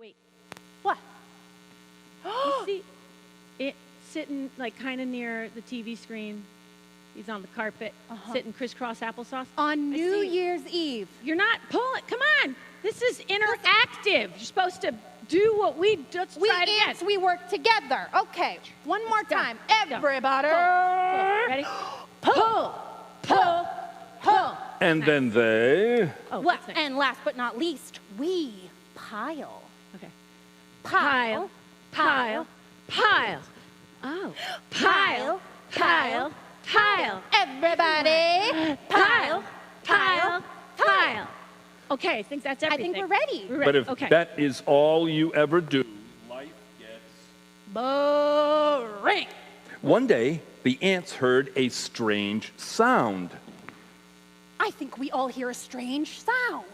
Wait. What? You see it sitting like kind of near the TV screen. He's on the carpet, sitting crisscross applesauce. On New Year's Eve. You're not pulling. Come on. This is interactive. You're supposed to do what we just try to get. We work together. Okay. One more time. Everybody. Pull. Ready? Pull. Pull. Pull. And then they... Oh, Well, and last but not least, we pile. Okay. Pile. Pile. Pile. Oh. Pile. Pile. Pile. Everybody. Pile. Pile. Pile. Okay, I think that's I everything. think we're ready. We're ready. But if Okay. that is all you ever do, life gets... Boring. One day, the ants heard a strange sound. I think we all hear a strange sound.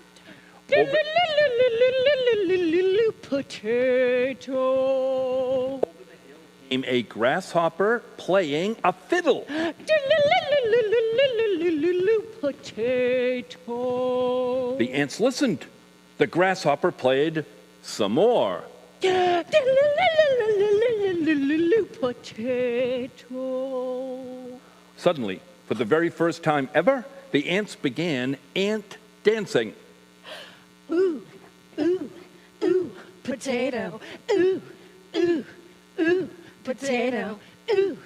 Potato. Came a grasshopper playing a fiddle. Potato. The ants listened. The grasshopper played some more. Potato. Suddenly, for the very first time ever, the ants began ant dancing. Ooh, ooh, ooh, potato. Ooh, ooh, ooh, potato. Ooh,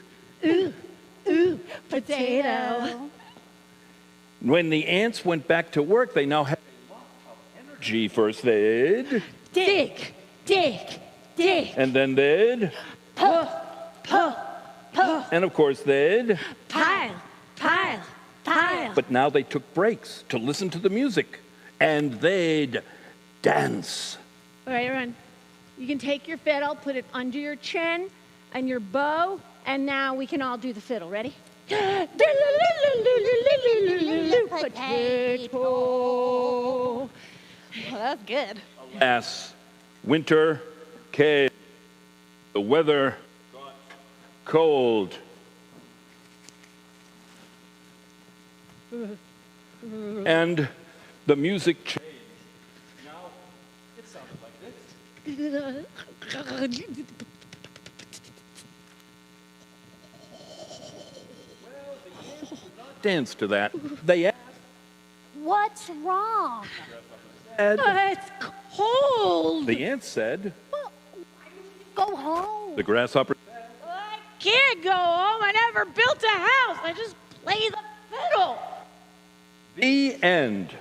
ooh, ooh, potato. When the ants went back to work, they now had a lot of energy. First they'd... Dig, dig, dig. And then they'd... Pull, pull, pull. And of course they'd... Pile, pile, pile. But now they took breaks to listen to the music. And they'd dance. All right, everyone. You can take your fiddle, put it under your chin and your bow, and now we can all do the fiddle. Ready? Potato. Well, that's good. Alas, winter came. The weather got cold. And the music changed. Now it sounded like this. Well, the ants did not dance to that. They asked, What's wrong? It's cold. the ants said, Well, go home. the grasshopper said, I can't go home. I never built a house. I just play the fiddle. the end.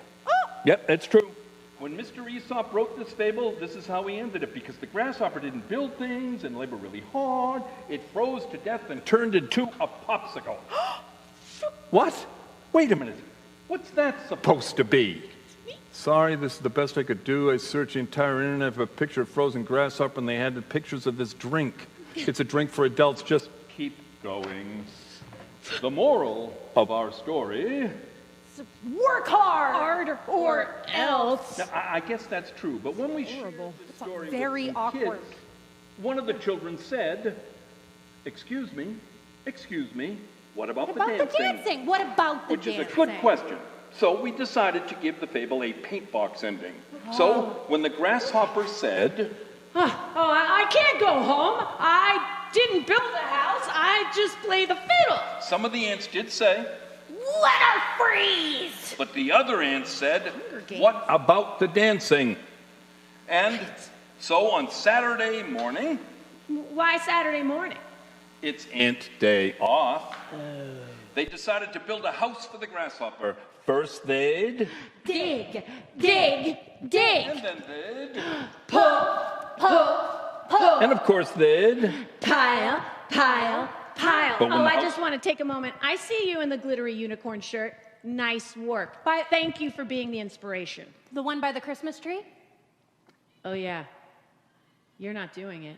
Yep, that's true. When Mr. Aesop wrote this fable, this is how he ended it, because the grasshopper didn't build things and labor really hard. It froze to death and turned into a popsicle. What? Wait a minute. What's that supposed to be? Sorry, this is the best I could do. I searched the entire internet for a picture of frozen grasshopper, and they had the pictures of this drink. It's a drink for adults. Just Keep going. The moral of our story... Work hard or else. Now, I guess that's true, but when we shared this story very with some awkward. kids, one of the children said, excuse me, what about the dancing? What about the Which dancing? is a good question. So we decided to give the fable a paint box ending. So when the grasshopper said, I can't go home. I didn't build a house. I just play the fiddle. some of the ants did say, Let her freeze! but the other ants said, what about the dancing? And so on Saturday morning, Why Saturday morning? it's Ant Day off. They decided to build a house for the grasshopper. First they'd, Dig, dig, dig. and then they'd, Pull, pull, pull. and of course they'd. Pile, pile, pile. But when Oh, the I house- just want to take a moment. I see you in the glittery unicorn shirt. Nice work. Thank you for being the inspiration. The one by the Christmas tree? Oh, yeah. You're not doing it.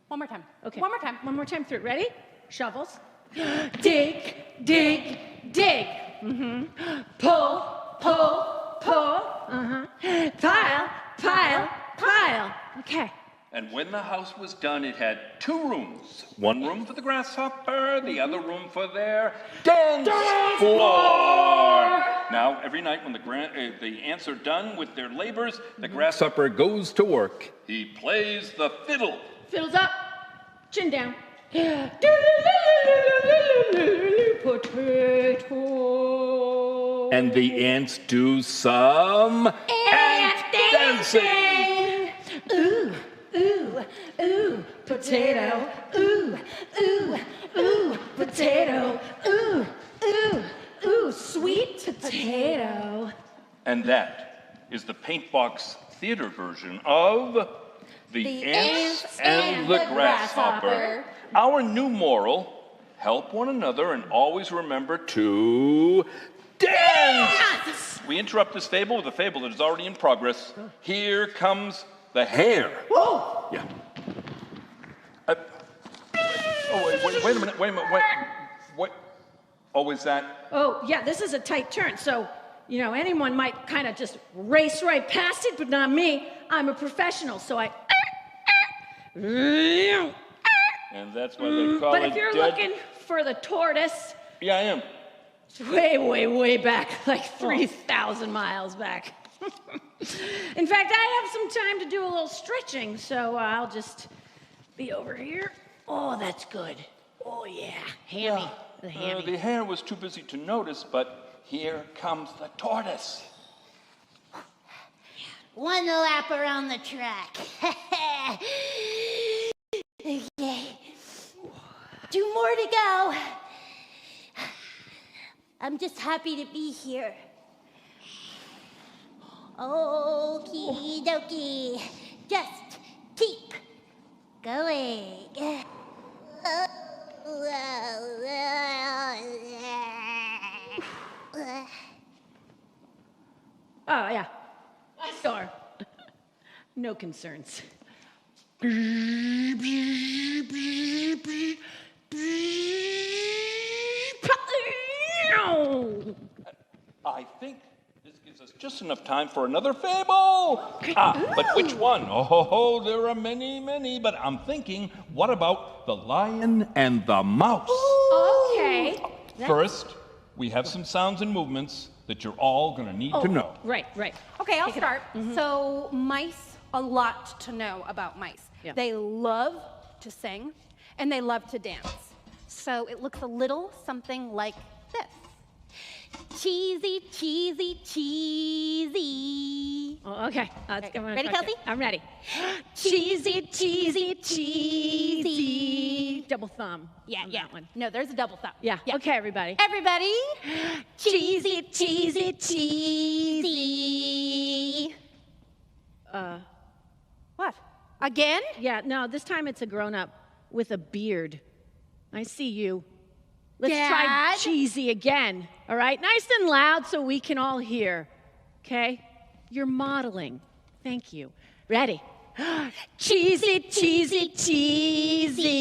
One more time. Okay. One more time. One more time through. Ready? Shovels. Dig, dig, dig. Pull, pull, pull. Pile, pile, pile. Okay. And when the house was done, it had 2 rooms. One room for the grasshopper, the other room for their dance floor. Now, every night when the ants are done with their labors, the grasshopper goes to work. He plays the fiddle. Fiddles up, chin down. Potato. And the ants do some ant dancing. Ooh, ooh, ooh, potato. Ooh, ooh, ooh, potato. Ooh, ooh, ooh, sweet potato. And that is the Paintbox Theater version of The Ants and the Grasshopper. Our new moral, help one another and always remember to dance! We interrupt this fable with a fable that is already in progress. Here comes the hare. Whoa! Yeah. Wait a minute. What? Oh, is that? Oh, yeah, this is a tight turn, so, anyone might kind of just race right past it, but not me. I'm a professional, so I... And that's why they call it But if you're looking for the tortoise, Yeah, I am. it's way, way, way back, like 3,000 miles back. In fact, I have some time to do a little stretching, so I'll just be over here. Oh, that's good. Oh, yeah. Hammy. The hammy. The hare was too busy to notice, but here comes the tortoise. One lap around the track. Okay. 2 more to go. I'm just happy to be here. Okie dokie. Just keep going. Oh, yeah. I saw her. No concerns. I think this gives us just enough time for another fable. But which one? Oh, there are many, many. But I'm thinking, what about the lion and the mouse? Okay. First, we have some sounds and movements that you're all going to need to know. Right. Okay, I'll start. So mice, a lot to know about mice. Yeah. They love to sing and they love to dance. So it looks a little something like this. Cheesy, cheesy, cheesy. Oh, okay. Let's go on. Ready, Kelsey? I'm ready. Cheesy, cheesy, cheesy. Double thumb. Yeah. on that one. No, there's a double thumb. Yeah. Okay, everybody. Everybody. Cheesy, cheesy, cheesy. What? Again? Yeah, no, this time it's a grown-up with a beard. I see you. Let's try Dad? cheesy again, all right? Nice and loud so we can all hear, okay? You're modeling. Thank you. Ready? Cheesy, cheesy, cheesy.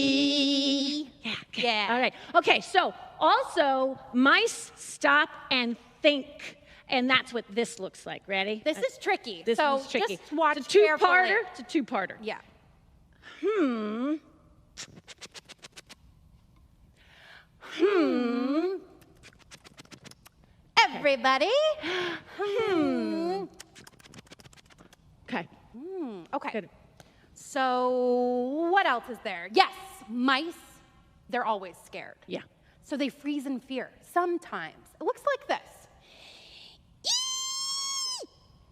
Yeah, okay. Yeah. All right. Okay, so also, mice stop and think. And that's what this looks like. Ready? This is tricky. This so one's tricky. Just watch It's a two-parter. carefully. It's a two-parter. Yeah. Everybody. Okay. Okay. Good. So what else is there? Yes, mice, they're always scared. Yeah. So they freeze in fear. Sometimes. It looks like this.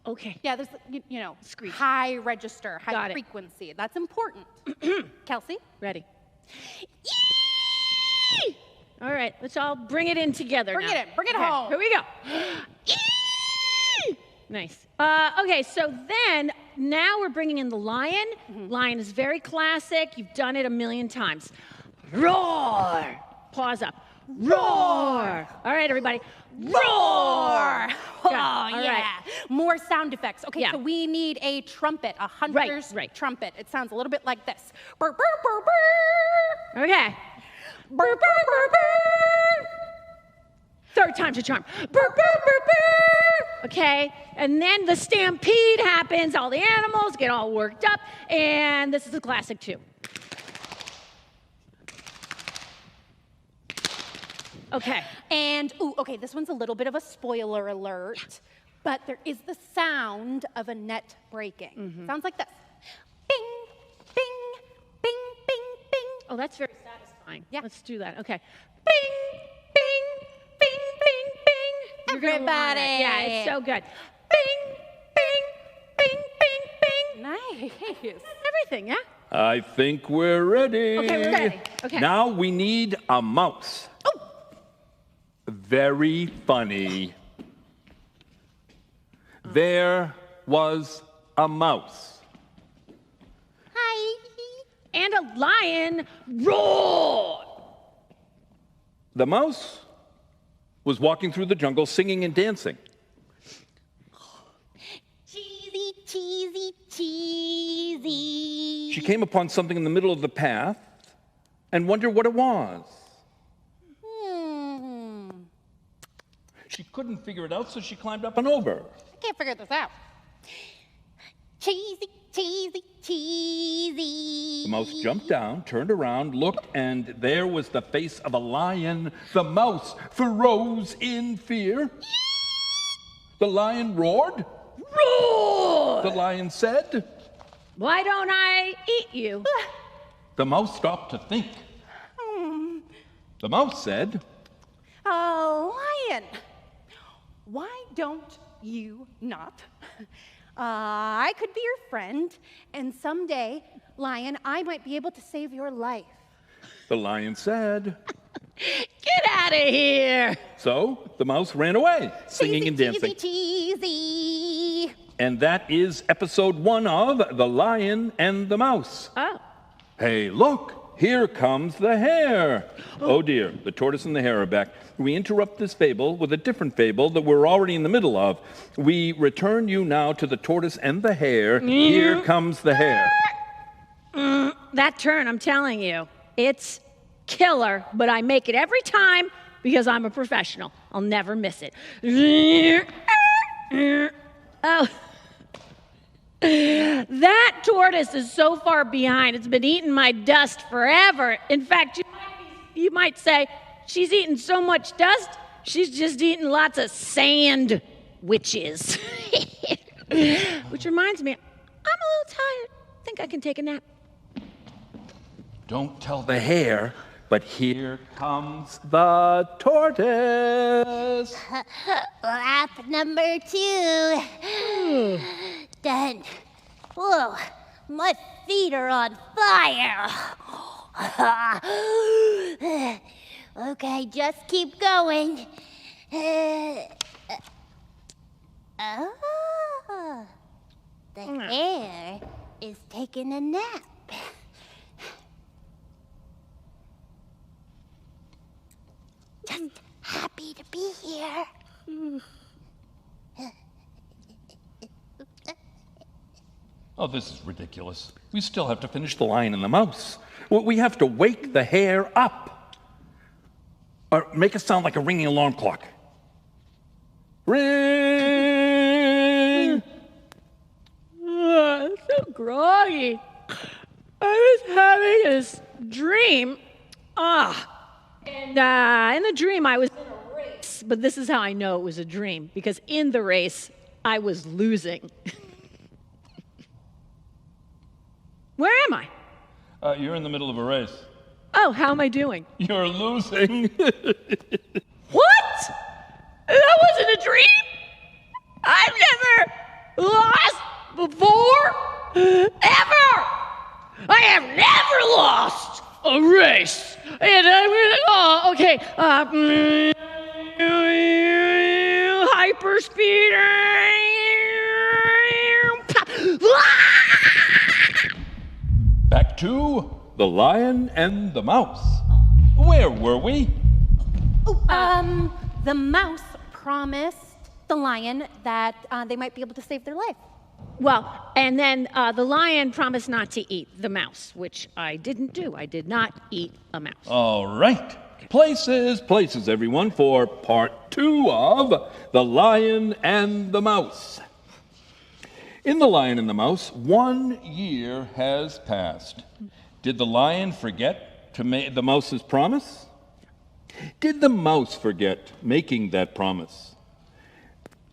Okay. Yeah, there's, Screech. high register, high Got it. frequency. That's important. Kelsey? Ready. All right, let's all bring it in together Bring now. it in. Bring it Okay, home. Here we go. Nice. Okay, so then now we're bringing in the lion. Lion is very classic. You've done it a million times. Roar. Pause up. Roar. All right, everybody. Roar. Oh, Good. All yeah. right. More sound effects. Okay, Yeah. so we need a trumpet, a hunter's right. trumpet. It sounds a little bit like this. Burr, burr, burr, burr. Okay. Burr, burr, burr, burr. Third time's a charm. Burr, burr, burr, burr. Okay, and then the stampede happens. All the animals get all worked up, and this is a classic too. Okay. And, ooh, okay, this one's a little bit of a spoiler alert, but there is the sound of a net breaking. Sounds like this. Bing, bing, bing, bing, bing. Oh, that's very satisfying. Yeah. Let's do that. Okay. Bing, bing, bing, bing, bing. You're gonna want Everybody. it. Yeah, it's so good. Bing, bing, bing, bing, bing. Nice. Everything, yeah? I think we're ready. Okay, we're ready. Okay. Now we need a mouse. Oh. Very funny. There was a mouse. Hi. And a lion roared. The mouse was walking through the jungle singing and dancing. Cheesy, cheesy, cheesy. She came upon something in the middle of the path and wondered what it was. She couldn't figure it out, so she climbed up and over. I can't figure this out. Cheesy, cheesy, cheesy. The mouse jumped down, turned around, looked, and there was the face of a lion. The mouse froze in fear. The lion roared. Roar! The lion said. Why don't I eat you? The mouse stopped to think. The mouse said, Lion, why don't you not? I could be your friend, and someday, Lion, I might be able to save your life. The lion said. Get out of here! So the mouse ran away, singing and dancing. Cheesy, cheesy. And that is episode 1 of The Lion and the Mouse. Oh. Hey, look, here comes the hare. Oh dear, the tortoise and the hare are back. We interrupt this fable with a different fable that we're already in the middle of. We return you now to the tortoise and the hare. Here comes the hare. That turn, I'm telling you, it's killer, but I make it every time because I'm a professional. I'll never miss it. Oh. That tortoise is so far behind. It's been eating my dust forever. In fact, you might say she's eaten so much dust, she's just eaten lots of sand witches. Which reminds me, I'm a little tired. I think I can take a nap. Don't tell the hare, but here comes the tortoise. Lap number 2. Done. Whoa, my feet are on fire. Okay, just keep going. Oh, the hare is taking a nap. Just happy to be here. Oh, this is ridiculous. We still have to finish The Lion and the Mouse. We have to wake the hare up. Or make it sound like a ringing alarm clock. Ring! I'm so groggy. I was having this dream. And in the dream, I was in a race. But this is how I know it was a dream, because in the race, I was losing. Where am I? You're in the middle of a race. Oh, how am I doing? You're losing. What? That wasn't a dream? I've never lost before, ever. I have never lost a race. And okay. Hyperspeed. Back to The Lion and the Mouse. Where were we? The mouse promised the lion that they might be able to save their life. Well, and then the lion promised not to eat the mouse, which I didn't do. I did not eat a mouse. All right. Places, everyone, for part 2 of The Lion and the Mouse. In The Lion and the Mouse, 1 year has passed. Did the lion forget to make the mouse's promise? Did the mouse forget making that promise?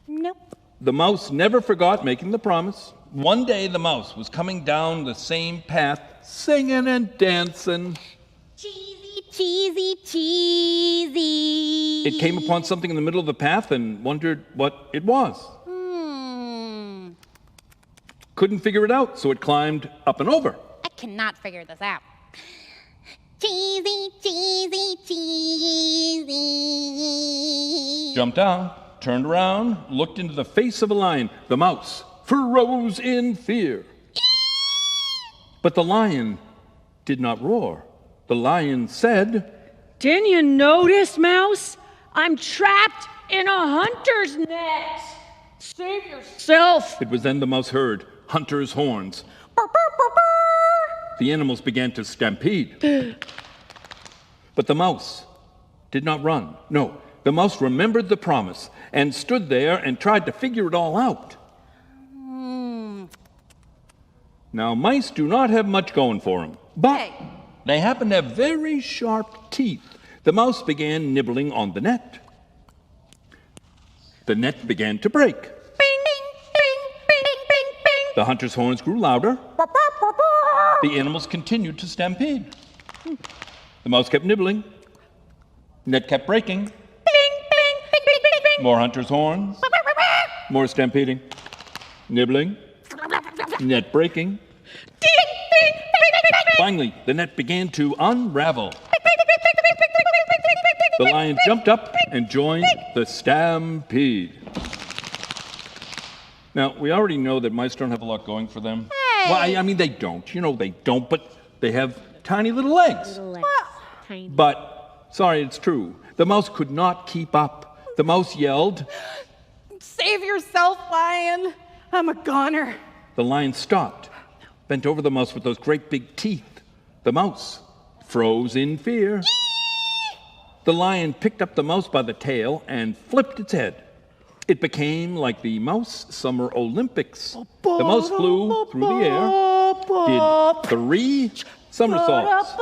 Nope. The mouse never forgot making the promise. One day the mouse was coming down the same path, singing and dancing. Cheesy, cheesy, cheesy. It came upon something in the middle of the path and wondered what it was. Couldn't figure it out, so it climbed up and over. I cannot figure this out. Cheesy, cheesy, cheesy. Jumped down, turned around, looked into the face of a lion. The mouse froze in fear. But the lion did not roar. The lion said, Didn't you notice, Mouse? I'm trapped in a hunter's net. Save yourself. It was then the mouse heard hunter's horns. The animals began to stampede. But the mouse did not run. No, the mouse remembered the promise and stood there and tried to figure it all out. Now, mice do not have much going for them, but they happen to have very sharp teeth. The mouse began nibbling on the net. The net began to break. Bing, bing, bing, bing, bing, bing. The hunter's horns grew louder. The animals continued to stampede. The mouse kept nibbling. Net kept breaking. Bing, bing, bing, bing, bing, bing. More hunter's horns. More stampeding. Nibbling. Net breaking. Finally, the net began to unravel. The lion jumped up and joined the stampede. Now, we already know that mice don't have a lot going for them. Well, I mean, they don't. You know they don't, but they have tiny little legs. Tiny. But, sorry, it's true. The mouse could not keep up. The mouse yelled. Save yourself, lion. I'm a goner. The lion stopped, bent over the mouse with those great big teeth. The mouse froze in fear. The lion picked up the mouse by the tail and flipped its head. It became like the Mouse Summer Olympics. The mouse flew through the air, did 3 somersaults,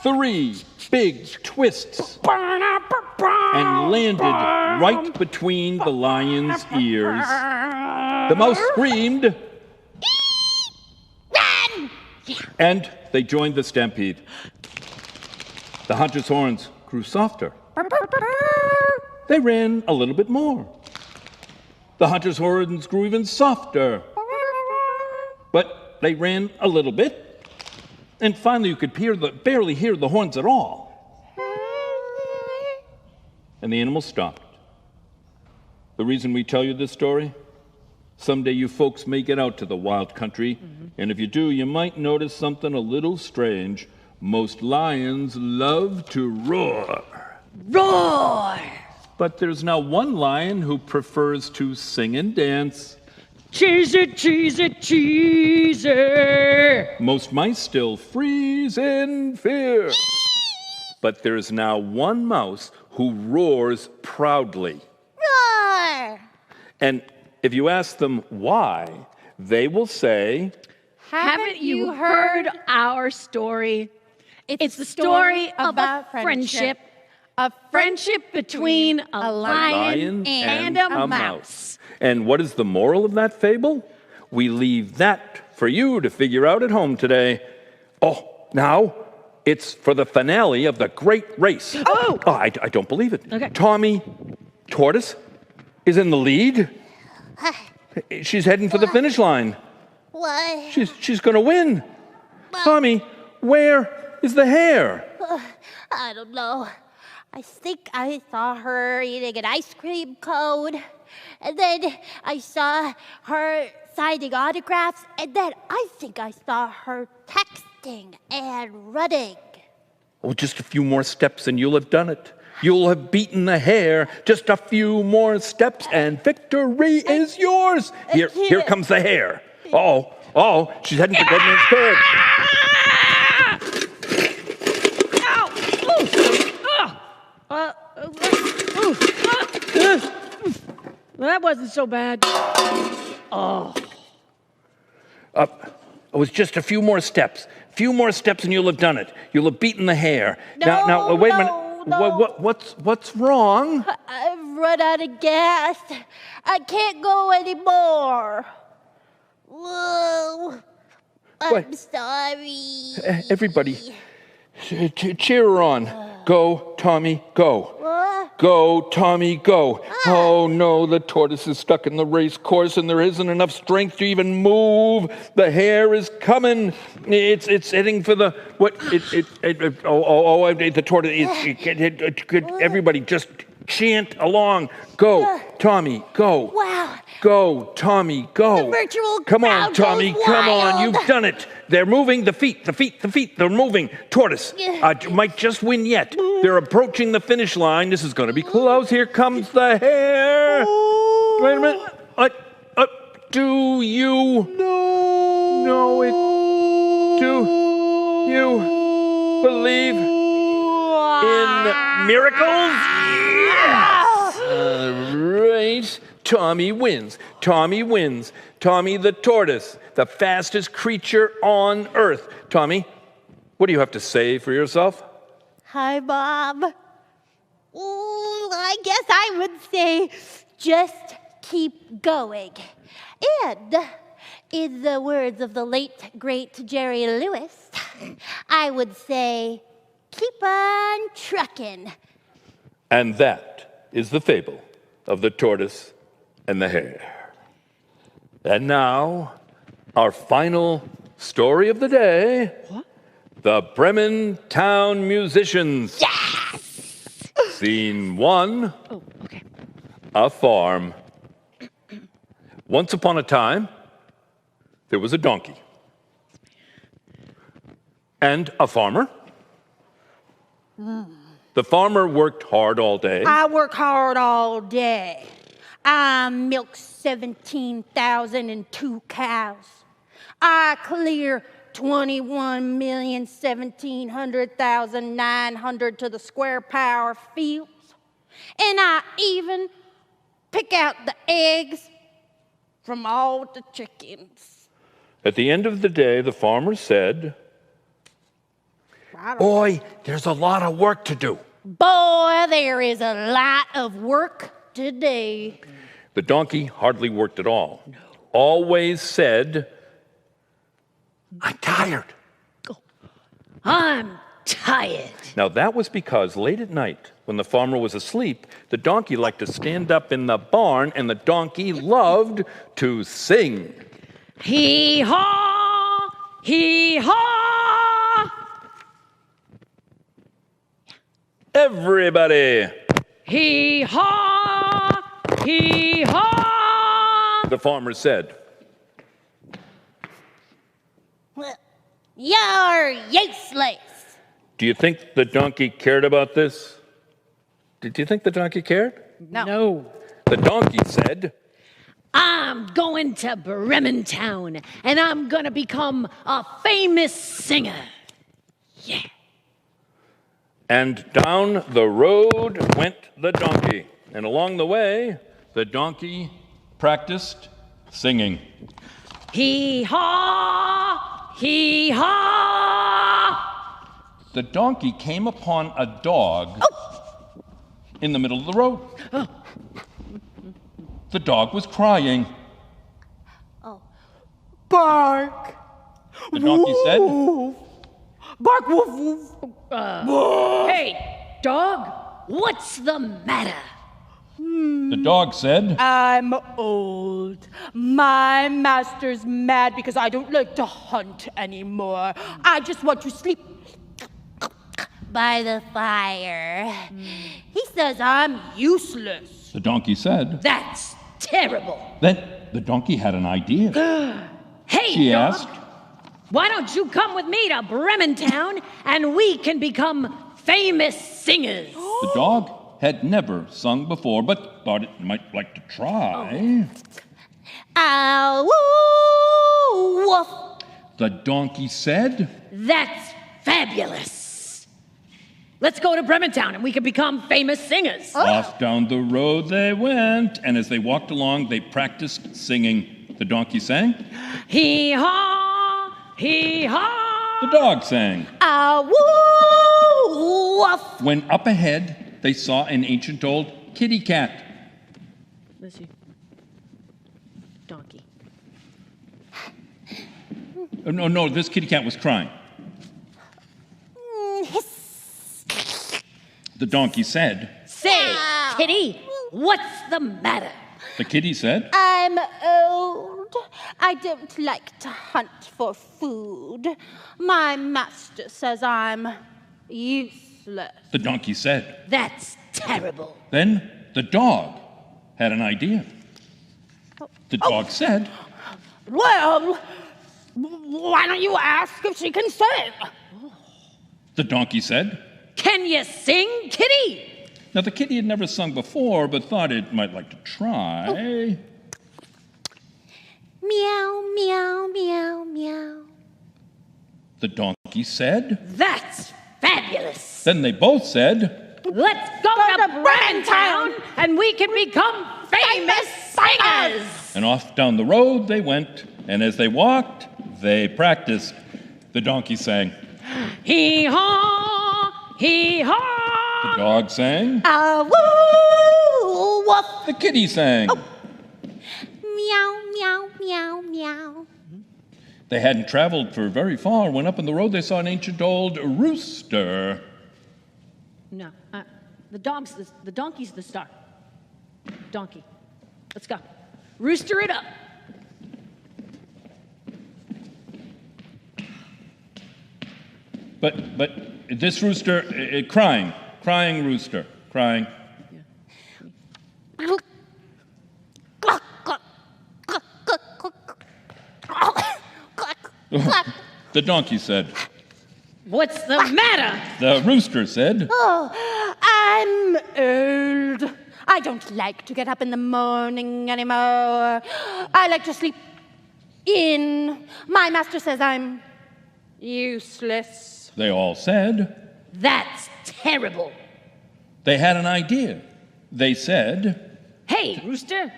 3 big twists, and landed right between the lion's ears. The mouse screamed, Run! and they joined the stampede. The hunter's horns grew softer. They ran a little bit more. The hunter's horns grew even softer. But they ran a little bit, and finally you could barely hear the horns at all. And the animals stopped. The reason we tell you this story? Someday you folks may get out to the wild country, and if you do, you might notice something a little strange. Most lions love to roar. Roar! But there's now one lion who prefers to sing and dance. Cheese it, cheese it, cheese it. Most mice still freeze in fear. But there's now one mouse who roars proudly. Roar! And if you ask them why, they will say, Haven't you heard our story? It's the story of a friendship. A friendship between a lion and a mouse. And what is the moral of that fable? We leave that for you to figure out at home today. Oh, now it's for the finale of the great race. Oh! I don't believe it. Okay. Tommy Tortoise is in the lead. She's heading for the finish line. What? She's going to win. Tommy, where is the hare? I don't know. I think I saw her eating an ice cream cone. And then I saw her signing autographs. And then I think I saw her texting and running. Oh, just a few more steps and you'll have done it. You'll have beaten the hare. Just a few more steps and victory is yours. Here comes the hare. Oh, she's heading for Dead Man's Curve. Well, that wasn't so bad. It was just a few more steps. Few more steps and you'll have done it. You'll have beaten the hare. Now, wait a minute. don't know. What's wrong? I've run out of gas. I can't go anymore. Whoa. I'm What? sorry. Everybody, cheer her on. Go, Tommy, go. What? Go, Tommy, go. Oh no, the tortoise is stuck in the race course and there isn't enough strength to even move. The hare is coming. It's heading for the, the tortoise. Everybody just chant along. Go, Tommy, go. Wow. Go, Tommy, go. The virtual Come on, crowd Tommy, goes come on. wild. You've done it. They're moving. The feet, they're moving. Tortoise might just win yet. They're approaching the finish line. This is going to be close. Here comes the hare. Wait a minute. Do you know it? Do you believe in miracles? Yes! All right. Tommy wins. Tommy wins. Tommy the tortoise, the fastest creature on earth. Tommy, what do you have to say for yourself? Hi, Bob. Ooh, I guess I would say just keep going. And in the words of the late, great Jerry Lewis, I would say keep on trucking. And that is the fable of the tortoise and the hare. And now, our final story of the day. What? The Bremen Town Musicians. Yes! Scene 1. Oh, okay. A farm. Once upon a time, there was a donkey. And a farmer. The farmer worked hard all day. I work hard all day. I milk 17,002 cows. I clear 21,1700,900 to the square power fields. And I even pick out the eggs from all the chickens. At the end of the day, the farmer said, "Boy, there's a lot of work to do." Boy, there is a lot of work today. The donkey hardly worked at all. Always said, "I'm tired." I'm tired. Now that was because late at night, when the farmer was asleep, the donkey liked to stand up in the barn, and the donkey loved to sing. Hee-haw! Hee-haw! Everybody, Hee-haw! Hee-haw! the farmer said. Well, you're useless. Do you think the donkey cared about this? Did you think the donkey cared? No. The donkey said, I'm going to Bremen Town, and I'm going to become a famous singer. Yeah. and down the road went the donkey. And along the way, the donkey practiced singing. Hee-haw! Hee-haw! The donkey came upon a dog in the middle of the road. The dog was crying. Bark. The donkey said, Bark, woof, woof. Hey, dog, what's the matter? the dog said, I'm old. My master's mad because I don't like to hunt anymore. I just want to sleep by the fire. He says I'm useless. the donkey said. That's terrible. Then the donkey had an idea. Hey, She dog, asked, why don't you come with me to Bremen Town and we can become famous singers? the dog had never sung before, but thought it might like to try. Ow, woo, woof. The donkey said, That's fabulous. Let's go to Bremen Town and we can become famous singers. Off down the road they went, and as they walked along, they practiced singing. The donkey sang, Hee-haw! Hee-haw! the dog sang. Ow, woo, woof. when up ahead they saw an ancient old kitty cat. Listen. Donkey. Oh, no, this kitty cat was crying. Hiss. The donkey said. Say, kitty, what's the matter? The kitty said. I'm old. I don't like to hunt for food. My master says I'm useless. The donkey said. That's terrible. Then the dog had an idea. The dog said. Well, why don't you ask if she can sing? The donkey said. Can you sing, kitty? Now, the kitty had never sung before, but thought it might like to try. Meow, meow, meow, meow. The donkey said. That's fabulous. Then they both said. Let's go to Brementown and we can become famous singers. And off down the road they went, and as they walked, they practiced. The donkey sang. Hee-haw, hee-haw. The dog sang. Woo, woof. The kitty sang. Meow, meow, meow, meow. They hadn't traveled for very far when up on the road they saw an ancient old rooster. No, the donkey's the star. Donkey. Let's go. Rooster it up. But this rooster, crying rooster, crying. Cluck, cluck, cluck, cluck, cluck, cluck, cluck. The donkey said. What's the matter? The rooster said. Oh, I'm old. I don't like to get up in the morning anymore. I like to sleep in. My master says I'm useless. They all said. That's terrible. They had an idea. They said. Hey, rooster,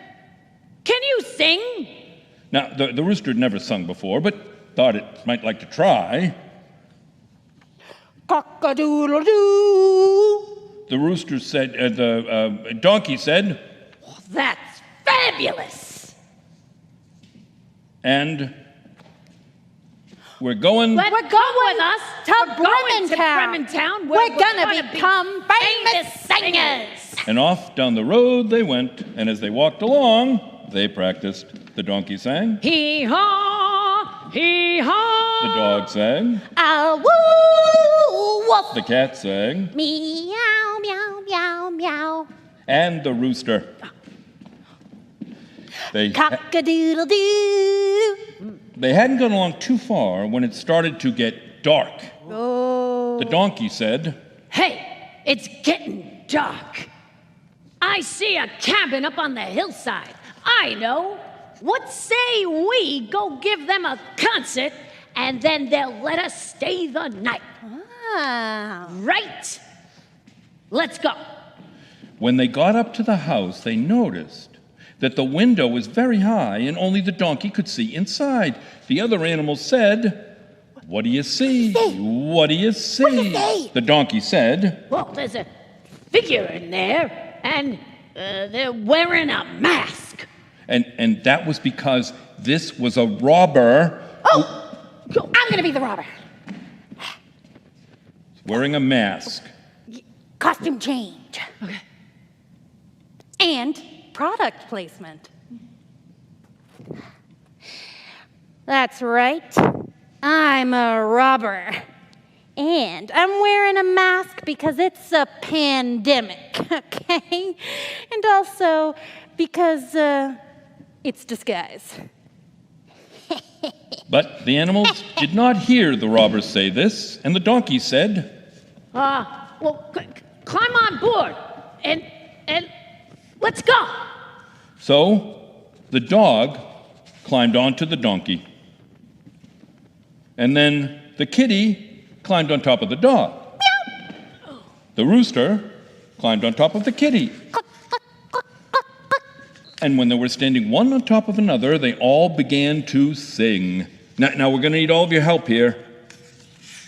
can you sing? Now, the rooster had never sung before, but thought it might like to try. Cock-a-doodle-doo. The rooster said, the donkey said. That's fabulous. And we're going. We're going with us to We're going to Brementown. Brementown. We're gonna become famous singers. And off down the road they went, and as they walked along, they practiced. The donkey sang. Hee-haw, hee-haw. The dog sang. Woo, woof. The cat sang. Meow, meow, meow, meow. And the rooster. They Cock-a-doodle-doo. They hadn't gone along too far when it started to get dark. Oh. The donkey said. Hey, it's getting dark. I see a cabin up on the hillside. I know. What say we go give them a concert and then they'll let us stay the night? Ah. Right? Let's go. When they got up to the house, they noticed that the window was very high and only the donkey could see inside. The other animals said, "What do you see? What do you see?" The donkey said, Well, there's a figure in there and they're wearing a mask. and that was because this was a robber I'm gonna be the robber. wearing a mask. Costume change. Okay. And product placement. That's right. I'm a robber. And I'm wearing a mask because it's a pandemic, okay? And also because it's disguise. But the animals did not hear the robber say this, and the donkey said, Climb on board and let's go. So the dog climbed onto the donkey. And then the kitty climbed on top of the dog. The rooster climbed on top of the kitty. And when they were standing one on top of another, they all began to sing. Now we're going to need all of your help here.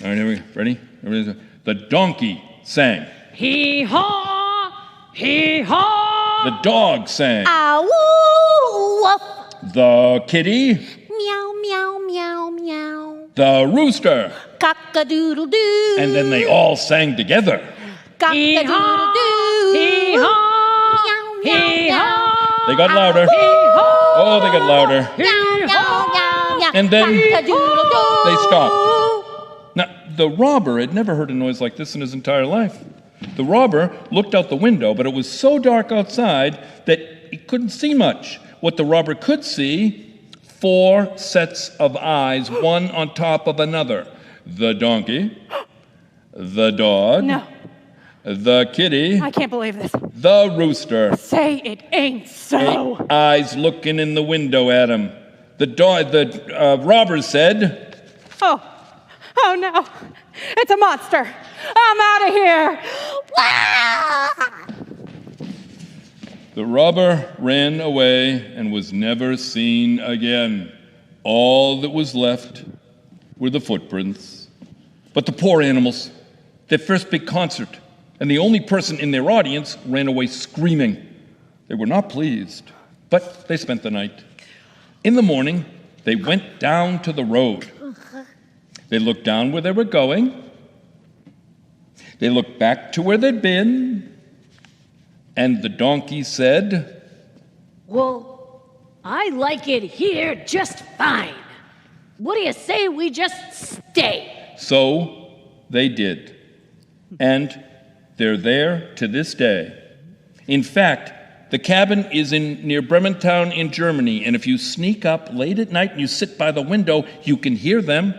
All right, ready? The donkey sang. Hee-haw, hee-haw. The dog sang. Ah, woo, woof. The kitty. Meow, meow, meow, meow. The rooster. Cock-a-doodle-doo. And then they all sang together. Cock-a-doodle-doo. Hee-haw, Meow, meow, hee-haw. They got louder. Hee-haw. Oh, they got louder. meow, meow, meow, meow. And then Cock-a-doodle-doo. they stopped. Now, the robber had never heard a noise like this in his entire life. The robber looked out the window, but it was so dark outside that he couldn't see much. What the robber could see, 4 sets of eyes, one on top of another. The donkey, the dog, No, the kitty, I can't believe this. the rooster. Say it ain't so. 8 eyes looking in the window at him. The robber said, Oh no, it's a monster. I'm out of here. the robber ran away and was never seen again. All that was left were the footprints. But the poor animals, their first big concert, and the only person in their audience ran away screaming. They were not pleased, but they spent the night. In the morning, they went down to the road. They looked down where they were going. They looked back to where they'd been. And the donkey said, Well, I like it here just fine. What do you say we just stay? so they did. And they're there to this day. In fact, the cabin is near Bremertown in Germany, and if you sneak up late at night and you sit by the window, you can hear them.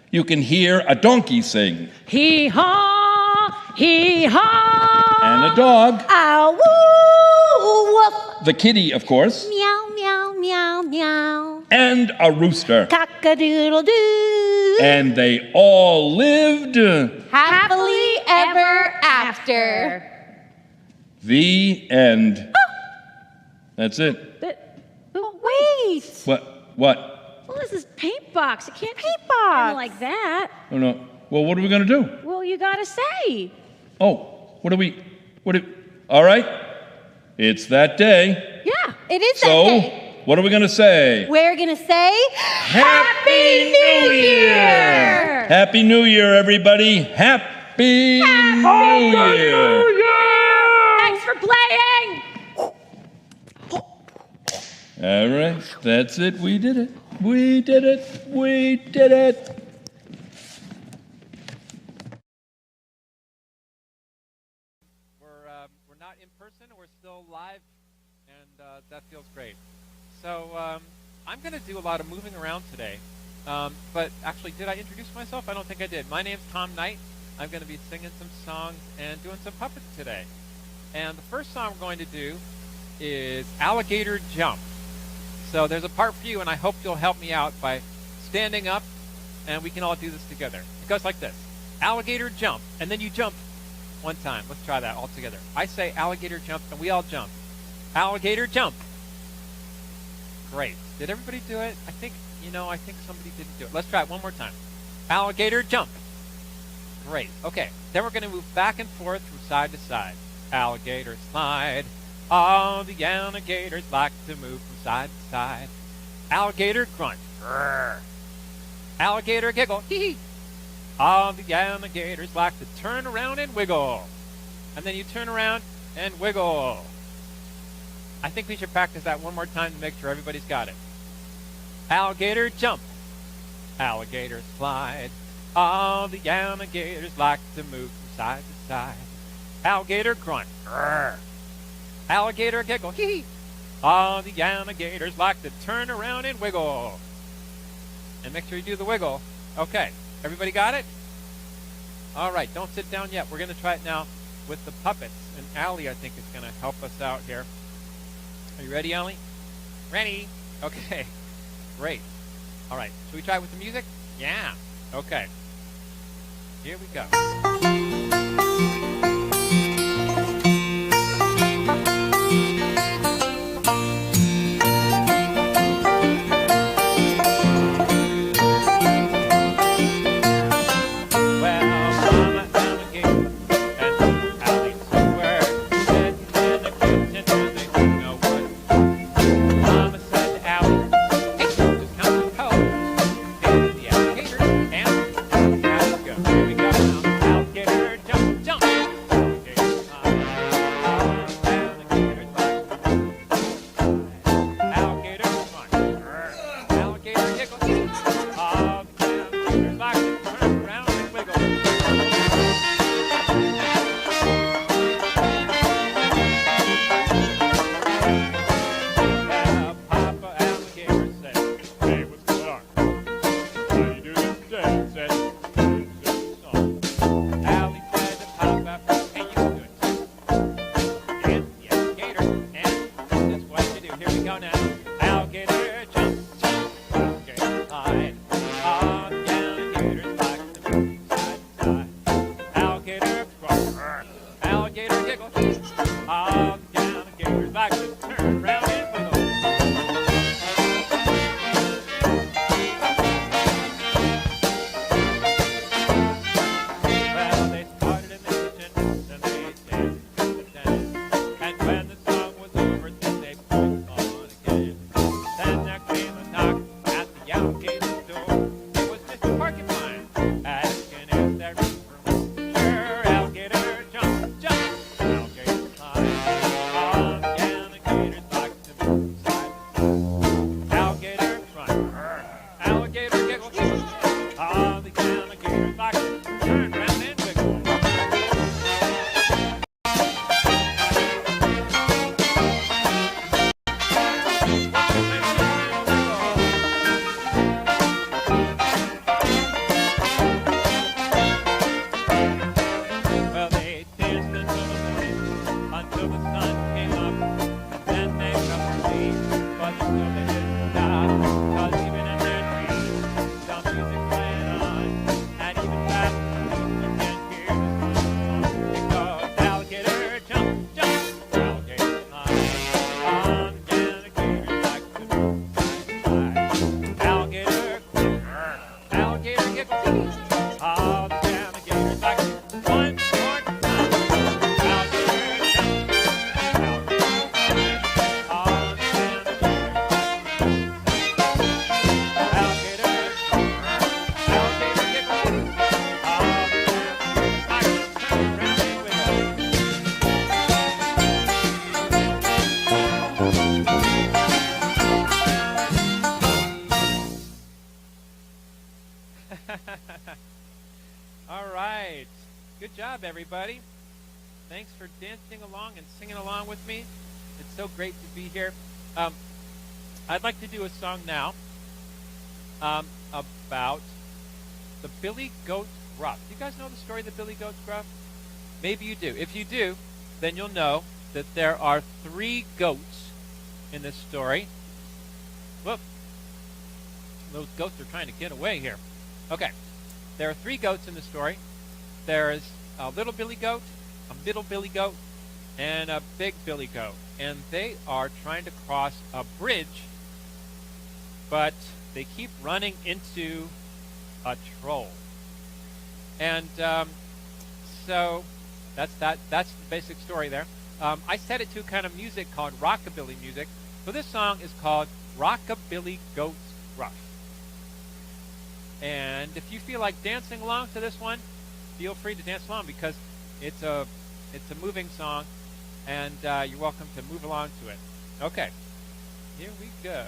You can hear a donkey sing, Hee-haw, hee-haw. and a dog, Ah, woo, woof. the kitty, of course, Meow, meow, meow, meow. and a rooster. Cock-a-doodle-doo. And they all lived. Happily ever after. The end. That's it. But wait. What? Well, this is paint box. It can't Paint be box. like that. Oh, no. Well, what are we going to do? Well, you gotta say. Oh, all right. It's that day. Yeah. It is that So, day. what are we going to say? We're gonna say Happy New Year! Happy New Year, everybody. Happy New Year! Thanks for playing. All right, that's it. We did it. We did it. We did it. We're not in person. We're still live, and that feels great. So I'm going to do a lot of moving around today. But actually, did I introduce myself? I don't think I did. My name's Tom Knight. I'm going to be singing some songs and doing some puppets today. And the first song we're going to do is Alligator Jump. So there's a part for you, and I hope you'll help me out by standing up, and we can all do this together. It goes like this. Alligator jump, and then you jump one time. Let's try that all together. I say alligator jump, and we all jump. Alligator jump. Great. Did everybody do it? I think somebody didn't do it. Let's try it one more time. Alligator jump. Great. Okay. Then we're going to move back and forth from side to side. Alligator slide. All the alligators like to move from side to side. Alligator grunt. Grrr. Alligator giggle. Hee hee. All the alligators like to turn around and wiggle. And then you turn around and wiggle. I think we should practice that one more time to make sure everybody's got it. Alligator jump. Alligator slide. All the alligators like to move from side to side. Alligator grunt. Grrr. Alligator giggle. Hee hee. All the alligators like to turn around and wiggle. And make sure you do the wiggle. Okay. Everybody got it? All right. Don't sit down yet. We're going to try it now with the puppets. And Allie, I think, is going to help us out here. Are you ready, Allie? Ready. Okay. Great. All right. Should we try it with the music? Yeah. Okay. Here we go. Well, Mama alligator and alligators like to turn around and wiggle. Papa alligator said, "Hey, what's going on? How you doing today?" He said, "Just a song." Allie said to Papa, "Hey, you can do it too." And the alligator, and this is what you do. Here we go now. Alligator jump, jump, alligator hide. All the alligators like to move side to side. Alligator crawl, alligator giggle. All the alligators like to turn round and wiggle. Well, they started in the kitchen, then they danced in the den. And when the song was over, then they pulled on again. Then there came a knock at the alligator's door. It was Mr. Porcupine asking if there was room. Sure, alligator jump, jump, alligator climb. All the alligators like to move side to side. Alligator run, alligator giggle. All the alligators like to turn round and wiggle. Well, they danced until the morning, until the sun came up, and then they felt relief, but still they didn't stop, 'cause even in their dreams, some music playing on, and even fast police you can hear the song. It goes, alligator jump, jump, alligator climb. On the alligators like to move side to side. Alligator climb, alligator giggle. All the alligators like to one more time. Alligator jump, alligator climb. All the alligators like to move side to side. Alligator climb, alligator giggle. All the alligators like to turn round and wiggle. All right. Good job, everybody. Thanks for dancing along and singing along with me. It's so great to be here. I'd like to do a song now about the Billy Goat Gruff. Do you guys know the story of the Billy Goat Gruff? Maybe you do. If you do, then you'll know that there are 3 goats in this story. Whoop. Those goats are trying to get away here. Okay. There are 3 goats in the story. There's a little Billy goat, a middle Billy goat, and a big Billy goat. And they are trying to cross a bridge, but they keep running into a troll. And so that's the basic story there. I set it to kind of music called rockabilly music. So this song is called Rockabilly Goat's Gruff. And if you feel like dancing along to this one, feel free to dance along because it's a moving song, and you're welcome to move along to it. Okay, here we go.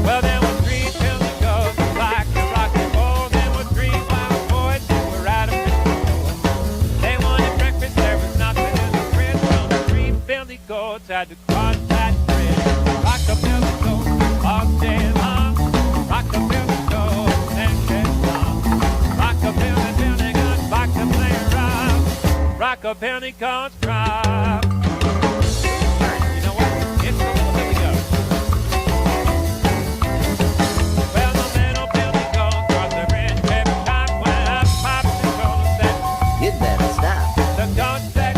Well, there were 3 Billy goats like to rock and roll. There were 3 wild boys who were out of control. They wanted breakfast, there was nothing in the fridge. So the 3 Billy goats had to cross that bridge. Rockabilly goat all day long. Rockabilly goat and get long. Rockabilly Billy goat like to play around. Rockabilly goats drop. You know what? It's the little Billy goat. Well, the little Billy goat crossed the bridge every time when I popped the goat said, You'd better stop. the goat said,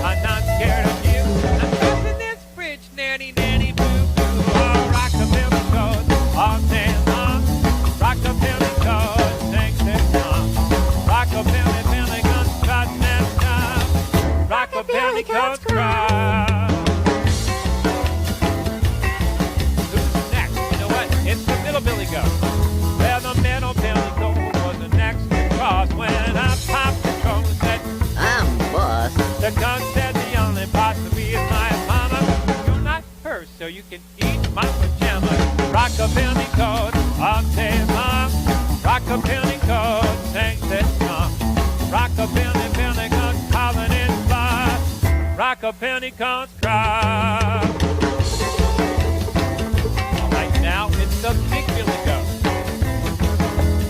I'm not scared of you. I'm crossing this bridge, nanny, nanny, boo, boo. Oh, rockabilly goat all day long. Rockabilly goat sings this song. Rockabilly Billy goat trot and stop. Rockabilly goat you can eat my pajamas. Rockabilly goes all day long. Rockabilly goes, sing this song. Rockabilly, Billy goes calling in blood. Rockabilly goes cry. All right, now it's the big Billy Goat.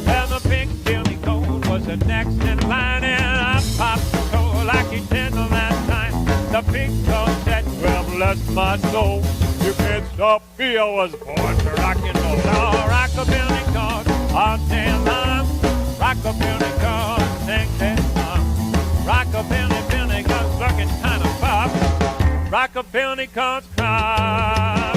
Well, the big Billy Goat was the next in line, and I popped the toe like he did the last time. The big Goat said, well, bless my soul, you can't stop me, I was born to rock and roll. Oh, Rockabilly Goat all day long. Rockabilly Goat, sing this song. Rockabilly, Billy Goat's looking kind of buff. Rockabilly Goat's cry.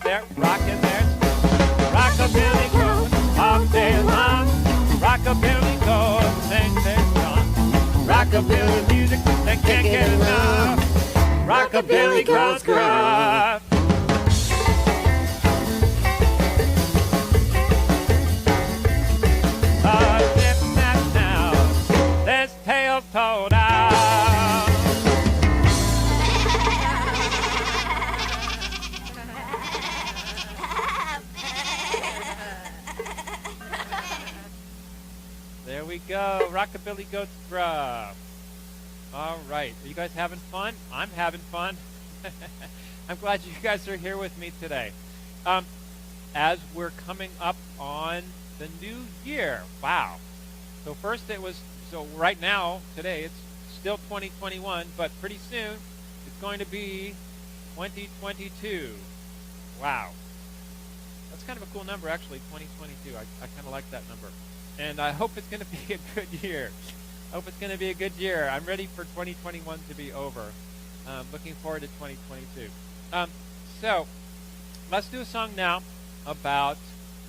They're rocking their Rockabilly goes all day long. Rockabilly goes, sing their song. Rockabilly music, they can't get enough. Rockabilly goes gruff. Snip, snap, now, this tale's told out. There we go. Rockabilly Goat's gruff. All right. Are you guys having fun? I'm having fun. I'm glad you guys are here with me today. As we're coming up on the new year. Wow. So right now, today, it's still 2021, but pretty soon it's going to be 2022. Wow. That's kind of a cool number, actually, 2022. I kind of like that number. And I hope it's going to be a good year. I hope it's going to be a good year. I'm ready for 2021 to be over. Looking forward to 2022. So, let's do a song now about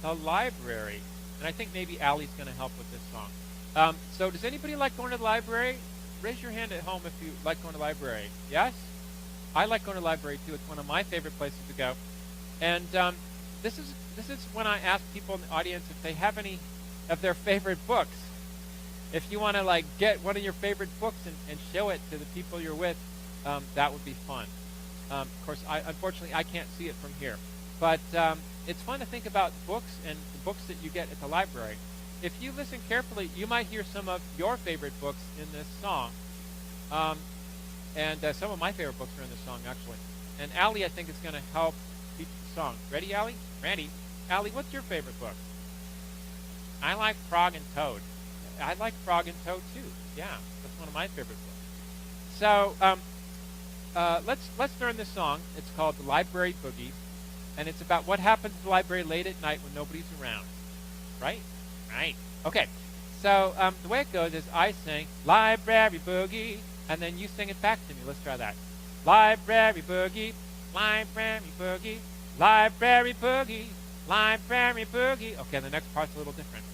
the library. And I think maybe Allie's going to help with this song. So, does anybody like going to the library? Raise your hand at home if you like going to the library. Yes? I like going to the library, too. It's one of my favorite places to go. And this is when I ask people in the audience if they have any of their favorite books. If you want to get one of your favorite books and show it to the people you're with, that would be fun. Of course, unfortunately, I can't see it from here. But it's fun to think about books and the books that you get at the library. If you listen carefully, you might hear some of your favorite books in this song. And some of my favorite books are in this song, actually. And Allie, I think, is going to help teach the song. Ready, Allie? Ready. Allie, what's your favorite book? I like Frog and Toad. I like Frog and Toad too. Yeah, that's one of my favorite books. So let's learn this song. It's called The Library Boogie, and it's about what happens in the library late at night when nobody's around. Right? Right. Okay. So the way it goes is I sing Library Boogie, and then you sing it back to me. Let's try that. Library Boogie, Library Boogie, Library Boogie, Library Boogie. Okay, the next part's a little different.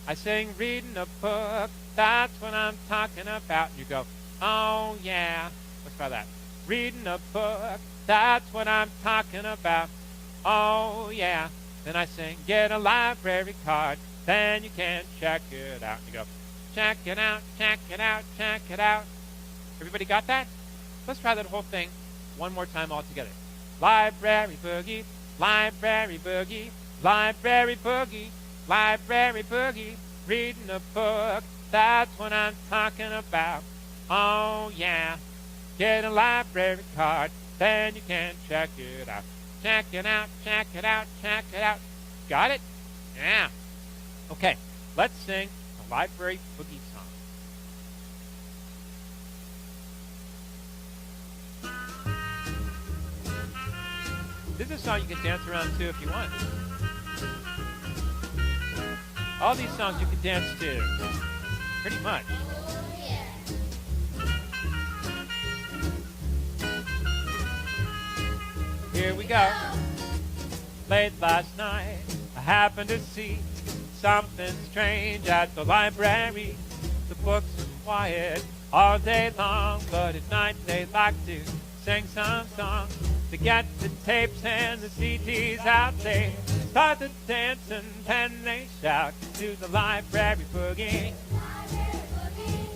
I sing reading a book, that's what I'm talking about. You go, oh yeah. Let's try that. Reading a book, that's what I'm talking about. Oh yeah. Then I sing, get a library card, then you can check it out. You go, check it out, check it out, check it out. Everybody got that? Let's try that whole thing one more time all together. Library Boogie, Library Boogie, Library Boogie, Library Boogie, reading a book, that's what I'm talking about. Oh yeah, get a library card, then you can check it out. Check it out, check it out, check it out. Got it? Yeah. Okay, let's sing a library boogie song. This is a song you can dance around to if you want. All these songs you can dance to, pretty much. Here we go. Late last night, I happened to see something strange at the library. The books are quiet all day long, but at night they like to sing some song. To get the tapes and the CDs out, they start to dance and then they shout to the library boogie.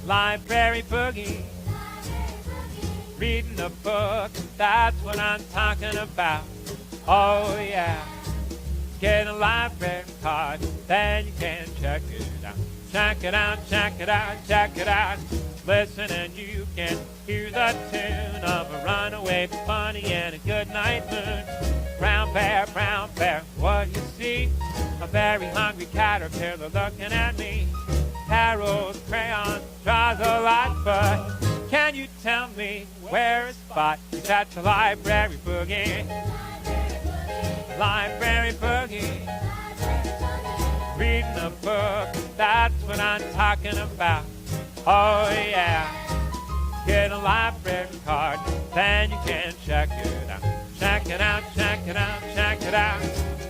Library boogie. Reading a book, that's what I'm talking about. Oh yeah. Get a library card, then you can check it out. Check it out, check it out, check it out. Listen and you can hear the tune of a runaway bunny and a good night moon. Brown bear, what do you see? A very hungry caterpillar looking at me. Harold's crayon draws a lot, but can you tell me where it's spot? He's at the library boogie. Library boogie. Reading a book, that's what I'm talking about. Oh yeah. Get a library card, then you can check it out. Check it out, check it out, check it out.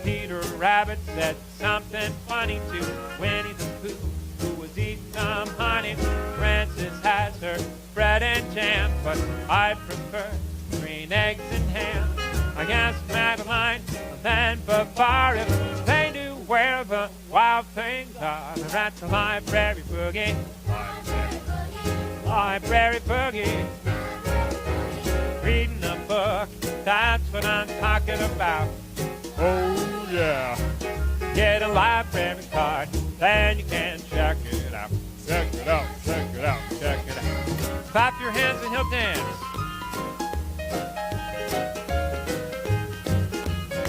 Peter Rabbit said something funny to Winnie the Pooh, who was eating some honey. Frances has her bread and jam, but I prefer green eggs and ham. I guess Madeline and Babar, if they knew where the wild things are, they're at the library boogie. Library boogie. Reading a book, that's what I'm talking about. Oh yeah. Get a library card, then you can check it out. Check it out, check it out, check it out. Clap your hands and he'll dance.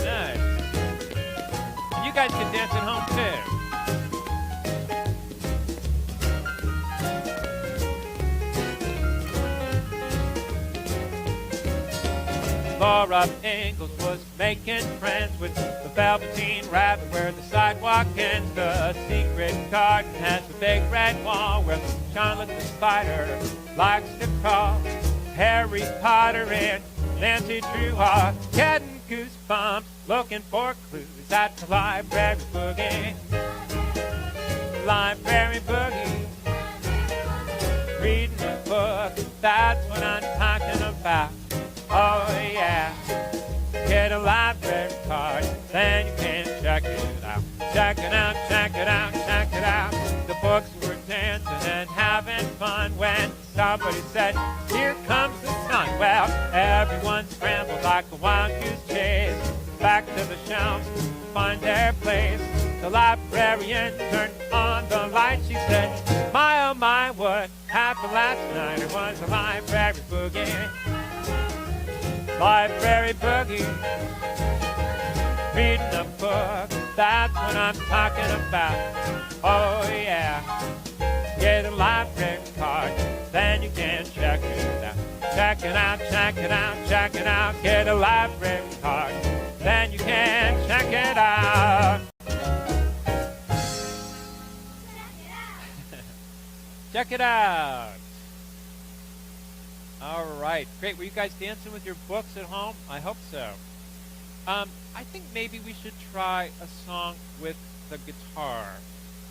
Nice. You guys can dance at home too. Laura Ingalls was making friends with the Velveteen Rabbit where the sidewalk ends. The secret garden has a big red wall where Charlotte the Spider likes to crawl. Harry Potter and Nancy Drew are getting goosebumps looking for clues at the library boogie. Library boogie. Reading a book, that's what I'm talking about. Oh yeah, get a library card, then you can check it out. Check it out, check it out, check it out. The books were dancing and having fun when somebody said, here comes the sun. Well, everyone scrambled like a wild goose chase back to the shelves to find their place. The librarian turned on the light. She said, my oh my, what happened last night? It was a library boogie. Library boogie. Reading a book, that's what I'm talking about. Oh yeah. Get a library card, then you can check it out. Check it out, check it out, check it out. Get a library card, then you can check it out. Check it out. All right, great. Were you guys dancing with your books at home? I hope so. I think maybe we should try a song with the guitar.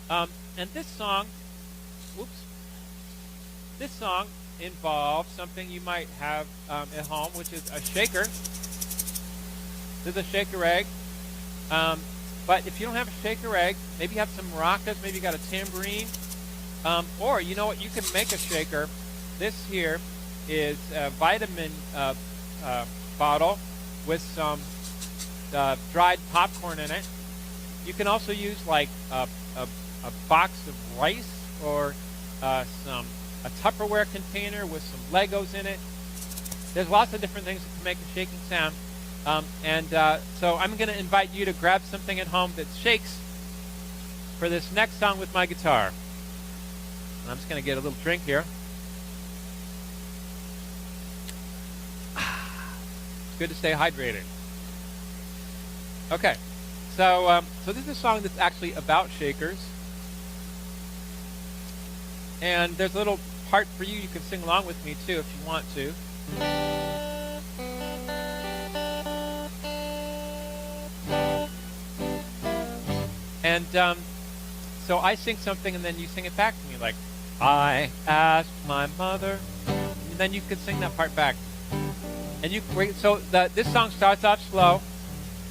And this song, this song involves something you might have at home, which is a shaker. This is a shaker egg. But if you don't have a shaker egg, maybe you have some maracas, maybe you got a tambourine. Or, you know what, you can make a shaker. This here is a vitamin bottle with some dried popcorn in it. You can also use like a box of rice or a Tupperware container with some Legos in it. There's lots of different things that can make a shaking sound. So I'm going to invite you to grab something at home that shakes for this next song with my guitar. And I'm just going to get a little drink here. It's good to stay hydrated. Okay, so this is a song that's actually about shakers. And there's a little part for you. You can sing along with me too if you want to. And so I sing something, and then you sing it back to me, like, I asked my mother. And then you could sing that part back. And you so this song starts off slow,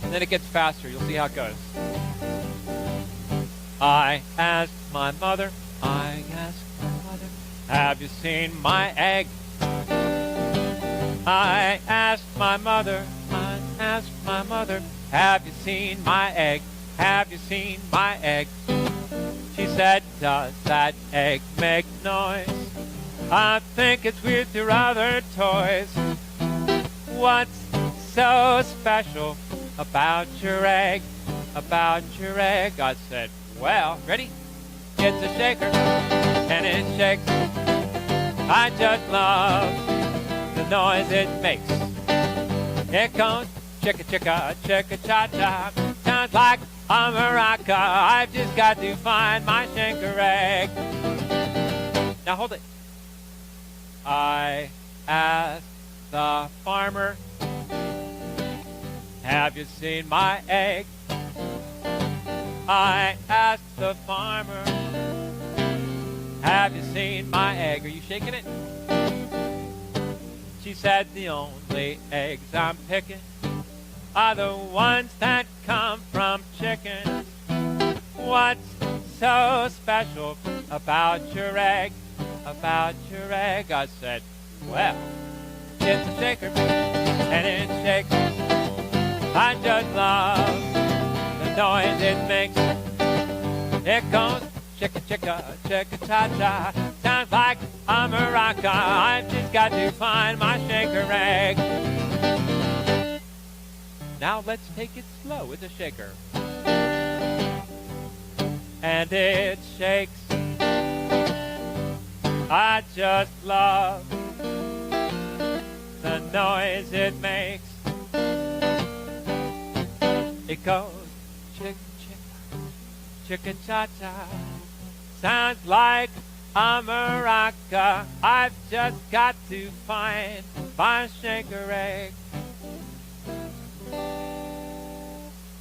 and then it gets faster. You'll see how it goes. I asked my mother, I asked my mother, have you seen my egg? I asked my mother, I asked my mother, have you seen my egg? Have you seen my egg? She said, does that egg make noise? I think it's with your other toys. What's so special about your egg? About your egg? I said, well, ready? It's a shaker, and it shakes. I just love the noise it makes. It goes chicka chicka chicka cha cha. Sounds like a maraca. I've just got to find my shaker egg. Now hold it. I asked the farmer, have you seen my egg? I asked the farmer, have you seen my egg? Are you shaking it? She said, the only eggs I'm picking are the ones that come from chickens. What's so special about your egg? About your egg? I said, well, it's a shaker, and it shakes. I just love the noise it makes. It goes chicka chicka chicka cha cha. Sounds like a maraca. I've just got to find my shaker egg. Now let's take it slow with the shaker. And it shakes. I just love the noise it makes. It goes chick chick chicka cha cha. Sounds like a maraca. I've just got to find my shaker egg.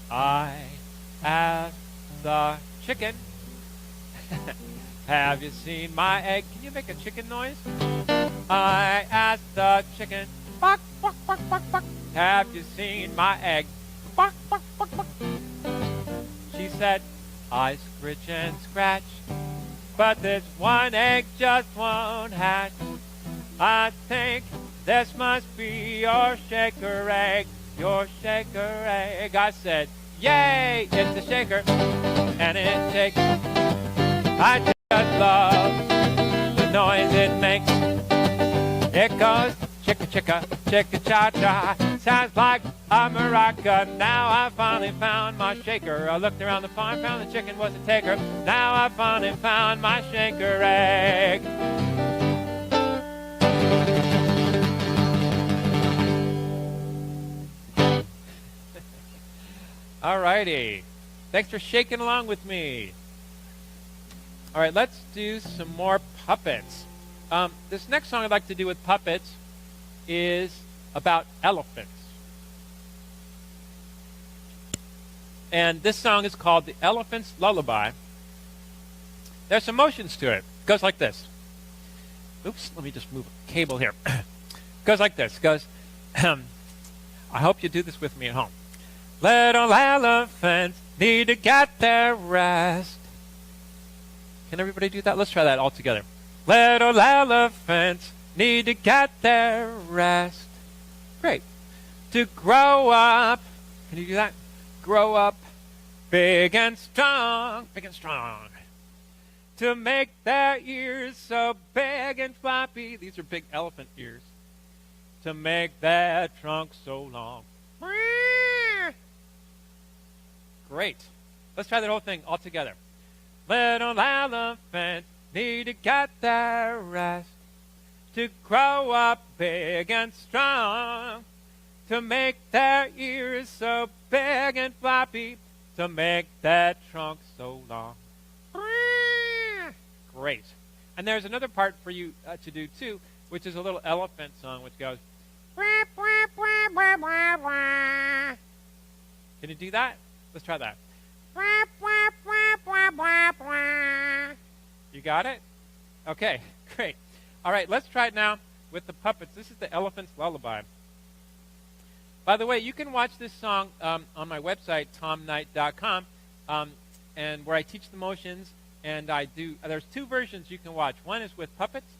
I asked the chicken, have you seen my egg? Can you make a chicken noise? I asked the chicken, buck, buck, buck, buck, buck, have you seen my egg? Buck, buck, buck, buck. She said, I scritch and scratch, but this one egg just won't hatch. I think this must be your shaker egg, your shaker egg. I said, yay, it's a shaker, and it shakes. I just love the noise it makes. It goes chicka chicka chicka cha cha. Sounds like a maraca. Now I finally found my shaker. I looked around the farm, found the chicken was a taker. Now I finally found my shaker egg. All righty. Thanks for shaking along with me. All right, let's do some more puppets. This next song I'd like to do with puppets is about elephants. And this song is called The Elephant's Lullaby. There's some motions to it. It goes like this. Oops, let me just move a cable here. It goes like this. It goes, I hope you do this with me at home. Little elephants need to get their rest. Can everybody do that? Let's try that all together. Little elephants need to get their rest. Great. To grow up. Can you do that? Grow up big and strong. Big and strong. To make their ears so big and floppy. These are big elephant ears. To make their trunk so long. Great. Let's try that whole thing all together. Little elephants need to get their rest. To grow up big and strong. To make their ears so big and floppy. To make their trunk so long. Great. And there's another part for you to do too, which is a little elephant song which goes. Can you do that? Let's try that. You got it? Okay, great. All right, let's try it now with the puppets. This is the Elephant's Lullaby. By the way, you can watch this song on my website, tomknight.com, and where I teach the motions, and there's two versions you can watch. One is with puppets,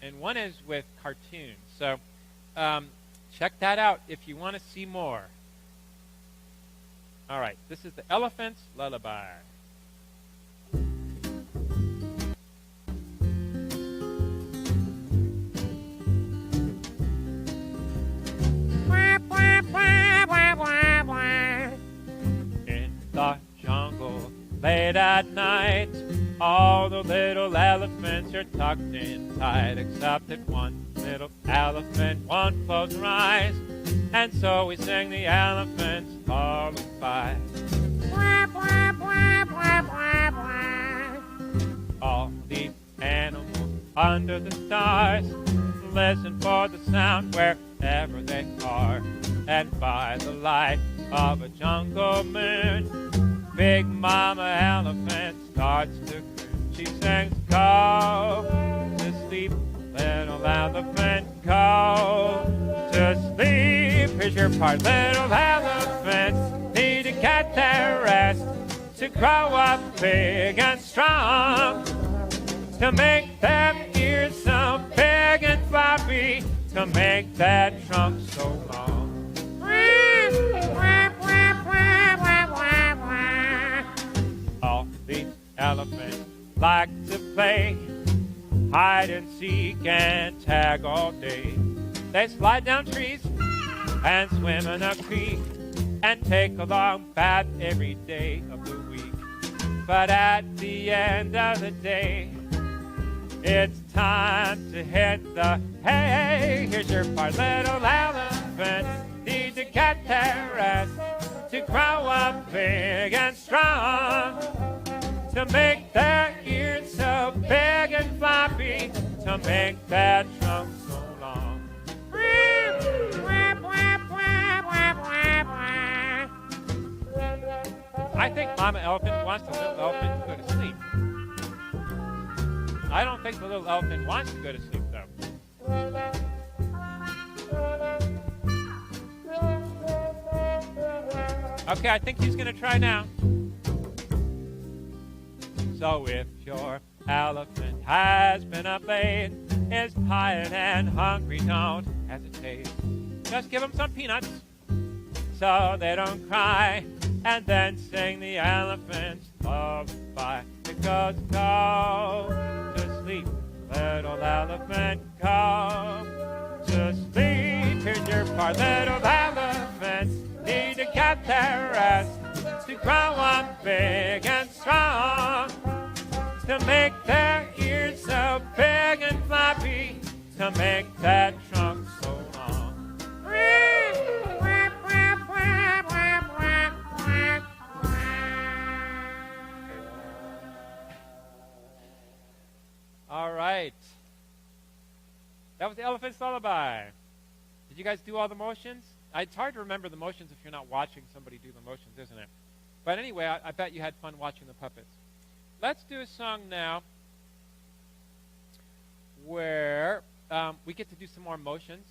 and one is with cartoons. So check that out if you want to see more. All right, this is the Elephant's Lullaby. In the jungle, late at night, all the little elephants are tucked in tight, except that one little elephant won't close her eyes, and so we sing the elephant's lullaby. All the animals under the stars listen for the sound wherever they are, and by the light of a jungle moon, Big Mama Elephant starts to croon. She sings, "Go to sleep, little elephant, go to sleep." Here's your part. Little elephants need to get their rest to grow up big and strong, to make them ears so big and floppy, to make that trunk so long. All the elephants like to play hide and seek and tag all day. They slide down trees and swim in a creek and take a long bath every day of the week. But at the end of the day, it's time to hit the hay. Here's your part. Little elephants need to get their rest to grow up big and strong, to make their ears so big and floppy, to make that trunk so long. I think Mama Elephant wants the little elephant to go to sleep. I don't think the little elephant wants to go to sleep, though. Okay, I think he's going to try now. So if your elephant has been up late, is tired and hungry, don't hesitate. Just give him some peanuts so they don't cry, and then sing the elephant's lullaby. It goes, go to sleep, little elephant, go to sleep. Here's your part. Little elephants need to get their rest to grow up big and strong, to make their ears so big and floppy, to make that trunk so long. All right. That was the Elephant's Lullaby. Did you guys do all the motions? It's hard to remember the motions if you're not watching somebody do the motions, isn't it? But anyway, I bet you had fun watching the puppets. Let's do a song now where we get to do some more motions.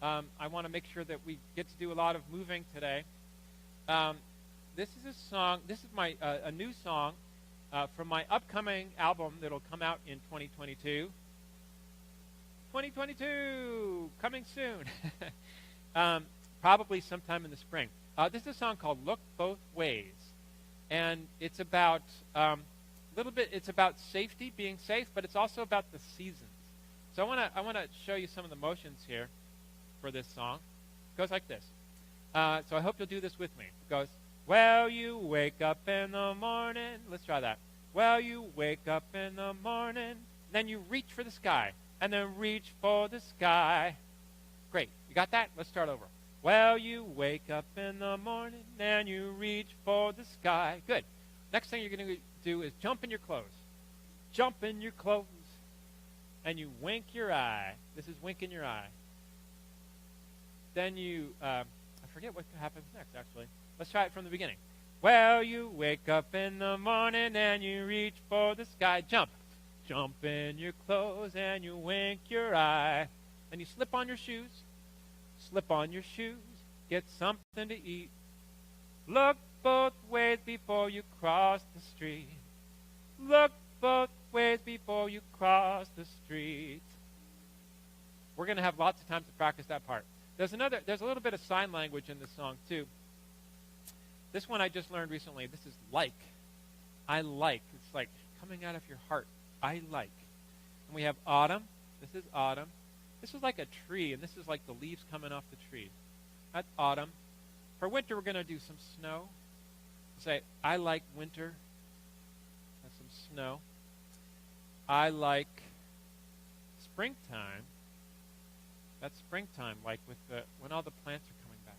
I want to make sure that we get to do a lot of moving today. This is a song. This is my a new song from my upcoming album that'll come out in 2022. 2022, coming soon. Probably sometime in the spring. This is a song called "Look Both Ways," and it's about it's about safety, being safe, but it's also about the seasons. So I want to show you some of the motions here for this song. It goes like this. So I hope you'll do this with me. It goes, well, you wake up in the morning. Let's try that. Well, you wake up in the morning, then you reach for the sky, and then reach for the sky. Great. You got that? Let's start over. Well, you wake up in the morning, and you reach for the sky. Good. Next thing you're going to do is jump in your clothes. Jump in your clothes, and you wink your eye. This is winking your eye. Then you, I forget what happens next, actually. Let's try it from the beginning. Well, you wake up in the morning and you reach for the sky. Jump. Jump in your clothes and you wink your eye. And you slip on your shoes. Slip on your shoes. Get something to eat. Look both ways before you cross the street. Look both ways before you cross the street. We're going to have lots of time to practice that part. There's a little bit of sign language in this song too. This one I just learned recently. This is like. I like. It's like coming out of your heart. I like. And we have autumn. This is autumn. This is like a tree, and this is like the leaves coming off the tree. That's autumn. For winter, we're going to do some snow. Say, I like winter. That's some snow. I like springtime. That's springtime, like with when all the plants are coming back.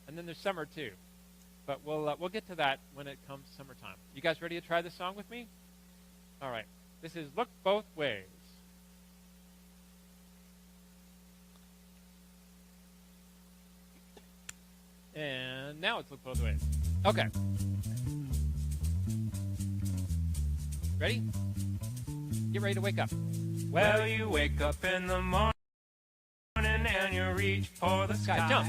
And then there's summer too, but we'll get to that when it comes summertime. You guys ready to try this song with me? All right. This is Look Both Ways. And now it's Look Both Ways. Okay. Ready? Get ready to wake up. Well, you wake up in the morning and you reach for the sky. Jump.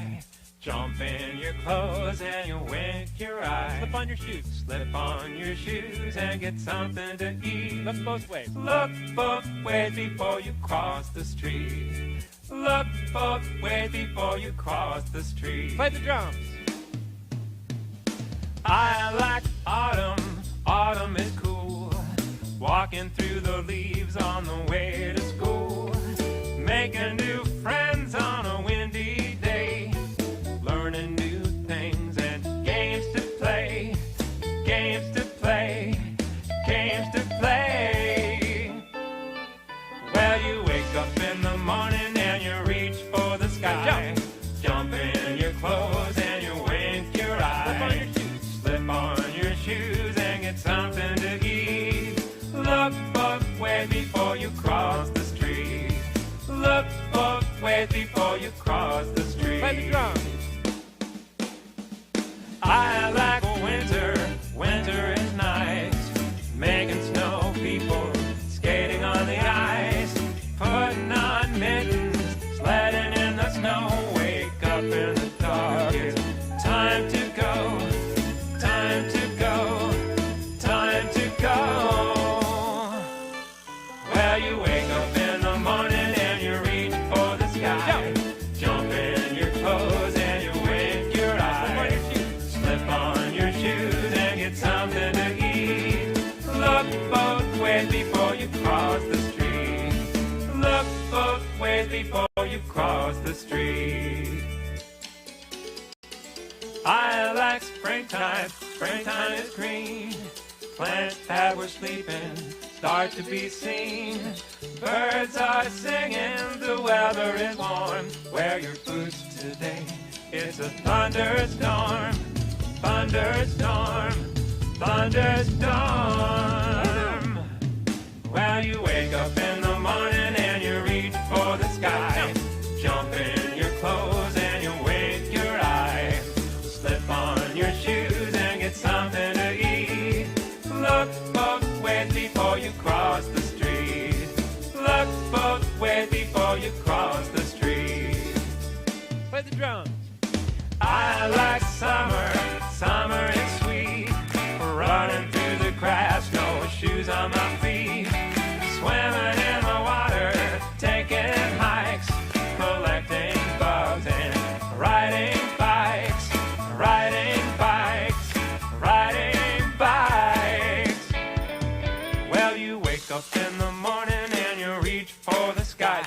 Jump in your clothes and you wink your eye. Slip on your shoes. Slip on your shoes and get something to eat. Look both ways. Look both ways before you cross the street. Look both ways before you cross the street. Play the drums. I like autumn. Autumn is cool. Walking through the leaves on the way to school. Making new friends on a windy day. Learning new things and games to play. Games to play. Games to play. Well, you wake up in the morning and you reach for the sky. Jump in your clothes and you wink your eye. Slip on your shoes and get something to eat. Look both ways before you cross the street. Look both ways before you cross the street. Play the drums. I like winter. Winter is nice. Making snow people skating on the ice. Putting on mittens, sledding in the snow. Wake up in the dark. It's time to go. Time to go. Time to go. Well, you wake up in the morning and you reach for the sky. Jump in your clothes and you wink your eye. Slip on your shoes and get something to eat. Look both ways before you cross the street. Look both ways before you cross the street. I like springtime. Springtime is green. Plants that were sleeping start to be seen. Birds are singing, the weather is warm. Wear your boots today, it's a thunderstorm. Thunderstorm, thunderstorm. Well, you wake up in the morning and you reach for the sky. Jump in your clothes and you wink your eye. Slip on your shoes and get something to eat. Look both ways before you cross the street. Look both ways before you cross the street. Play the drums. I like summer. Summer is sweet. Running through the grass, no shoes on my feet. Swimming in the water, taking hikes, collecting bugs and riding bikes. Riding bikes, riding bikes. Well, you wake up in the morning and you reach for the sky.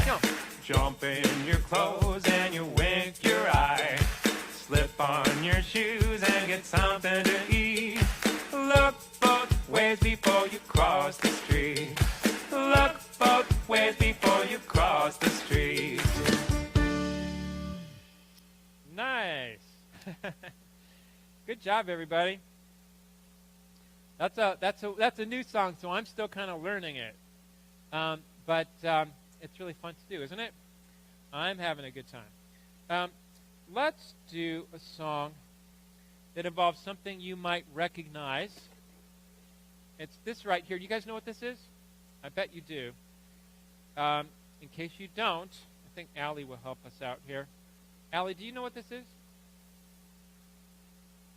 Jump in your clothes and you wink your eye. Slip on your shoes and get something to eat. Look both ways before you cross the street. Look both ways before you cross the street. Nice. Good job, everybody. That's a new song, so I'm still kind of learning it. But it's really fun to do, isn't it? I'm having a good time. Let's do a song. that involves something you might recognize. It's this right here. Do you guys know what this is? I bet you do. In case you don't, I think Allie will help us out here. Allie, do you know what this is?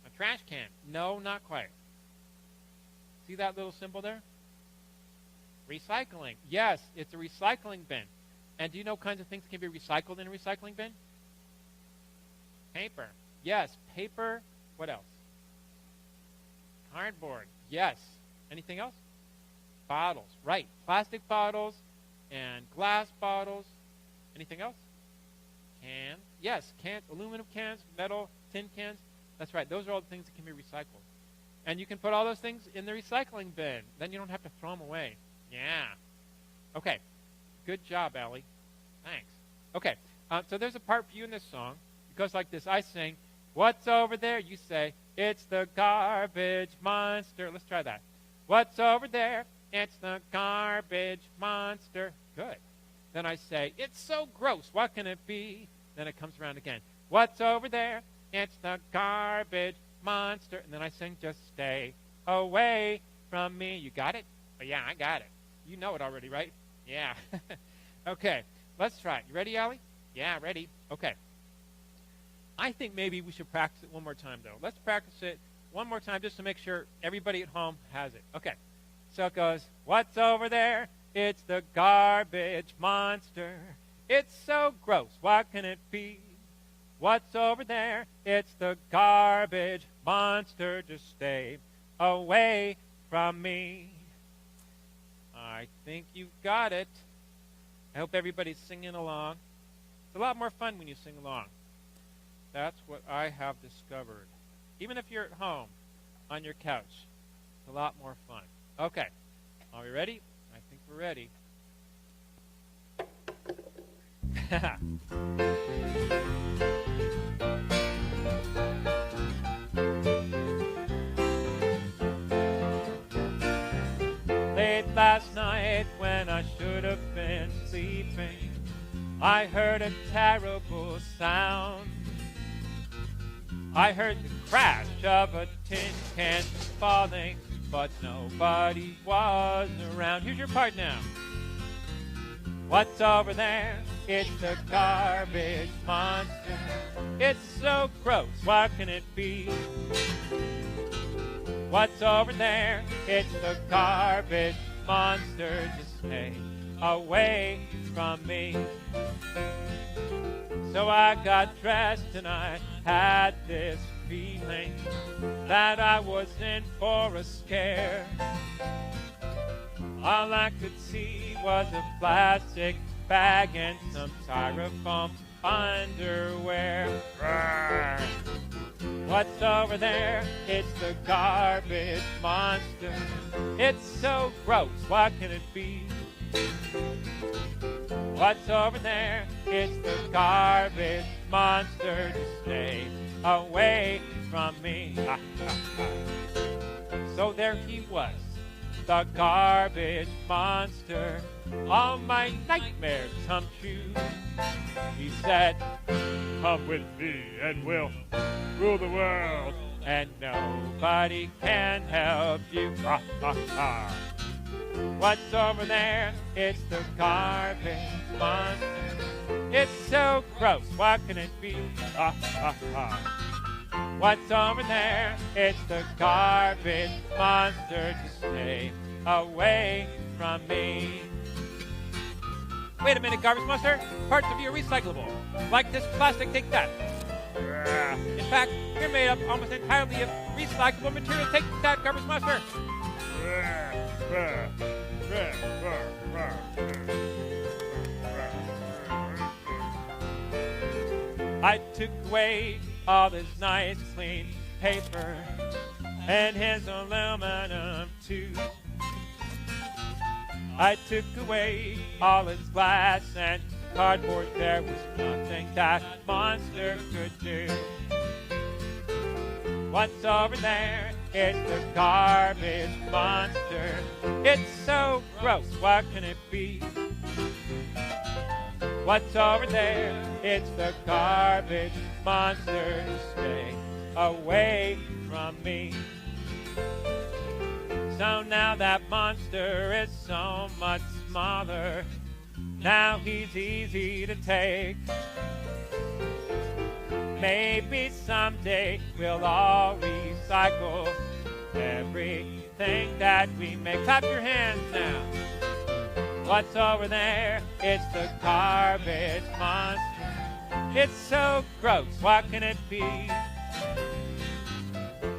A trash can. No, not quite. See that little symbol there? Recycling. Yes, it's a recycling bin. And do you know what kinds of things can be recycled in a recycling bin? Paper. Yes, paper. What else? Cardboard. Yes. Anything else? Bottles. Right. Plastic bottles and glass bottles. Anything else? Cans. Yes, cans. Aluminum cans, metal, tin cans. That's right. Those are all the things that can be recycled. And you can put all those things in the recycling bin. Then you don't have to throw them away. Yeah. Okay. Good job, Allie. Thanks. Okay. So there's a part for you in this song. It goes like this. I sing, "What's over there?" You say, "It's the garbage monster." Let's try that. "What's over there?" "It's the garbage monster." Good. Then I say, "It's so gross. What can it be?" Then it comes around again. "What's over there?" "It's the garbage monster." And then I sing, "Just stay away from me." You got it? Oh, yeah, I got it. You know it already, right? Yeah. Okay, let's try it. You ready, Allie? Yeah, ready. Okay. I think maybe we should practice it one more time, though. Let's practice it one more time just to make sure everybody at home has it. Okay. So it goes, "What's over there? It's the garbage monster. It's so gross. What can it be? What's over there? It's the garbage monster. Just stay away from me." I think you've got it. I hope everybody's singing along. It's a lot more fun when you sing along. That's what I have discovered. Even if you're at home on your couch, it's a lot more fun. Okay. Are we ready? I think we're ready. Late last night when I should have been sleeping, I heard a terrible sound. I heard the crash of a tin can falling, but nobody was around. Here's your part now. "What's over there? It's the garbage monster. It's so gross. What can it be? What's over there? It's the garbage monster. Just stay away from me." So I got dressed and I had this feeling that I was in for a scare. All I could see was a plastic bag and some styrofoam underwear. Rawr. "What's over there? It's the garbage monster. It's so gross. What can it be? What's over there? It's the garbage monster. Just stay away from me." So there he was, the garbage monster. All my nightmares come true. He said, "Come with me and we'll rule the world, and nobody can help you." Ha, ha, ha. "What's over there? It's the garbage monster. It's so gross. What can it be? Ha, ha, ha. What's over there? It's the garbage monster. Just stay away from me." Wait a minute, garbage monster. Parts of you are recyclable. Like this plastic, take that. In fact, you're made up almost entirely of recyclable material. Take that, garbage monster. I took away all his nice clean paper and his aluminum tubes. I took away all his glass and cardboard. There was nothing that monster could do. What's over there? It's the garbage monster. It's so gross. What can it be? What's over there? It's the garbage monster. Stay away from me. So now that monster is so much smaller. Now he's easy to take. Maybe someday we'll all recycle everything that we make. Clap your hands now. What's over there? It's the garbage monster. It's so gross, what can it be?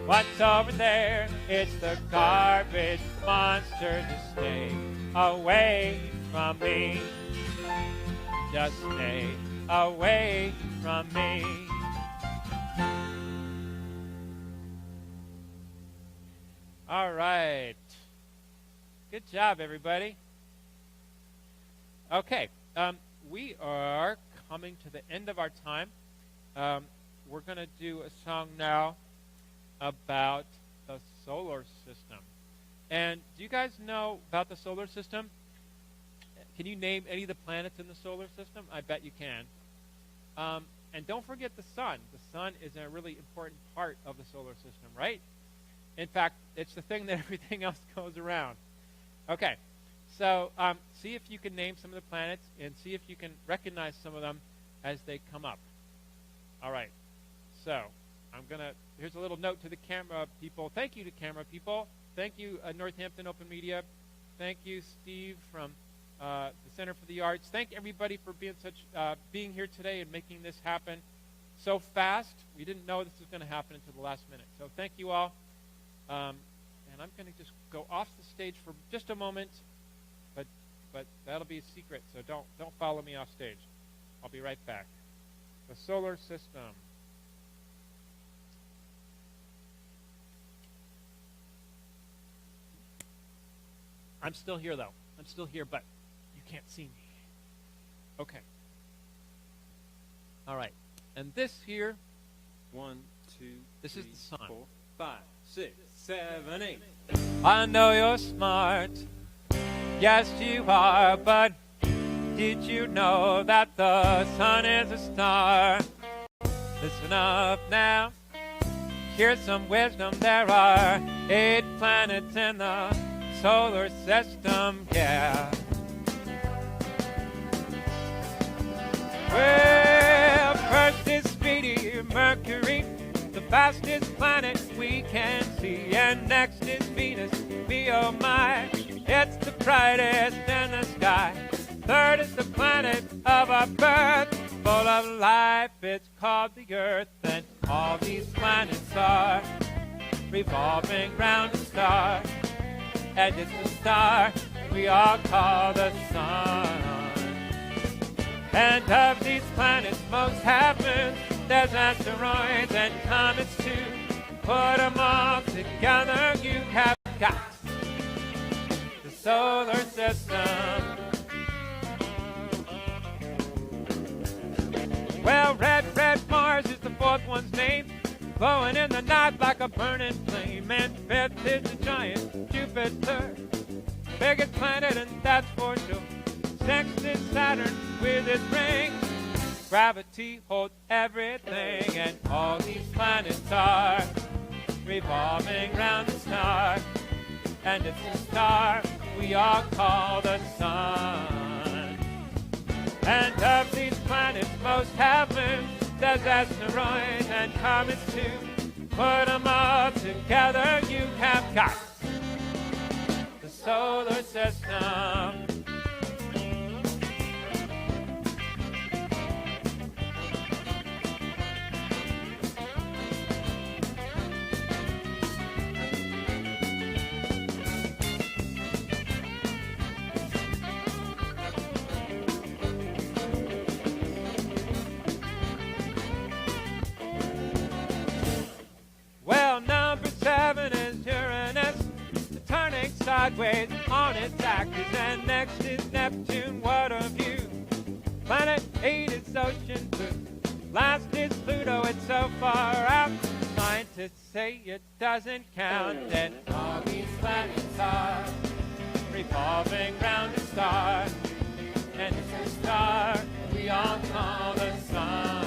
What's over there? It's the garbage monster. Just stay away from me. Just stay away from me. All right. Good job, everybody. Okay, we are coming to the end of our time. We're going to do a song now about the solar system. And do you guys know about the solar system? Can you name any of the planets in the solar system? I bet you can. And don't forget the sun. The sun is a really important part of the solar system, right? In fact, it's the thing that everything else goes around. Okay, so see if you can name some of the planets and see if you can recognize some of them as they come up. All right, so here's a little note to the camera people. Thank you to camera people. Thank you, Northampton Open Media. Thank you, Steve from the Center for the Arts. Thank everybody for being here today and making this happen so fast. We didn't know this was going to happen until the last minute. So thank you all. And I'm going to just go off the stage for just a moment, but that'll be a secret, so don't follow me off stage. I'll be right back. The solar system. I'm still here, though. I'm still here, but you can't see me. Okay. All right. And this here, 1, 2, this 3, is the sun. 4, 5, 6, 7, 8. I know you're smart. Yes, you are, but did you know that the sun is a star? Listen up now. Here's some wisdom. There are 8 planets in the solar system, yeah. Well, first is speedy Mercury, the fastest planet we can see. And next is Venus, me oh my, it's the brightest in the sky. Third is the planet of our birth, full of life, it's called the Earth. And all these planets are revolving round a star. And it's the star we all call the sun. And of these planets, most have moons. There's asteroids and comets too. Put them all together, you have got the solar system. Well, red Mars is the fourth one's name, glowing in the night like a burning flame. And fifth is the giant Jupiter, biggest planet, and that's for sure. Sixth is Saturn with its rings. Gravity holds everything, and all these planets are revolving round the star. And it's the star we all call the sun. And of these planets, most have moons. There's asteroids and comets too. Put them all together, you have got the solar system. Well, number 7 is Uranus, turning sideways on its axis. And next is Neptune, what a view. Planet 8 is ocean blue. Last is Pluto, it's so far out. Scientists say it doesn't count. And all these planets are revolving round a star. And it's a star we all call the sun.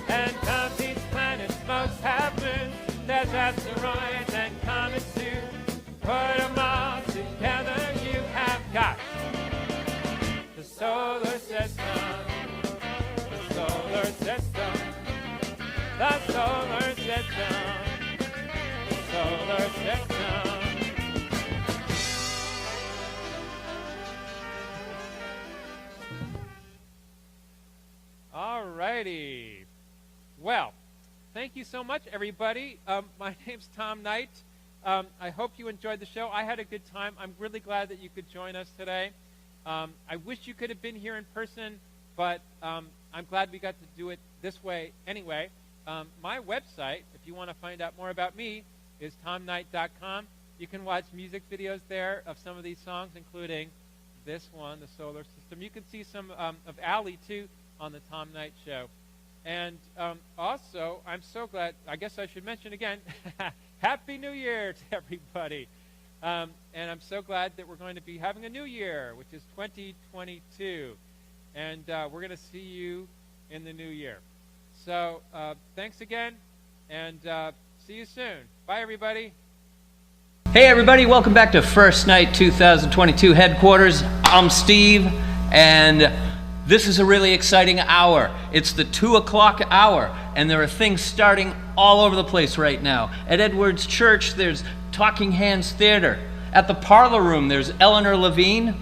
And of these planets, asteroids and comets too. Put them all together, you have got the solar system. The solar system. The solar system. The solar system. All righty. Well, thank you so much, everybody. My name's Tom Knight. I hope you enjoyed the show. I had a good time. I'm really glad that you could join us today. I wish you could have been here in person, but I'm glad we got to do it this way anyway. My website, if you want to find out more about me, is tomknight.com. You can watch music videos there of some of these songs, including this one, The Solar System. You can see some of Allie, too, on the Tom Knight Show. And also, I'm so glad, I guess I should mention again, Happy New Year to everybody. And I'm so glad that we're going to be having a new year, which is 2022. And we're going to see you in the new year. So thanks again, and see you soon. Bye, everybody. Hey, everybody. Welcome back to First Night 2022 headquarters. I'm Steve, and this is a really exciting hour. It's the 2 o'clock hour, and there are things starting all over the place right now. At Edwards Church, there's Talking Hands Theater. At the Parlor Room, there's Eleanor Levine.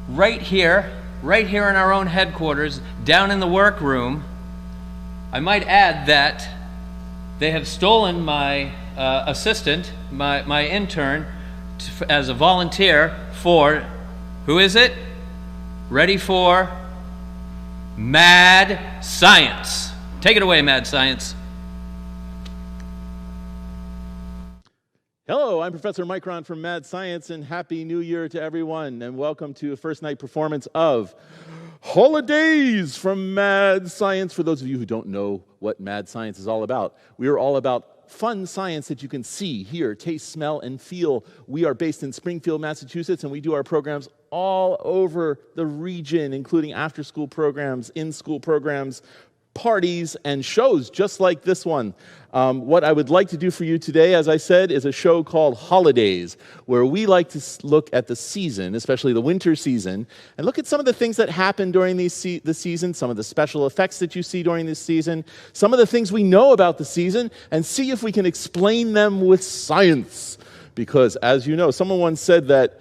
Right here in our own headquarters, down in the workroom, I might add that they have stolen my assistant, my intern, as a volunteer for, who is it? Ready for Mad Science. Take it away, Mad Science. Hello, I'm Professor Micron from Mad Science, and Happy New Year to everyone, and welcome to a first night performance of Holidays from Mad Science. For those of you who don't know what Mad Science is all about, we are all about fun science that you can see, hear, taste, smell, and feel. We are based in Springfield, Massachusetts, and we do our programs all over the region, including after-school programs, in-school programs, parties, and shows just like this one. What I would like to do for you today, as I said, is a show called Holidays, where we like to look at the season, especially the winter season, and look at some of the things that happen during the season, some of the special effects that you see during this season, some of the things we know about the season, and see if we can explain them with science. Because, as you know, someone once said that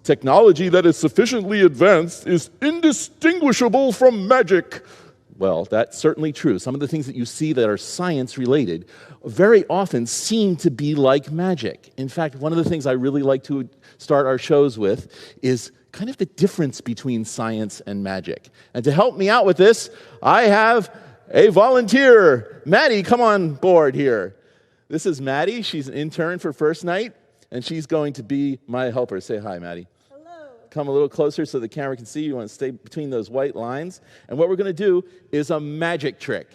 technology that is sufficiently advanced is indistinguishable from magic. Well, that's certainly true. Some of the things that you see that are science-related very often seem to be like magic. In fact, one of the things I really like to start our shows with is kind of the difference between science and magic. And to help me out with this, I have a volunteer. Maddie, come on board here. This is Maddie. She's an intern for First Night, and she's going to be my helper. Say hi, Maddie. Come a little closer so the camera can see you. You want to stay between those white lines. And what we're going to do is a magic trick.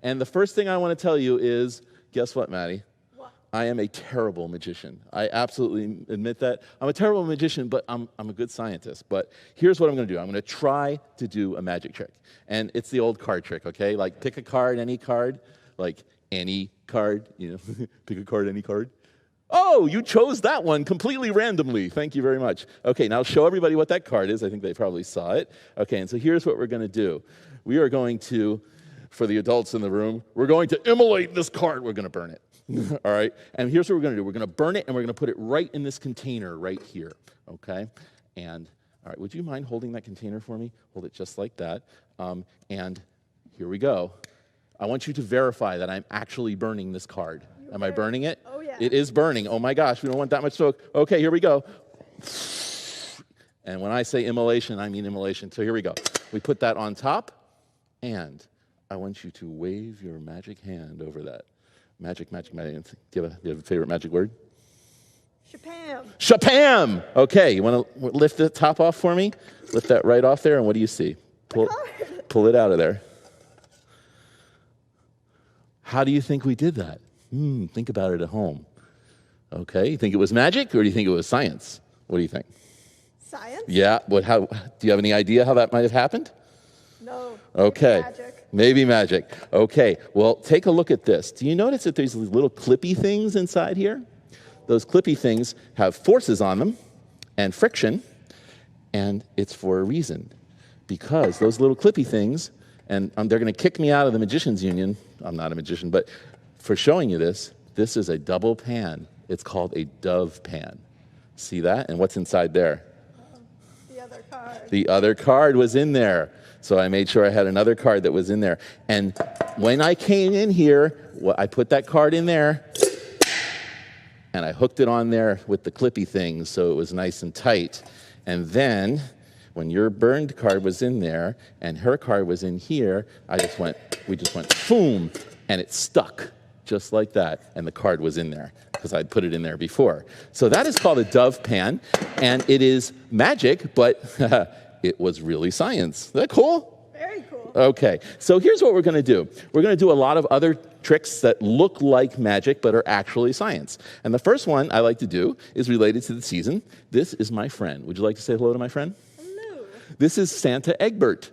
And the first thing I want to tell you is, guess what, Maddie? What? I am a terrible magician. I absolutely admit that. I'm a terrible magician, but I'm a good scientist. But here's what I'm going to do. I'm going to try to do a magic trick. And it's the old card trick, okay? Like pick a card, any card. Like any card, you know, pick a card, any card. Oh, you chose that one completely randomly. Thank you very much. Okay, now show everybody what that card is. I think they probably saw it. Okay, and so here's what we're going to do. We are going to, for the adults in the room, we're going to immolate this card. We're going to burn it. All right? And here's what we're going to do. We're going to burn it, and we're going to put it right in this container right here. Okay? And, all right, would you mind holding that container for me? Hold it just like that. And here we go. I want you to verify that I'm actually burning this card. Am I burning it? Oh, yeah. It is burning. Oh, my gosh. We don't want that much smoke. Okay, here we go. And when I say immolation, I mean immolation. So here we go. We put that on top, and I want you to wave your magic hand over that. Magic, magic, magic. Do you have a favorite magic word? Shapam. Shapam! Okay, you want to lift the top off for me? Lift that right off there, and what do you see? Pull it out of there. How do you think we did that? Think about it at home. Okay, you think it was magic, or do you think it was science? What do you think? Science? Yeah, how, do you have any idea how that might have happened? No. Okay. Magic. Maybe magic. Okay, well, take a look at this. Do you notice that there's these little clippy things inside here? Those clippy things have forces on them and friction, and it's for a reason. Because those little clippy things, and they're going to kick me out of the Magician's Union. I'm not a magician, but for showing you this is a double pan. It's called a dove pan. See that? And what's inside there? The other card. The other card was in there. So I made sure I had another card that was in there. And when I came in here, I put that card in there, and I hooked it on there with the clippy things so it was nice and tight. And then, when your burned card was in there, and her card was in here, we just went, boom, and it stuck, just like that. And the card was in there, because I'd put it in there before. So that is called a dove pan, and it is magic, but it was really science. Is that cool? Very cool. Okay, so here's what we're going to do. We're going to do a lot of other tricks that look like magic but are actually science. And the first one I like to do is related to the season. This is my friend. Would you like to say hello to my friend? Hello. This is Santa Egbert.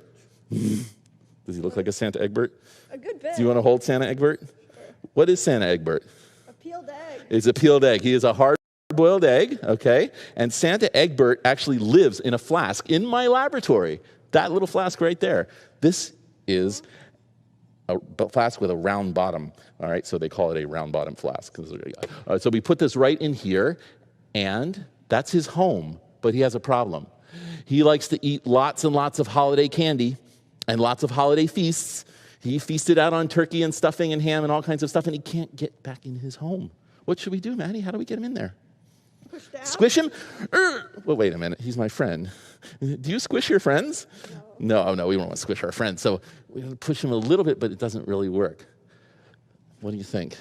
Does he look like a Santa Egbert? A good bit. Do you want to hold Santa Egbert? Sure. What is Santa Egbert? A peeled egg. It's a peeled egg. He is a hard-boiled egg, okay? And Santa Egbert actually lives in a flask in my laboratory. That little flask right there. This is a flask with a round bottom, all right? So they call it a round bottom flask. All right, so we put this right in here, and that's his home, but he has a problem. He likes to eat lots and lots of holiday candy and lots of holiday feasts. He feasted out on turkey and stuffing and ham and all kinds of stuff, and he can't get back in his home. What should we do, Maddie? How do we get him in there? Push down. Squish him? Well, wait a minute. He's my friend. Do you squish your friends? No. No, we don't want to squish our friends. So we're going to push him a little bit, but it doesn't really work. What do you think?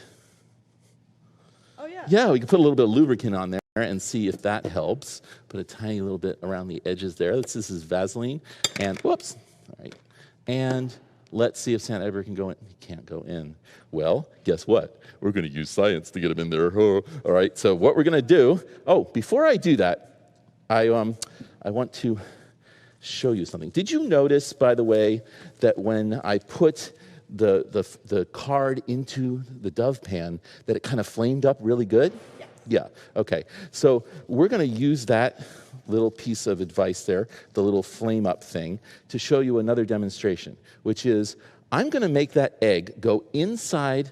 Oh, yeah. Yeah, we can put a little bit of lubricant on there and see if that helps. Put a tiny little bit around the edges there. This is Vaseline. And whoops. All right. And let's see if Santa Egbert can go in. He can't go in. Well, guess what? We're going to use science to get him in there. All right, so what we're going to do, before I do that, I want to show you something. Did you notice, by the way, that when I put the card into the dove pan, that it kind of flamed up really good? Yeah, okay. So we're going to use that little piece of advice there, the little flame up thing, to show you another demonstration, which is I'm going to make that egg go inside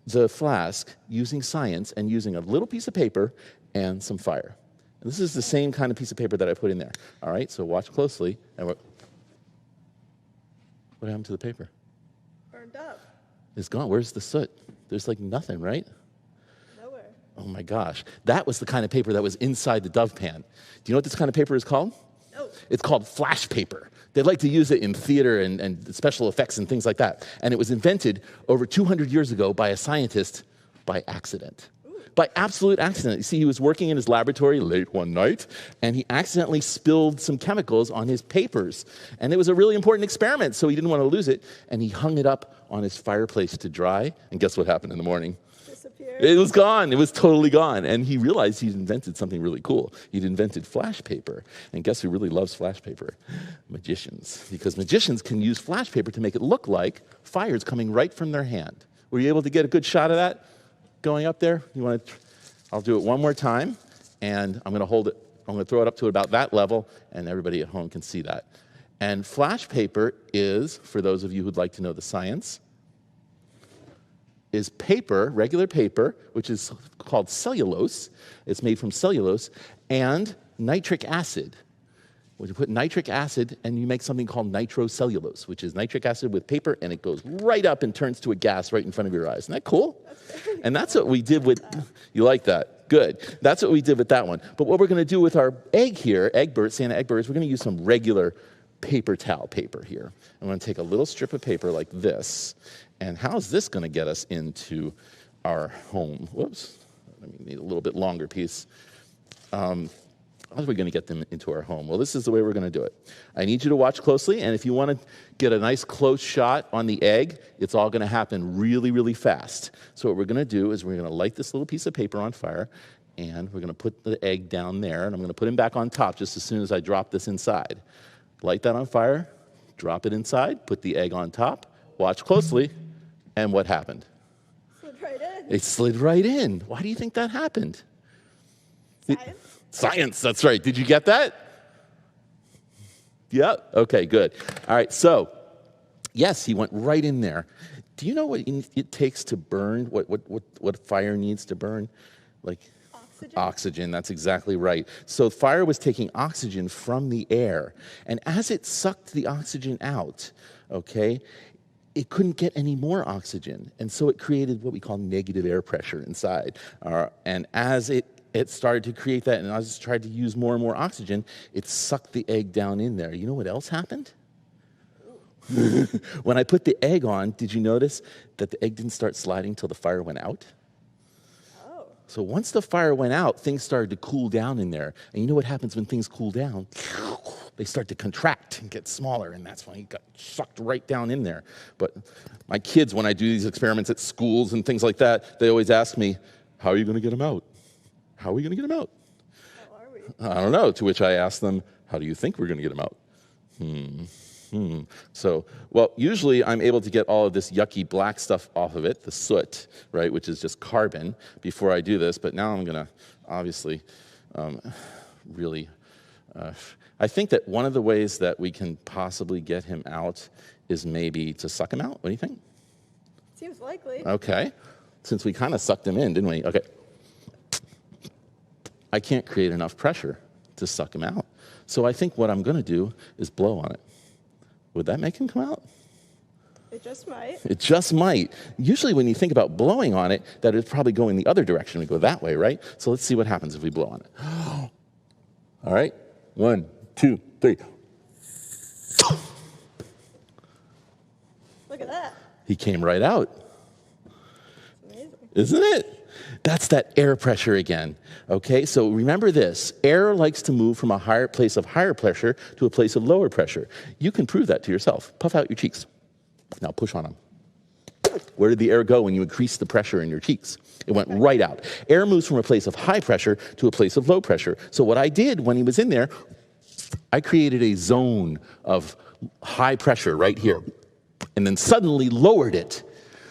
the flask using science and using a little piece of paper and some fire. And this is the same kind of piece of paper that I put in there. All right, so watch closely. And what happened to the paper? Burned up. It's gone. Where's the soot? There's like nothing, right? Nowhere. Oh my gosh. That was the kind of paper that was inside the dove pan. Do you know what this kind of paper is called? No. It's called flash paper. They like to use it in theater and special effects and things like that. And it was invented over 200 years ago by a scientist by accident. By absolute accident. You see, he was working in his laboratory late one night, and he accidentally spilled some chemicals on his papers. And it was a really important experiment, so he didn't want to lose it. And he hung it up on his fireplace to dry. And guess what happened in the morning? Disappeared. It was gone. It was totally gone. And he realized he'd invented something really cool. He'd invented flash paper. And guess who really loves flash paper? Magicians. Because magicians can use flash paper to make it look like fire's coming right from their hand. Were you able to get a good shot of that? Going up there? You want to? I'll do it one more time, and I'm going to hold it. I'm going to throw it up to about that level, and everybody at home can see that. And flash paper is, for those of you who'd like to know the science, is paper, regular paper, which is called cellulose. It's made from cellulose and nitric acid. When you put nitric acid and you make something called nitrocellulose, which is nitric acid with paper, and it goes right up and turns to a gas right in front of your eyes. Isn't that cool? And that's what we did with, you like that? Good. That's what we did with that one. But what we're going to do with our egg here, Santa Egbert, is we're going to use some regular paper towel paper here. I'm going to take a little strip of paper like this. And how's this going to get us into our home? Whoops. I need a little bit longer piece. How are we going to get them into our home? Well, this is the way we're going to do it. I need you to watch closely, and if you want to get a nice close shot on the egg, it's all going to happen really, really fast. So what we're going to do is we're going to light this little piece of paper on fire, and we're going to put the egg down there, and I'm going to put him back on top just as soon as I drop this inside. Light that on fire, drop it inside, put the egg on top, watch closely. And what happened? Slid right in. It slid right in. Why do you think that happened? Science. Science, that's right. Did you get that? Yeah? Okay, good. All right, so, yes, he went right in there. Do you know what it takes to burn, what fire needs to burn? Like oxygen, that's exactly right. So fire was taking oxygen from the air, and as it sucked the oxygen out, okay, it couldn't get any more oxygen, and so it created what we call negative air pressure inside. And as it started to create that, and as it tried to use more and more oxygen, it sucked the egg down in there. You know what else happened? When I put the egg on, did you notice that the egg didn't start sliding till the fire went out? Oh. So once the fire went out, things started to cool down in there. And you know what happens when things cool down? They start to contract and get smaller, and that's when it got sucked right down in there. But my kids, when I do these experiments at schools and things like that, they always ask me, how are you going to get them out? How are we going to get them out? How are we? I don't know, to which I ask them, how do you think we're going to get them out? So, well, usually I'm able to get all of this yucky black stuff off of it, the soot, right, which is just carbon, before I do this. But now I'm going to, obviously, really, I think that one of the ways that we can possibly get him out is maybe to suck him out. What do you think? Seems likely. Okay, since we kind of sucked him in, didn't we? Okay. I can't create enough pressure to suck him out. So I think what I'm going to do is blow on it. Would that make him come out? It just might. It just might. Usually when you think about blowing on it, that would probably go in the other direction. We go that way, right? So let's see what happens if we blow on it. All right. 1, 2, 3. Look at that. He came right out. It's amazing. Isn't it? That's that air pressure again. Okay, so remember this. Air likes to move from a higher place of higher pressure to a place of lower pressure. You can prove that to yourself. Puff out your cheeks. Now push on them. Where did the air go when you increased the pressure in your cheeks? It went right out. Air moves from a place of high pressure to a place of low pressure. So what I did when he was in there, I created a zone of high pressure right here, and then suddenly lowered it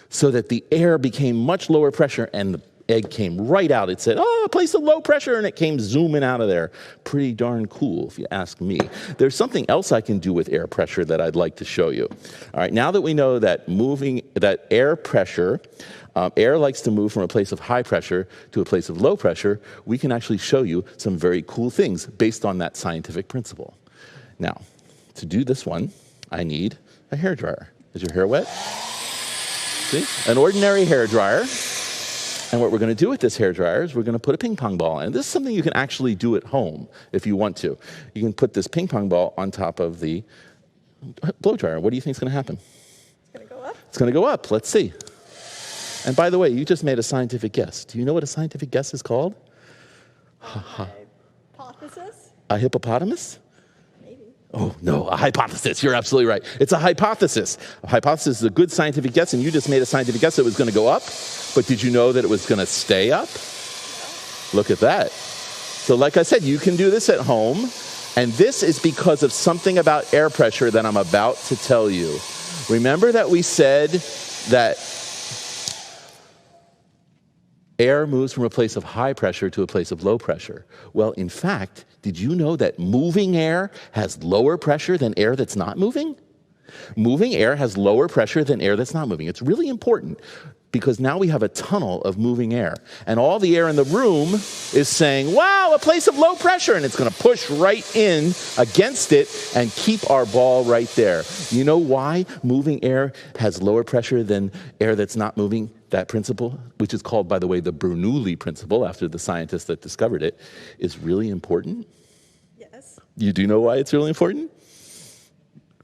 so that the air became much lower pressure and the egg came right out. It said, oh, a place of low pressure, and it came zooming out of there. Pretty darn cool, if you ask me. There's something else I can do with air pressure that I'd like to show you. All right, now that we know that air pressure, air likes to move from a place of high pressure to a place of low pressure, we can actually show you some very cool things based on that scientific principle. Now, to do this one, I need a hairdryer. Is your hair wet? See? An ordinary hairdryer. And what we're going to do with this hairdryer is we're going to put a ping pong ball in. This is something you can actually do at home if you want to. You can put this ping pong ball on top of the blow dryer. What do you think is going to happen? It's going to go up. It's going to go up. Let's see. And by the way, you just made a scientific guess. Do you know what a scientific guess is called? Hypothesis? A hippopotamus? Maybe. Oh, no, a hypothesis. You're absolutely right. It's a hypothesis. A hypothesis is a good scientific guess, and you just made a scientific guess that it was going to go up. But did you know that it was going to stay up? Look at that. So like I said, you can do this at home, and this is because of something about air pressure that I'm about to tell you. Remember that we said that air moves from a place of high pressure to a place of low pressure. Well, in fact, did you know that moving air has lower pressure than air that's not moving? Moving air has lower pressure than air that's not moving. It's really important because now we have a tunnel of moving air. And all the air in the room is saying, wow, a place of low pressure. And it's going to push right in against it and keep our ball right there. You know why moving air has lower pressure than air that's not moving? That principle, which is called, by the way, the Bernoulli principle, after the scientist that discovered it, is really important. Yes. You do know why it's really important?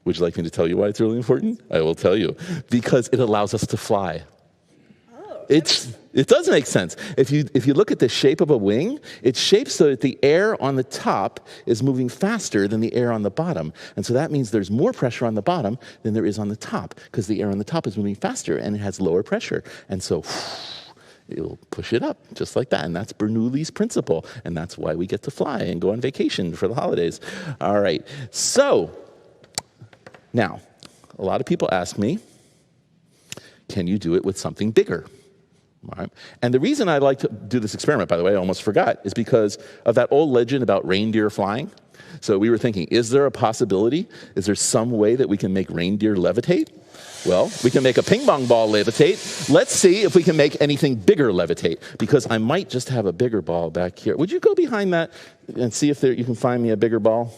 Would you like me to tell you why it's really important? I will tell you. Because it allows us to fly. Oh. It does make sense. If you look at the shape of a wing, it's shaped so that the air on the top is moving faster than the air on the bottom. And so that means there's more pressure on the bottom than there is on the top, because the air on the top is moving faster and it has lower pressure. And so it'll push it up just like that. And that's Bernoulli's principle. And that's why we get to fly and go on vacation for the holidays. All right. So now, a lot of people ask me, can you do it with something bigger? All right. And the reason I like to do this experiment, by the way, I almost forgot, is because of that old legend about reindeer flying. So we were thinking, is there a possibility? Is there some way that we can make reindeer levitate? Well, we can make a ping pong ball levitate. Let's see if we can make anything bigger levitate, because I might just have a bigger ball back here. Would you go behind that and see if you can find me a bigger ball?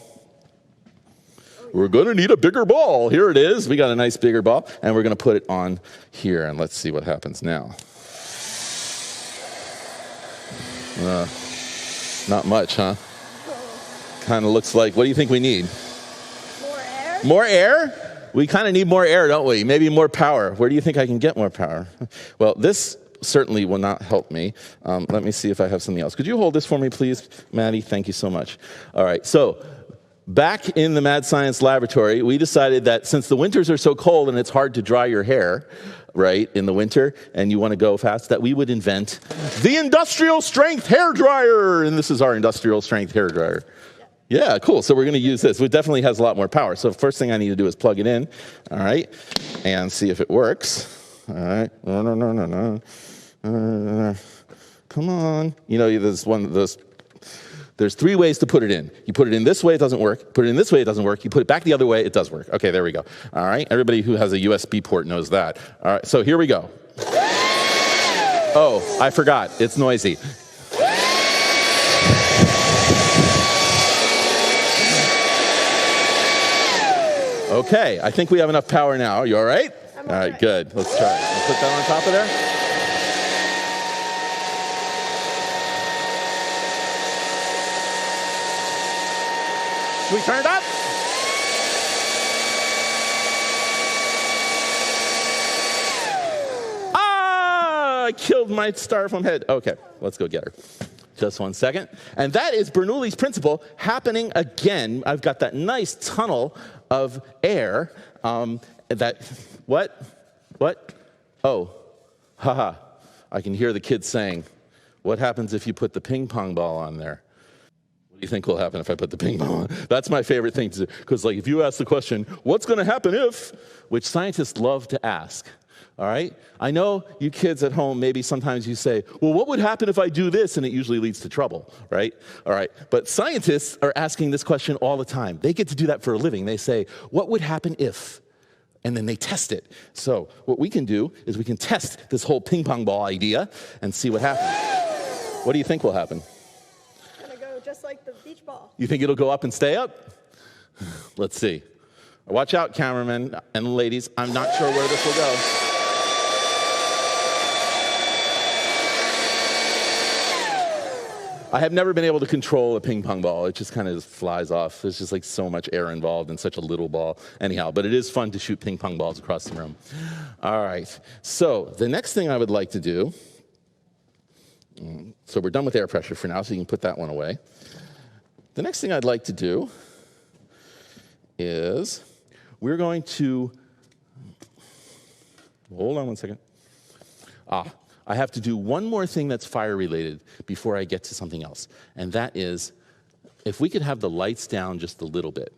We're going to need a bigger ball. Here it is. We got a nice bigger ball, and we're going to put it on here, and let's see what happens now. Not much, huh? Kind of looks like, what do you think we need? More air? More air? We kind of need more air, don't we? Maybe more power. Where do you think I can get more power? Well, this certainly will not help me. Let me see if I have something else. Could you hold this for me, please, Maddie? Thank you so much. All right, so back in the Mad Science laboratory, we decided that since the winters are so cold and it's hard to dry your hair, right, in the winter, and you want to go fast, that we would invent the industrial strength hair dryer. And this is our industrial strength hair dryer. Yeah, cool. So we're going to use this. It definitely has a lot more power. So the first thing I need to do is plug it in, all right, and see if it works. All right. No. Come on. You know, there's three ways to put it in. You put it in this way, it doesn't work. Put it in this way, it doesn't work. You put it back the other way, it does work. Okay, there we go. All right, everybody who has a USB port knows that. All right, so here we go. Oh, I forgot, it's noisy. Okay, I think we have enough power now. Are you all right? All right, good. Let's try it. I'll put that on top of there. Should we turn it up? Ah, I killed my styrofoam head. Okay, let's go get her. Just 1 second. And that is Bernoulli's principle happening again. I've got that nice tunnel of air. What? Oh, haha. I can hear the kids saying, what happens if you put the ping pong ball on there? What do you think will happen if I put the ping pong on? That's my favorite thing to do. Because like if you ask the question, what's going to happen if, which scientists love to ask. All right? I know you kids at home, maybe sometimes you say, well, what would happen if I do this? And it usually leads to trouble, right? All right. But scientists are asking this question all the time. They get to do that for a living. They say, what would happen if? And then they test it. So what we can do is we can test this whole ping pong ball idea and see what happens. What do you think will happen? It's going to go just like the beach ball. You think it'll go up and stay up? Let's see. Watch out, cameramen and ladies. I'm not sure where this will go. I have never been able to control a ping pong ball. It just kind of flies off. There's just like so much air involved in such a little ball. Anyhow, but it is fun to shoot ping pong balls across the room. All right, so the next thing I would like to do, so we're done with air pressure for now, so you can put that one away. The next thing I'd like to do is we're going to, hold on 1 second. I have to do one more thing that's fire related before I get to something else. And that is, if we could have the lights down just a little bit.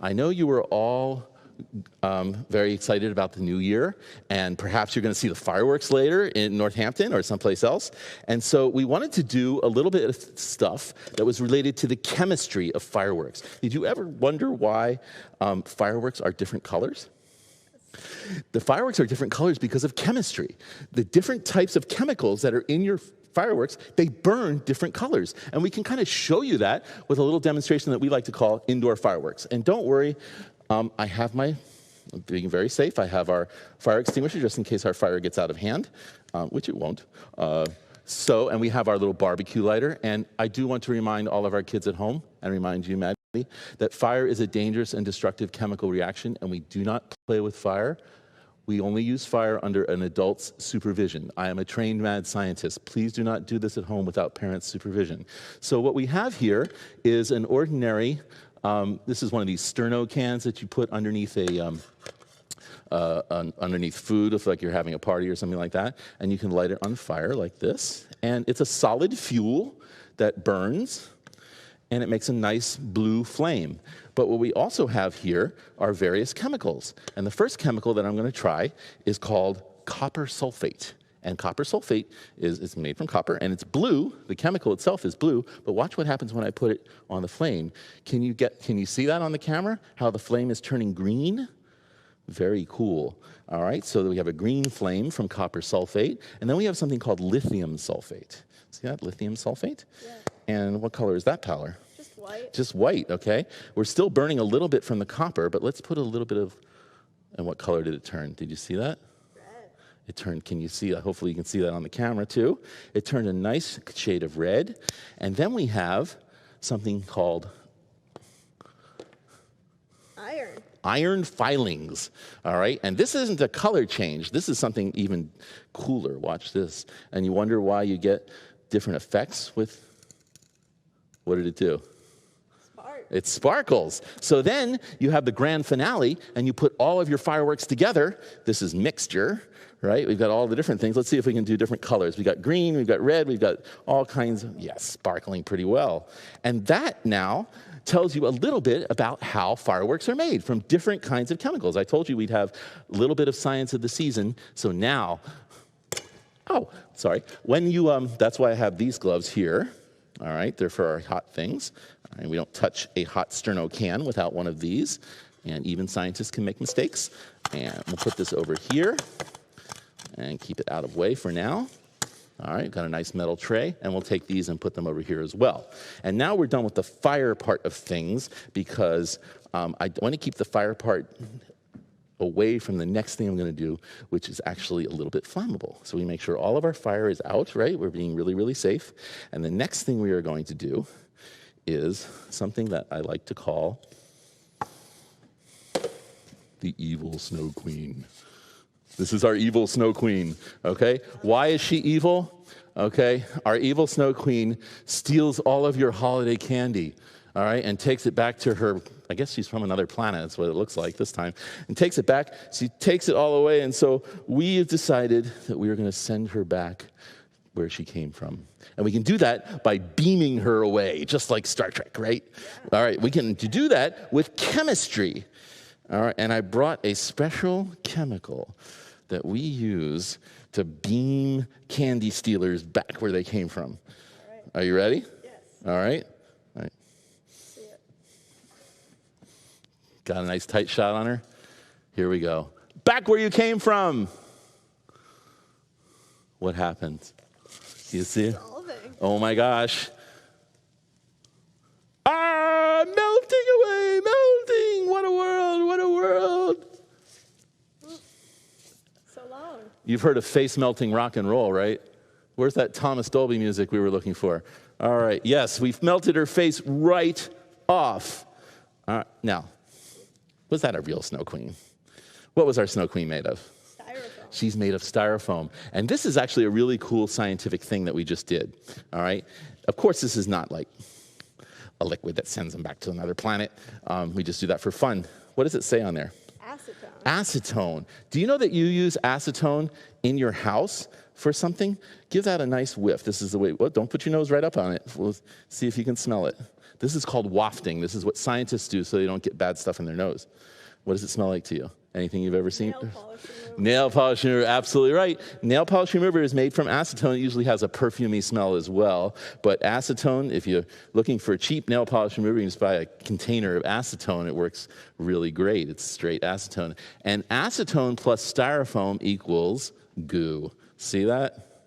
I know you were all very excited about the new year, and perhaps you're going to see the fireworks later in Northampton or someplace else. And so we wanted to do a little bit of stuff that was related to the chemistry of fireworks. Did you ever wonder why fireworks are different colors? The fireworks are different colors because of chemistry. The different types of chemicals that are in your fireworks, they burn different colors. And we can kind of show you that with a little demonstration that we like to call indoor fireworks. And don't worry, I'm being very safe. I have our fire extinguisher just in case our fire gets out of hand, which it won't. And we have our little barbecue lighter. And I do want to remind all of our kids at home, and remind you, Maddie, that fire is a dangerous and destructive chemical reaction, and we do not play with fire. We only use fire under an adult's supervision. I am a trained mad scientist. Please do not do this at home without parents' supervision. So what we have here is an ordinary, this is one of these sterno cans that you put underneath underneath food if like you're having a party or something like that, and you can light it on fire like this. And it's a solid fuel that burns, and it makes a nice blue flame. But what we also have here are various chemicals. And the first chemical that I'm going to try is called copper sulfate. And copper sulfate is made from copper, and it's blue. The chemical itself is blue, but watch what happens when I put it on the flame. Can you see that on the camera? How the flame is turning green? Very cool. All right, so we have a green flame from copper sulfate, and then we have something called lithium sulfate. See that, lithium sulfate? Yeah. And what color is that powder? Just white. Just white, okay. We're still burning a little bit from the copper, but let's put a little bit of, and what color did it turn? Did you see that? It turned, can you see that? Hopefully you can see that on the camera too. It turned a nice shade of red. And then we have something called Iron. iron filings, all right? And this isn't a color change. This is something even cooler. Watch this. And you wonder why you get different effects with, what did it do? It sparkles. So then you have the grand finale, and you put all of your fireworks together. This is mixture, right? We've got all the different things. Let's see if we can do different colors. We've got green, we've got red, we've got all kinds of, yes, sparkling pretty well. And that now tells you a little bit about how fireworks are made from different kinds of chemicals. I told you we'd have a little bit of science of the season. So now, oh, sorry. When you, that's why I have these gloves here. All right, they're for our hot things. And we don't touch a hot sterno can without one of these. And even scientists can make mistakes. And we'll put this over here and keep it out of way for now. All right, got a nice metal tray, and we'll take these and put them over here as well. And now we're done with the fire part of things, because I want to keep the fire part away from the next thing I'm going to do, which is actually a little bit flammable. So we make sure all of our fire is out, right? We're being really, really safe. And the next thing we are going to do is something that I like to call the evil Snow Queen. This is our evil Snow Queen, okay? Why is she evil? Okay, our evil Snow Queen steals all of your holiday candy, all right, and takes it back to her, I guess she's from another planet, that's what it looks like this time, and takes it back. She takes it all away, and so we have decided that we are going to send her back where she came from. And we can do that by beaming her away, just like Star Trek, right? All right, we can do that with chemistry. All right, and I brought a special chemical that we use to beam candy stealers back where they came from. All right. Are you ready? Yes. All right. All right. See it. Got a nice tight shot on her? Here we go. Back where you came from. What happens? Do you see it? Oh my gosh. Ah, melting away, melting. What a world, what a world. So long. You've heard of face melting rock and roll, right? Where's that Thomas Dolby music we were looking for? All right, yes, we've melted her face right off. All right, now, was that a real Snow Queen? What was our Snow Queen made of? She's made of styrofoam. And this is actually a really cool scientific thing that we just did, all right? Of course, this is not like a liquid that sends them back to another planet. We just do that for fun. What does it say on there? Acetone. Acetone. Do you know that you use acetone in your house for something? Give that a nice whiff. This is the way, well, don't put your nose right up on it. We'll see if you can smell it. This is called wafting. This is what scientists do so they don't get bad stuff in their nose. What does it smell like to you? Anything you've ever seen? Nail polish remover. Nail polish remover, absolutely right. Nail polish remover is made from acetone. It usually has a perfumey smell as well. But acetone, if you're looking for a cheap nail polish remover, you can just buy a container of acetone. It works really great. It's straight acetone. And acetone plus styrofoam equals goo. See that?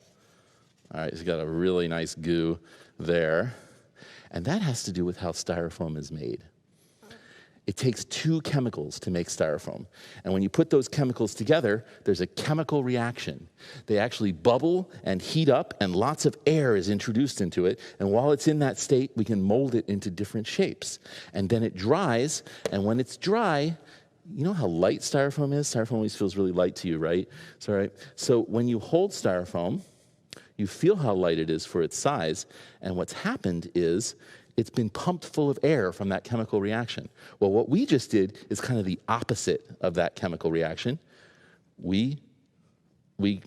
All right, it's got a really nice goo there. And that has to do with how styrofoam is made. It takes two chemicals to make styrofoam. And when you put those chemicals together, there's a chemical reaction. They actually bubble and heat up, and lots of air is introduced into it. And while it's in that state, we can mold it into different shapes. And then it dries, and when it's dry, you know how light styrofoam is? Styrofoam always feels really light to you, right? So, right? So when you hold styrofoam, you feel how light it is for its size. And what's happened is it's been pumped full of air from that chemical reaction. Well, what we just did is kind of the opposite of that chemical reaction. We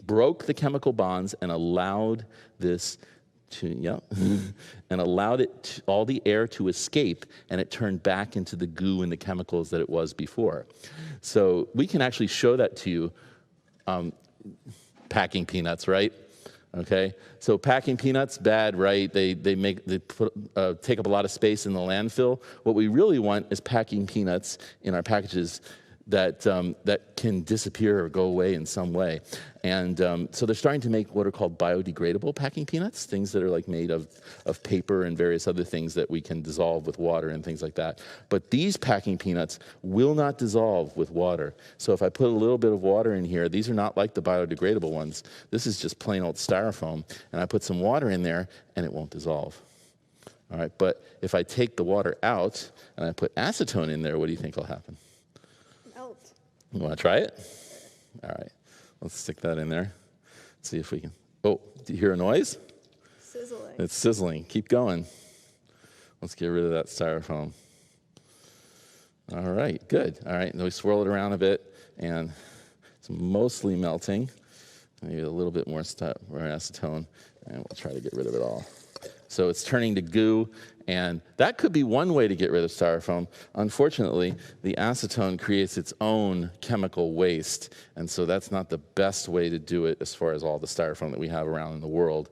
broke the chemical bonds and allowed this to, and allowed it all the air to escape, and it turned back into the goo and the chemicals that it was before. So we can actually show that to you. packing peanuts, right? Okay, so packing peanuts, bad, right? They take up a lot of space in the landfill. What we really want is packing peanuts in our packages that can disappear or go away in some way. And so they're starting to make what are called biodegradable packing peanuts, things that are like made of paper and various other things that we can dissolve with water and things like that. But these packing peanuts will not dissolve with water. So if I put a little bit of water in here, these are not like the biodegradable ones. This is just plain old styrofoam. And I put some water in there and it won't dissolve. All right, but if I take the water out and I put acetone in there, what do you think will happen? Melt. You want to try it? All right. Let's stick that in there. See if we can. Oh, do you hear a noise? Sizzling. It's sizzling. Keep going. Let's get rid of that styrofoam. All right, good. All right, now we swirl it around a bit, and it's mostly melting. Maybe a little bit more acetone, and we'll try to get rid of it all. So it's turning to goo, and that could be one way to get rid of styrofoam. Unfortunately, the acetone creates its own chemical waste, and so that's not the best way to do it as far as all the styrofoam that we have around in the world.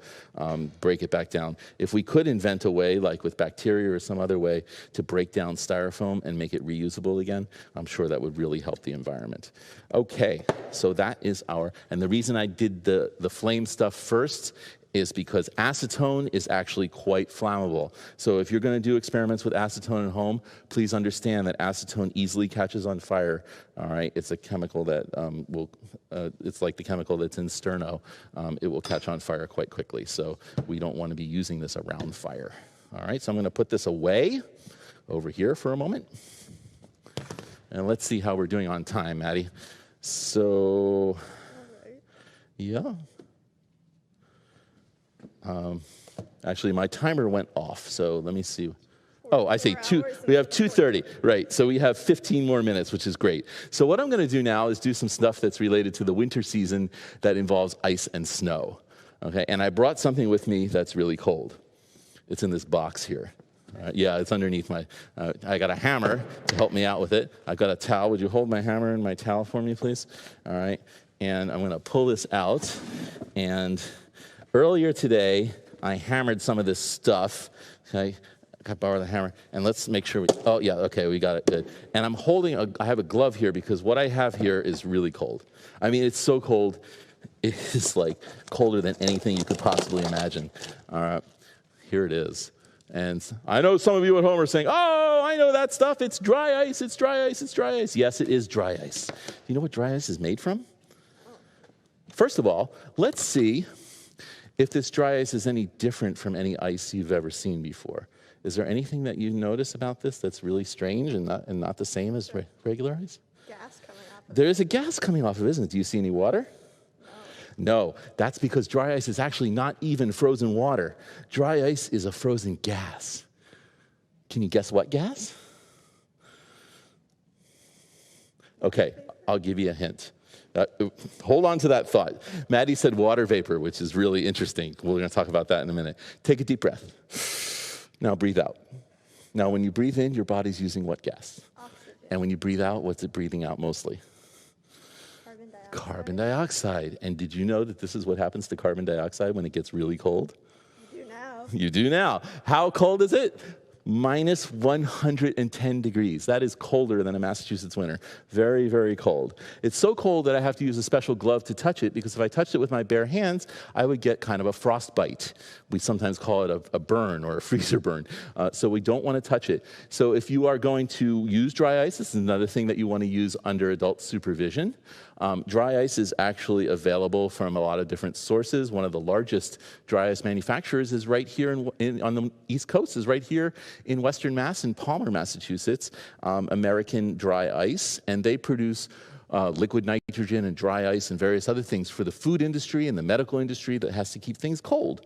Break it back down. If we could invent a way, like with bacteria or some other way, to break down styrofoam and make it reusable again, I'm sure that would really help the environment. Okay, so that is and the reason I did the flame stuff first is because acetone is actually quite flammable. So if you're going to do experiments with acetone at home, please understand that acetone easily catches on fire. All right, it's a chemical that it's like the chemical that's in sterno. It will catch on fire quite quickly. So we don't want to be using this around fire. All right, so I'm going to put this away over here for a moment. And let's see how we're doing on time, Maddie. So, yeah. Actually, my timer went off, so let me see. Oh, I see we have 2:30, right, so we have 15 more minutes, which is great. So what I'm going to do now is do some stuff that's related to the winter season that involves ice and snow, okay? And I brought something with me that's really cold. It's in this box here. Yeah, it's underneath I got a hammer to help me out with it. I've got a towel. Would you hold my hammer and my towel for me, please? All right, and I'm going to pull this out, and earlier today, I hammered some of this stuff, okay? I borrow the hammer, and let's make sure oh yeah, okay, we got it, good. And I'm I have a glove here because what I have here is really cold. I mean, it's so cold, it is like colder than anything you could possibly imagine. All right, here it is. And I know some of you at home are saying, oh, I know that stuff, it's dry ice, it's dry ice, it's dry ice. Yes, it is dry ice. Do you know what dry ice is made from? First of all, let's see if this dry ice is any different from any ice you've ever seen before. Is there anything that you notice about this that's really strange and not the same as regular ice? Gas coming off of it. There is a gas coming off of it, isn't it? Do you see any water? No, that's because dry ice is actually not even frozen water. Dry ice is a frozen gas. Can you guess what gas? Okay, I'll give you a hint. Hold on to that thought. Maddie said water vapor, which is really interesting. We're going to talk about that in a minute. Take a deep breath. Now breathe out. Now when you breathe in, your body's using what gas? Oxygen. And when you breathe out, what's it breathing out mostly? Carbon dioxide. Carbon dioxide. And did you know that this is what happens to carbon dioxide when it gets really cold? You do now. You do now. How cold is it? Minus 110 degrees. That is colder than a Massachusetts winter. Very, very cold. It's so cold that I have to use a special glove to touch it, because if I touched it with my bare hands, I would get kind of a frostbite. We sometimes call it a burn or a freezer burn. So we don't want to touch it. So if you are going to use dry ice, this is another thing that you want to use under adult supervision. Dry ice is actually available from a lot of different sources. One of the largest dry ice manufacturers is right here on the East Coast, is right here in Western Mass, in Palmer, Massachusetts, American Dry Ice, and they produce liquid nitrogen and dry ice and various other things for the food industry and the medical industry that has to keep things cold.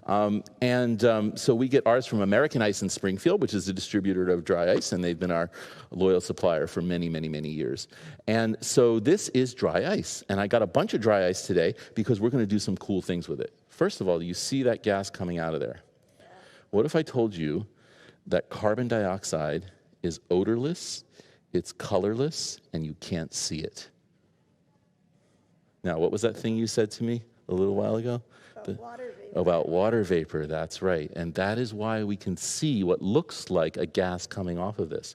So we get ours from American Ice in Springfield, which is a distributor of dry ice, and they've been our loyal supplier for many, many, many years. And so this is dry ice, and I got a bunch of dry ice today because we're going to do some cool things with it. First of all, you see that gas coming out of there. What if I told you that carbon dioxide is odorless, it's colorless, and you can't see it? Now, what was that thing you said to me a little while ago? Water vapor. About water vapor, that's right. And that is why we can see what looks like a gas coming off of this.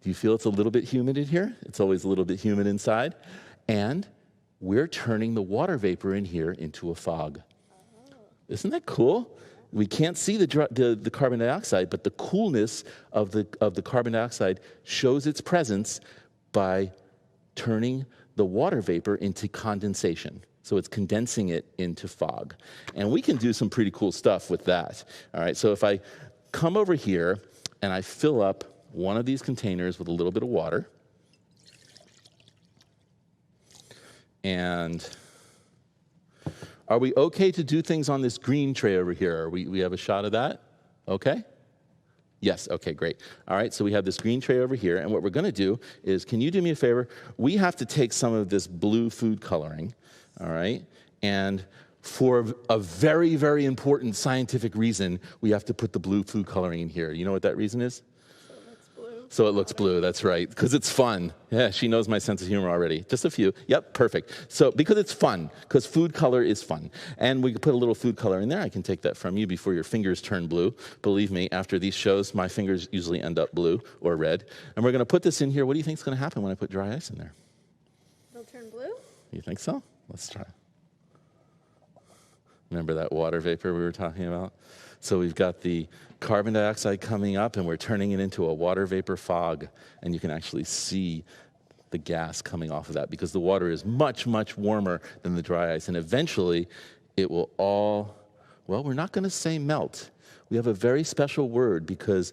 Do you feel it's a little bit humid in here? It's always a little bit humid inside. And we're turning the water vapor in here into a fog. Isn't that cool? We can't see the carbon dioxide, but the coolness of the carbon dioxide shows its presence by turning the water vapor into condensation. So it's condensing it into fog. And we can do some pretty cool stuff with that. All right, so if I come over here and I fill up one of these containers with a little bit of water, and are we okay to do things on this green tray over here? We have a shot of that? Okay? Yes, okay, great. All right, so we have this green tray over here, and what we're gonna do is, can you do me a favor? We have to take some of this blue food coloring, all right? And for a very, very important scientific reason, we have to put the blue food coloring in here. You know what that reason is? So it looks blue, that's right, because it's fun. Yeah, she knows my sense of humor already. Just a few. Yep, perfect. So because it's fun, because food color is fun. And we can put a little food color in there. I can take that from you before your fingers turn blue. Believe me, after these shows, my fingers usually end up blue or red. And we're going to put this in here. What do you think is going to happen when I put dry ice in there? It'll turn blue? You think so? Let's try. Remember that water vapor we were talking about? So we've got the carbon dioxide coming up, and we're turning it into a water vapor fog. And you can actually see the gas coming off of that because the water is much, much warmer than the dry ice. And eventually, it will all, well, we're not going to say melt. We have a very special word because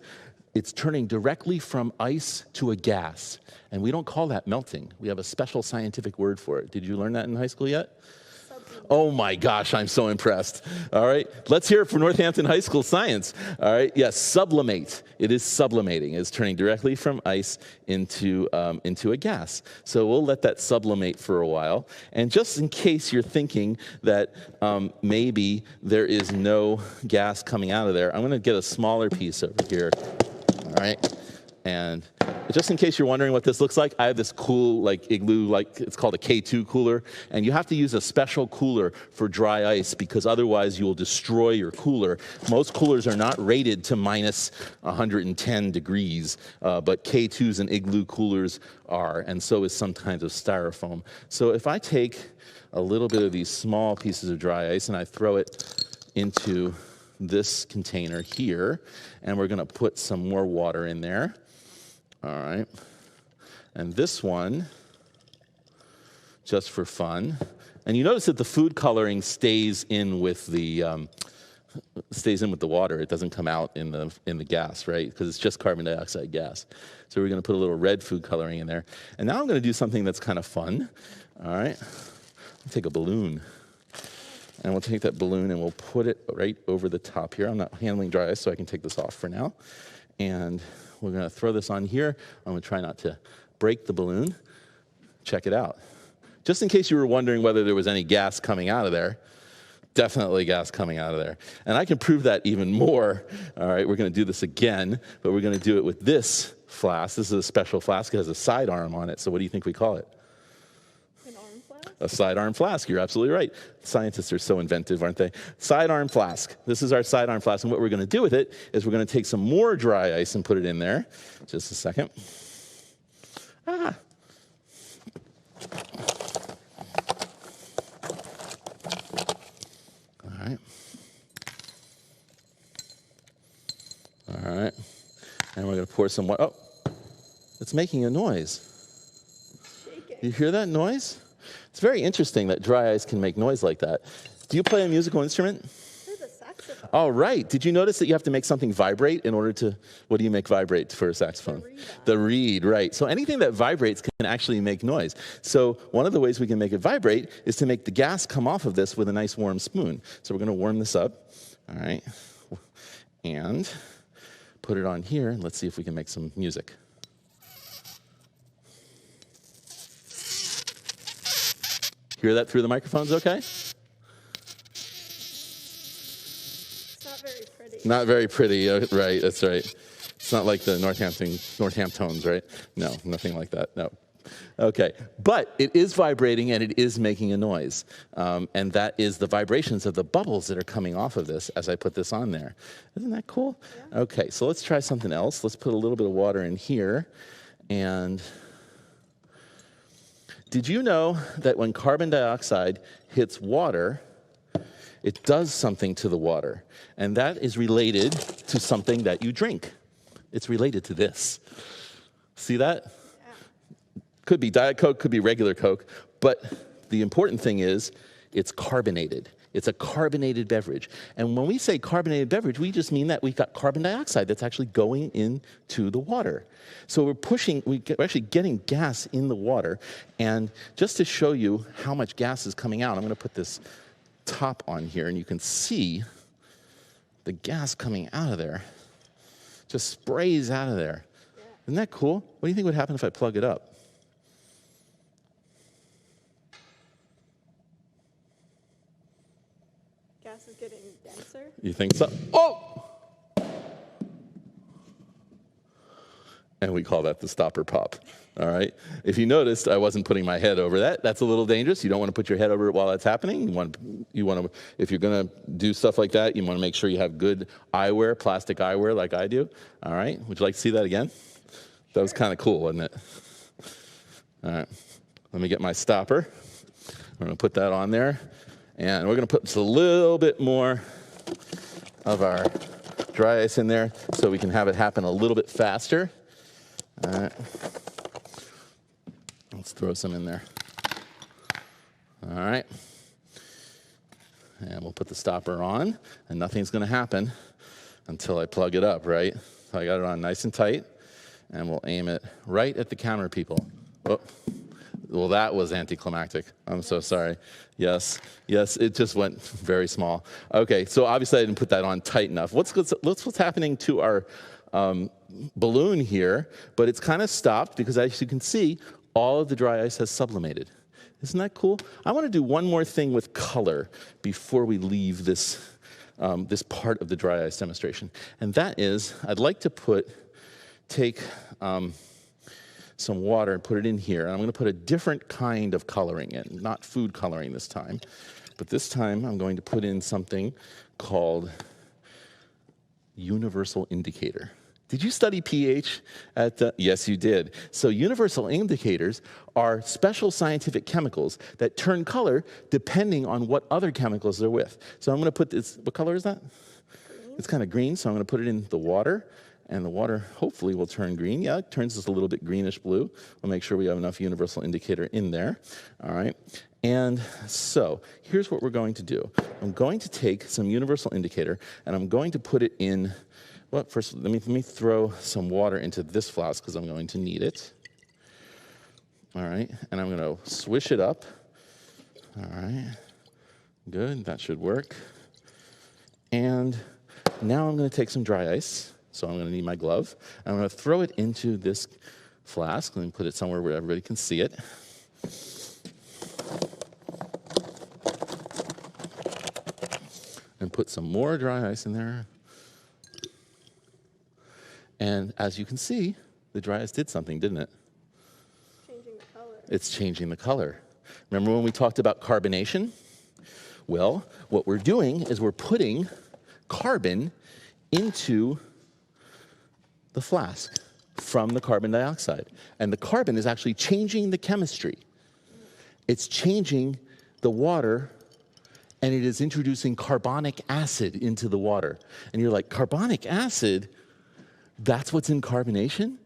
it's turning directly from ice to a gas. And we don't call that melting. We have a special scientific word for it. Did you learn that in high school yet? Oh my gosh, I'm so impressed. All right, let's hear it for Northampton High School science. All right, yes, sublimate. It is sublimating. It's turning directly from ice into a gas. So we'll let that sublimate for a while. And just in case you're thinking that maybe there is no gas coming out of there, I'm going to get a smaller piece over here. All right. And just in case you're wondering what this looks like, I have this cool, like, igloo, like, it's called a K2 cooler. And you have to use a special cooler for dry ice because otherwise you will destroy your cooler. Most coolers are not rated to minus 110 degrees, but K2s and igloo coolers are, and so is some kinds of styrofoam. So if I take a little bit of these small pieces of dry ice and I throw it into this container here, and we're going to put some more water in there. All right, and this one, just for fun, and you notice that the food coloring stays in with the water. It doesn't come out in the gas, right? Because it's just carbon dioxide gas. So we're going to put a little red food coloring in there. And now I'm going to do something that's kind of fun. All right, I'll take a balloon. And we'll take that balloon and we'll put it right over the top here. I'm not handling dry ice, so I can take this off for now. And we're going to throw this on here. I'm going to try not to break the balloon. Check it out. Just in case you were wondering whether there was any gas coming out of there, definitely gas coming out of there. And I can prove that even more. All right, we're going to do this again, but we're going to do it with this flask. This is a special flask. It has a sidearm on it. So what do you think we call it? A sidearm flask, you're absolutely right. Scientists are so inventive, aren't they? Sidearm flask. This is our sidearm flask, and what we're going to do with it is we're going to take some more dry ice and put it in there. Just a second. All right. All right. And we're going to pour some water. Oh, it's making a noise. You hear that noise? It's very interesting that dry ice can make noise like that. Do you play a musical instrument? There's a saxophone. All right. Did you notice that you have to make something vibrate in order to, what do you make vibrate for a saxophone? The reed, right. So anything that vibrates can actually make noise. So one of the ways we can make it vibrate is to make the gas come off of this with a nice warm spoon. So we're going to warm this up. All right. And put it on here. Let's see if we can make some music. Hear that through the microphones okay? It's not very pretty. Not very pretty, right, that's right. It's not like the Northamptons, right? No, nothing like that, no. Okay, but it is vibrating and it is making a noise. And that is the vibrations of the bubbles that are coming off of this as I put this on there. Isn't that cool? Yeah. Okay, so let's try something else. Let's put a little bit of water in here. And did you know that when carbon dioxide hits water, it does something to the water? And that is related to something that you drink. It's related to this. See that? Yeah. Could be Diet Coke, could be regular Coke, but the important thing is it's carbonated. It's a carbonated beverage. And when we say carbonated beverage, we just mean that we've got carbon dioxide that's actually going into the water. So we're actually getting gas in the water. And just to show you how much gas is coming out, I'm going to put this top on here, and you can see the gas coming out of there. Just sprays out of there. Yeah. Isn't that cool? What do you think would happen if I plug it up? Gas is getting denser. You think so? Oh! And we call that the stopper pop. All right? If you noticed, I wasn't putting my head over that. That's a little dangerous. You don't want to put your head over it while that's happening. You want to, if you're going to do stuff like that, you want to make sure you have good eyewear, plastic eyewear like I do. All right? Would you like to see that again? That was kind of cool, wasn't it? All right. Let me get my stopper. I'm going to put that on there. And we're going to put just a little bit more of our dry ice in there so we can have it happen a little bit faster. All right. Let's throw some in there. All right. And we'll put the stopper on, and nothing's going to happen until I plug it up, right? So I got it on nice and tight, and we'll aim it right at the camera people. Oh. Well, that was anticlimactic. I'm so sorry. Yes, it just went very small. Okay, so obviously I didn't put that on tight enough. What's happening to our balloon here? But it's kind of stopped because, as you can see, all of the dry ice has sublimated. Isn't that cool? I want to do one more thing with color before we leave this part of the dry ice demonstration, and that is I'd like to take some water and put it in here. And I'm going to put a different kind of coloring in, not food coloring this time. But this time I'm going to put in something called universal indicator. Did you study pH yes, you did. So universal indicators are special scientific chemicals that turn color depending on what other chemicals they're with. So I'm going to put this, what color is that? Green. It's kind of green, so I'm going to put it in the water. And the water hopefully will turn green. Yeah, it turns just a little bit greenish blue. We'll make sure we have enough universal indicator in there. All right. And so here's what we're going to do. I'm going to take some universal indicator, and I'm going to put it in, well, first let me throw some water into this flask because I'm going to need it. All right. And I'm going to swish it up. All right. Good. That should work. And now I'm going to take some dry ice. So I'm going to need my glove. I'm going to throw it into this flask and put it somewhere where everybody can see it. And put some more dry ice in there. And as you can see, the dry ice did something, didn't it? Changing the color. It's changing the color. Remember when we talked about carbonation? Well, what we're doing is we're putting carbon into the flask from the carbon dioxide. And the carbon is actually changing the chemistry. It's changing the water, and it is introducing carbonic acid into the water. And you're like, carbonic acid? That's what's in carbonation?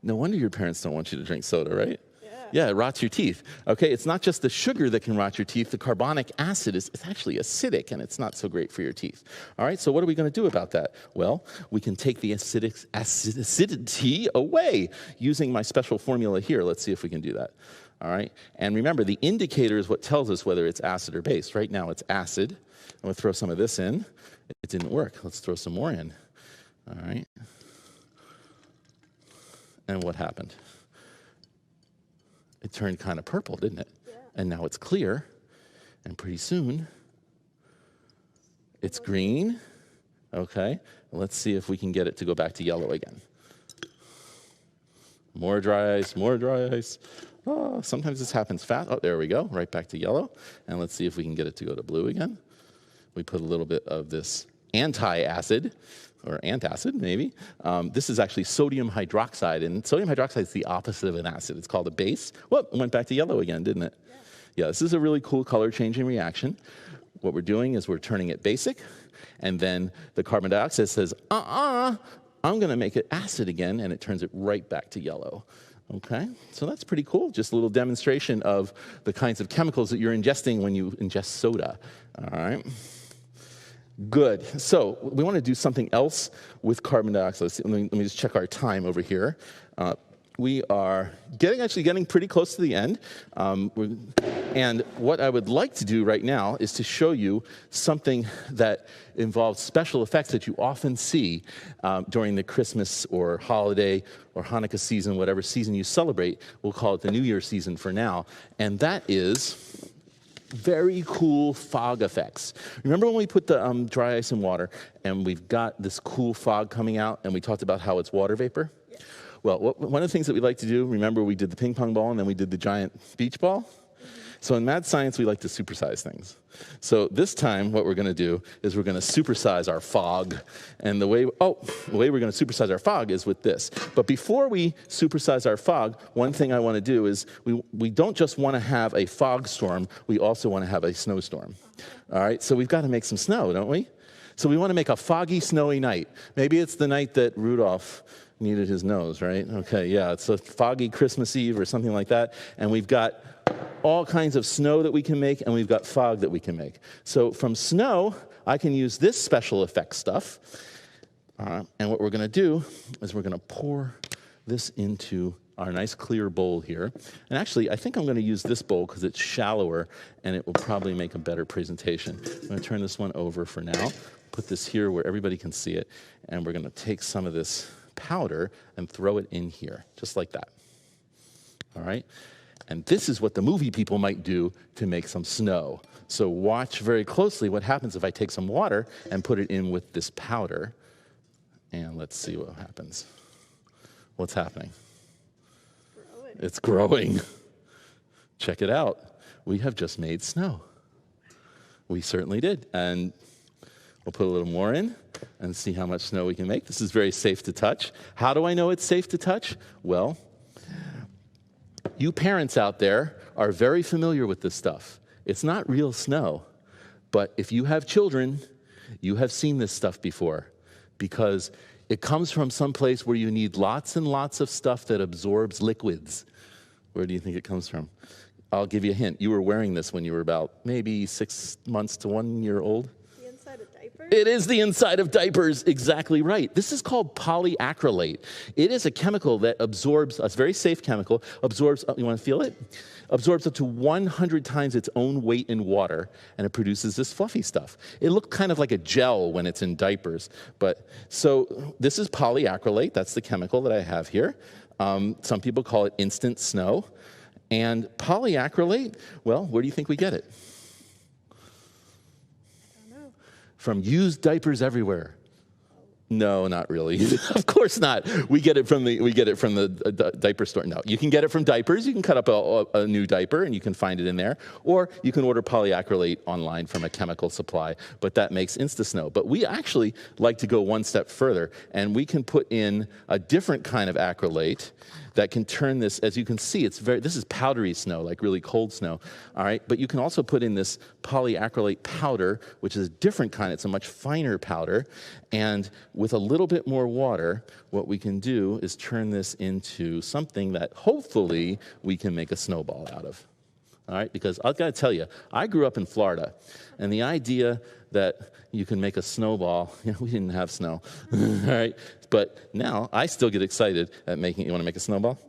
No wonder your parents don't want you to drink soda, right? Yeah, it rots your teeth. Okay, it's not just the sugar that can rot your teeth. The carbonic acid is actually acidic, and it's not so great for your teeth. All right, so what are we going to do about that? Well, we can take the acidity away using my special formula here. Let's see if we can do that. All right, and remember, the indicator is what tells us whether it's acid or base. Right now, it's acid. I'm going to throw some of this in. It didn't work. Let's throw some more in. All right. And what happened? It turned kind of purple, didn't it? Yeah. And now it's clear, and pretty soon it's green. Okay, let's see if we can get it to go back to yellow again. More dry ice, more dry ice. Oh, sometimes this happens fast. Oh, there we go, right back to yellow. And let's see if we can get it to go to blue again. We put a little bit of this anti-acid, or antacid maybe. This is actually sodium hydroxide, and sodium hydroxide is the opposite of an acid. It's called a base. Well, it went back to yellow again, didn't it? Yeah, this is a really cool color-changing reaction. What we're doing is we're turning it basic, and then the carbon dioxide says, I'm going to make it acid again, and it turns it right back to yellow. Okay, so that's pretty cool. Just a little demonstration of the kinds of chemicals that you're ingesting when you ingest soda. All right. Good. So we want to do something else with carbon dioxide. Let me just check our time over here. We are getting pretty close to the end. And what I would like to do right now is to show you something that involves special effects that you often see during the Christmas or holiday or Hanukkah season, whatever season you celebrate. We'll call it the New Year season for now. And that is very cool fog effects. Remember when we put the dry ice in water and we've got this cool fog coming out and we talked about how it's water vapor? Yeah. Well, one of the things that we like to do, remember we did the ping pong ball and then we did the giant beach ball? So in mad science, we like to supersize things. So this time, what we're going to do is we're going to supersize our fog. And the way we're going to supersize our fog is with this. But before we supersize our fog, one thing I want to do is we don't just want to have a fog storm, we also want to have a snowstorm. All right, so we've got to make some snow, don't we? So we want to make a foggy, snowy night. Maybe it's the night that Rudolph needed his nose, right? Okay, yeah, it's a foggy Christmas Eve or something like that. And we've got all kinds of snow that we can make, and we've got fog that we can make. So from snow, I can use this special effects stuff. And what we're going to do is we're going to pour this into our nice clear bowl here. And actually, I think I'm going to use this bowl because it's shallower, and it will probably make a better presentation. I'm going to turn this one over for now, put this here where everybody can see it, and we're going to take some of this powder and throw it in here, just like that. All right? And this is what the movie people might do to make some snow. So watch very closely what happens if I take some water and put it in with this powder. And let's see what happens. What's happening? It's growing. Check it out. We have just made snow. We certainly did. And we'll put a little more in and see how much snow we can make. This is very safe to touch. How do I know it's safe to touch? Well, you parents out there are very familiar with this stuff. It's not real snow, but if you have children, you have seen this stuff before because it comes from some place where you need lots and lots of stuff that absorbs liquids. Where do you think it comes from? I'll give you a hint. You were wearing this when you were about maybe 6 months to 1 year old. The inside of diapers? It is the inside of diapers, exactly right. This is called polyacrylate. It is a chemical that absorbs, a very safe chemical, absorbs, you want to feel it? Absorbs up to 100 times its own weight in water, and it produces this fluffy stuff. It looks kind of like a gel when it's in diapers. So this is polyacrylate. That's the chemical that I have here. Some people call it instant snow. And polyacrylate, well, where do you think we get it? I don't know. From used diapers everywhere. No, not really. Of course not. We get it from the diaper store. No, you can get it from diapers. You can cut up a new diaper and you can find it in there. Or you can order polyacrylate online from a chemical supply, but that makes Insta-Snow. But we actually like to go one step further, and we can put in a different kind of acrylate that can turn this, as you can see, this is powdery snow, like really cold snow, all right? But you can also put in this polyacrylate powder, which is a different kind. It's a much finer powder, and with a little bit more water, what we can do is turn this into something that hopefully we can make a snowball out of, all right? Because I've got to tell you, I grew up in Florida, and the idea that you can make a snowball, we didn't have snow, all right? But now I still get excited at making, you want to make a snowball?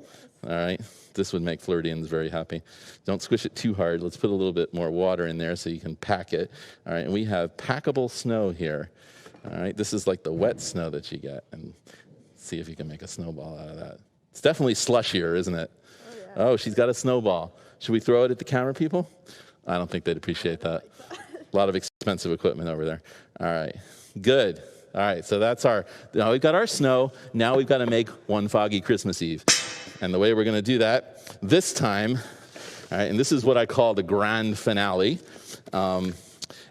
All right, this would make Floridians very happy. Don't squish it too hard. Let's put a little bit more water in there so you can pack it. All right, and we have packable snow here. All right, this is like the wet snow that you get. And see if you can make a snowball out of that. It's definitely slushier, isn't it? Oh, yeah. Oh, she's got a snowball. Should we throw it at the camera people? I don't think they'd appreciate that. A lot of expensive equipment over there. All right, good. All right, so that's now we've got our snow. Now we've got to make one foggy Christmas Eve. And the way we're going to do that this time, all right, and this is what I call the grand finale.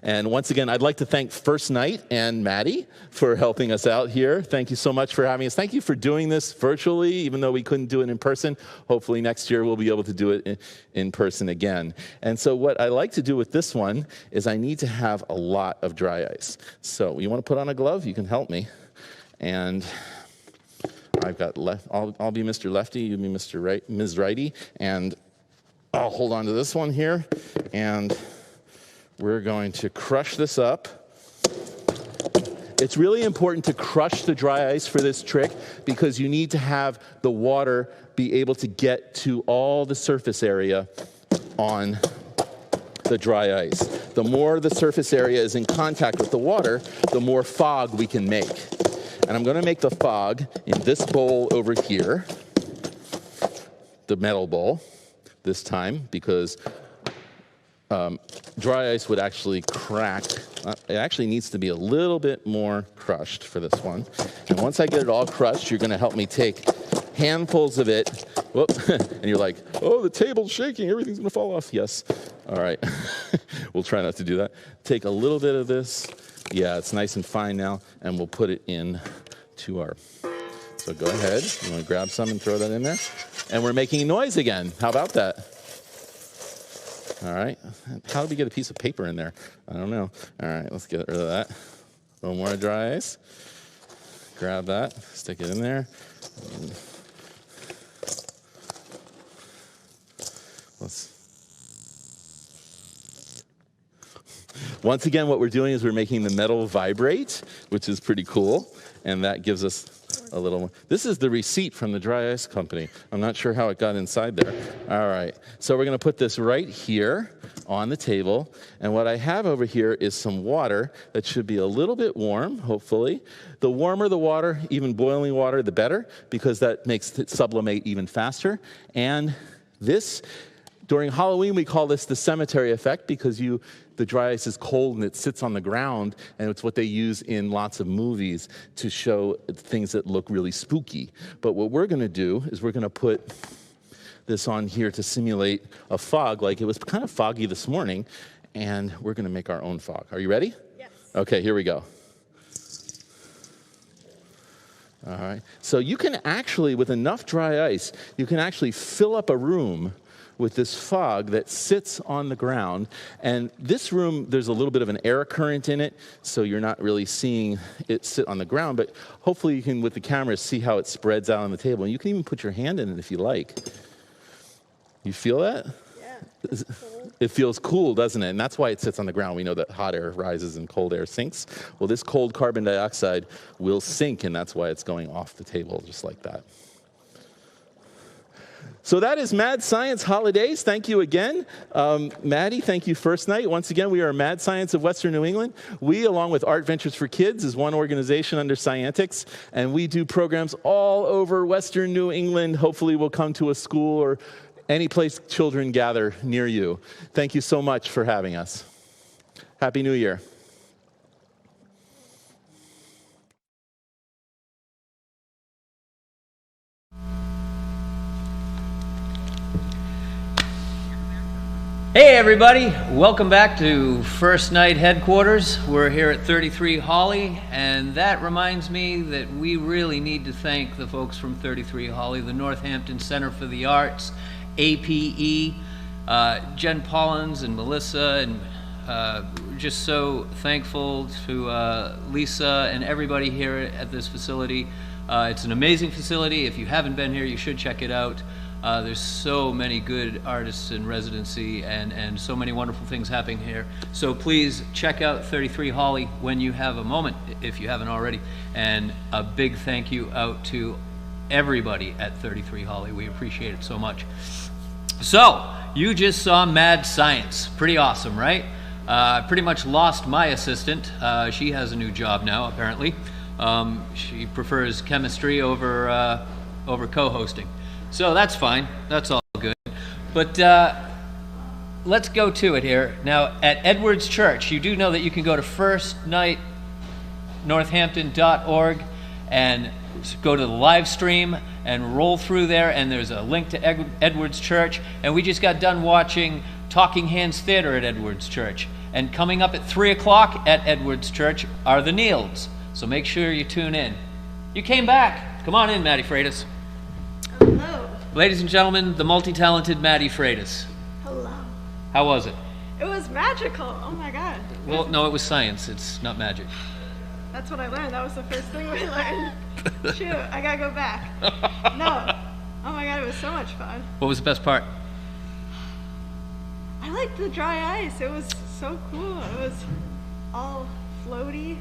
And once again, I'd like to thank First Night and Maddie for helping us out here. Thank you so much for having us. Thank you for doing this virtually, even though we couldn't do it in person. Hopefully next year we'll be able to do it in person again. And so what I like to do with this one is I need to have a lot of dry ice. So you want to put on a glove? You can help me. And I've got I'll be Mr. Lefty, you be Ms. Righty, and I'll hold on to this one here, and we're going to crush this up. It's really important to crush the dry ice for this trick because you need to have the water be able to get to all the surface area on the dry ice. The more the surface area is in contact with the water, the more fog we can make. And I'm going to make the fog in this bowl over here, the metal bowl this time, because dry ice would actually crack. It actually needs to be a little bit more crushed for this one. And once I get it all crushed, you're going to help me take handfuls of it. Whoop. And you're like, oh, the table's shaking. Everything's going to fall off. Yes. All right. We'll try not to do that. Take a little bit of this. Yeah, it's nice and fine now. And we'll put it in to our... So go ahead. You want to grab some and throw that in there? And we're making noise again. How about that? All right. How do we get a piece of paper in there? I don't know. All right, let's get rid of that. A little more dry ice. Grab that. Stick it in there. Once again, what we're doing is we're making the metal vibrate, which is pretty cool. And that gives us a little more. This is the receipt from the dry ice company. I'm not sure how it got inside there. All right. So we're going to put this right here on the table. And what I have over here is some water that should be a little bit warm, hopefully. The warmer the water, even boiling water, the better, because that makes it sublimate even faster. And this, during Halloween, we call this the cemetery effect because the dry ice is cold and it sits on the ground, and it's what they use in lots of movies to show things that look really spooky. But what we're going to do is we're going to put this on here to simulate a fog, like it was kind of foggy this morning, and we're going to make our own fog. Are you ready? Yes. Okay, here we go. All right. So you can actually, with enough dry ice, you can actually fill up a room with this fog that sits on the ground. And this room, there's a little bit of an air current in it, so you're not really seeing it sit on the ground, but hopefully you can, with the camera, see how it spreads out on the table. And you can even put your hand in it if you like. You feel that? Yeah. It feels cool, doesn't it? And that's why it sits on the ground. We know that hot air rises and cold air sinks. Well, this cold carbon dioxide will sink, and that's why it's going off the table just like that. So that is Mad Science Holidays. Thank you again. Maddie, thank you First Night. Once again, we are Mad Science of Western New England. We, along with Art Ventures for Kids, is one organization under Scientics, and we do programs all over Western New England. Hopefully we'll come to a school or any place children gather near you. Thank you so much for having us. Happy New Year. Hey everybody, welcome back to First Night Headquarters. We're here at 33 Holly, and that reminds me that we really need to thank the folks from 33 Holly, the Northampton Center for the Arts, APE, Jen Pollins and Melissa, and just so thankful to Lisa and everybody here at this facility. It's an amazing facility. If you haven't been here, you should check it out. There's so many good artists in residency and so many wonderful things happening here. So please check out 33 Holly when you have a moment, if you haven't already. And a big thank you out to everybody at 33 Holly. We appreciate it so much. So, you just saw Mad Science. Pretty awesome, right? Pretty much lost my assistant. She has a new job now, apparently. She prefers chemistry over co-hosting. So that's fine. That's all good. But let's go to it here. Now, at Edwards Church, you do know that you can go to firstnightnorthampton.org and go to the live stream and roll through there, and there's a link to Edwards Church. And we just got done watching Talking Hands Theater at Edwards Church. And coming up at 3 o'clock at Edwards Church are the Neils. So make sure you tune in. You came back. Come on in, Maddie Freitas. Hello. Ladies and gentlemen, the multi-talented Maddie Freitas. Hello. How was it? It was magical. Oh my God. Well, no, it was science. It's not magic. That's what I learned. That was the first thing we learned. Shoot, I gotta go back. No. Oh my God, it was so much fun. What was the best part? I liked the dry ice. It was so cool. It was all floaty.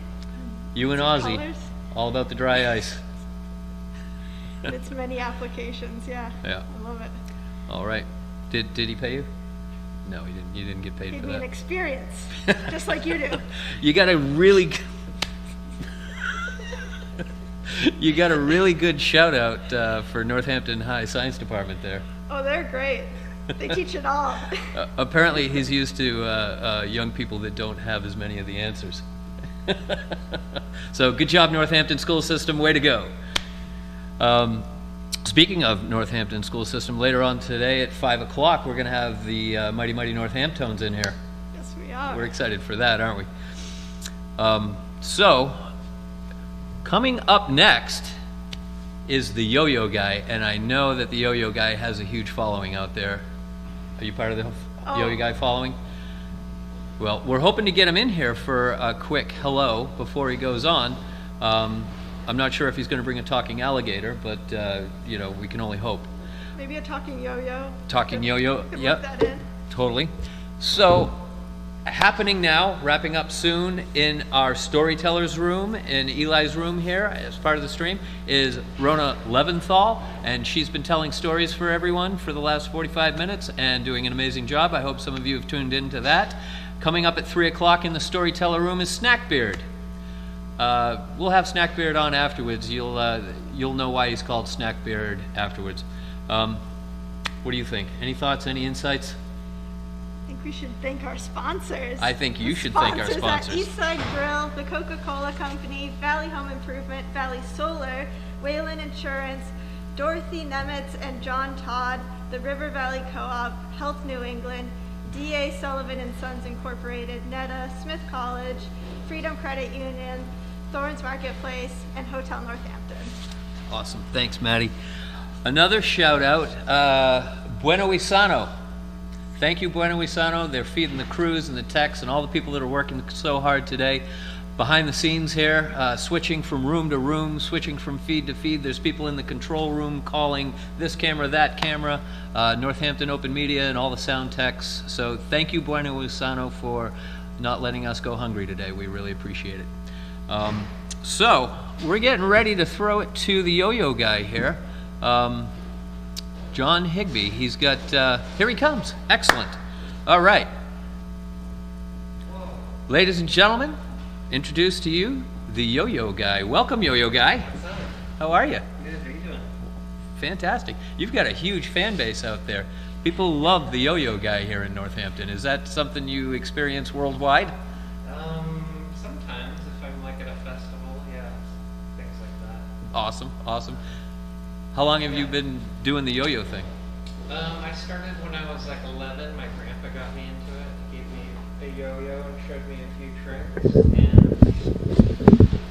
You and Ozzy, Colors. all about the dry ice. Its many applications. Yeah. Yeah. I love it. All right. Did he pay you? No, he didn't. You didn't get paid Gave for me an that. experience, just like you do. You got a really, you got a really good shout out for Northampton High Science Department there. Oh, they're great. They teach it all. Apparently, he's used to young people that don't have as many of the answers. So, good job, Northampton school system. Way to go. Speaking of Northampton school system, later on today at 5 o'clock, we're going to have the Mighty Mighty Northamptons in here. Yes, we are. We're excited for that, aren't we? So, coming up next is the Yo-Yo Guy, and I know that the Yo-Yo Guy has a huge following out there. Are you part of the Yo-Yo Guy following? Well, we're hoping to get him in here for a quick hello before he goes on. I'm not sure if he's going to bring a talking alligator, but, you know, we can only hope. Maybe a talking yo-yo. Talking yo-yo, Could yep, work that in. totally. So, happening now, wrapping up soon in our storyteller's room, in Eli's room here, as part of the stream, is Rona Leventhal, and she's been telling stories for everyone for the last 45 minutes and doing an amazing job. I hope some of you have tuned into that. Coming up at 3 o'clock in the storyteller room is Snackbeard. We'll have Snackbeard on afterwards. You'll know why he's called Snackbeard afterwards. What do you think? Any thoughts, any insights? I think we should thank our sponsors. I think you should thank our sponsors. Eastside Grill, the Coca-Cola Company, Valley Home Improvement, Valley Solar, Wayland Insurance, Dorothy Nemitz and John Todd, the River Valley Co-op, Health New England, D.A. Sullivan and Sons Incorporated, Netta, Smith College, Freedom Credit Union, Thorns Marketplace, and Hotel Northampton. Awesome. Thanks, Maddie. Another shout out, Bueno Isano. Thank you, Bueno Isano. They're feeding the crews and the techs and all the people that are working so hard today. Behind the scenes here, switching from room to room, switching from feed to feed. There's people in the control room calling this camera, that camera, Northampton Open Media, and all the sound techs. So thank you, Bueno Isano, for not letting us go hungry today. We really appreciate it. So we're getting ready to throw it to the Yo-Yo Guy here. John Higby, he's got, here he comes. Excellent. All right. Ladies and gentlemen, introduce to you the Yo-Yo Guy. Welcome, Yo-Yo Guy. How are you? Good, how you doing? Fantastic. You've got a huge fan base out there. People love the Yo-Yo Guy here in Northampton. Is that something you experience worldwide? Sometimes if I'm like at a festival, yeah, things like that. Awesome, awesome. How long have you been doing the yo-yo thing? I started when I was like 11. My grandpa got me into it. He gave me a yo-yo and showed me a few tricks.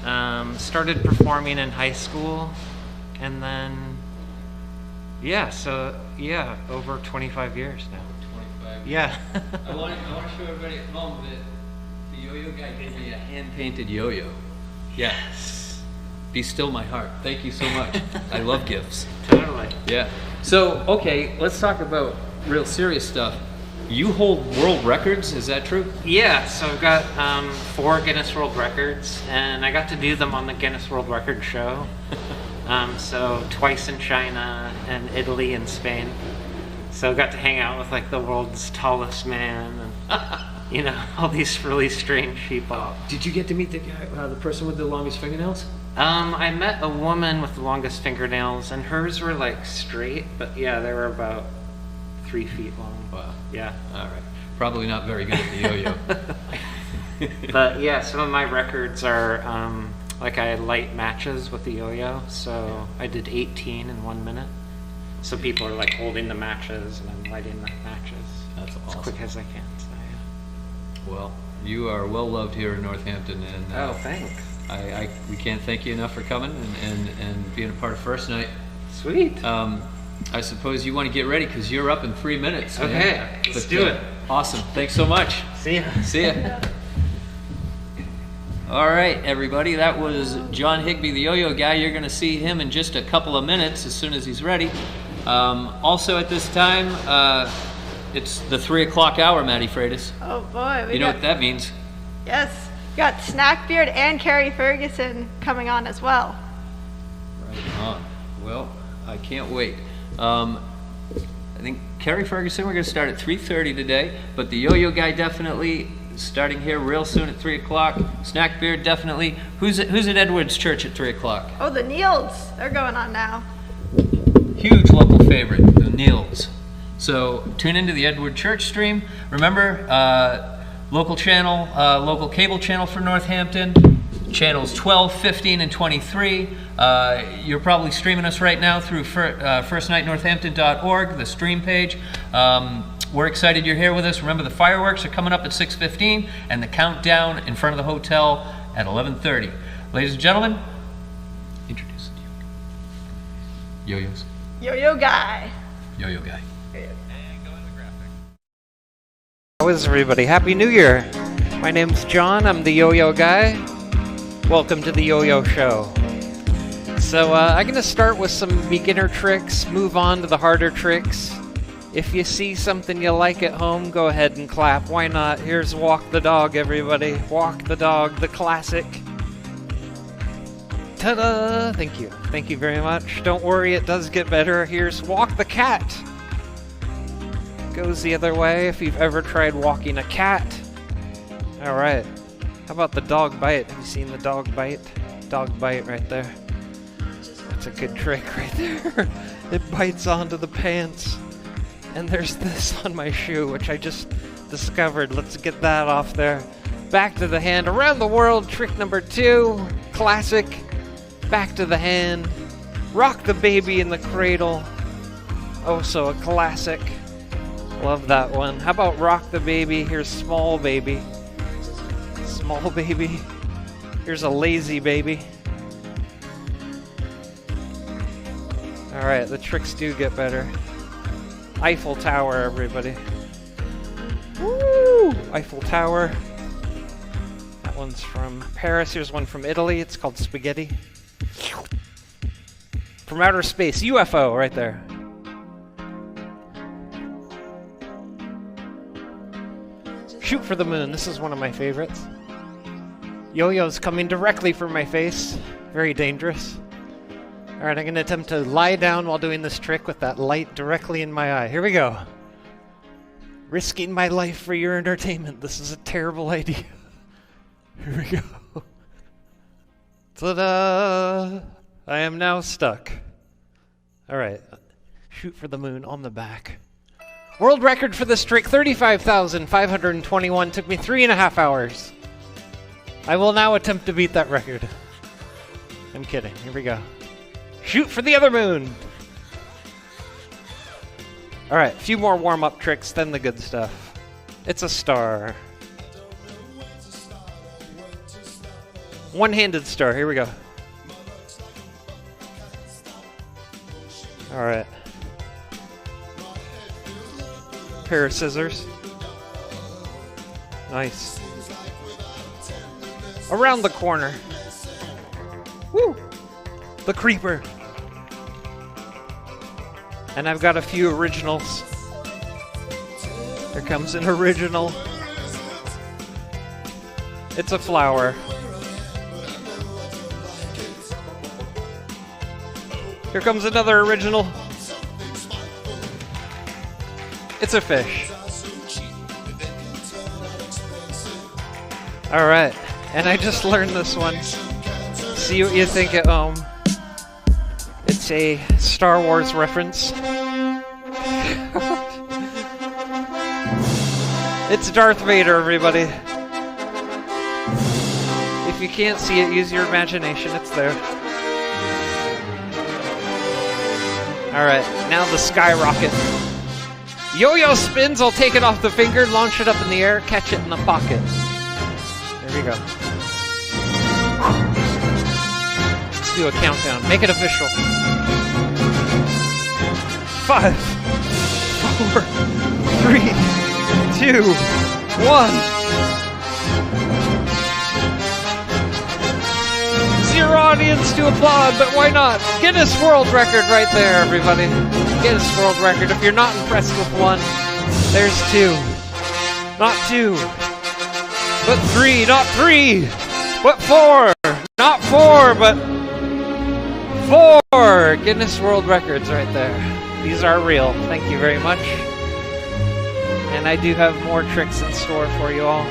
And started performing in high school. And then, yeah, so, yeah, over 25 years now. 25 years. Yeah. I want to show everybody at home that the yo-yo guy gave me a hand-painted yo-yo. Yes. Be still my heart. Thank you so much. I love gifts. Totally. Yeah. So, okay, let's talk about real serious stuff. You hold world records, is that true? Yeah, so I've got 4 Guinness World Records, and I got to do them on the Guinness World Record show. So twice in China and Italy and Spain. So I got to hang out with like the world's tallest man and you know, all these really strange people. Did you get to meet the guy, the person with the longest fingernails? I met a woman with the longest fingernails, and hers were like straight, but yeah, they were about 3 feet long. Wow. Yeah. All right. Probably not very good at the yo-yo. But yeah, some of my records are like I light matches with the yo-yo, so I did 18 in 1 minute. So people are like holding the matches and I'm lighting the matches. That's awesome. As quick as I can. So, yeah. Well, you are well loved here in Northampton, and Oh, thanks. we can't thank you enough for coming and being a part of First Night. Sweet. I suppose you want to get ready because you're up in 3 minutes. Man. Okay, let's do it. Awesome. Thanks so much. See ya. See ya. All right, everybody. That was John Higby, the yo-yo guy. You're going to see him in just a couple of minutes as soon as he's ready. Also at this time, it's the 3 o'clock hour, Maddie Freitas. Oh boy. You know what that means? Yes. We got Snackbeard and Carrie Ferguson coming on as well. Right on. Well, I can't wait. I think Carrie Ferguson, we're going to start at 3:30 today, but the yo-yo guy definitely starting here real soon at 3 o'clock. Snackbeard definitely. Who's at Edwards Church at 3 o'clock? Oh, the Neils. They're going on now. Huge local favorite, the Neils. So tune into the Edward Church stream. Remember, local channel, local cable channel for Northampton, channels 12, 15, and 23. You're probably streaming us right now through firstnightnorthampton.org, the stream page. We're excited you're here with us. Remember, the fireworks are coming up at 6:15, and the countdown in front of the hotel at 11:30. Ladies and gentlemen, introduce the yo-yos. Yo-yo guy. Yo-yo guy. How is everybody? Happy New Year. My name's John. I'm the yo-yo guy. Welcome to the yo-yo show. So I'm going to start with some beginner tricks, move on to the harder tricks. If you see something you like at home, go ahead and clap. Why not? Here's Walk the Dog, everybody. Walk the Dog, the classic. Ta-da! Thank you. Thank you very much. Don't worry, it does get better. Here's Walk the Cat. Goes the other way if you've ever tried walking a cat. All right. How about the dog bite? Have you seen the dog bite? Dog bite right there. That's a good trick right there. It bites onto the pants. And there's this on my shoe, which I just discovered. Let's get that off there. Back to the hand. Around the world, trick number 2. Classic. Back to the hand. Rock the baby in the cradle. Oh, so a classic. Love that one. How about rock the baby? Here's small baby. Small baby. Here's a lazy baby. Alright, the tricks do get better. Eiffel Tower, everybody. Woo! Eiffel Tower. That one's from Paris. Here's one from Italy. It's called Spaghetti. From outer space. UFO right there. Shoot for the moon. This is one of my favorites. Yo-yo's coming directly from my face. Very dangerous. Alright, I'm going to attempt to lie down while doing this trick with that light directly in my eye. Here we go. Risking my life for your entertainment. This is a terrible idea. Here we go. Ta-da! I am now stuck. Alright. Shoot for the moon on the back. World record for this trick, 35,521. Took me 3.5 hours. I will now attempt to beat that record. I'm kidding. Here we go. Shoot for the other moon. All right, a few more warm-up tricks, then the good stuff. It's a star. One-handed star. Here we go. All right. Pair of scissors. Nice. Around the corner. Woo! The creeper. And I've got a few originals. Here comes an original. It's a flower. Here comes another original. It's a fish. All right, and I just learned this one. See what you think at home. It's a Star Wars reference. It's Darth Vader, everybody. If If you can't see it, use your imagination. It's there. All right, now the skyrocket. Yo-yo spins. I'll take it off the finger, launch it up in the air, catch it in the pocket. There we go. Let's do a countdown. Make it official. 5, 4, 3, 2, 1. Zero audience to applaud, but why not? Guinness World Record right there, everybody. Guinness World Record. If you're not impressed with 1, there's 2. Not 2, but 3. Not 3, but 4. Not 4, but 4. Guinness World Records right there. These are real. Thank you very much. And I do have more tricks in store for you all.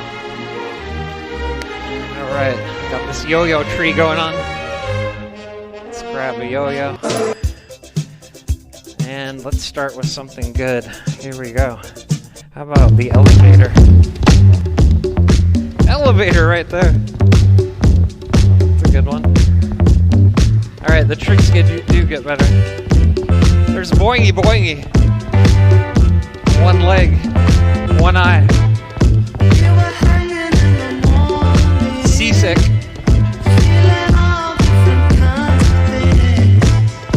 All right, got this yo-yo tree going on. Let's grab a yo-yo. And let's start with something good. Here we go. How about the elevator? Elevator right there. That's a good one. All right, the tricks do get better. There's boingy boingy. 1 leg, 1 eye. Seasick.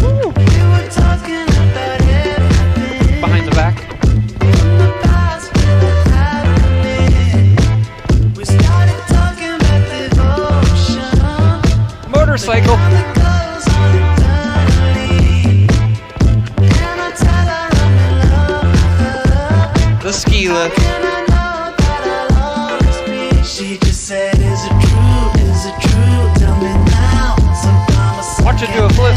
Woo. Behind the back. Motorcycle. The ski lift. She just said, is it true? Is it true? Tell me now. Watch it do a flip.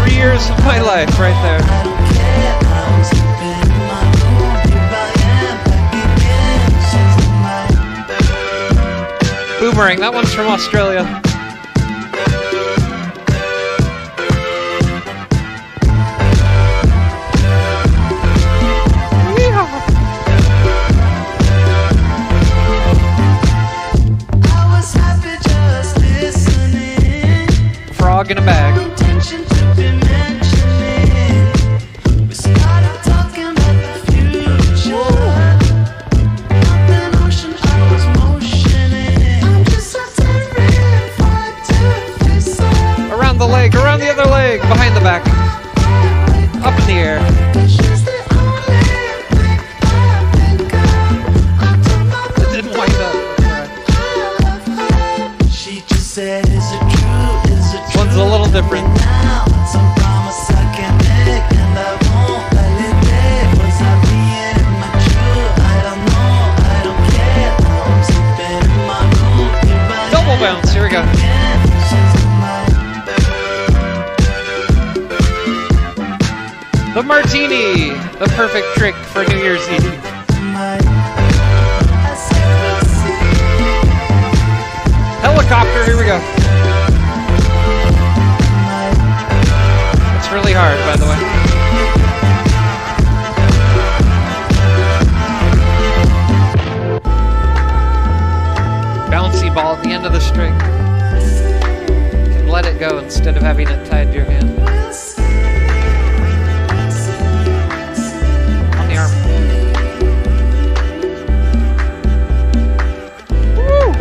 3 years of my life right there. Boomerang, that one's from Australia. Frog in a bag. Around the leg, around the other leg, behind the back. Up in the air. It didn't wind up. She just said, is it true? Is it true? One's a little different. Double bounce, here we go. The martini, the perfect trick for New Year's Eve. Helicopter, here we go. It's really hard, by the way. Bouncy ball at the end of the string. You can let it go instead of having it tied to your hand. On the arm. Woo!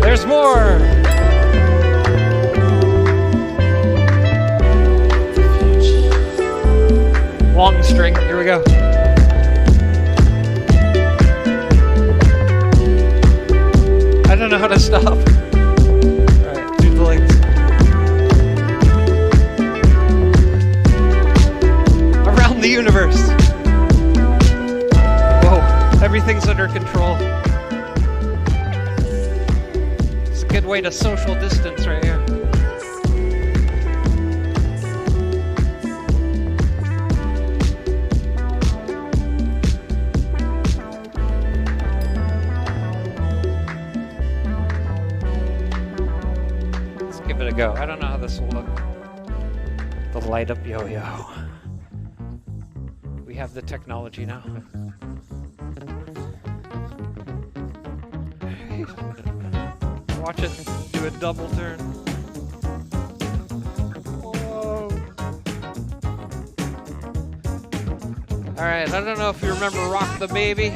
There's more! Long string, here we go. I don't know how to stop. Alright, do the legs. Around the universe. Whoa, everything's under control. It's a good way to social distance right here. Go. I don't know how this will look. The light up yo-yo. We have the technology now. Watch it do a double turn. Whoa. All right, I don't know if you remember Rock the Baby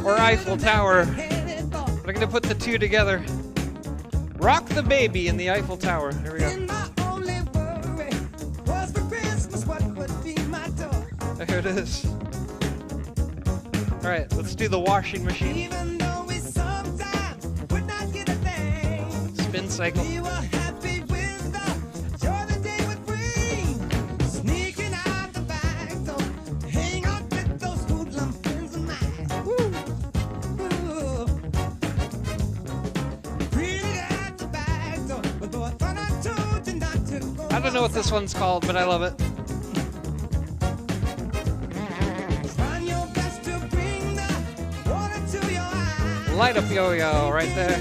or Eiffel Tower, but I'm gonna put the two together. Rock the Baby in the Eiffel Tower. Here we go. There it is. All right, let's do the washing machine. Spin cycle. I don't know what this one's called, but I love it. Light up yo-yo right there.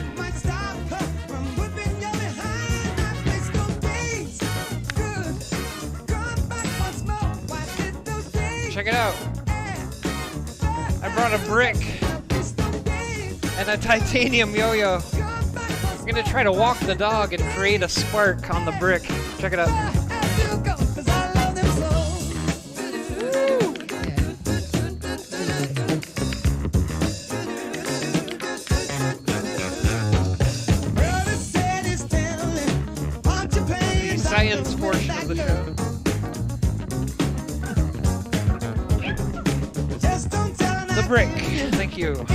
Check it out. I brought a brick and a titanium yo-yo. I'm gonna try to walk the dog and create a spark on the brick. Check it out. The science portion of the show. The brick. Thank you.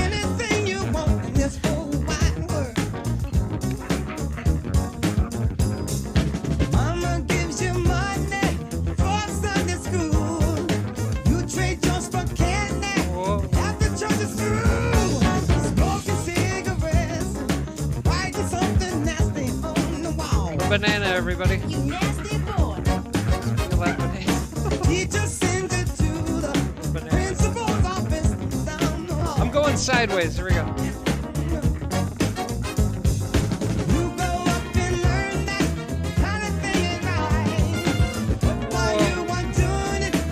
Banana, everybody. You nasty boy. Feel that banana. I'm going sideways. Here we go.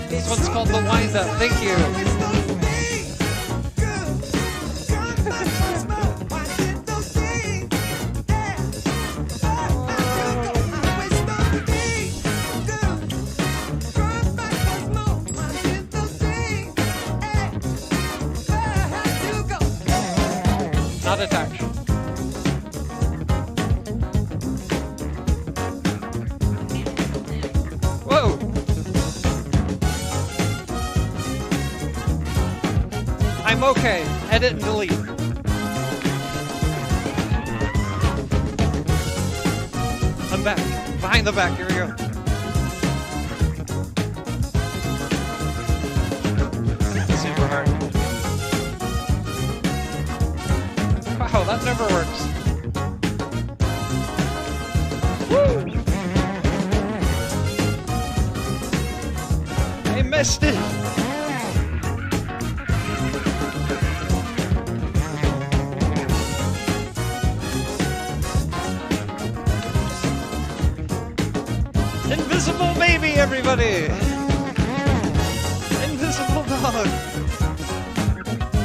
This one's called the wind up. Thank you. Not attached. Whoa! I'm okay. Edit and delete. I'm back. Behind the back. Here we go. Super hard. Wow, that never works. Woo! I missed it. Invisible baby, everybody. Invisible dog.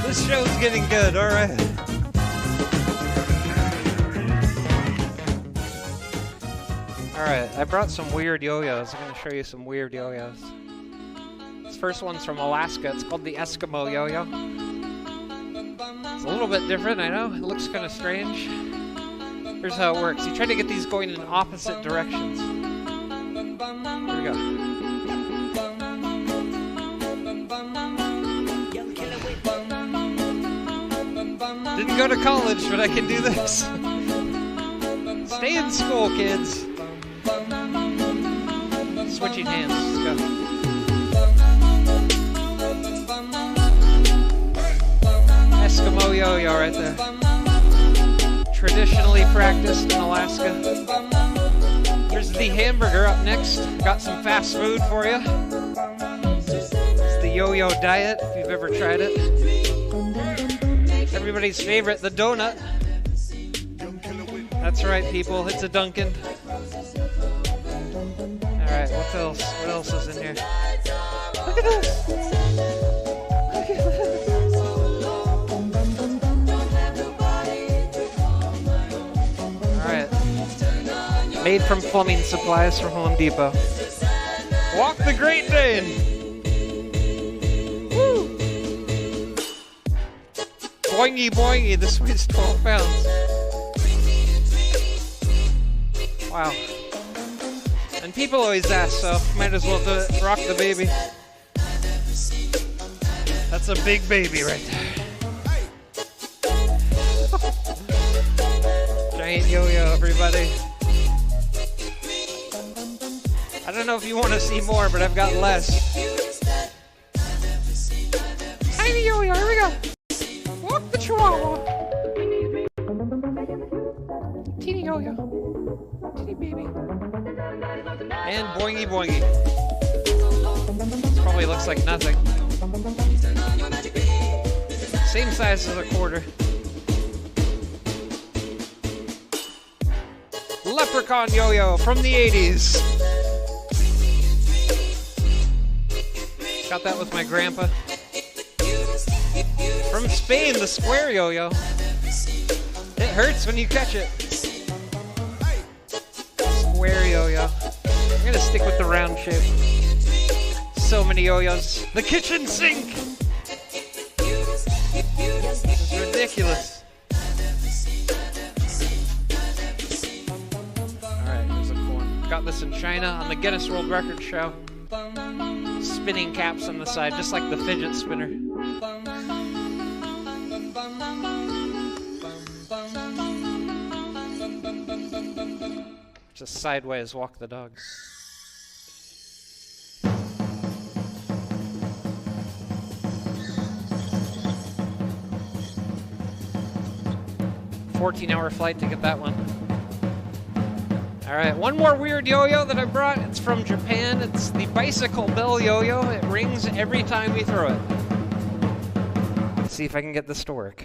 This show's getting good, all right. Alright, I brought some weird yo-yos. I'm going to show you some weird yo-yos. This first one's from Alaska. It's called the Eskimo yo-yo. It's a little bit different, I know. It looks kind of strange. Here's how it works. You try to get these going in opposite directions. Here we go. Didn't go to college, but I can do this. Stay in school, kids. Switching hands. Let's go. Eskimo yo-yo right there. Traditionally practiced in Alaska. There's the hamburger up next. Got some fast food for you. It's the yo-yo diet, if you've ever tried it. Everybody's favorite, the donut. That's right, people. It's a Dunkin'. All right, what else? What else is in here? Look at this. Alright. Made from plumbing supplies from Home Depot. Walk the Great Dane. Woo! Boingy boingy, this weighs 12 pounds. Wow. And people always ask, so might as well do it. Rock the baby. That's a big baby right there. Giant yo-yo, everybody. I don't know if you want to see more, but I've got less. Tiny yo-yo, here we go. Walk the chihuahua. Teeny yo-yo. Teeny baby. And boingy boingy. This probably looks like nothing. Same size as a quarter. Leprechaun yo-yo from the 80s. Got that with my grandpa. From Spain, the square yo-yo. It hurts when you catch it. Square yo-yo. I'm gonna stick with the round shape. So many yo-yos. The kitchen sink! This is ridiculous. Alright, here's a cool one. Got this in China on the Guinness World Record show. Spinning caps on the side, just like the fidget spinner. Just sideways walk the dogs. $14-hour flight to get that one. All right, one more weird yo-yo that I brought. It's from Japan. It's the bicycle bell yo-yo. It rings every time we throw it. Let's see if I can get this to work.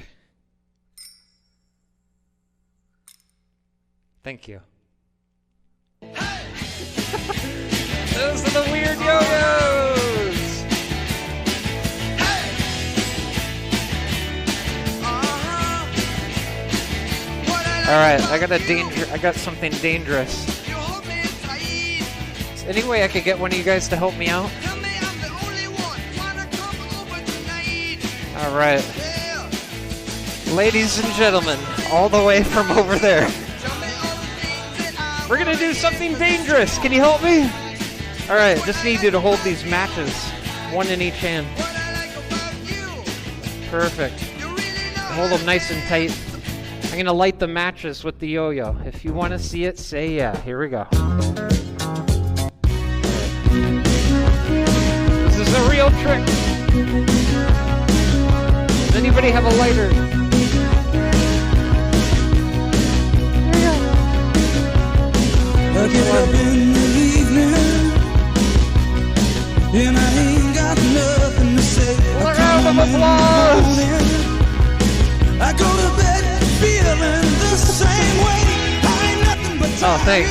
Thank you. Those are the weird yo-yos! Alright, I got something dangerous. Is there any way I could get one of you guys to help me out? Alright. Ladies and gentlemen, all the way from over there. We're gonna do something dangerous. Can you help me? Alright, just need you to hold these matches. One in each hand. Perfect. Hold them nice and tight. I'm gonna light the matches with the yo-yo. If you wanna see it, say yeah. Here we go. This is a real trick. Does anybody have a lighter? I get up in the evening and I ain't got nothing to say. A round of applause! I go to bed feeling the same way. I ain't nothing but oh, thanks.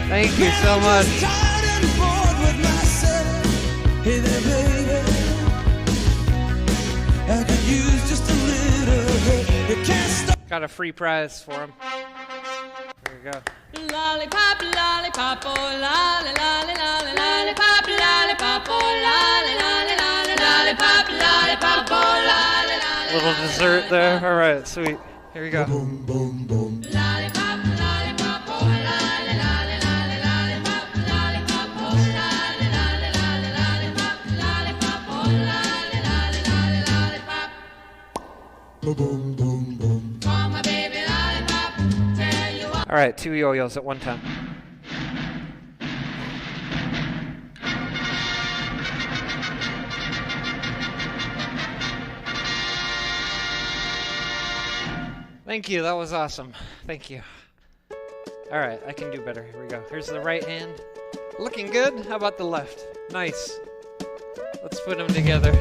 Thank you so much. tired and bored with myself. Hey there, baby. I could use just a little help. You can't stop. Got a free prize for him. There we go. Lollipop, lollipop, oh, lolly, lolly, lolly, lollipop, lollipop, oh, lolly, lolly, lolly, lollipop, lollipop, oh, lolly, lolly. Little dessert there. All right, sweet. Here we go. Boom, boom, boom. Lollipop, lollipop, oh, lolly, lolly, lolly, lollipop, lollipop, oh, lolly, lolly, lolly, lollipop, lollipop, oh, lolly, lolly, lolly, lollipop. Boom, boom, boom. Oh, my baby lollipop, tell you what. All right, 2 yo-yos at one time. Thank you, that was awesome. Thank you. All right, I can do better. Here we go. Here's the right hand. Looking good. How about the left? Nice. Let's put them together.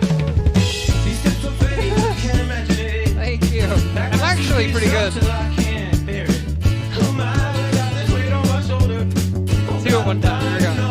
Thank you. I'm actually pretty good. 2 at one time. Here we go.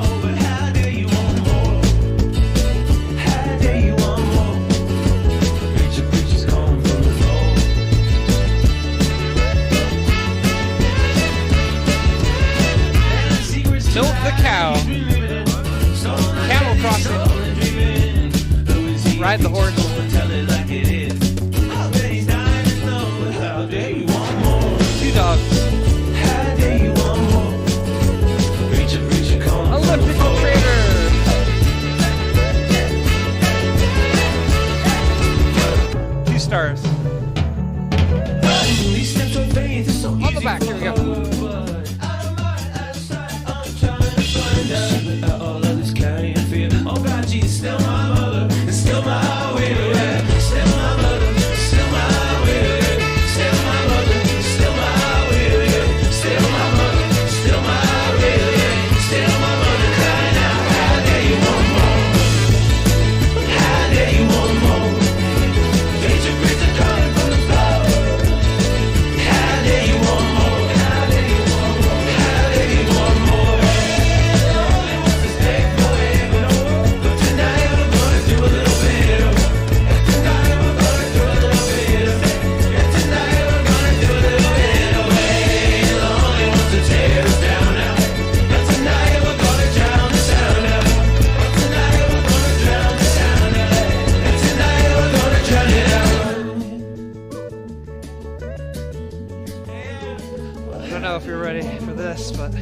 this, but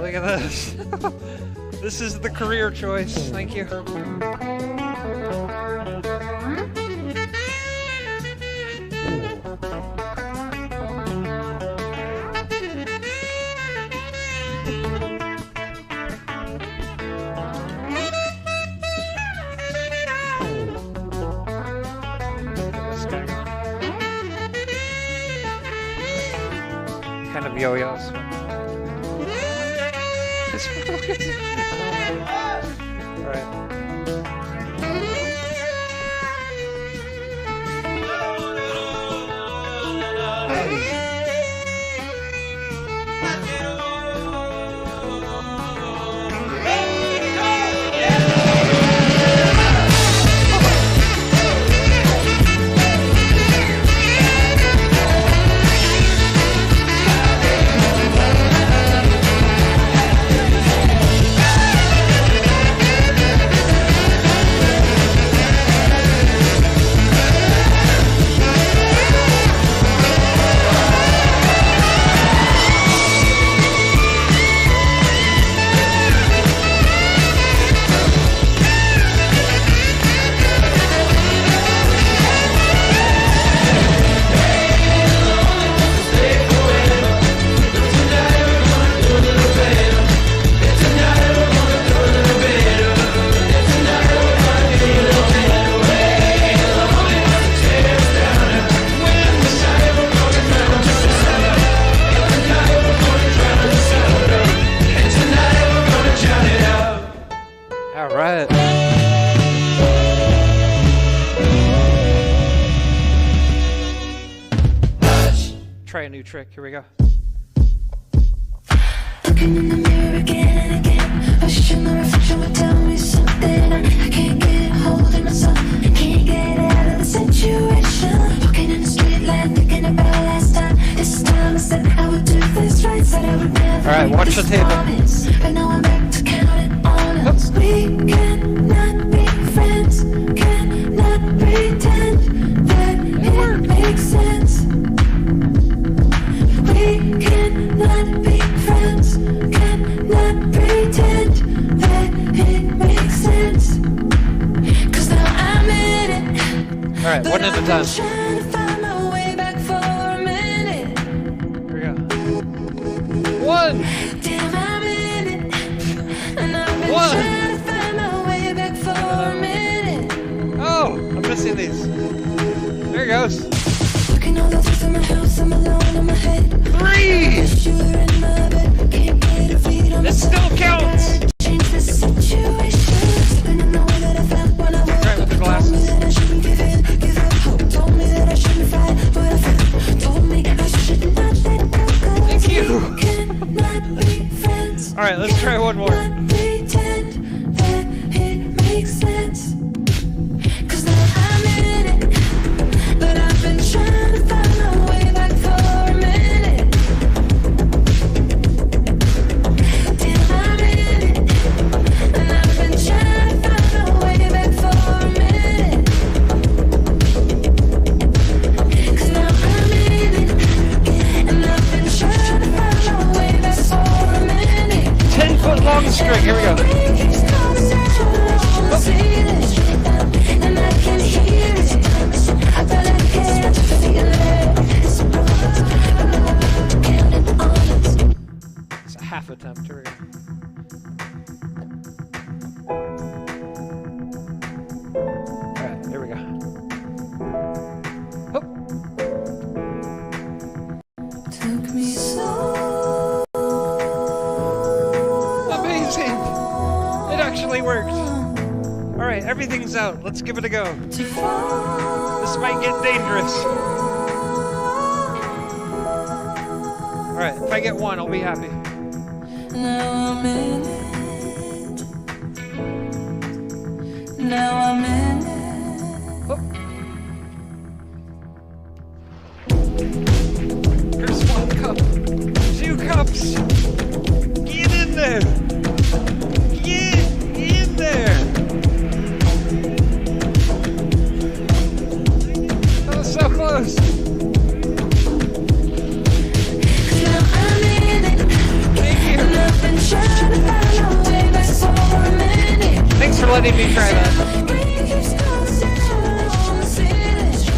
look at this. This is the career choice. Thank you. Kind of yo-yos. Try a new trick. Here we go. Looking in the mirror again and again. Question the reflection would tell me something. I can't get a hold of myself. I can't get out of the situation. Walking in the street light, thinking about last time. This time I said I would do this right. Said I would never. All right, watch the table. But now I'm back to counting on us. We cannot be friends. Cannot pretend that it makes sense. We cannot be friends, cannot pretend that it makes sense. 'Cause now I'm in it. All right, one at a time. Trying to find my way back for a minute. Here we go. One. Damn, I'm in it. And I've been One. trying to find my way back for a minute. Oh, I'm missing these. There it goes. Looking all over through my house, I'm alone in my head. 3. This still counts. Change the situation. Right with the glasses. Thank you. All right, let's try one more. Pretend that it makes sense. 'Cause now I'm in it, but I've been trying to find my way back for a minute. Damn, I'm in it, and I've been trying to find my way back for a minute. 'Cause now I'm in it, and I've been trying to find my way back for a minute. 10-foot long string. Here we go. And I can hear it, but I can't feel it. It's a half attempt. Here we go. All right, here we go. Oh. Took me so Amazing. It actually worked. All right, everything's out. Let's give it a go. This might get dangerous. All right, if I get one, I'll be happy. Now I'm in it. Now I'm in it. Oh. Here's one cup. 2 cups. Get in there. Get in there. That was so close. Now I'm in letting me try that.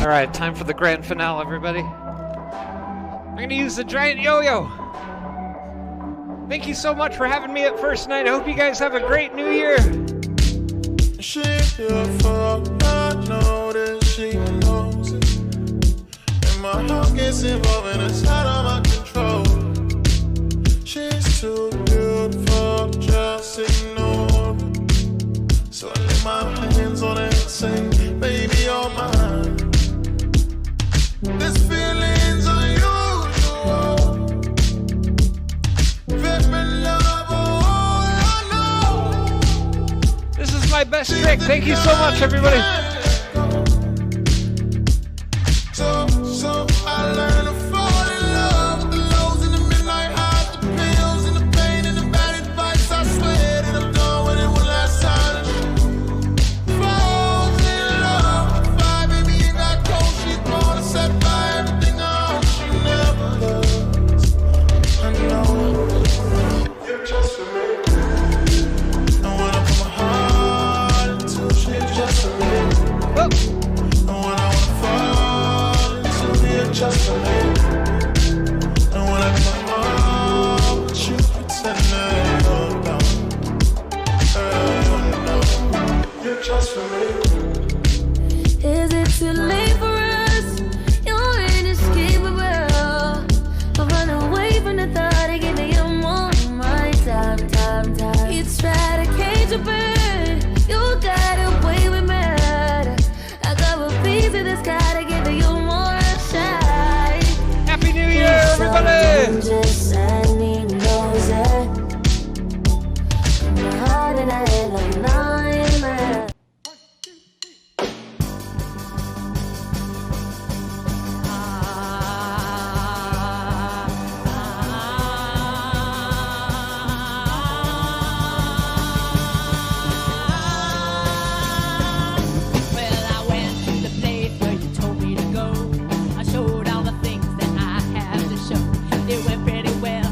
All right, time for the grand finale, everybody. I'm gonna use the giant yo-yo. Thank you so much for having me at First Night. I hope you guys have a great new year. She beautiful, I know that she knows it. And my heart gets involved and it's out of my control. She's too beautiful, just ignore it. So I lay my hands on it and say, baby, you're mine. This feeling's unusual. Very love, all I know. This is my best trick. Thank you so much, everybody. So I learned to fall in love with the lows and the midnight highs, the pills and the pain and the bad advice. I swear that I'm done with it one last time. Falls in love, vibe, baby, in that cold. She's born to set by everything I hope she never does. I know you're just for me. And when I put my heart into it, she's just for me. And when I wanna fall into it, you're just for me. And when I come out with you, pretend that you're down. You're just for me. Is it too late for us? You're inescapable. I'll run away from the thought of giving you more of my time. You try to cage a bird, you got away with murder. I got a piece of the sky to give you more shine. Happy New Year, everybody! Just and he knows it. My heart and I head like nightmare. Well, I went to the place where you told me to go. I showed all the things that I had to show. It went pretty well.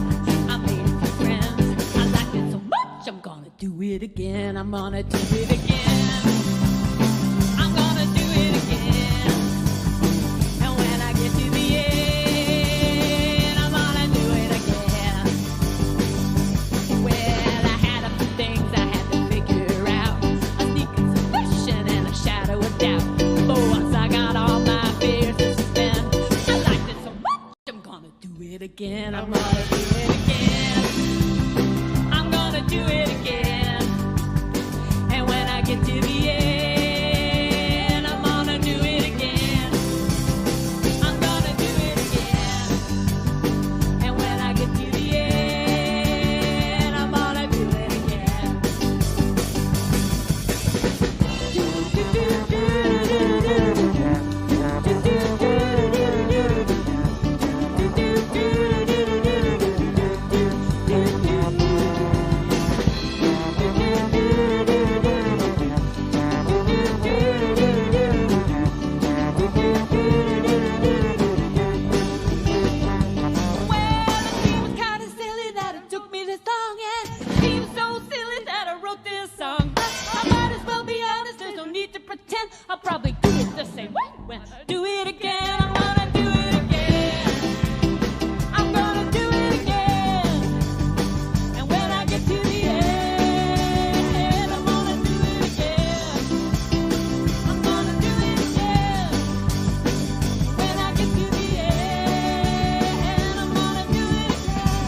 I made a few friends. I liked it so much, I'm gonna do it again. I'm gonna do it again. I'm gonna do it again. And when I get to the end, I'm gonna do it again. Well, I had a few things I had to figure out. A sneaking suspicion and a shadow of doubt. But once I got all my fears to suspend, I liked it so much, I'm gonna do it again. I'm gonna do it again. I'm gonna do it again. And when I get to the end, I'm gonna do it again. I'm gonna do it again. And when I get to the end, I'm gonna do it again. I'll probably do it the same way when I do it again. I'm gonna do it again. I'm gonna do it again. And when I get to the end, I'm gonna do it again. I'm gonna do it again. When I get to the end, I'm gonna do it again.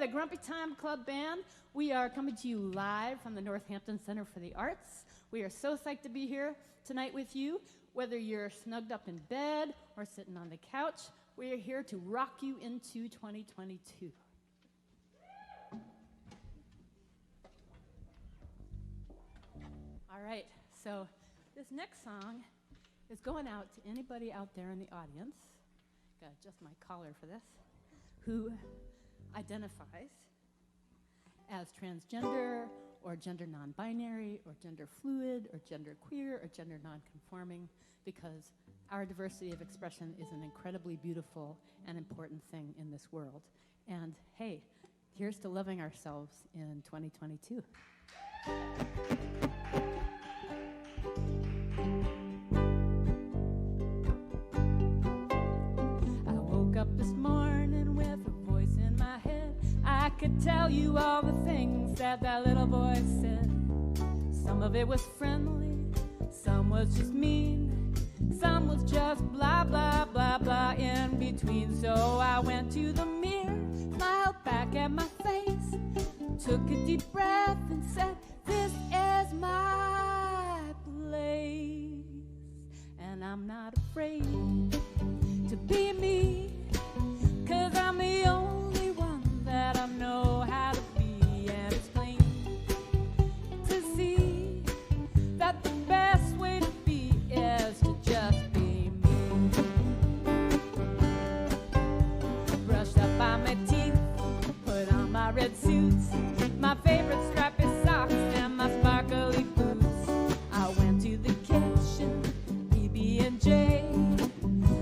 the Grumpy Time Club Band. We are coming to you live from the Northampton Center for the Arts. We are so psyched to be here tonight with you. Whether you're snugged up in bed or sitting on the couch, we are here to rock you into 2022. All right, so this next song is going out to anybody out there in the audience, gotta adjust my collar for this, who identifies as transgender or gender non-binary or gender fluid or gender queer or gender non-conforming, because our diversity of expression is an incredibly beautiful and important thing in this world. And hey, here's to loving ourselves in 2022. I woke up this morning with a voice in my head. I could tell you all the things that that little voice said. Some of it was friendly, some was just mean, some was just blah, blah, blah, blah in between. So I went to the mirror, smiled back at my face, took a deep breath and said, this is my place. And I'm not afraid to be me, 'cause I'm the only one that I know how to be. And it's plain to see that the best way to be is to just be me. Brushed up on my teeth, put on my red suits, my favorite strappy socks and my sparkly boots. I went to the kitchen, PB&J.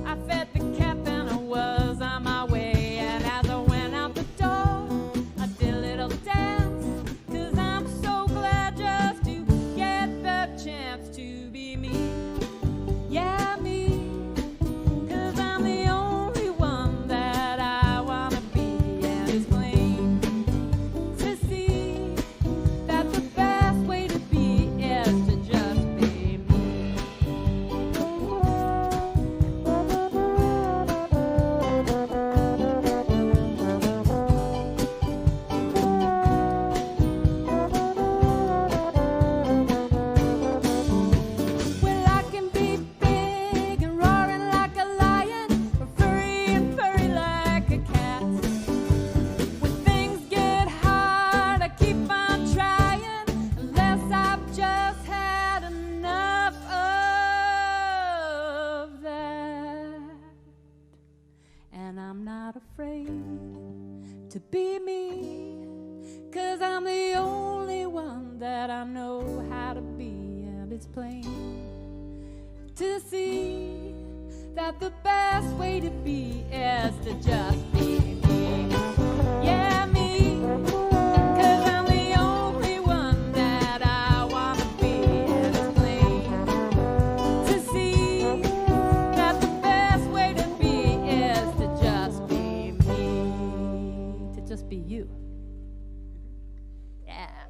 I fed the cat and I was on my way. And as I went out the door, I did a little dance, 'cause I'm so glad just to get the chance to be me. Yeah, me. 'Cause I'm the only one that I wanna be. And it's plain to see that the best way to be is to just be me. Well, I can be big and roaring like a lion, or furry and furry like a cat. When things get hard, I keep on trying, unless I've just had enough of that. And I'm not afraid to be me, 'cause I'm the only one that I know how to be. And it's plain to see that the best way to be is to just be me. Yeah, me. 'Cause I'm the only one that I want to be. And it's plain to see that the best way to be is to just be me. To just be you. Yeah.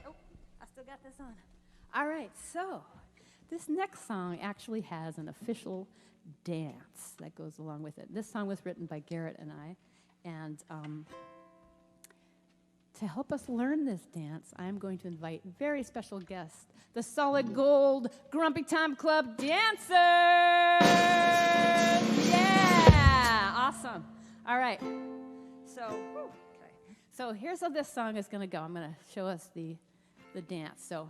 Oh, I still got this on. All right, so this next song actually has an official dance that goes along with it. This song was written by Garrett and I, and to help us learn this dance, I'm going to invite a very special guest, the Solid Gold Grumpy Time Club dancers! Yeah, awesome. All right, so here's how this song is going to go. I'm going to show us the dance. So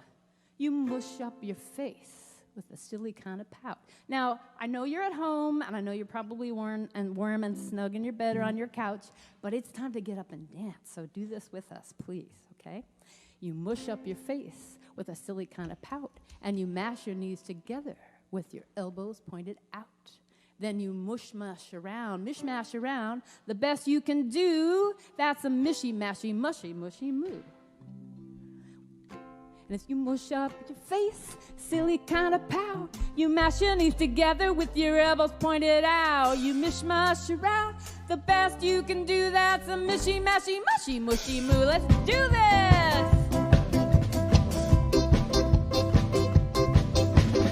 you mush up your face with a silly kind of pout. Now, I know you're at home, and I know you're probably warm and snug in your bed or on your couch, but it's time to get up and dance. So do this with us, please, okay? You mush up your face with a silly kind of pout, and you mash your knees together with your elbows pointed out. Then you mishmash around, the best you can do. That's a mishy-mashy, mushy moo. And if you mush up your face, silly kind of pout, you mash your knees together with your elbows pointed out. You mishmash around, the best you can do. That's a mishy-mashy, mushy moo. Let's do this!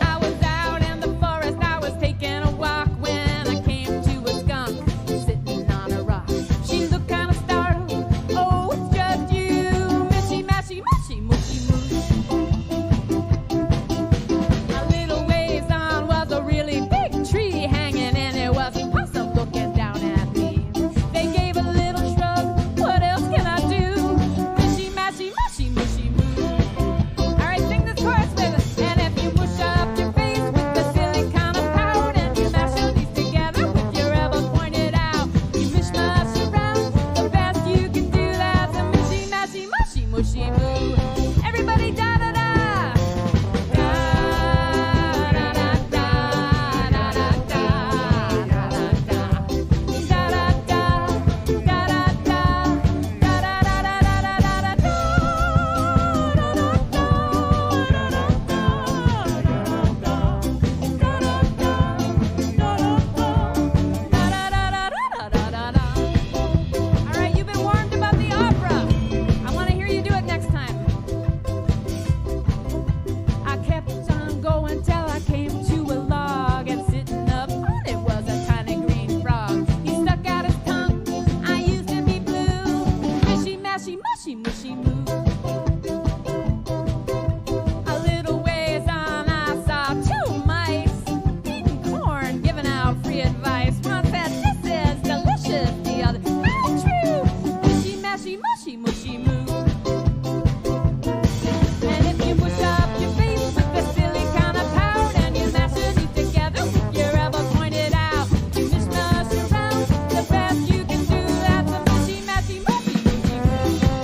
I was out in the forest, I was taking a walk when I came to a skunk sitting on a rock. She looked kind of startled. mushy moo. And if you mush up your face with a silly kind of pout and you mash your knees together with your elbows pointed out, you mish-mash around, the best you can do, that's a mushy, mashy, mushy, mushy moo.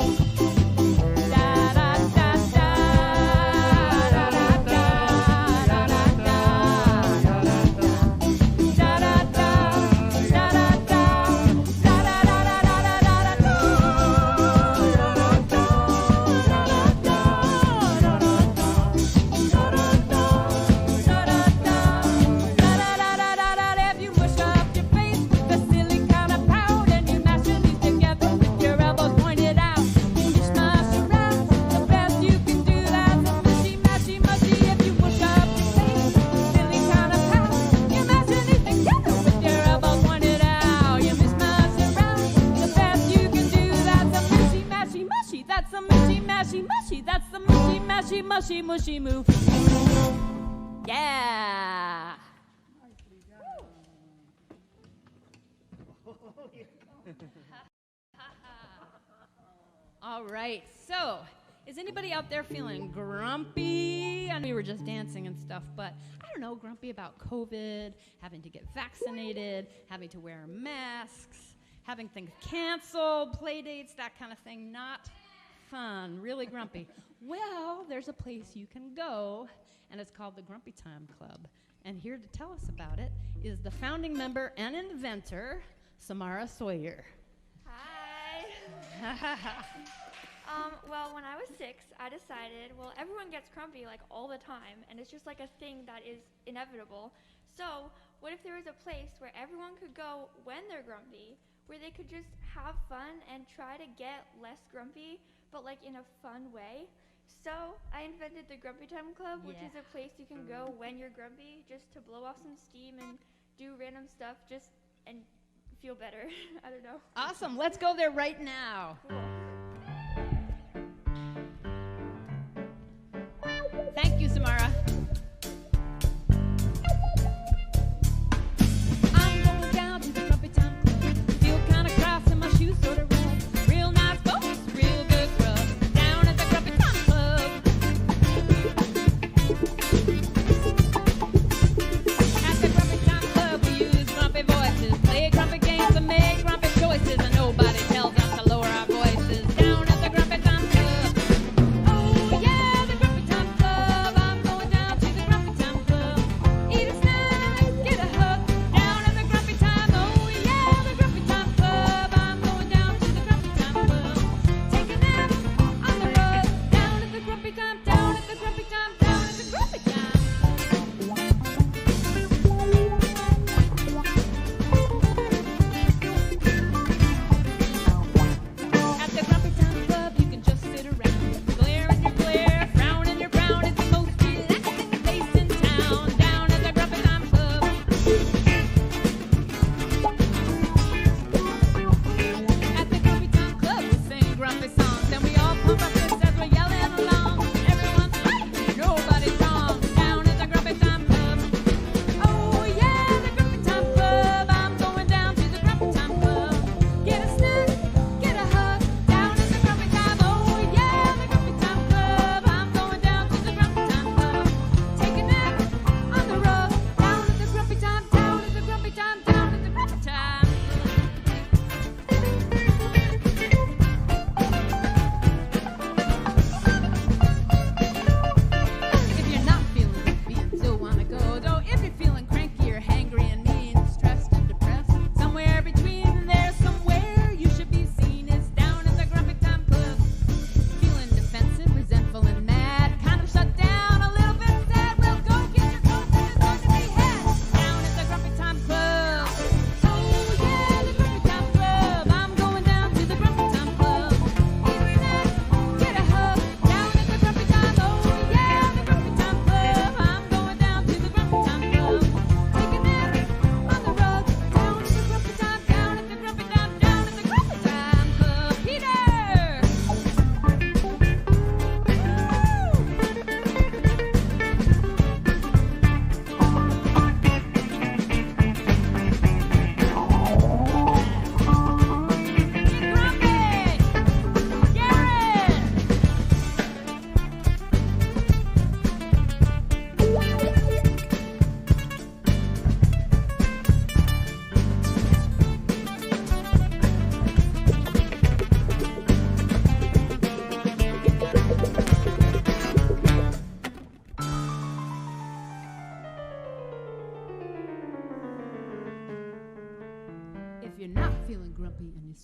Da-da-da-da, da-da-da-da, if you mush up your face with a silly kind of pout and you mash your knees together with your elbows pointed out, you mish-mash around, the best you can do, that's a mushy, mashy, mushy. If you mush up your face with a silly kind of pout, you mash your knees together with your elbows pointed out, you mish-mash around, the best you can do, that's a mushy, mashy, mushy. That's a mushy, mashy, mushy. That's the mushy, mashy, mushy, mushy moo. Yeah. All right, so is anybody out there feeling grumpy? I know we were just dancing and stuff, but I don't know, grumpy about COVID, having to get vaccinated, having to wear masks, having things canceled, play dates, that kind of thing. Not fun, really grumpy. Well, there's a place you can go, and it's called the Grumpy Time Club. And here to tell us about it is the founding member and inventor, Samara Sawyer. Hi. Well, when I was 6, I decided, well, everyone gets grumpy like all the time, and it's just like a thing that is inevitable. So, what if there was a place where everyone could go when they're grumpy, where they could just have fun and try to get less grumpy, but like in a fun way? So, I invented the Grumpy Time Club, which is a place you can go when you're grumpy, just to blow off some steam and do random stuff, just and feel better. I don't know. Awesome, let's go there right now. Cool. Thank you, Samara. I'm going down to the Grumpy Time Club. Feel kind of cross and my shoes sort of red. Real nice folks, real good grub. Down at the Grumpy Time Club. At the Grumpy Time Club, we use grumpy voices, play grumpy games and make grumpy choices, and nobody tells us to lower our voices.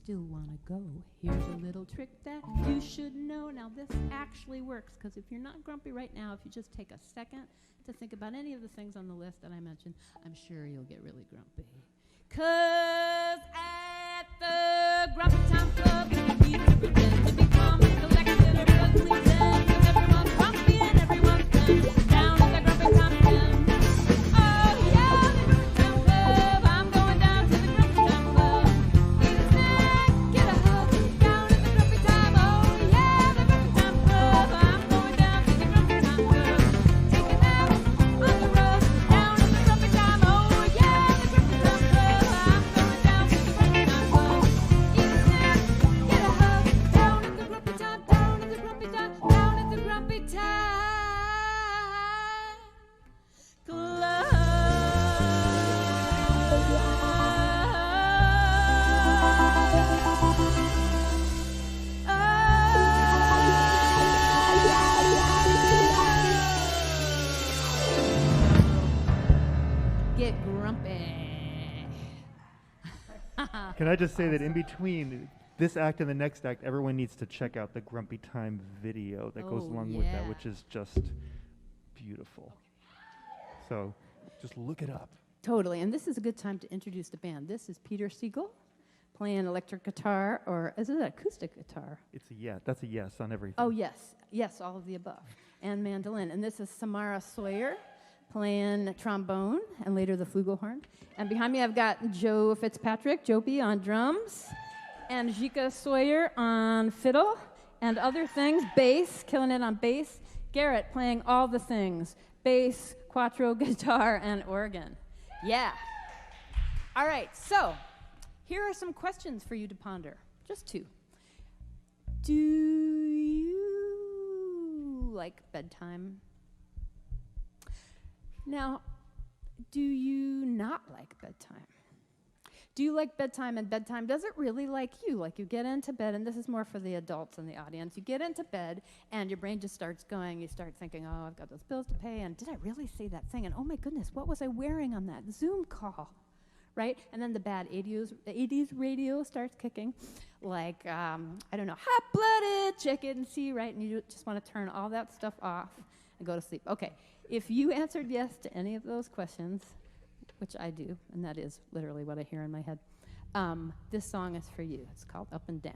still want to go, here's a little trick that you should know. Now, this actually works, because if you're not grumpy right now, if you just take a second to think about any of the things on the list that I mentioned, I'm sure you'll get really grumpy. 'Cause at the Grumpy Time Club, we pretend to be calm and collected and ugly then, 'cause everyone's grumpy and everyone's done. Down at the Grumpy Time Club. Oh yeah, the Grumpy Time Club. I'm going down to the Grumpy Time Club. Eat a snack, get a hug. Down at the Grumpy Time. Oh yeah, the Grumpy Time Club. I'm going down to the Grumpy Time Club. Take a nap on the road. Down at the Grumpy Time. Oh yeah, the Grumpy Time Club. I'm going down to the Grumpy Time Club. Eat a snack, get a hug. Down at the Grumpy Time. Down at the Grumpy Time. Down at the Grumpy Time. Get grumpy. Can I just say that in between this act and the next act, everyone needs to check out the Grumpy Time video that goes along with that, which is just beautiful. So just look it up. Totally, and this is a good time to introduce the band. This is Peter Siegel playing electric guitar, or is it acoustic guitar? It's a yes. That's a yes on everything. Oh, yes. Yes, all of the above. And mandolin. And this is Samara Sawyer playing trombone and later the flugelhorn. And behind me I've got Joe Fitzpatrick, Jopie on drums, and Jika Sawyer on fiddle and other things, bass, killing it on bass. Garrett playing all the things, bass, quattro, guitar, and organ. Yeah. All right, so here are some questions for you to ponder. Just two. Do you like bedtime? Now, do you not like bedtime? Do you like bedtime, and bedtime doesn't really like you? Like, you get into bed, and this is more for the adults in the audience. You get into bed, and your brain just starts going. You start thinking, oh, I've got those bills to pay, and did I really say that thing? And oh my goodness, what was I wearing on that Zoom call? Right? And then the bad 80s radio starts kicking, like, I don't know, hot-blooded chicken, see, right? And you just want to turn all that stuff off and go to sleep. Okay, if you answered yes to any of those questions, which I do, and that is literally what I hear in my head, this song is for you. It's called Up and Down.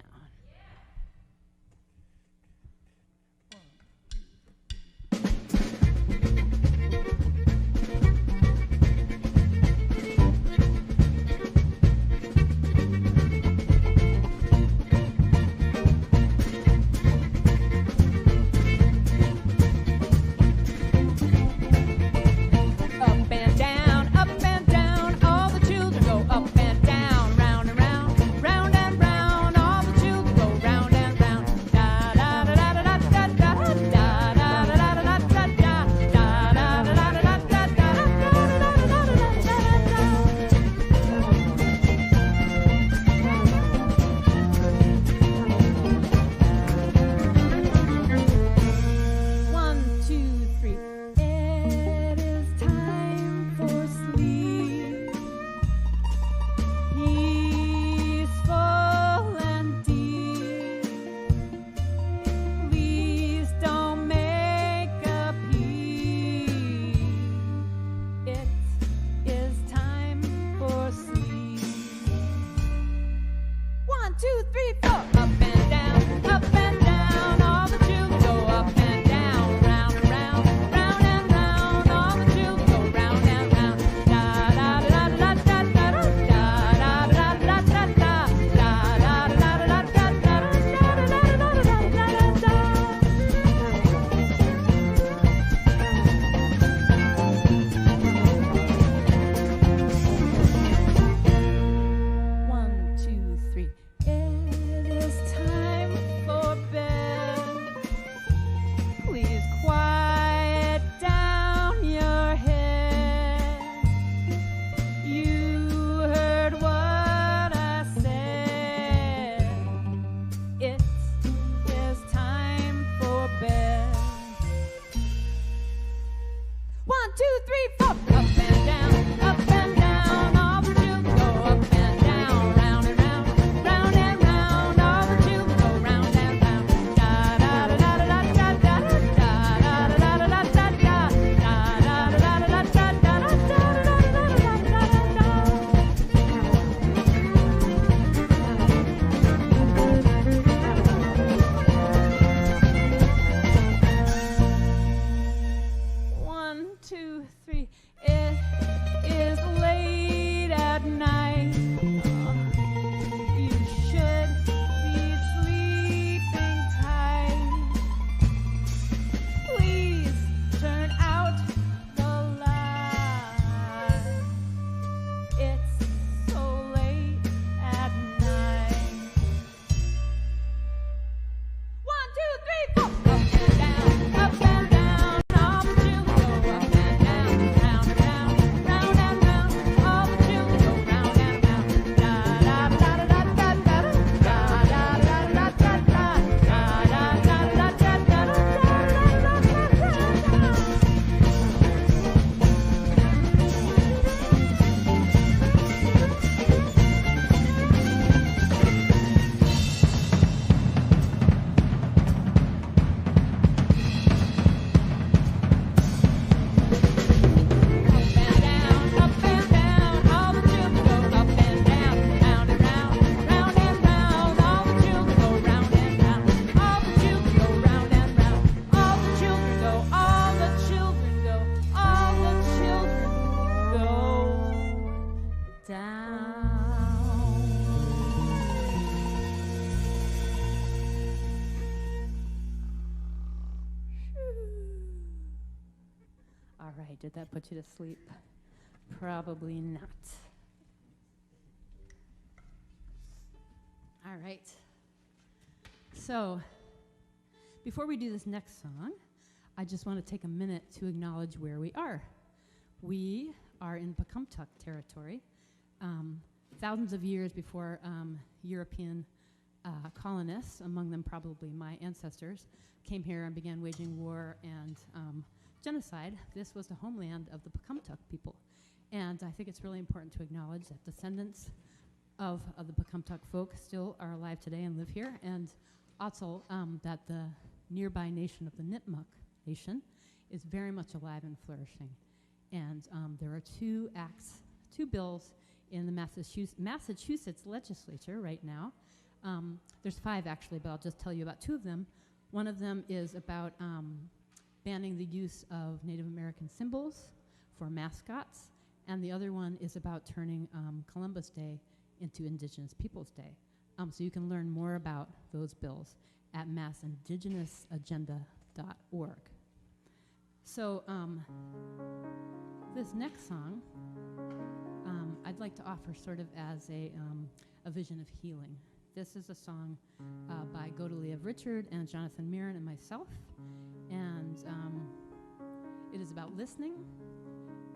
right, did that put you to sleep? Probably not. All right. So, before we do this next song, I just want to take a minute to acknowledge where we are. We are in Pecumtuck territory. Thousands of years before European colonists, among them probably my ancestors, came here and began waging war and genocide. This was the homeland of the Pecumtuck people. And I think it's really important to acknowledge that descendants of the Pecumtuck folk still are alive today and live here, and also that the nearby nation of the Nipmuc Nation is very much alive and flourishing. And there are two bills in the Massachusetts legislature right now. There's 5 actually, but I'll just tell you about 2 of them. One of them is about banning the use of Native American symbols for mascots, and the other one is about turning Columbus Day into Indigenous Peoples Day. So you can learn more about those bills at massindigenousagenda.org. So this next song, I'd like to offer sort of as a vision of healing. This is a song by Godalia Richard and Jonathan Mirren and myself, and it is about listening,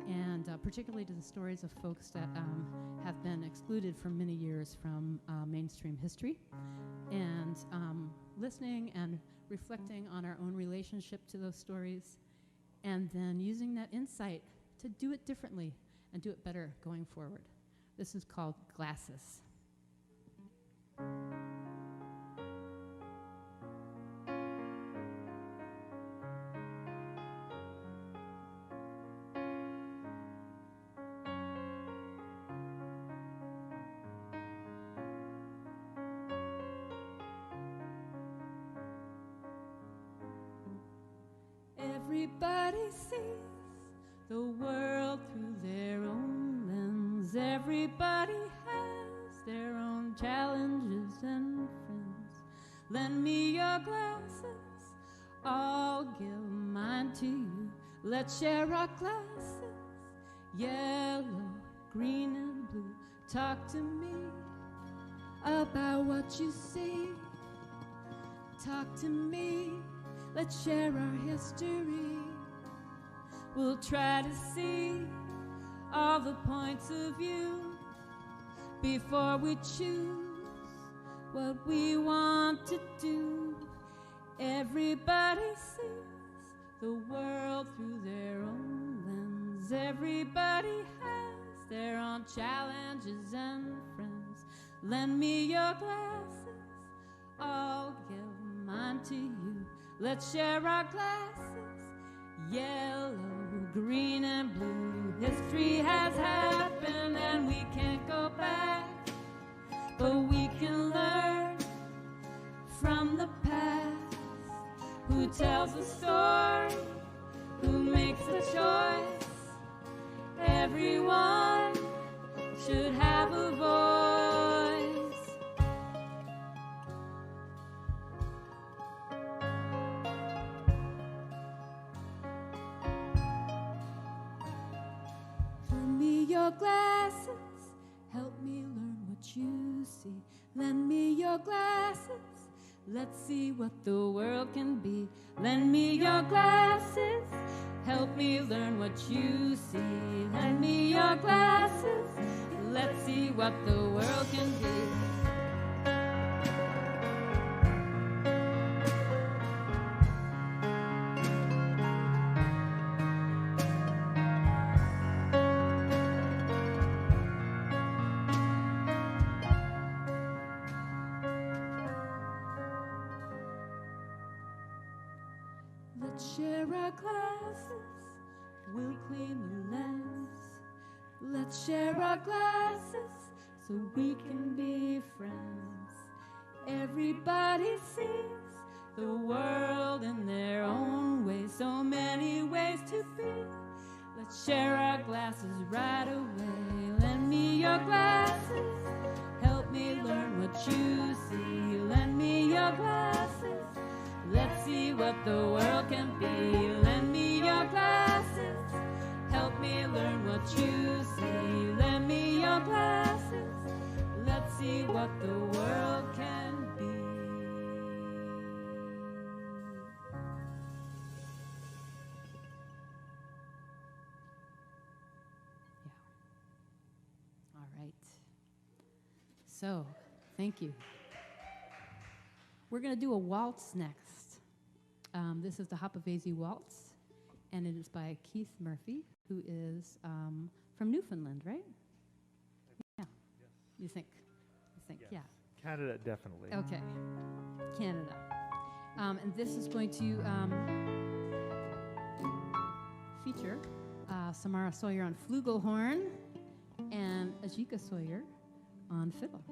and particularly to the stories of folks that have been excluded for many years from mainstream history, and listening and reflecting on our own relationship to those stories, and then using that insight to do it differently and do it better going forward. This is called Glasses. Everybody sees the world through their own lens. Everybody has their own challenges and friends. Lend me your glasses, I'll give mine to you. Let's share our glasses, yellow, green, and blue. Talk to me about what you see. Talk to me, let's share our history. We'll try to see all the points of view before we choose what we want to do. Everybody sees the world through their own lens. Everybody has their own challenges and friends. Lend me your glasses, I'll give mine to you. Let's share our glasses, yellow, green, and blue. History has happened and we can't go back, but we can learn from the past. Who tells a story? Who makes a choice? Everyone should have a voice. Lend me your glasses, help me learn what you see. Lend me your glasses, let's see what the world can be. Lend me your glasses, help me learn what you see. Lend me your glasses, let's see what the world can be. Let's share our glasses, we'll clean the lens. Let's share our glasses so we can be friends. Everybody sees the world in their own way, so many ways to be. Let's share our glasses right away. Lend me your glasses, help me learn what you see. Lend me your glasses, let's see what the world can be. Lend me your glasses, Let me learn what you see. Lend me your glasses. Let's see what the world can be. All right. So, thank you. We're going to do a waltz next. This is the Happavesi Waltz, and it is by Keith Murphy, who is from Newfoundland, right? Yeah. You think? Yeah. Canada, definitely. Okay. Canada. And this is going to feature Samara Sawyer on flugelhorn and Ajika Sawyer on fiddle.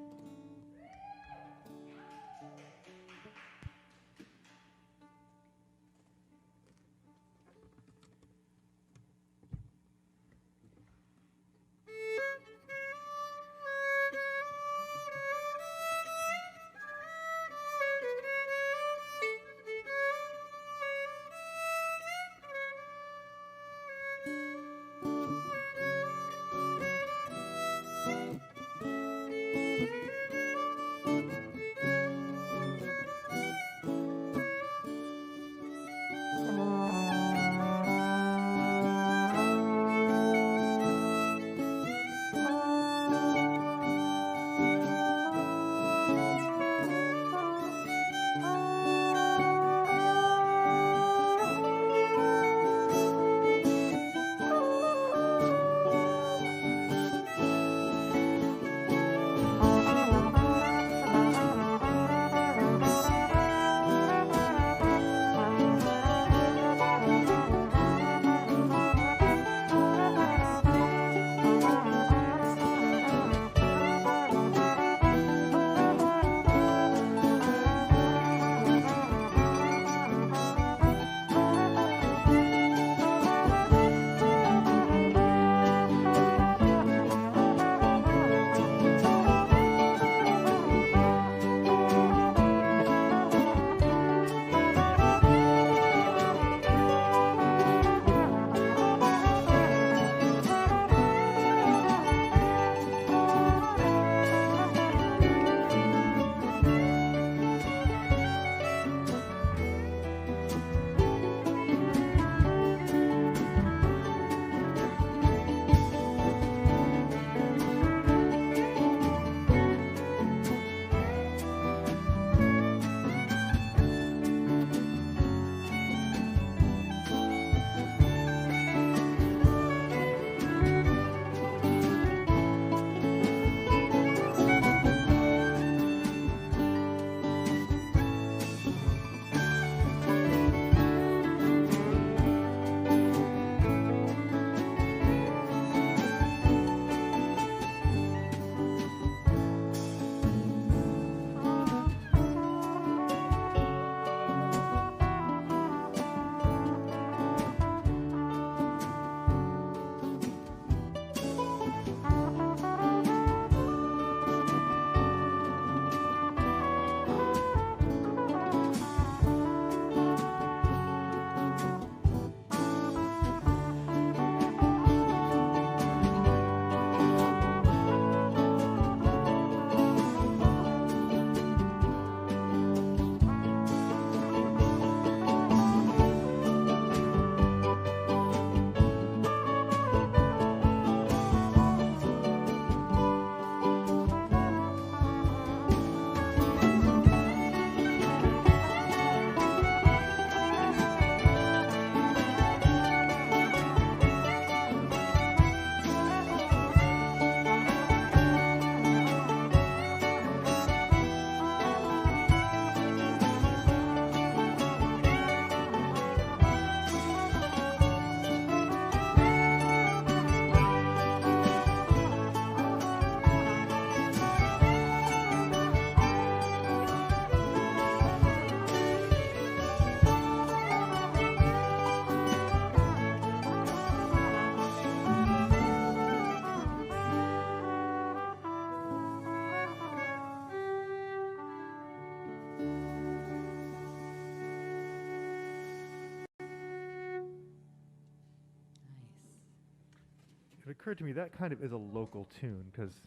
occurred to me that kind of is a local tune because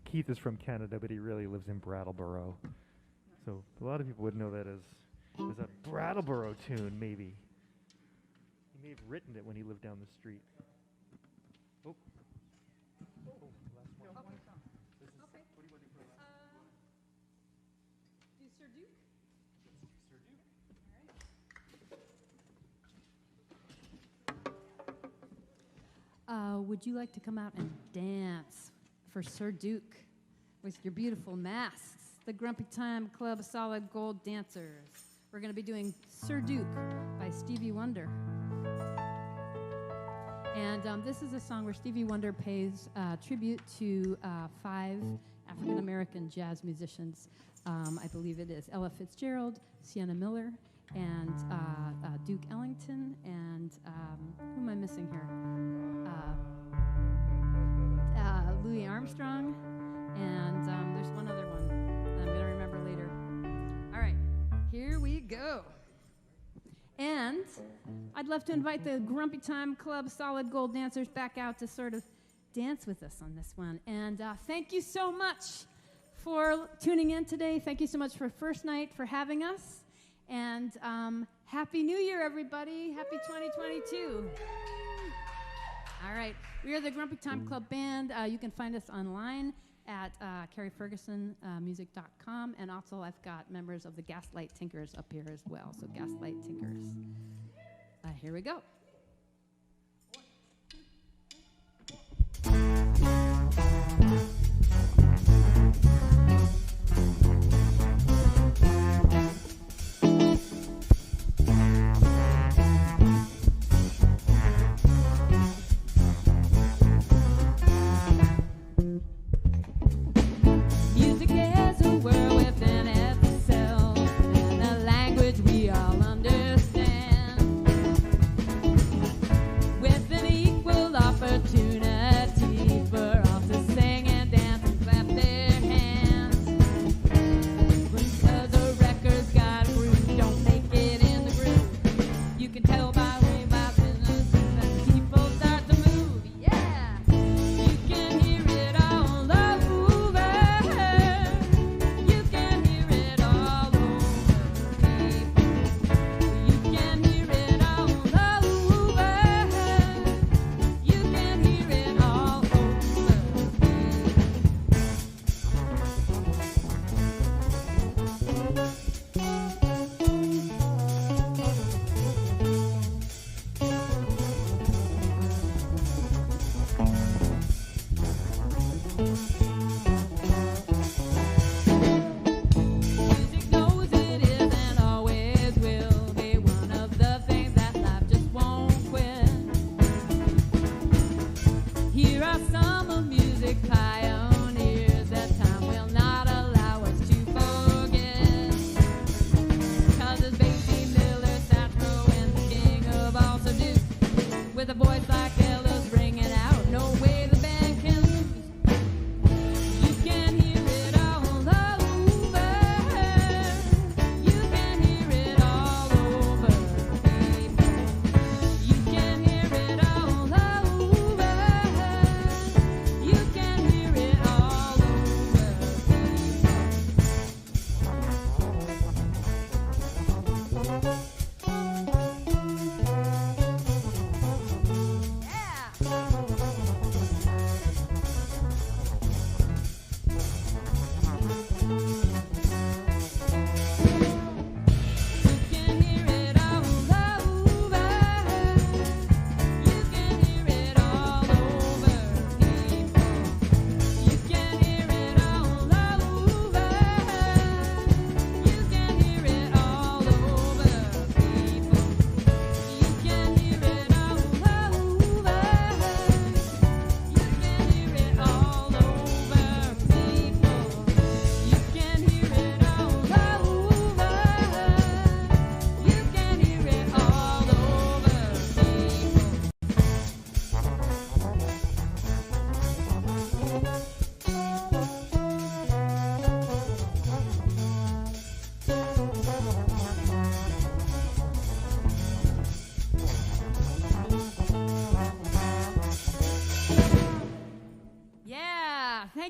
Keith is from Canada, but he really lives in Brattleboro. So a lot of people would know that as a Brattleboro tune, maybe. He may have written it when he lived down the street. Oh. Would you like to come out and dance for Sir Duke with your beautiful masks? The Grumpy Time Club Solid Gold Dancers. We're going to be doing Sir Duke by Stevie Wonder. And this is a song where Stevie Wonder pays tribute to 5 African-American jazz musicians. I believe it is Ella Fitzgerald, Sienna Miller, and Duke Ellington, and who am I missing here? Louis Armstrong, and there's one other one that I'm going to remember later. All right, here we go. And I'd love to invite the Grumpy Time Club Solid Gold Dancers back out to sort of dance with us on this one. And thank you so much for tuning in today. Thank you so much for First Night for having us. And Happy New Year, everybody. Happy 2022. All right. We are the Grumpy Time Club Band. You can find us online at CarrieFergusonmusic.com. And also I've got members of the Gaslight Tinkers up here as well. So Gaslight Tinkers. Here we go. Music is a world within itself, and a language we all understand.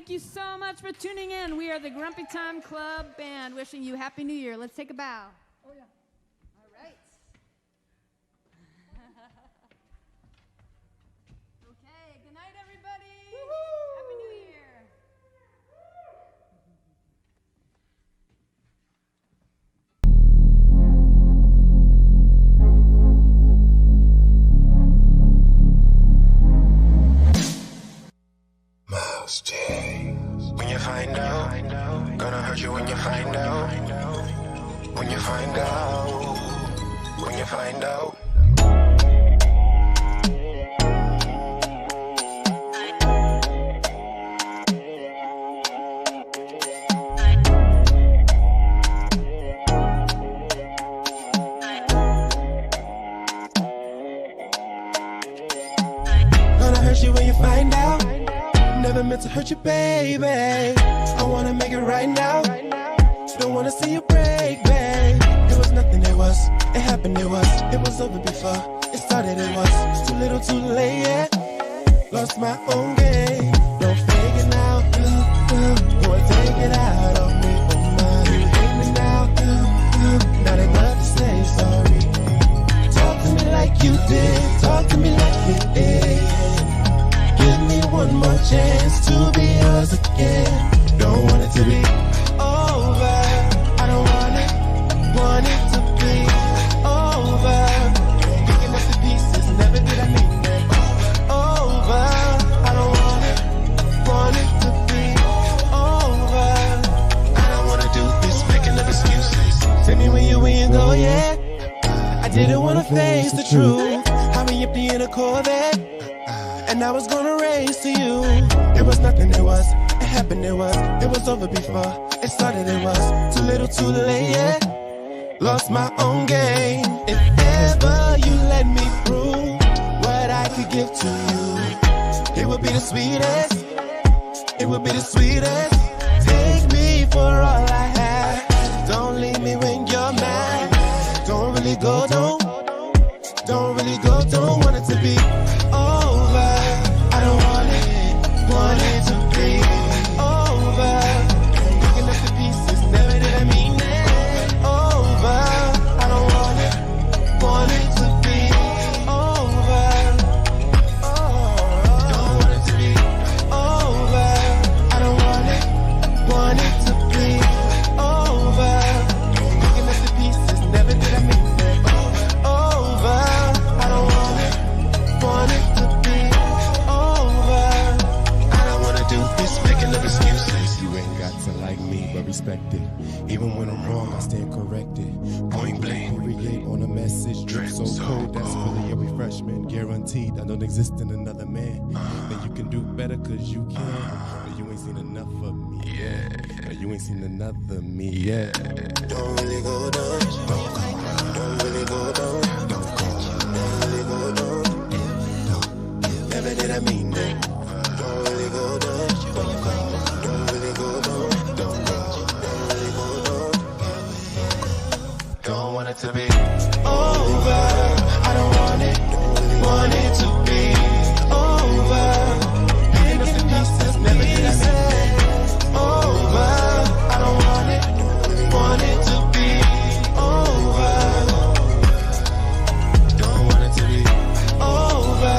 Thank you so much for tuning in. We are the Grumpy Time Club Band, wishing you Happy New Year. Let's take a bow. Oh, yeah. All right. Okay, good night, everybody. Woo-hoo! Happy New Year. Mouse J. When you find out, gonna hurt you when you find out. When you find out, when you find out. Gonna hurt you when you find out. Never meant to hurt you, baby. I wanna make it right now. Don't wanna see you break, babe. It was nothing, it was. It happened, it was over before. It started, it was. It's too little, too late, yeah. Lost my own game. Don't fake it now. Boy, take it out on me. Oh my, you hate me now. Not enough to say sorry. Talk to me like you did. Talk to me like you did. Give me one more chance to be yours again. Don't want it to be over. I don't want it to be over. Picking up the pieces, never did I mean that. Over. I don't want it to be over. I don't wanna do this, making up excuses. Tell me when you go, yeah. I didn't wanna face the truth. How me empty in a Corvette. And I was gonna race to you. It was nothing, it was. It happened, it was over before. It started, it was. Too little, too late, yeah. Lost my own game. If ever you let me prove what I could give to you, it would be the sweetest. It would be the sweetest. Take me for all I have. Don't leave me when you're mad. Don't really go, don't really go, don't want it to be over. I don't want it to be over. Picking up the pieces, never did I mean it. Over. I don't want it to be over. Don't want it to be over. I don't want it to be over. Picking up the pieces, never did I mean it. Over. I don't want it to be over. I don't wanna do this, making up excuses. You ain't got to like me, but respect it. Even when I'm wrong, I stand corrected. Point blank, period on a message. Drip so cold, that's really a refreshment. Guaranteed, I don't exist in another man. That you can do better, cause you can. But you ain't seen enough of me. Yeah. But you ain't seen another me yet. Don't really go down. Don't really go down. Don't really go down. Never did I mean that. Don't really go down. Don't really go down. Don't really go down. Don't want it to be over. I don't want it to be over. Picking up the pieces, never did I say over. I don't want it to be over. Don't want it to be over.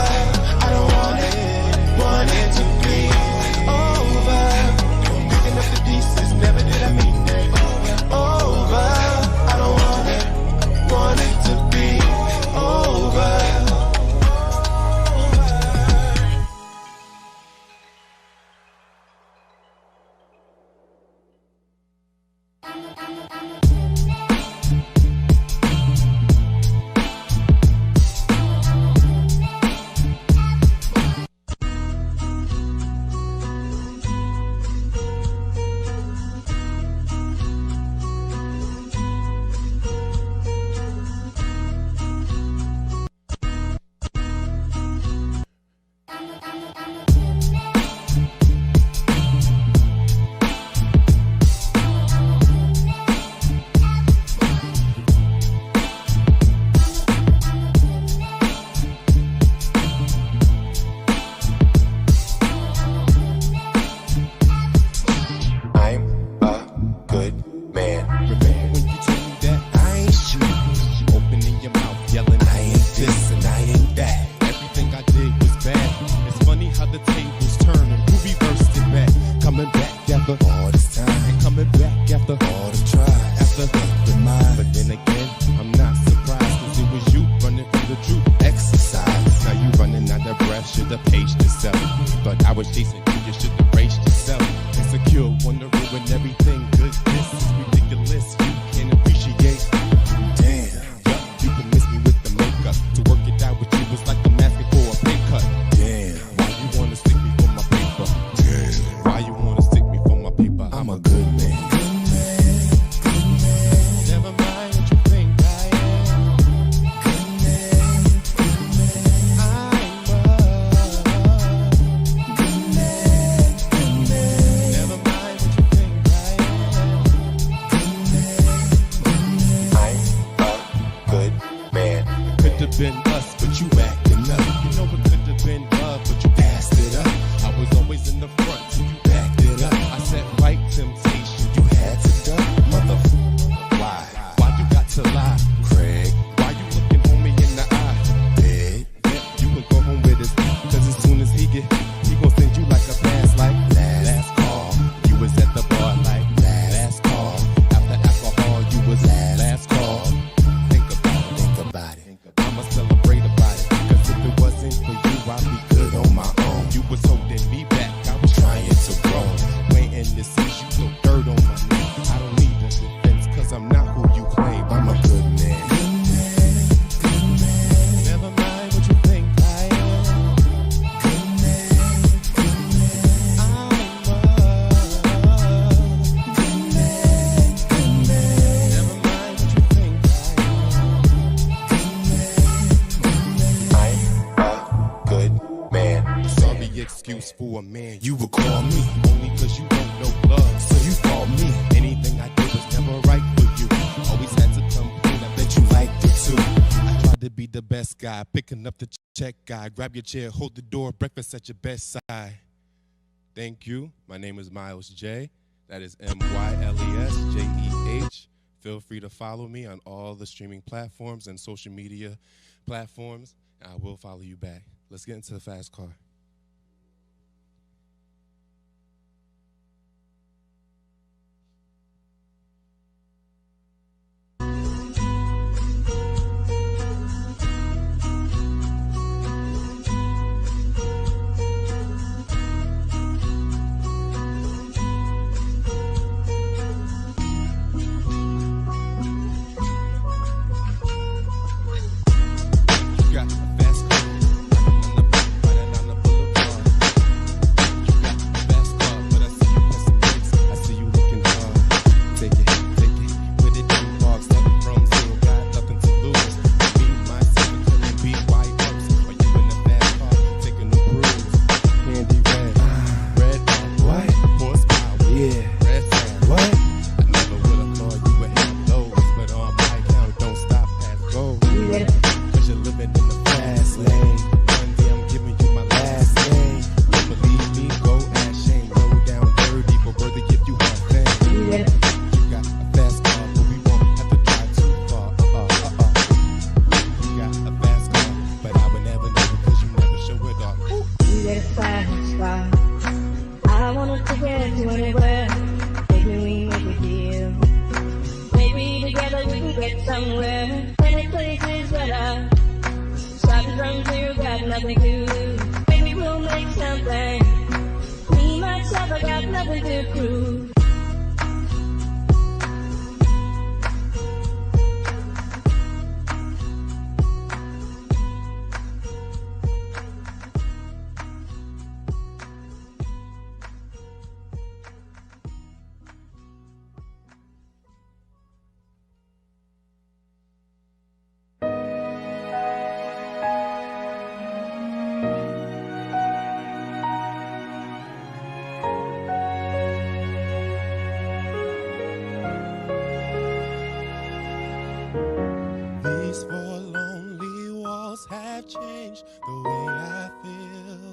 I don't want it to be over. Picking up the pieces, never did I mean that. Over. I don't want it to be over. was chasing you, you should have raced yourself. Insecure, wanna ruin everything. Good, this is ridiculous. You can't appreciate. Damn, you can miss me with the makeup. To work it out with you was like I'm asking for a pay cut. Damn, why you wanna stick me for my paper? Damn, why you wanna stick me for my paper? I'm a good man. Never mind what you think I am. Never mind what you think I am. I'm a good man. Could have been us, but you acting up. You know it could have been love, but you passed it up. I was always in the front, so you backed it up. I said right temptation, you had to go. Motherfucker, why? Why you got to lie? Craig, why you looking on me in the eye? Big, you can go home with us, cause as soon as he gon' send you like a pass, like last call. You was at the bar like last call. After alcohol, you was last call. Think about it. I'ma celebrate about it, cause if it wasn't for you, I'd be good on my own. You was holding me back, I was trying to grow. Waiting to see you throw dirt on my name. I don't need a defense, cause I'm not who you claim. I'm a good man. Never mind what you think I am. Never mind what you think I'm a good man. Sorry excuse for a man. You would call me only cause you don't know love. So you call me. Anything I did was never right for you. Always had to complain. I bet you liked it too. I tried to be the best guy, picking up the check guy. Grab your chair, hold the door, breakfast at your bedside. Thank you. My name is Miles J. That is MYLESJEH. Feel free to follow me on all the streaming platforms and social media platforms. I will follow you back. Let's get into the fast car. You got a fast car. Riding on the boulevard. You got a fast car, but I see you pressing brakes. I see you looking hard. Take it. With it in park, starting from zero, got nothing to lose. Me, myself, and couldn't be white ups. Are you in the fast car, taking the cruise? Candy red, white, horsepower, yeah, red flag, what? I never would've thought you would have those, but on my account, don't stop past gold. Cause you're living in the fast lane. One day I'm giving you my last name. You believe me, go ask Shane. Low down dirty, but worthy if you have fame. You got a fast car, but we won't have to drive too far. You got a fast car, but I would never know because you never show it off. You get a fast car. I wanna take it to anywhere. Maybe we make a deal. Maybe together we can get somewhere. Any places better. Starting from zero, got nothing to lose. Maybe we'll make something. Me, myself, I got nothing to prove. These four lonely walls have changed the way I feel.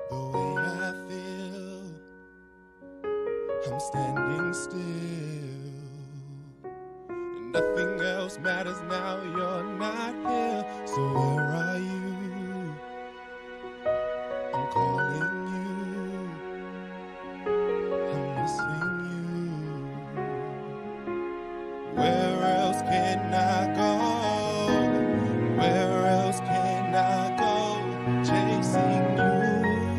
The way I feel. I'm standing still. And nothing else matters now you're not here. So where are you? I'm calling you. I'm missing you. Where else can I go? Where else can I go? Chasing you.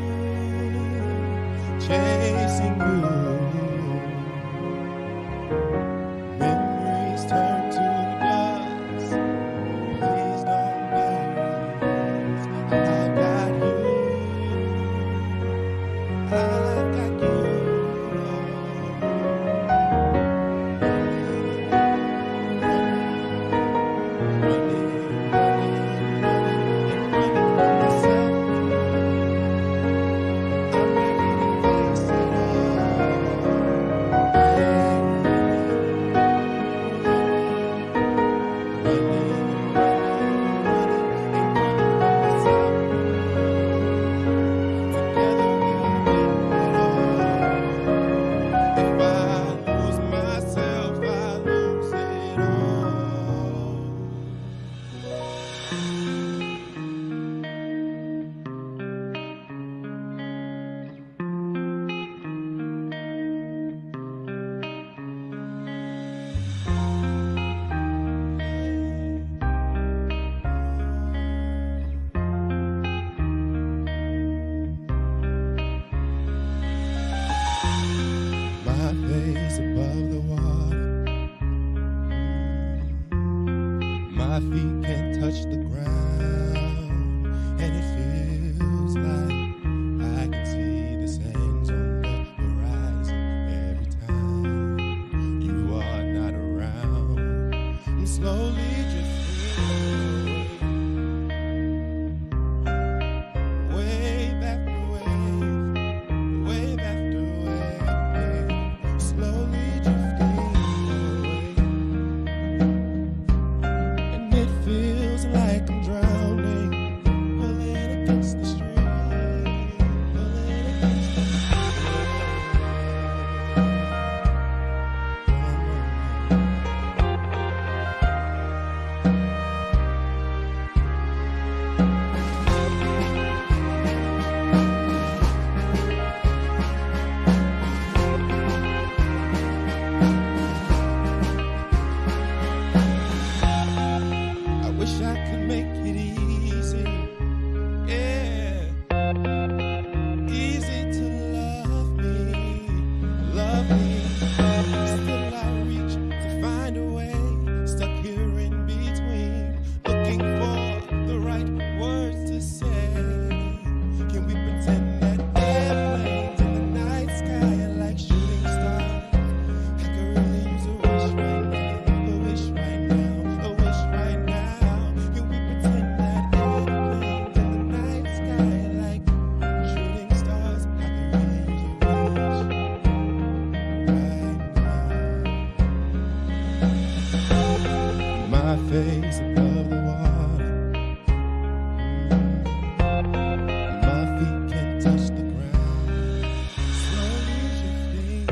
My feet can't touch the ground, and it feels like I can see the sands on the horizon every time you are not around. I'm slowly drifting wave after wave, wave after wave, slowly drifting away. And it feels like I'm drowning, pulling against the stream, pulling against the I wish I could make it easy, yeah, easy to love me. Still I reach to find a way, stuck here in between, looking for the right words to say. Can we pretend that airplanes in the night sky are like shooting stars? I could really use a wish right now, a wish right now, a wish right now. Can we pretend that airplanes in the night sky are like shooting stars? I could really use a wish right now. My face above the water, my feet can't touch the ground, slowly drifting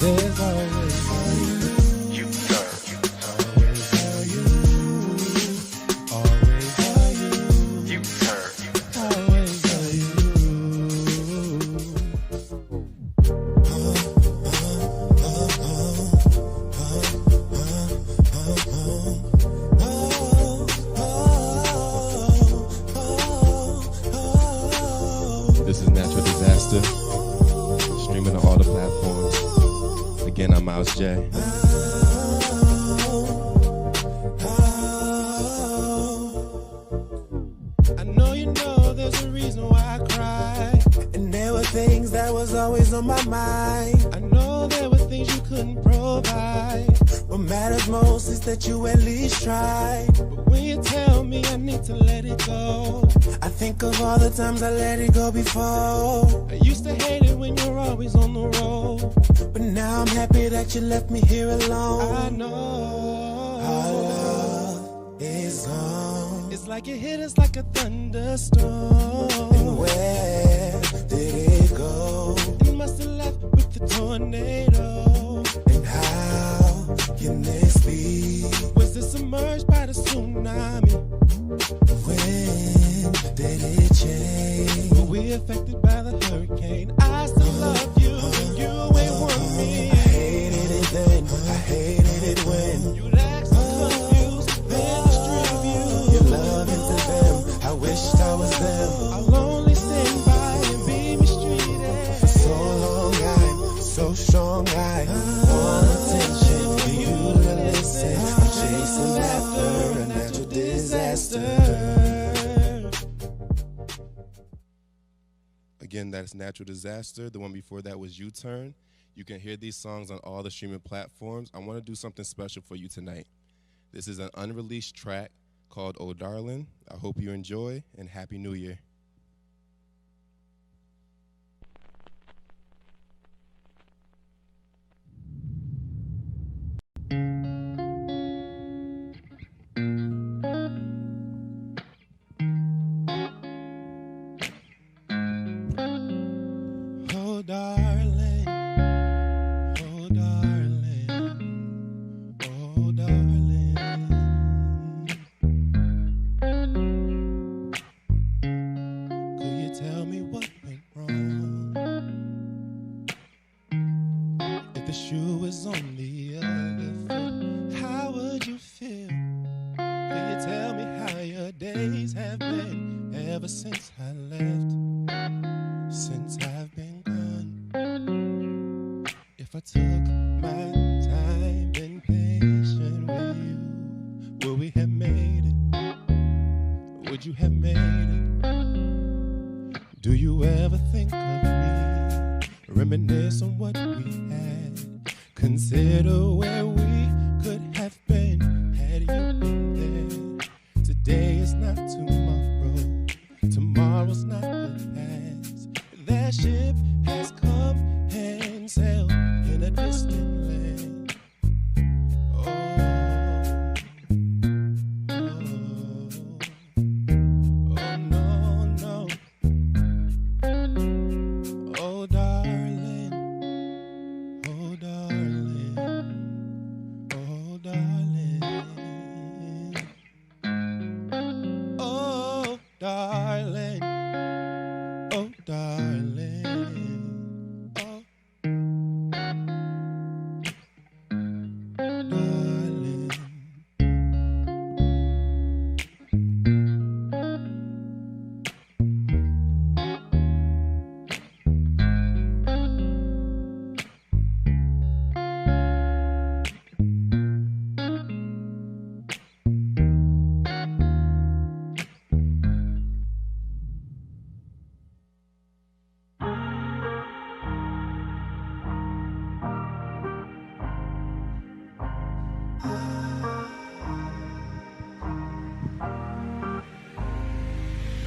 There's always a U-turn. Always a U. Always a U. U-turn. Always a U. This is Natural Disaster, streaming on all the platforms. Again, I'm Mouse J. I know you know there's a reason why I cry. And there were things that was always on my mind. I know there were things you couldn't provide. What matters most is that you at least tried. But when you tell me I need to let it go, I think of all the times I let it go before. I used to hate it when you're always on the road, but now I'm happy that you left me here alone. I know our love is on. It's like it hit us like a thunderstorm. And where did it go? It must have left with the tornado. And how can this be? Was it submerged by the tsunami? When did it change? Were we affected by the hurricane? I still love you, and you ain't want me. I hated it then, I hated it when you'd act so confused, then distribute your love into them. I wished I was them. I'll only stand by and be mistreated. For so long I'm so strong, I want attention for you to listen. I'm chasing after a natural disaster. Again, that's Natural Disaster. The one before that was U-Turn. You can hear these songs on all the streaming platforms. I want to do something special for you tonight. This is an unreleased track called Oh Darling. I hope you enjoy, and Happy New Year. Oh darling, oh darling, oh darling. Could you tell me what went wrong? If the shoe was on the other foot, how would you feel? Can you tell me how your days have been ever since I left? Since I've been gone, if I took my time, been patient with you, would we have made it? Would you have made it? Do you ever think of me? Reminisce on what we had. Consider where we could have been had you been there. Today is not tomorrow. Tomorrow's not the past. That ship has come and sailed in a distant land. Oh, oh, oh no, no. Oh darling, oh darling, oh darling, oh darling. Oh, darling, oh, darling.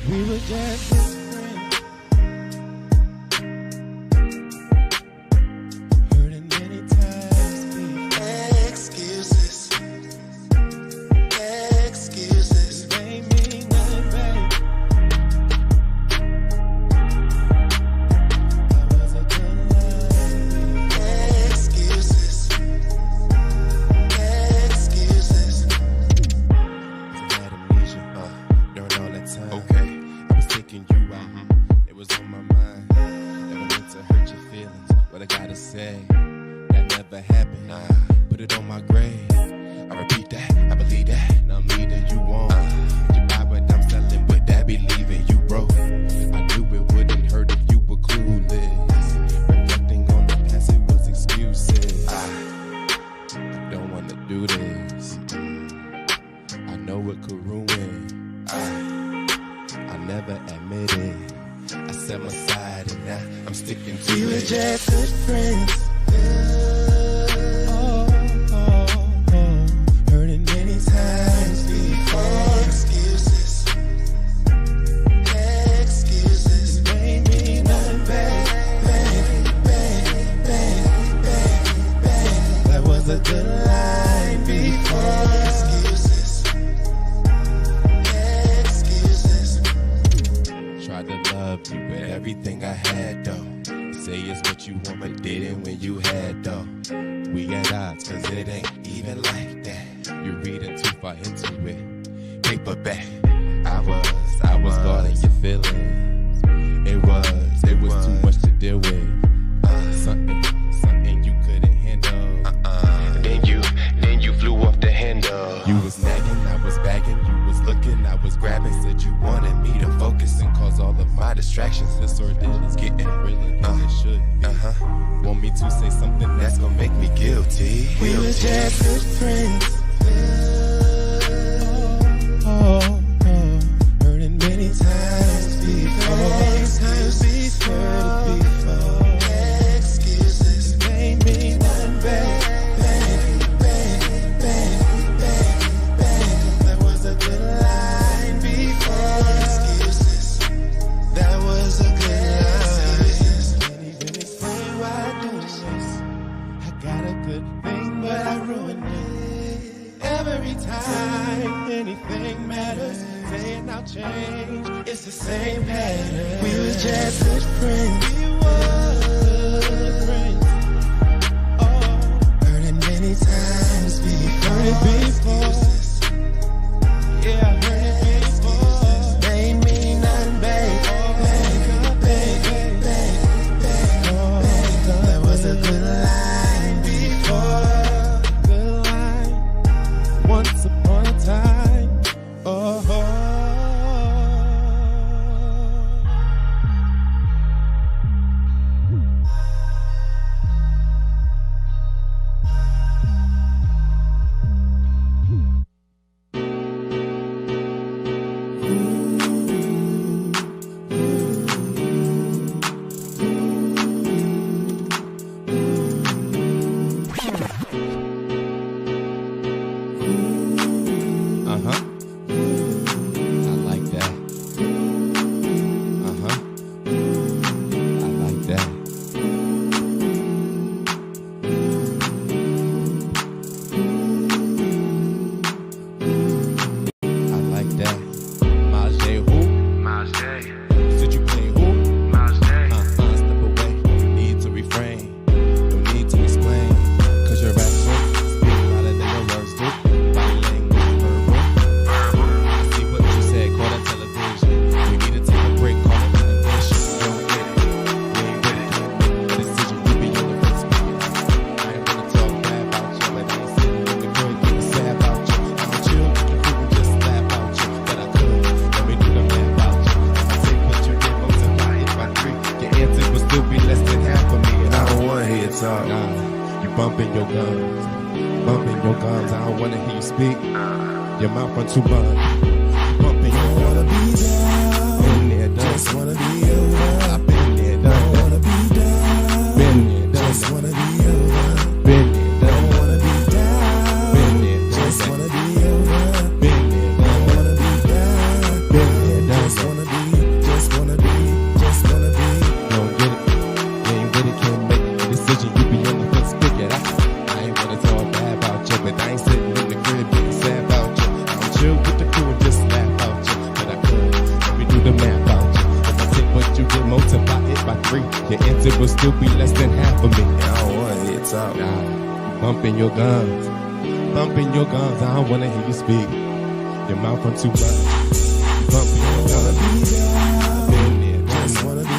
We were just best friends. Hurting many times. Excuses. Excuses. It ain't mean nothing, babe. I was a good lie. Excuses. was on my mind. Never meant to hurt your feelings. What I gotta say, that never happened. Put it on my grave. I repeat that, I believe that. Now I'm leading you on. If you buy what I'm selling, would that be leaving you broke? I knew it wouldn't hurt if you were clueless. Reflecting on the past, it was excuses. I don't wanna do this. I know it could ruin. I never admit it. I set my side and now I'm sticking to it. We were just good friends. Hurting many times before. Excuses. Excuses. Made me nothing back. That was a good line before. Excuses. Excuses. Tried to love you with everything I had though. Say it's what you want but didn't when you had though. We at odds cause it ain't even like that. You're reading too far into it. Paperback. I was guarding your feelings. It was too much to deal with. Something you couldn't handle. Then you flew off the handle. You was nagging, I was bagging. You was looking, I was grabbing. Said you wanted me to focus and cause all of my distractions. This ordeal is getting realer than it should be. Want me to say something that's gonna make me guilty? We were just good friends. Hurting many times before. Excuses. Made me nothing back. That was a good line before. Excuses. That was a good line. Can't even explain why I do this. I got a good thing, but I ruined it. Every time anything matters, saying I'll change, it's the same pattern. We were just good friends. We were good friends. Hurting many times before. Excuses. Yeah, hurt it before. Made me nothing, babe. That was a good line before. Good line. Once upon a time. bumping your gums. Bumping your gums, I don't wanna hear you speak. Your mouth run too much. Bumping your wanna be down. Been there, done. Just wanna be over. I've been there, done. Don't wanna be down. Been there, done. Just wanna be over. Been there, done. Don't wanna be down. Been there, done. Just wanna be over. Been there, done. Don't wanna be down. Been there, done. Just wanna be. Just wanna be. Just wanna be. You don't get it. You ain't with it. Can't make a decision. You be on the fence. Pick it up. I ain't wanna talk bad about you, but I ain't sitting in the crib getting sad about you. I don't chill with the crew and just laugh about you, but I could. Let me do the math about you. If I take what you did, multiply it by 3, your answer will still be less than half of me. I don't wanna hear talk. Nah, you bumping your gums. Bumping your gums, I don't wanna hear you speak. Your mouth run too much. You bumping your gums. Been there, just wanna be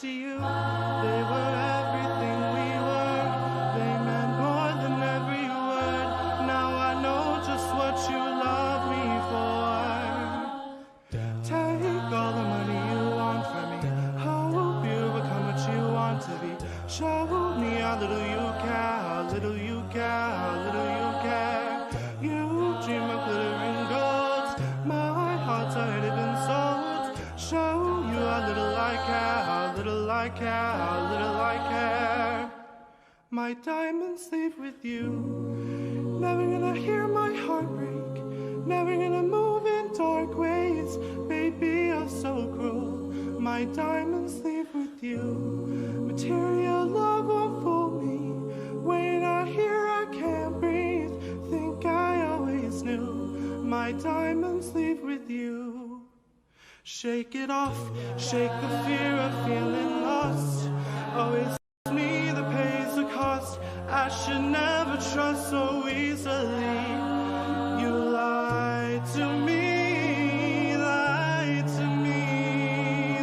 to you. They were everything we were. They meant more than every word. Now I know just what you love me for. Take all the money you want from me. Hope you become what you want to be. Show me how little you care, how little you care, how little you care. You dream of glitter and gold. My heart's already been sold. Show you how little I care, how little I care, how little I care. My diamonds leave with you. Never gonna hear my heart break. Never gonna move in dark ways. Baby, you're so cruel. My diamonds leave with you. Material love won't fool me. When I hear I can't breathe, think I always knew. My diamonds leave with you. Shake it off, shake the fear of feeling lost. Oh, it's me that pays the cost. I should never trust so easily. You lied to me,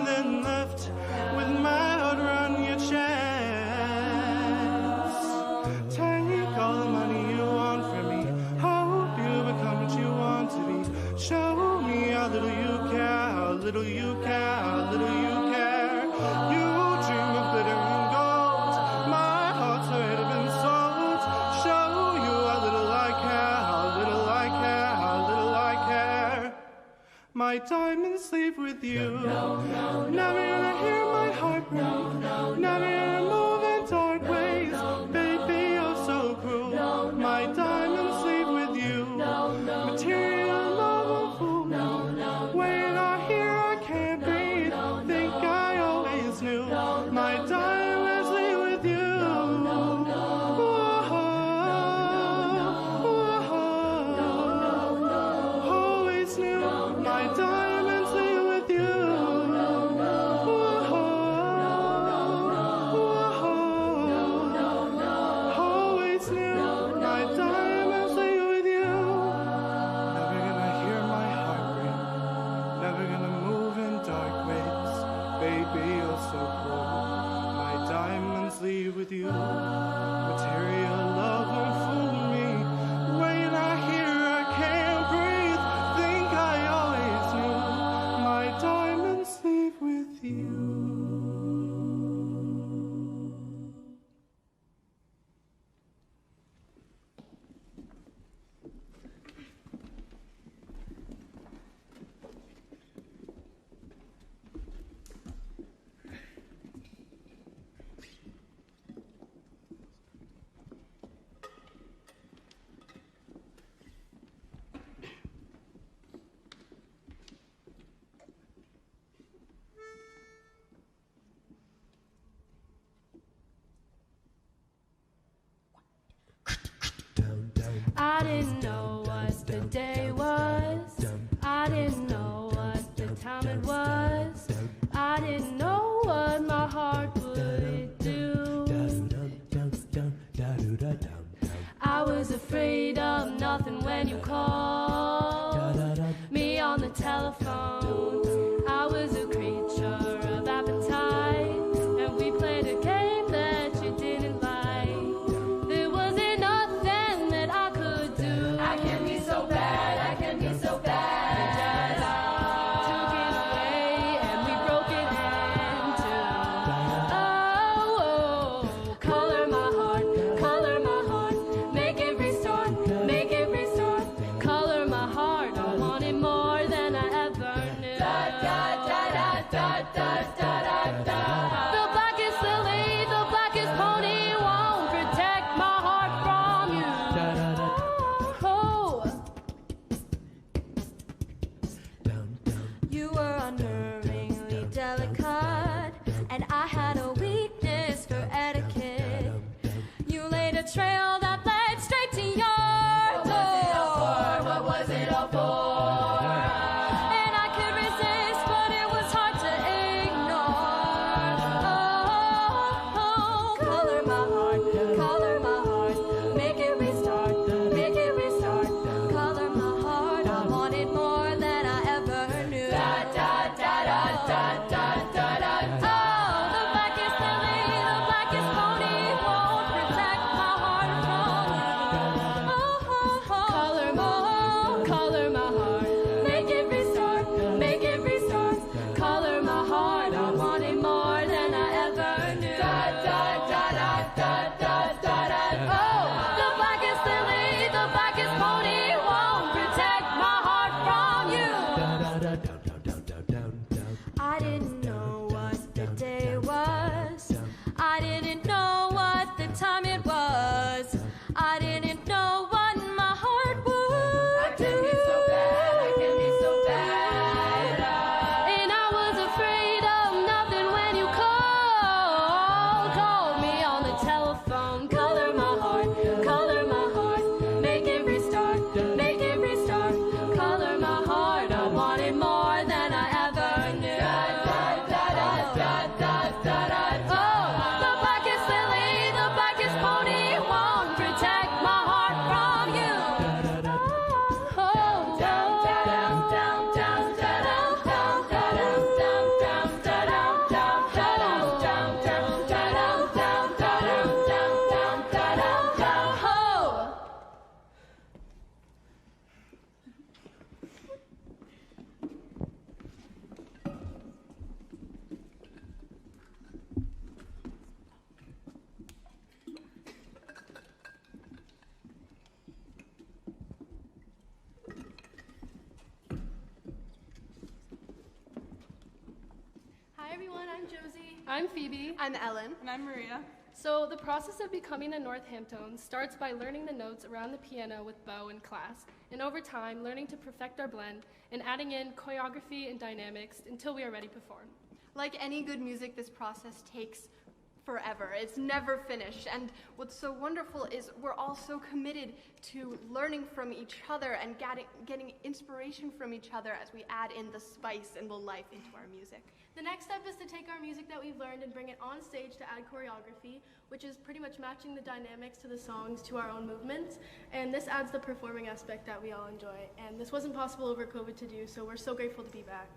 then left with my heart around your chest. Take all the money you want from me. Hope you become what you want to be. Show me how little you care, how little you care, how little you care. You dream of glitter and gold. My heart's already been sold. Show you how little I care, how little I care, how little I care. My diamonds leave with you. Never gonna hear my heart break. Never gonna move in dark ways. Baby, you're so cruel. My diamonds leave with you. Material love won't fool me. When I hear I can't breathe, think I always knew. My diamonds leave with you. Always knew. My diamonds leave with you. Always knew. My diamonds leave with you. Never gonna hear my heart break. Never gonna move in dark ways. Baby, you're so cruel. My diamonds leave with you. Material love won't fool me. When I hear I can't breathe, think I always knew. My diamonds leave with you. I didn't know what the day was. I didn't know what the time it was. I didn't know what my heart would do. I was afraid of nothing when you called me on the telephone. I was a creature of appetite, and we played a game that you didn't like. There wasn't nothing that I could do. I can be so bad, I can be so bad. You just took it away and we broke it in two. Oh, color my heart, make it restart, make it restart. Color my heart, I want it more than I ever knew. The blackest lily, the blackest pony won't protect my heart from you. Oh. You were unnervingly delicate, and I had a weakness for etiquette. You laid a trail that led straight to your door. What was it all for? And I could resist, but it was hard to ignore. I'm Phoebe. I'm Ellen. And I'm Maria. So the process of becoming a Northampton starts by learning the notes around the piano with Bo in class, and over time, learning to perfect our blend and adding in choreography and dynamics until we are ready to perform. Like any good music, this process takes forever. It's never finished. And what's so wonderful is we're all so committed to learning from each other and getting inspiration from each other as we add in the spice and the life into our music. The next step is to take our music that we've learned and bring it on stage to add choreography, which is pretty much matching the dynamics to the songs to our own movements. And this adds the performing aspect that we all enjoy. And this wasn't possible over COVID to do, so we're so grateful to be back.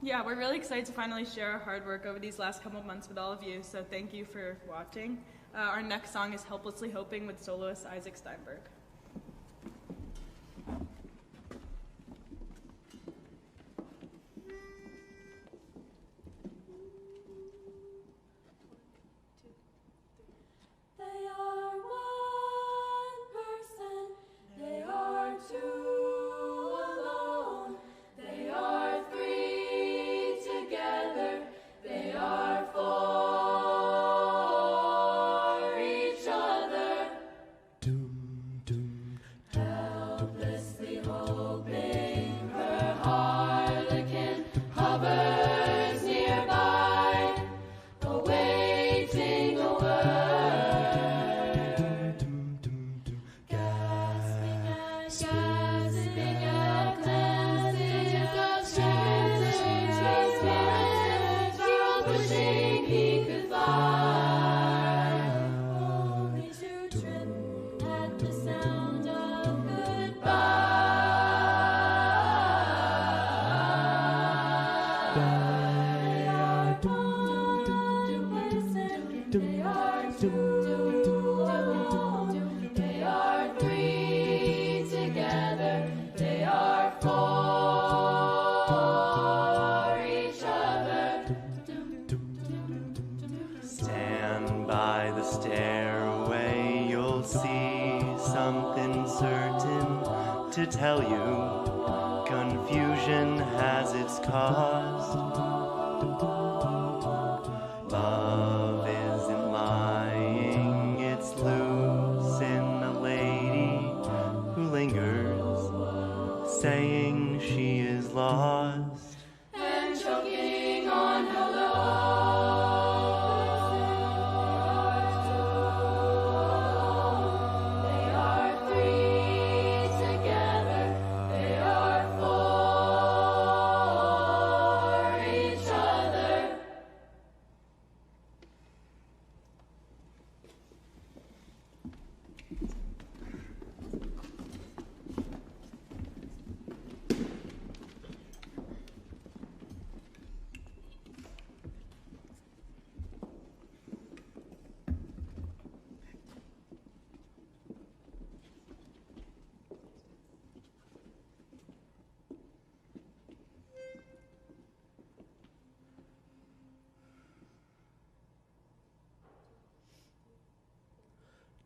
Yeah, we're really excited to finally share our hard work over these last couple months with all of you, so thank you for watching. Our next song is Helplessly Hoping with soloist Isaac Steinberg. They are one person, they are two alone, they are three together, they are for each other. Helplessly hoping her harlequin hovers nearby, awaiting a word. Gasping at glances of strangers, through pushing he could find, only to trip at the sound of They are two alone, they are three together, they are for each other. Stand by the stairway, you'll see something certain to tell you. Confusion has its cause. Love isn't lying, it's loose in a lady who lingers, saying she is lost. And choking on hello. They are three together, they are for each other.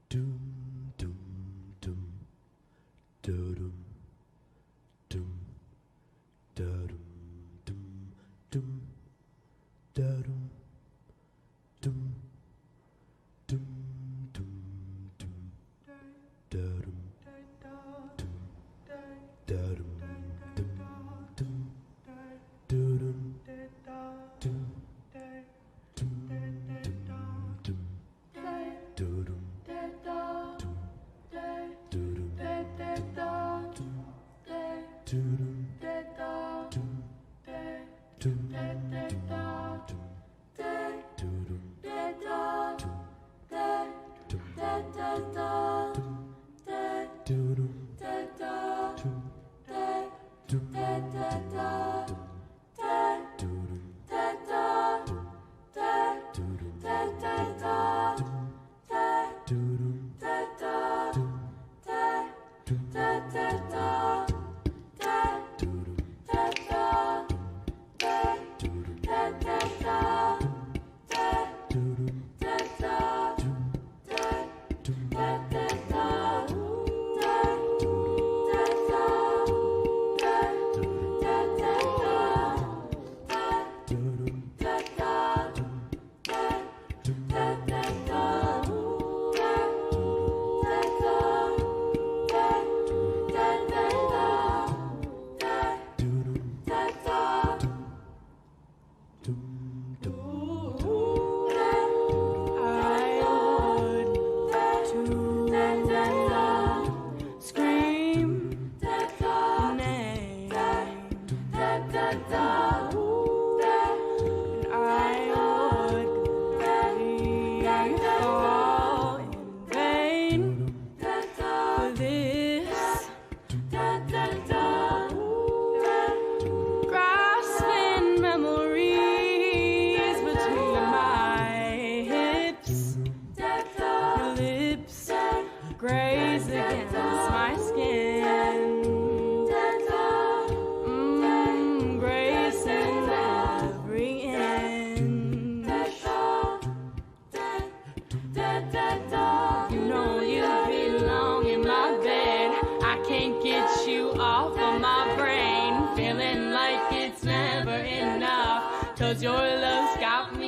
Doom, doom, doom, do-dum, doom, da-dum, doom, doom, da-dum, doom, doom, doom, doom, da-dum, doom, da-dum, doom, doom, do-dum, doom, doom, doom, do-dum.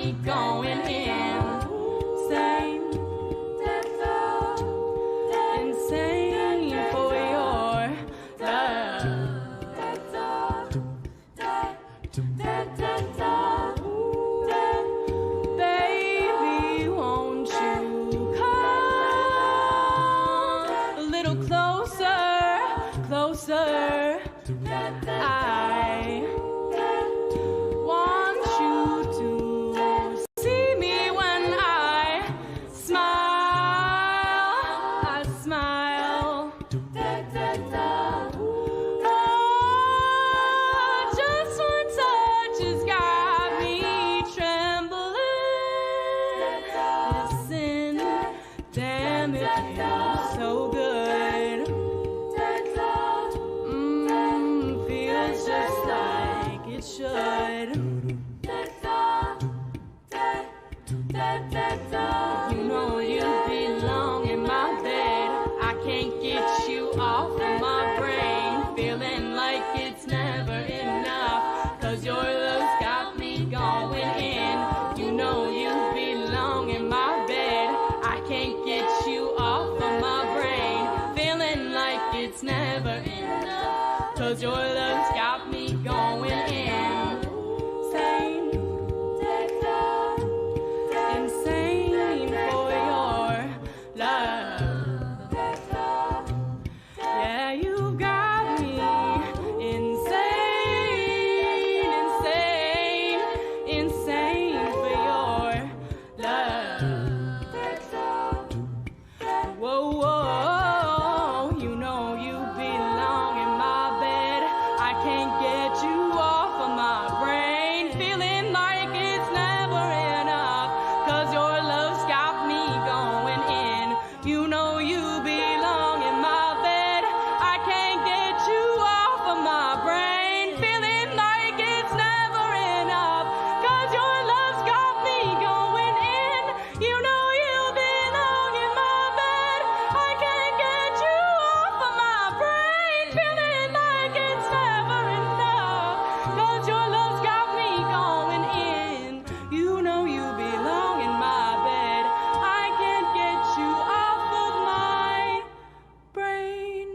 me going insane. Insane for your love. Baby, won't you come a little closer, closer? I want you to see me when I smile. I smile. Oh, just one touch has got me trembling. Listen, damn, it feels so good. Feels just like it should. You know you belong in my bed. I can't get you off of my brain. Feeling like it's never enough. 'Cause your love's got me going in. You know you belong in my bed. I can't get you off of my brain. Feeling like it's never enough. 'Cause your love's got me going insane. Insane for your love. Yeah, you got me insane, insane, insane for your love. Whoa, whoa, you know you belong in my bed. I can't get you off of my brain. Feeling like it's never enough. 'Cause your love's got me going in. You know you belong in my bed. I can't get you off of my brain. Feeling like it's never enough. 'Cause your love's got me going in. You know you belong in my bed. I can't get you off of my brain. Feeling like it's never enough. 'Cause your love's got me going in. You know you belong in my bed. I can't get you off of my brain.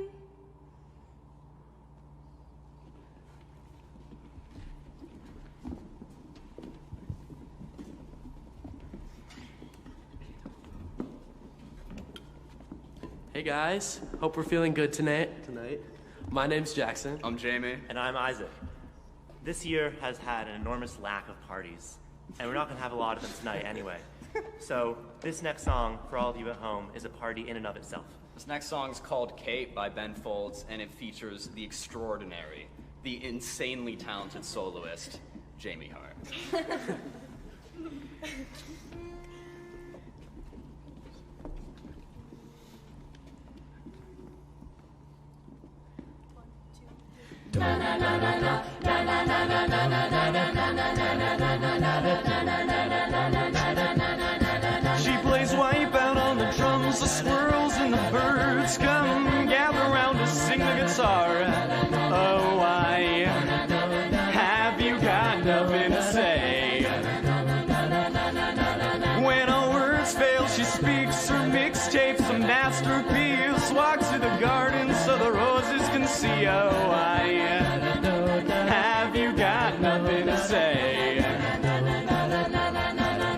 Hey guys, hope we're feeling good tonight. My name's Jackson. I'm Jamie. And I'm Isaac. This year has had an enormous lack of parties, and we're not going to have a lot of them tonight anyway. So this next song, for all of you at home, is a party in and of itself. This next song is called Kate by Ben Folds, and it features the extraordinary, the insanely talented soloist, Jamie Hart. She plays Wipeout on the drums, the squirrels and the birds come gather round to sing the guitar. Oh, why have you got nothing to say? When all words fail, she speaks her mixtapes, a masterpiece. Walks through the garden so the roses can see. Oh, why have you got nothing to say?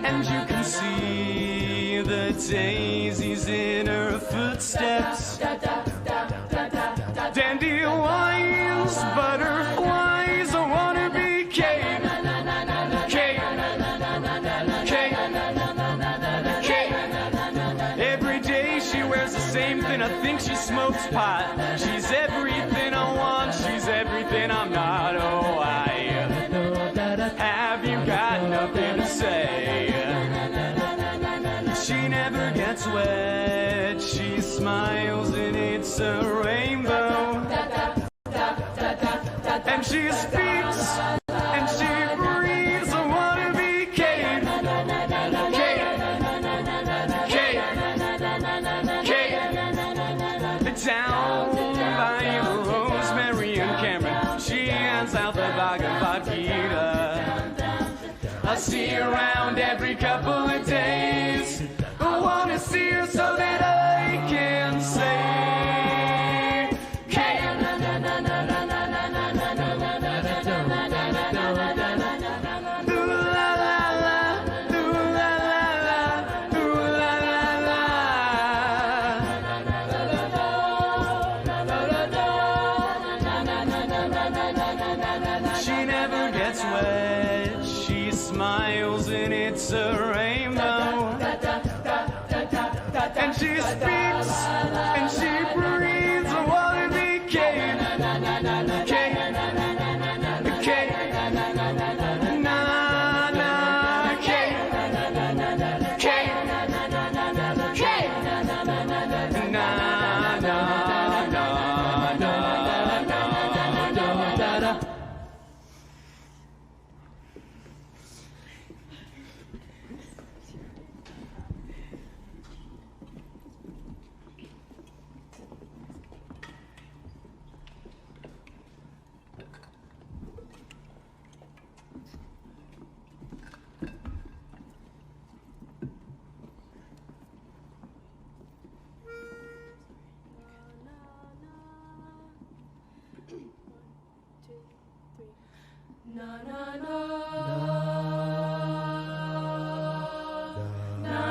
And you can see the daisies in her footsteps. Dandelions, butterflies, I wanna be Kate. Kate. Kate. Kate. Every day she wears the same thing, I think she smokes pot. She's everything I want, she's everything I'm not. Oh, I have you got nothing to say? She never gets wet, she smiles and it's a rainbow. And she speaks and she breathes, I wanna be Kate. Kate. Kate. Kate. Down by Rosemary and Cameron, she hands out the Bhagavad Gita. I see her around every couple of days. I wanna see her so that I can say, hey, ooh la la la, ooh la la la, ooh la la la. She never gets wet. She smiles and it's a rainbow. And she speaks and she breathes. I wanna be Kate, Kate, Kate, na na, Kate, Kate, Kate, na na na na na.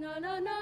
Na na na.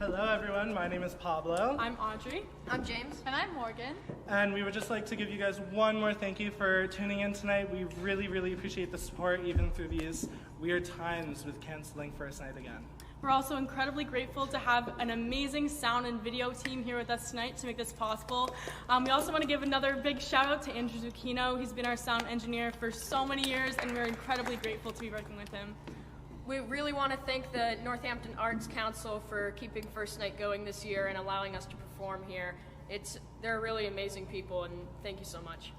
Hello, everyone. My name is Pablo. I'm Audrey. I'm James. And I'm Morgan. And we would just like to give you guys one more thank you for tuning in tonight. We really, really appreciate the support, even through these weird times with canceling First Night again. We're also incredibly grateful to have an amazing sound and video team here with us tonight to make this possible. We also want to give another big shout out to Andrew Zucchino. He's been our sound engineer for so many years, and we're incredibly grateful to be working with him. We really want to thank the Northampton Arts Council for keeping First Night going this year and allowing us to perform here. They're really amazing people, and thank you so much.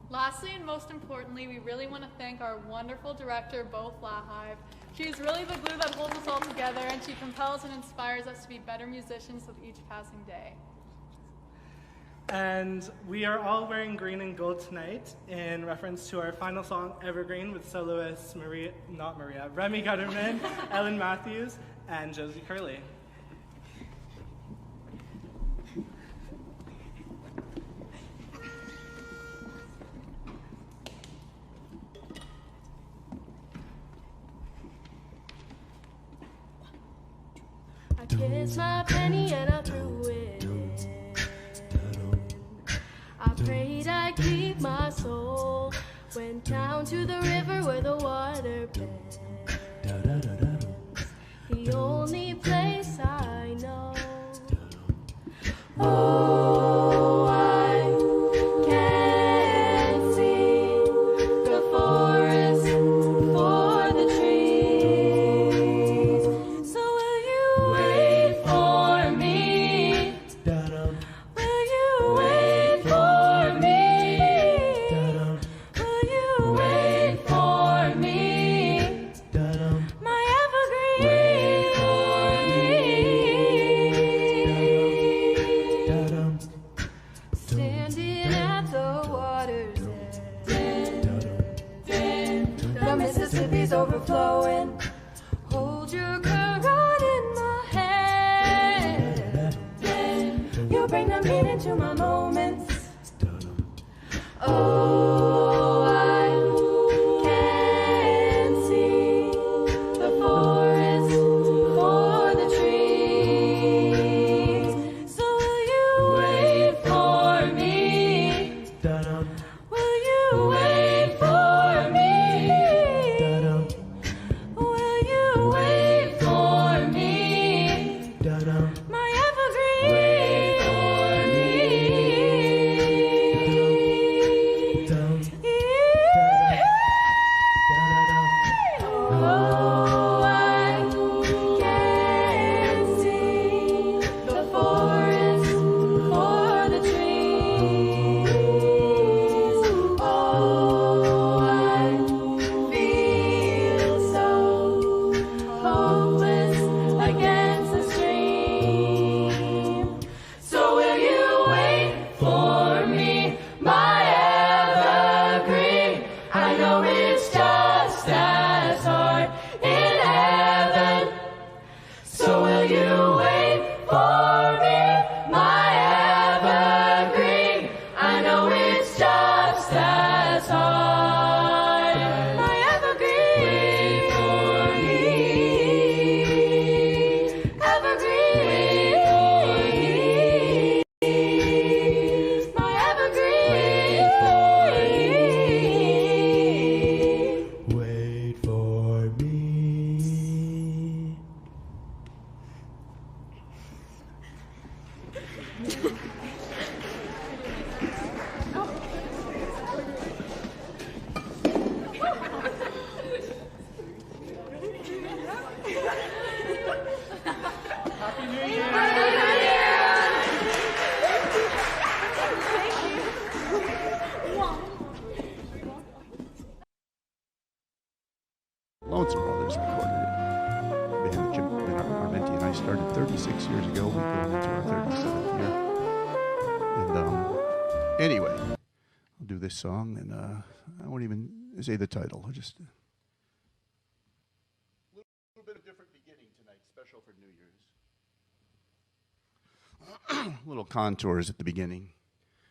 Lastly, and most importantly, we really want to thank our wonderful director, Bo Flahive. She's really the glue that holds us all together, and she compels and inspires us to be better musicians with each passing day. And we are all wearing green and gold tonight in reference to our final song, Evergreen, with soloists Remy Gutterman, Ellen Matthews, and Josie Curley. I kissed my penny and I threw it. I prayed I'd keep my soul. Went down to the river where the water bends. The only place I know. Oh, I can see the forest for the trees. So will you wait for me? Will you wait for me? Will you wait for me? My evergreen. Standing at the water's end. The Mississippi's overflowing. Hold your carrot in my hand. You bring the meaning to my moments. Oh, I can see the forest for the trees. So will you wait for me? Will you wait for me? Will you wait for me? My evergreen. Wait for me. Oh, I can see the forest for the trees. Oh, I feel so hopeless against the stream. So will you wait for me, my evergreen? I know it's just as hard in heaven. So will you wait for me, my evergreen? I know it's just as hard. My evergreen. Wait for me. Evergreen. My evergreen. Wait for me. Happy New Year! Lonesome Brothers recorded it. Band Jim Armenti and I started 36 years ago. We go into our 37th year. And anyway, I'll do this song, and I won't even say the title. I'll just a little bit of different beginning tonight, special for New Year's. Little contours at the beginning.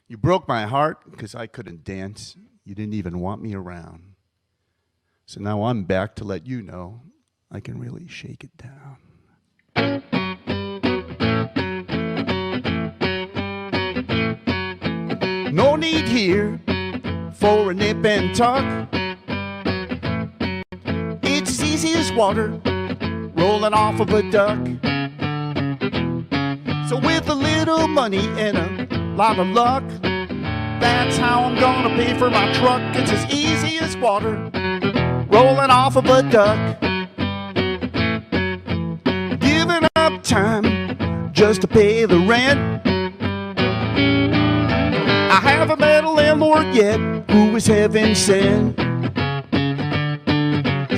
You broke my heart because I couldn't dance. You didn't even want me around. So now I'm back to let you know I can really shake it down. No need here for a nip and tuck. It's as easy as water rolling off of a duck. So with a little money and a lot of luck, that's how I'm gonna pay for my truck. It's as easy as water rolling off of a duck. Giving up time just to pay the rent. I haven't met a landlord yet who is heaven sent.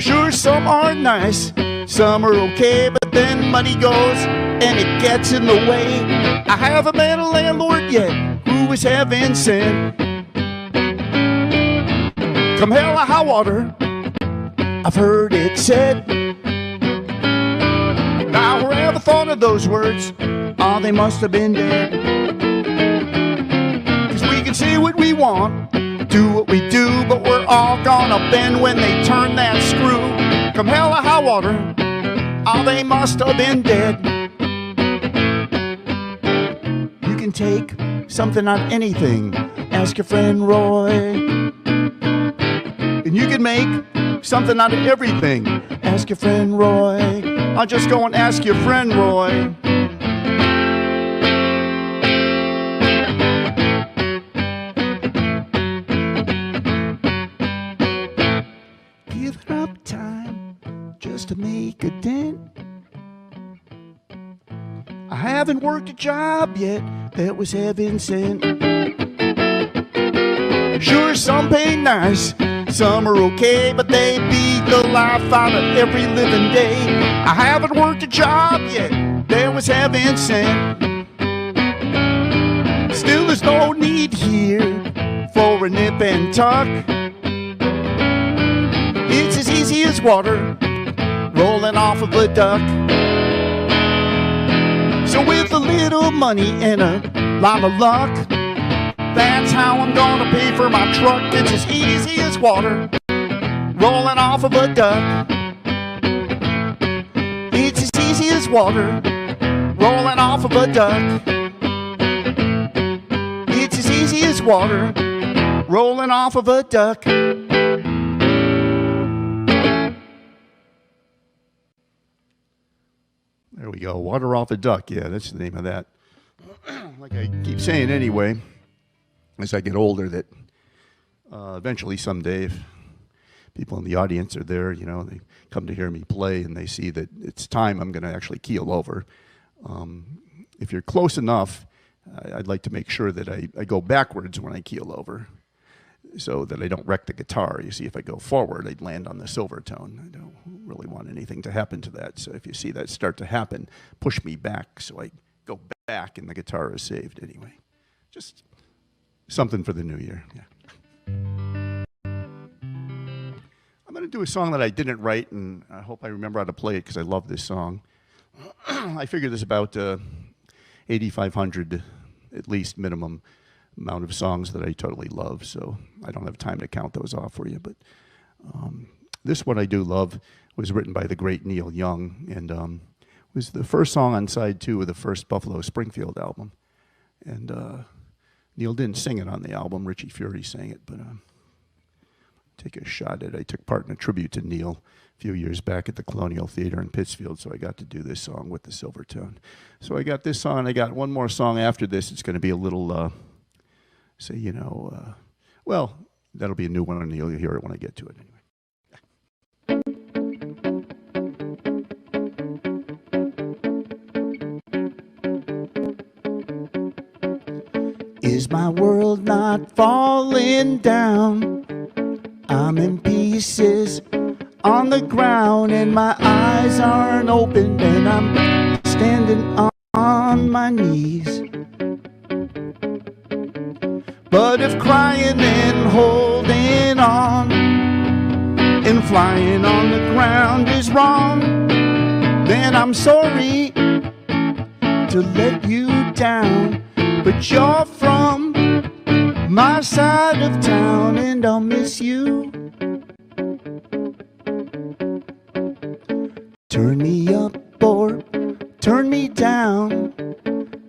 Sure, some are nice, some are okay, but then money goes and it gets in the way. I haven't met a landlord yet who is heaven sent. Come hell or high water, I've heard it said. Now whoever thought of those words, oh, they must have been dead. 'Cause we can say what we want, do what we do, but we're all gonna bend when they turn that screw. Come hell or high water, oh, they must have been dead. You can take something out of anything, ask your friend Roy. And you can make something out of everything, ask your friend Roy. I'll just go and ask your friend Roy. Giving up time just to make a dent. I haven't worked a job yet that was heaven sent. Sure, some pay nice, some are okay, but they beat the life out of every living day. I haven't worked a job yet that was heaven sent. Still, there's no need here for a nip and tuck. It's as easy as water rolling off of a duck. So with a little money and a lot of luck, that's how I'm gonna pay for my truck. It's as easy as water rolling off of a duck. It's as easy as water rolling off of a duck. It's as easy as water rolling off of a duck. There we go, water off a duck. Yeah, that's the name of that. Like I keep saying anyway, as I get older, that eventually someday, if people in the audience are there, you know, they come to hear me play and they see that it's time, I'm going to actually keel over. If you're close enough, I'd like to make sure that I go backwards when I keel over so that I don't wreck the guitar. You see, if I go forward, I'd land on the silver tone. I don't really want anything to happen to that. So if you see that start to happen, push me back so I go back and the guitar is saved anyway. Just something for the new year. Yeah. I'm going to do a song that I didn't write, and I hope I remember how to play it because I love this song. I figure there's about 8,500 at least minimum amount of songs that I totally love, so I don't have time to count those off for you. But this one I do love was written by the great Neil Young, and was the first song on side 2 of the first Buffalo Springfield album. And Neil didn't sing it on the album, Richie Fury sang it, but take a shot at it. I took part in a tribute to Neil a few years back at the Colonial Theater in Pittsfield, so I got to do this song with the silver tone. So I got this song, I got one more song after this. It's going to be a little, say, you know, well, that'll be a new one on Neil. You'll hear it when I get to it anyway. Is my world not falling down? I'm in pieces on the ground and my eyes aren't open and I'm standing on my knees. But if crying and holding on and flying on the ground is wrong, then I'm sorry to let you down. But you're from my side of town and I'll miss you. Turn me up or turn me down.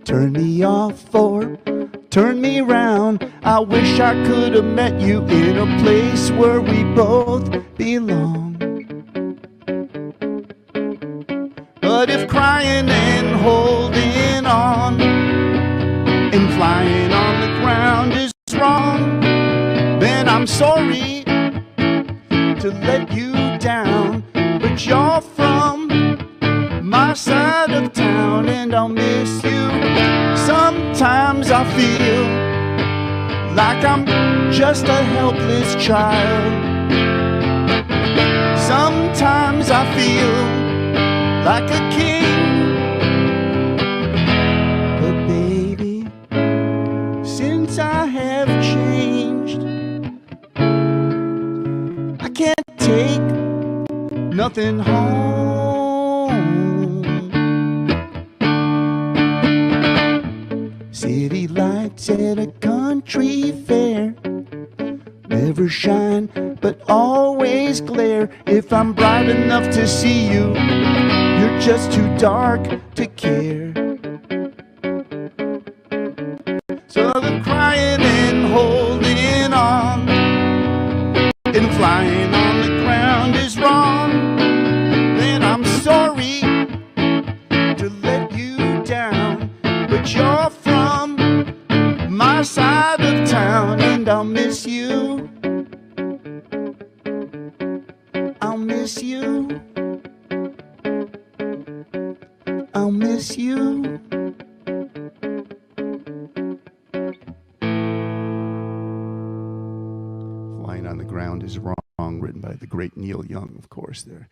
Turn me off or turn me round. I wish I could have met you in a place where we both belong. But if crying and holding on and flying on the ground is wrong, then I'm sorry to let you down. But you're from my side of town and I'll miss you. Sometimes I feel like I'm just a helpless child. Sometimes I feel like a king. But baby, since I have changed, I can't take nothing home. City lights at a country fair never shine, but always glare. If I'm bright enough to see you, you're just too dark to care. So the crying and holding on and flying on the ground is wrong. Then I'm sorry to let you down, but you're from my side of town and I'll miss you. I'll miss you. I'll miss you. Flying on the Ground is Wrong, written by the great Neil Young, of course, there.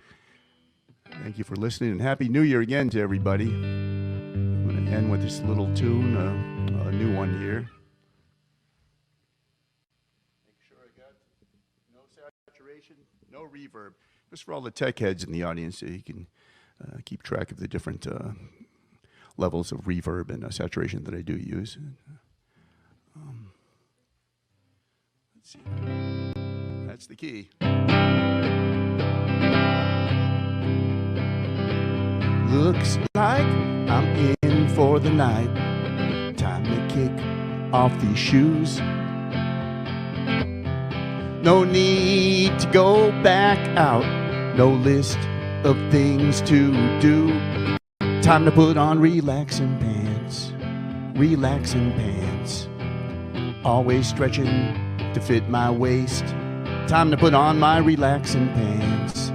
Thank you for listening, and Happy New Year again to everybody. I'm going to end with this little tune, a new one here. Make sure I got no saturation, no reverb. Just for all the tech heads in the audience, so you can keep track of the different levels of reverb and saturation that I do use. Let's see. That's the key. Looks like I'm in for the night. Time to kick off these shoes. No need to go back out. No list of things to do. Time to put on relaxing pants. Relaxing pants. Always stretching to fit my waist. Time to put on my relaxing pants.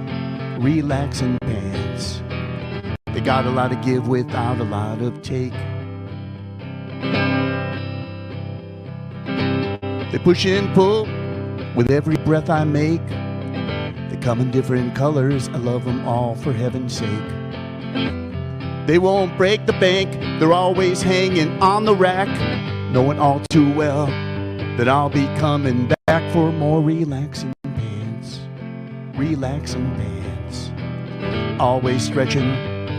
Relaxing pants. They got a lot of give without a lot of take. They push and pull with every breath I make. They come in different colors. I love them all, for heaven's sake. They won't break the bank. They're always hanging on the rack, knowing all too well that I'll be coming back for more relaxing pants. Relaxing pants. Always stretching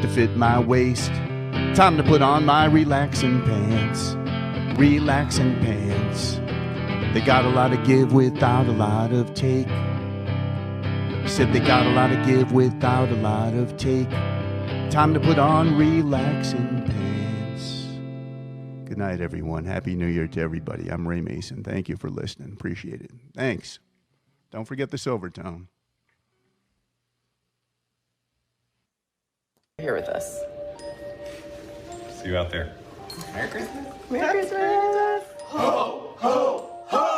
to fit my waist. Time to put on my relaxing pants. Relaxing pants. They got a lot of give without a lot of take. Said they got a lot of give without a lot of take. Time to put on relaxing pants. Good night, everyone. Happy New Year to everybody. I'm Ray Mason. Thank you for listening. Appreciate it. Thanks. Don't forget the Silvertone. Here with us. See you out there. Merry Christmas. Merry Christmas. Ho, ho, ho!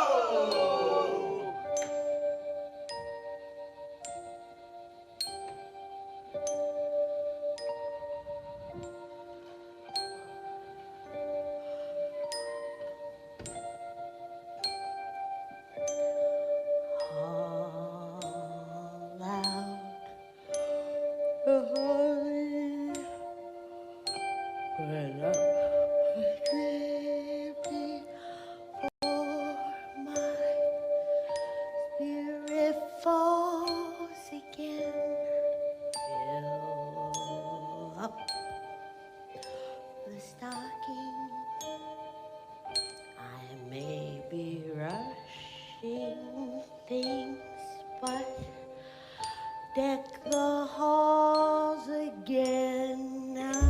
Deck the halls again now.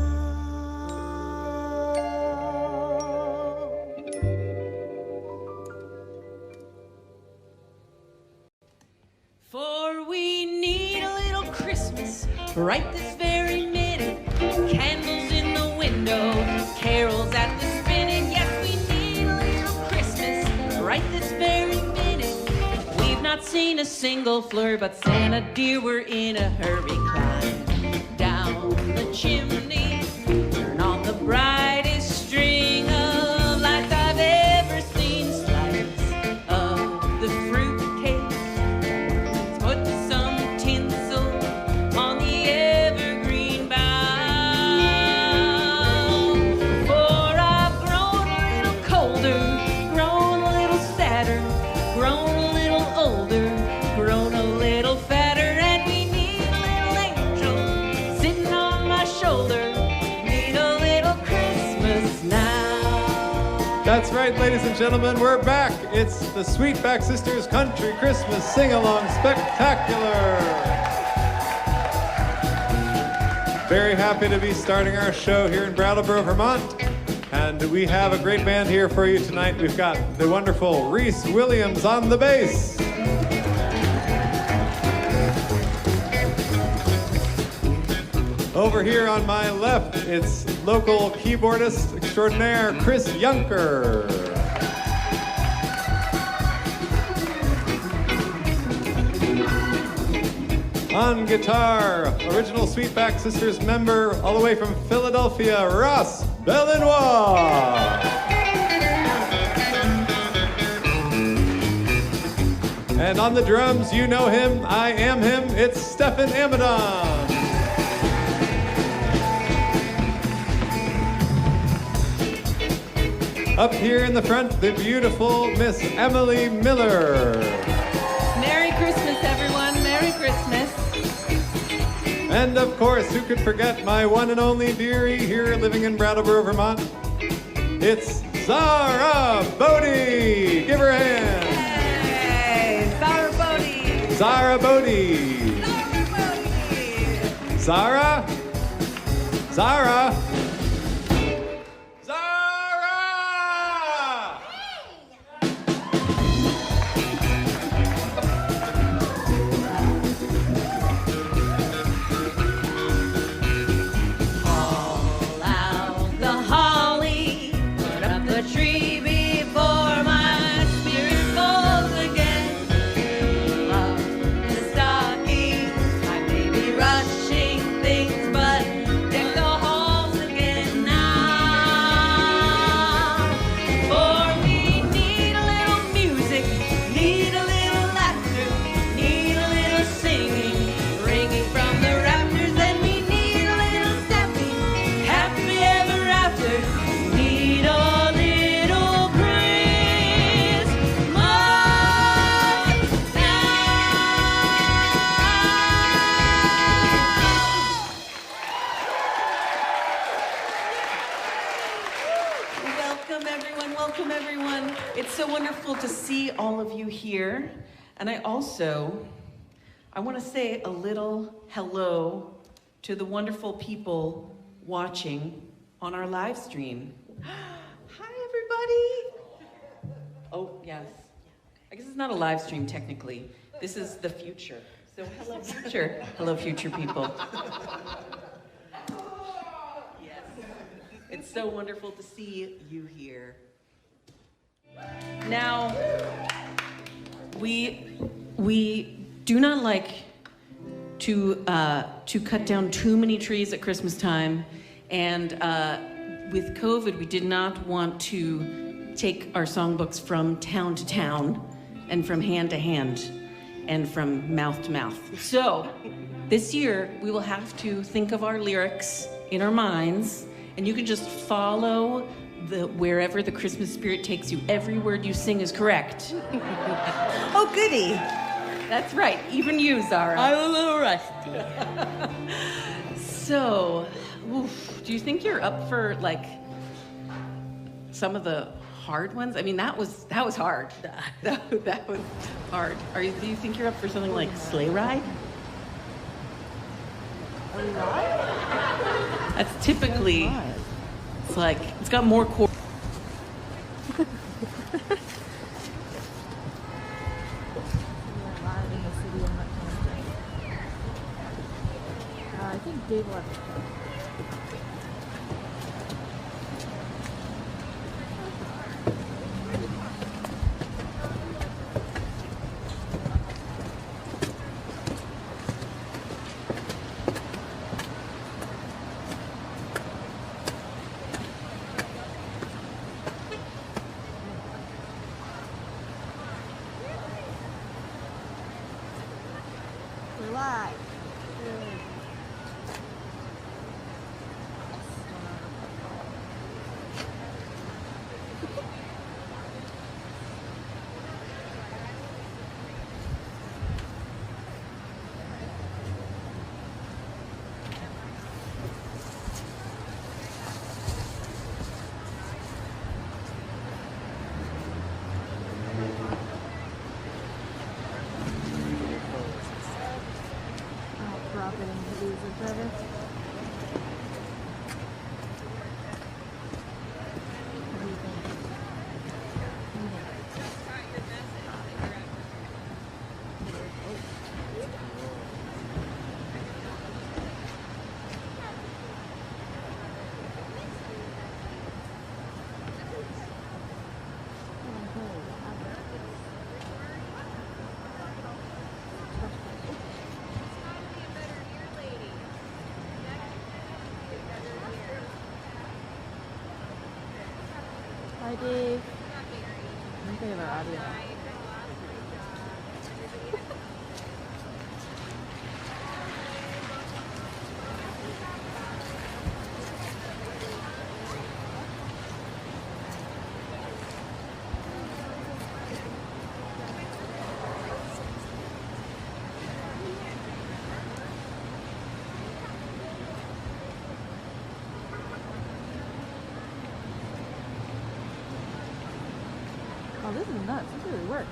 right this very minute. Candles in the window, carols at the spinning. Yes, we need a little Christmas right this very minute. We've not seen a single fleur, but Santa dear, we're in a hurry. Climb down the chimney, turn on the brightest string of lights I've ever seen. Slice of the fruitcake, put some tinsel on the evergreen bough. For I've grown a little colder, grown a little sadder, grown a little older, grown a little fatter, and we need a little angel sitting on my shoulder. Need a little Christmas now. That's right, ladies and gentlemen, we're back. It's the Sweetback Sisters Country Christmas Sing-Along Spectacular. Very happy to be starting our show here in Brattleboro, Vermont. And we have a great band here for you tonight. We've got the wonderful Reese Williams on the bass. Over here on my left, it's local keyboardist extraordinaire Chris Yunker. On guitar, original Sweetback Sisters member all the way from Philadelphia, Ross Belenois. And on the drums, you know him, I am him, it's Stephen Amadon. Up here in the front, the beautiful Miss Emily Miller. Merry Christmas, everyone. Merry Christmas. And of course, who could forget my one and only dearie here living in Brattleboro, Vermont? It's Zara Bodie. Give her a hand. Hey, Zara Bodie. Zara Bodie. Zara? Zara? Here, and I want to say a little hello to the wonderful people watching on our live stream. Hi, everybody. Oh, yes. I guess it's not a live stream technically. This is the future. So hello, future. Hello, future people. Yes. It's so wonderful to see you here. Now, we do not like to cut down too many trees at Christmas time, and with COVID, we did not want to take our songbooks from town to town, and from hand to hand, and from mouth to mouth. So, this year we will have to think of our lyrics in our minds, and you can just follow wherever the Christmas spirit takes you. Every word you sing is correct. Oh, goody. That's right. Even you, Zara. I'm a little rusty. So, do you think you're up for like some of the hard ones? I mean, that was hard. That was hard. Do you think you're up for something like Sleigh Ride? A ride? That's typically. It's like, it's got more core. Dave left. We're live. Drop it into these or whatever. What do you think? Hi, Dave. I think they have our audio. Oh, this is nuts. This really works.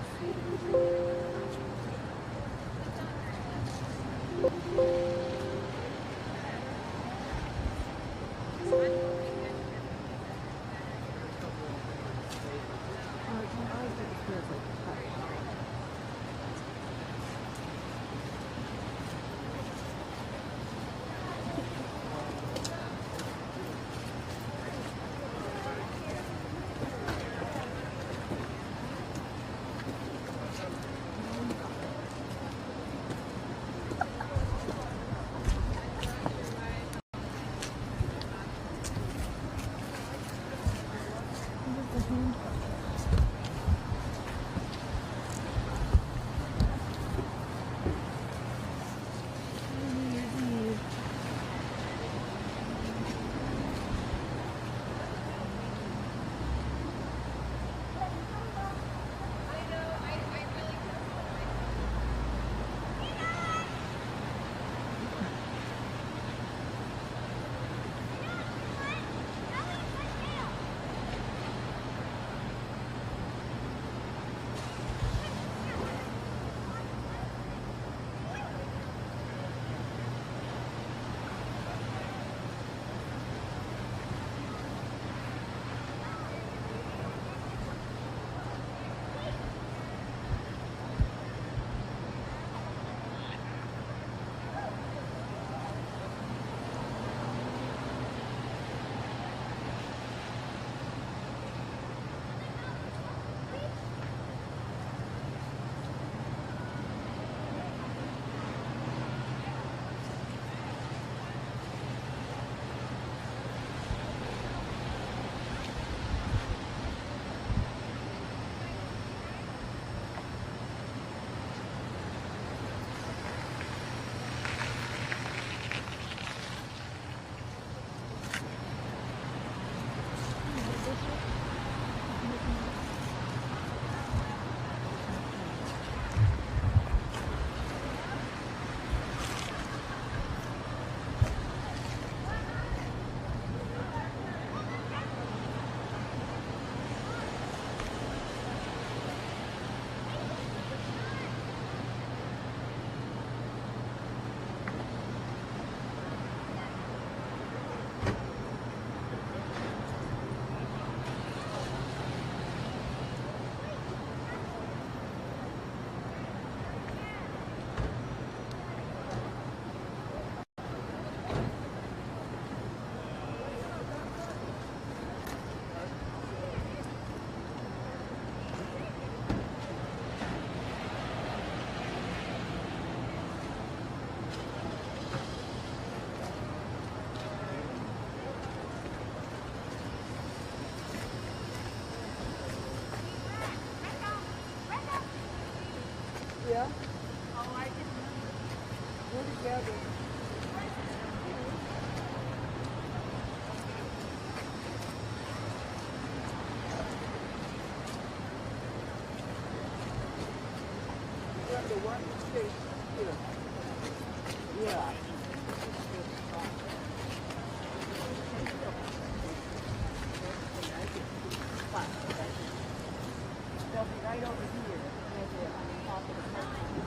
Yeah? Oh, I didn't know. Where did Gabby? The one that stays here. Yeah. They'll be right over here. On the top of the mountain.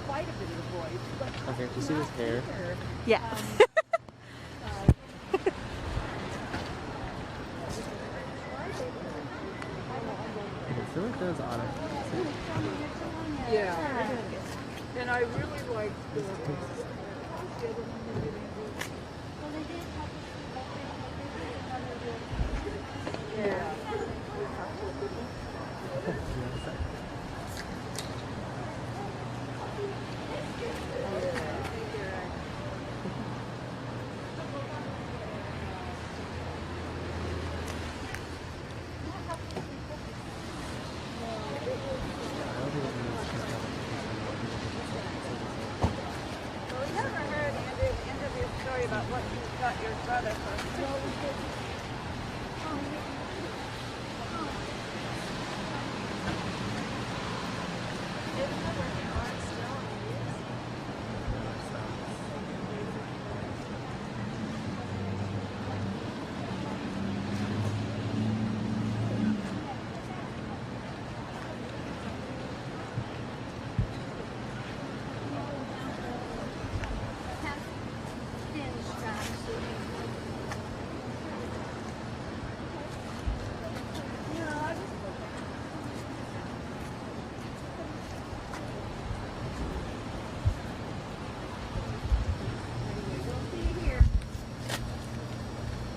Quite a bit of the voice, but Okay, you see his hair? yeah. I feel like there's on it. Yeah. And I really like the yeah. About what you got your brother for.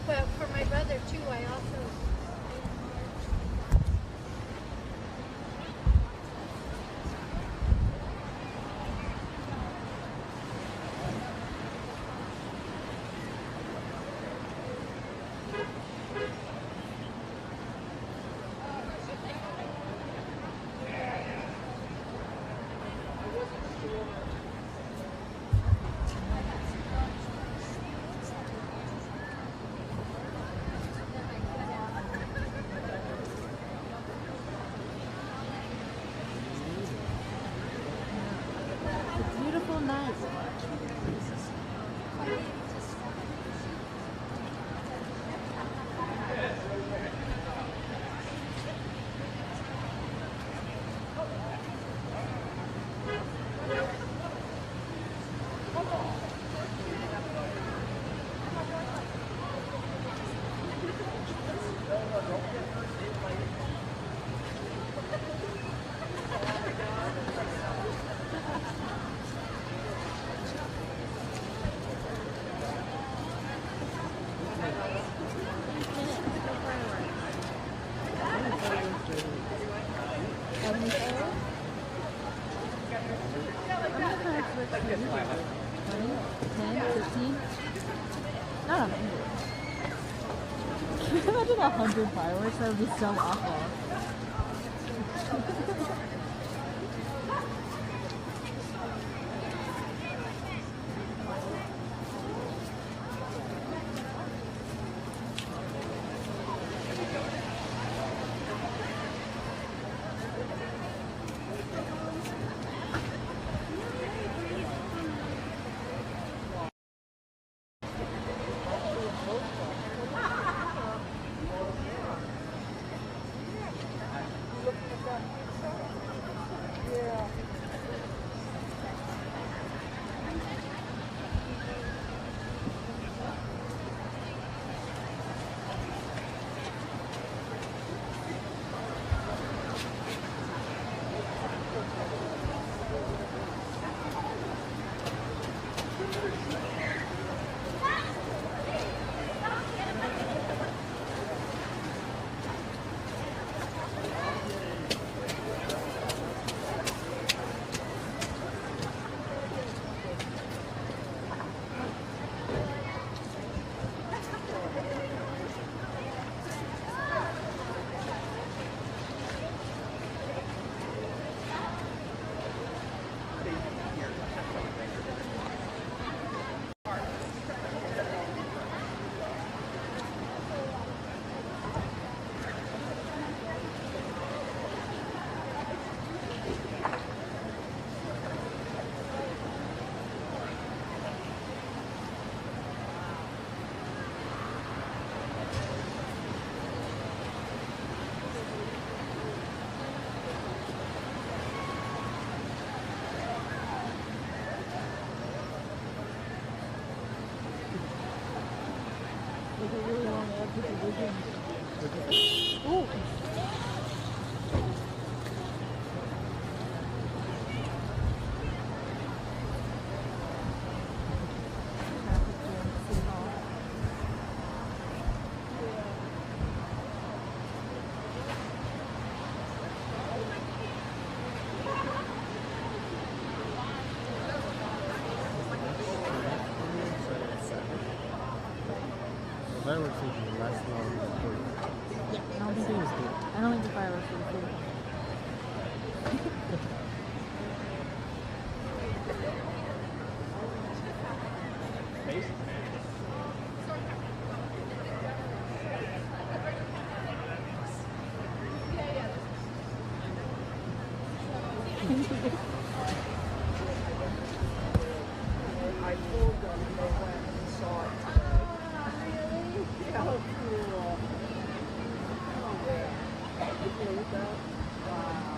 Well, for my brother too, I also. Beautiful night. Not 100. Can you imagine 100 fireworks? That would be so awful. Like a really long ad with the vision. Ooh. Fireworks will last long than 40. Yeah, I don't think it was good. I don't think the fireworks were good. I told them they went and saw it today. How cool. Oh, yeah. You know that? Wow.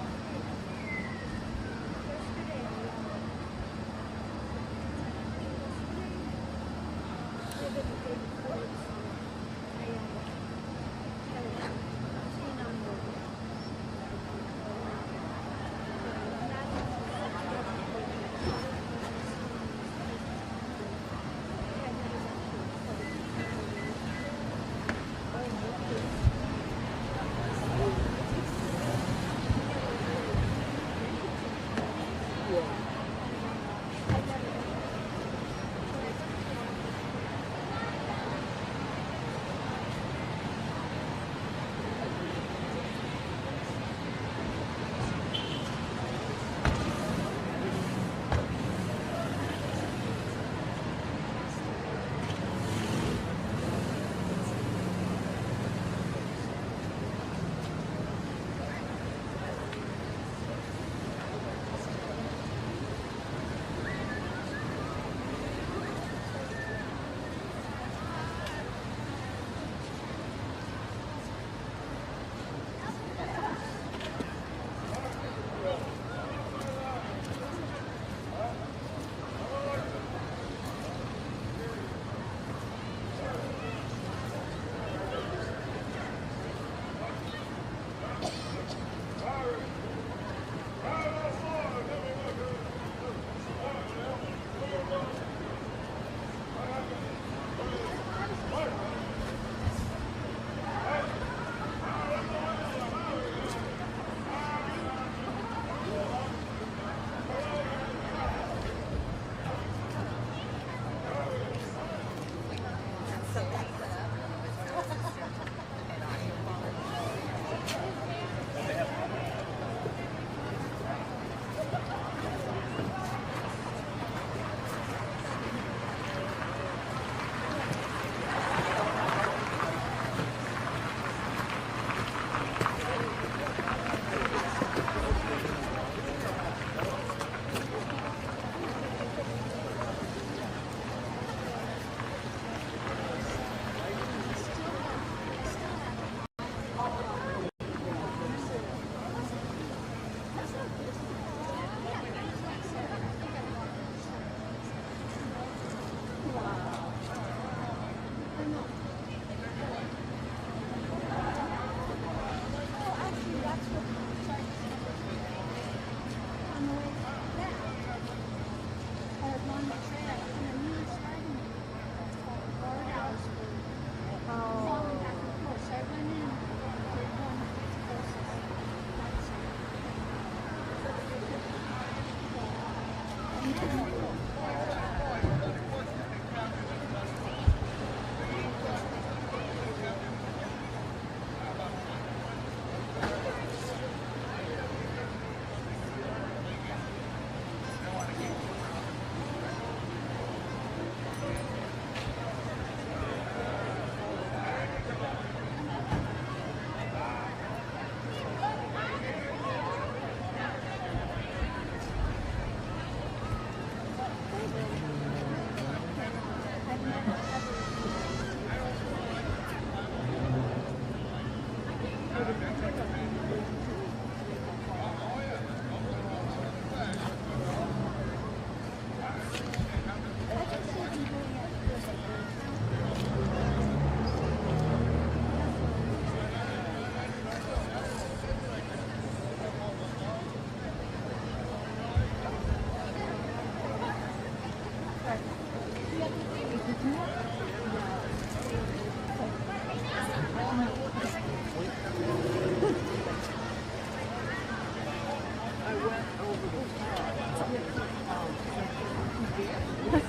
That's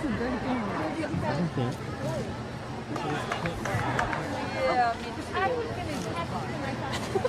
a great game. Okay. Yeah, me too. I was going to text him. I thought.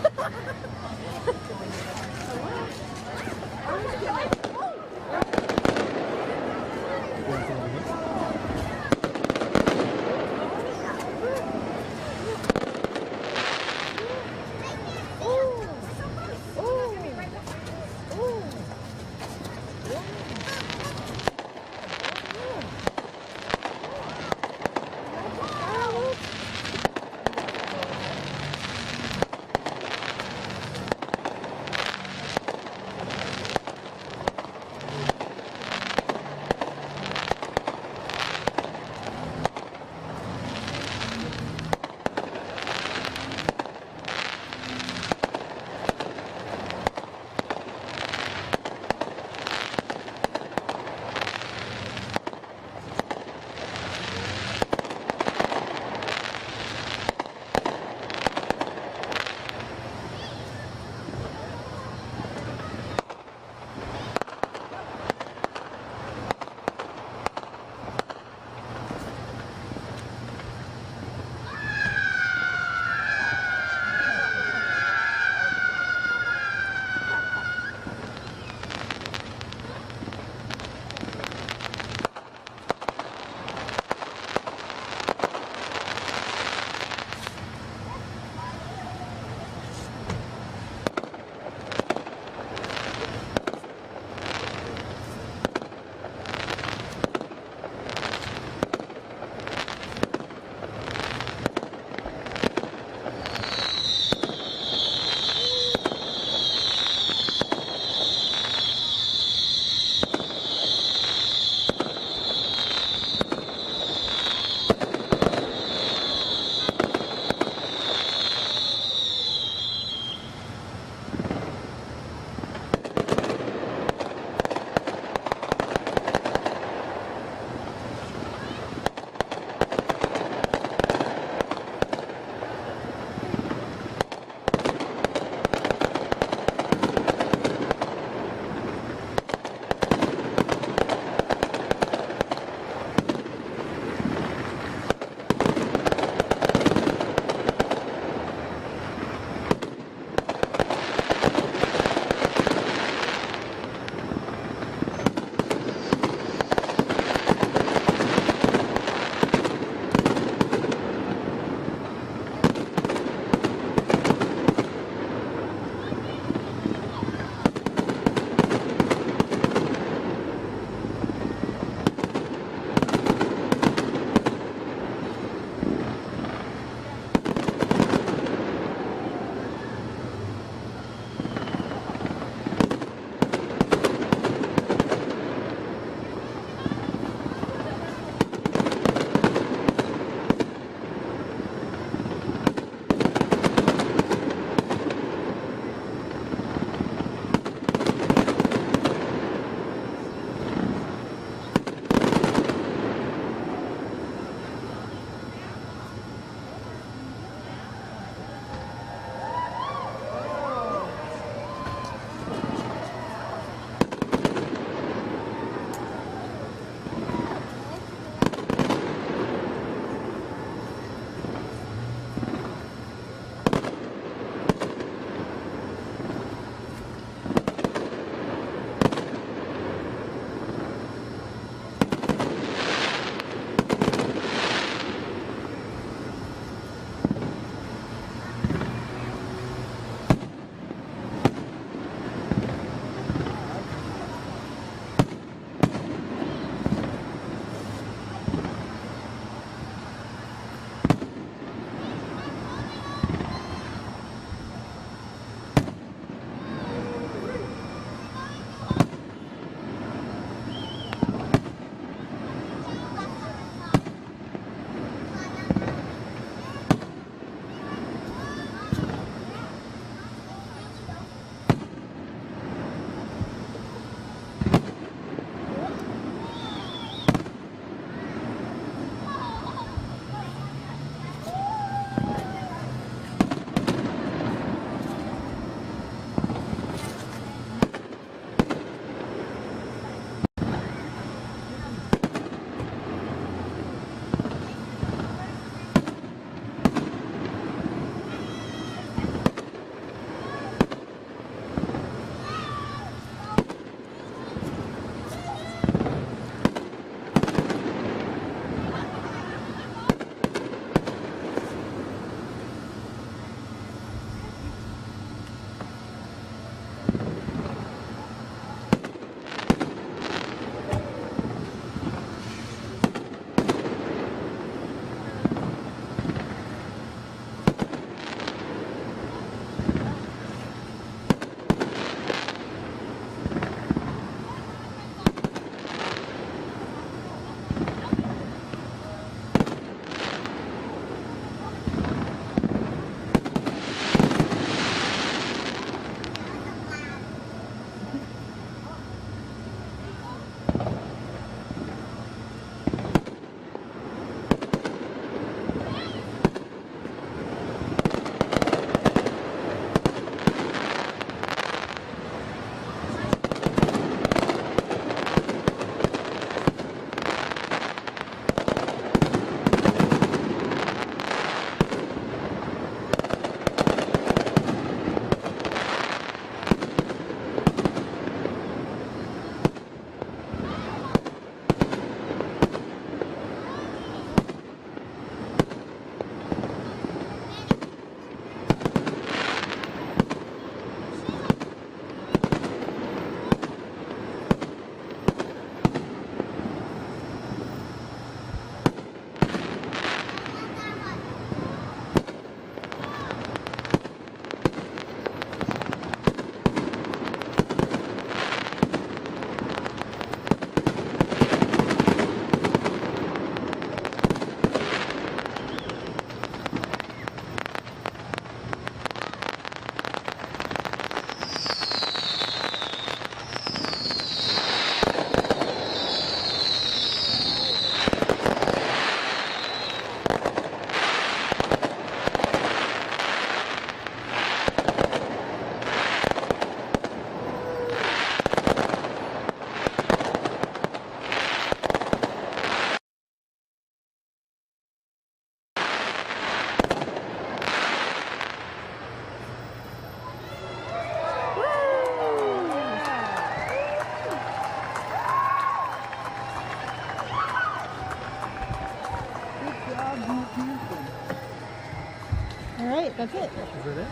That's it. Is that it?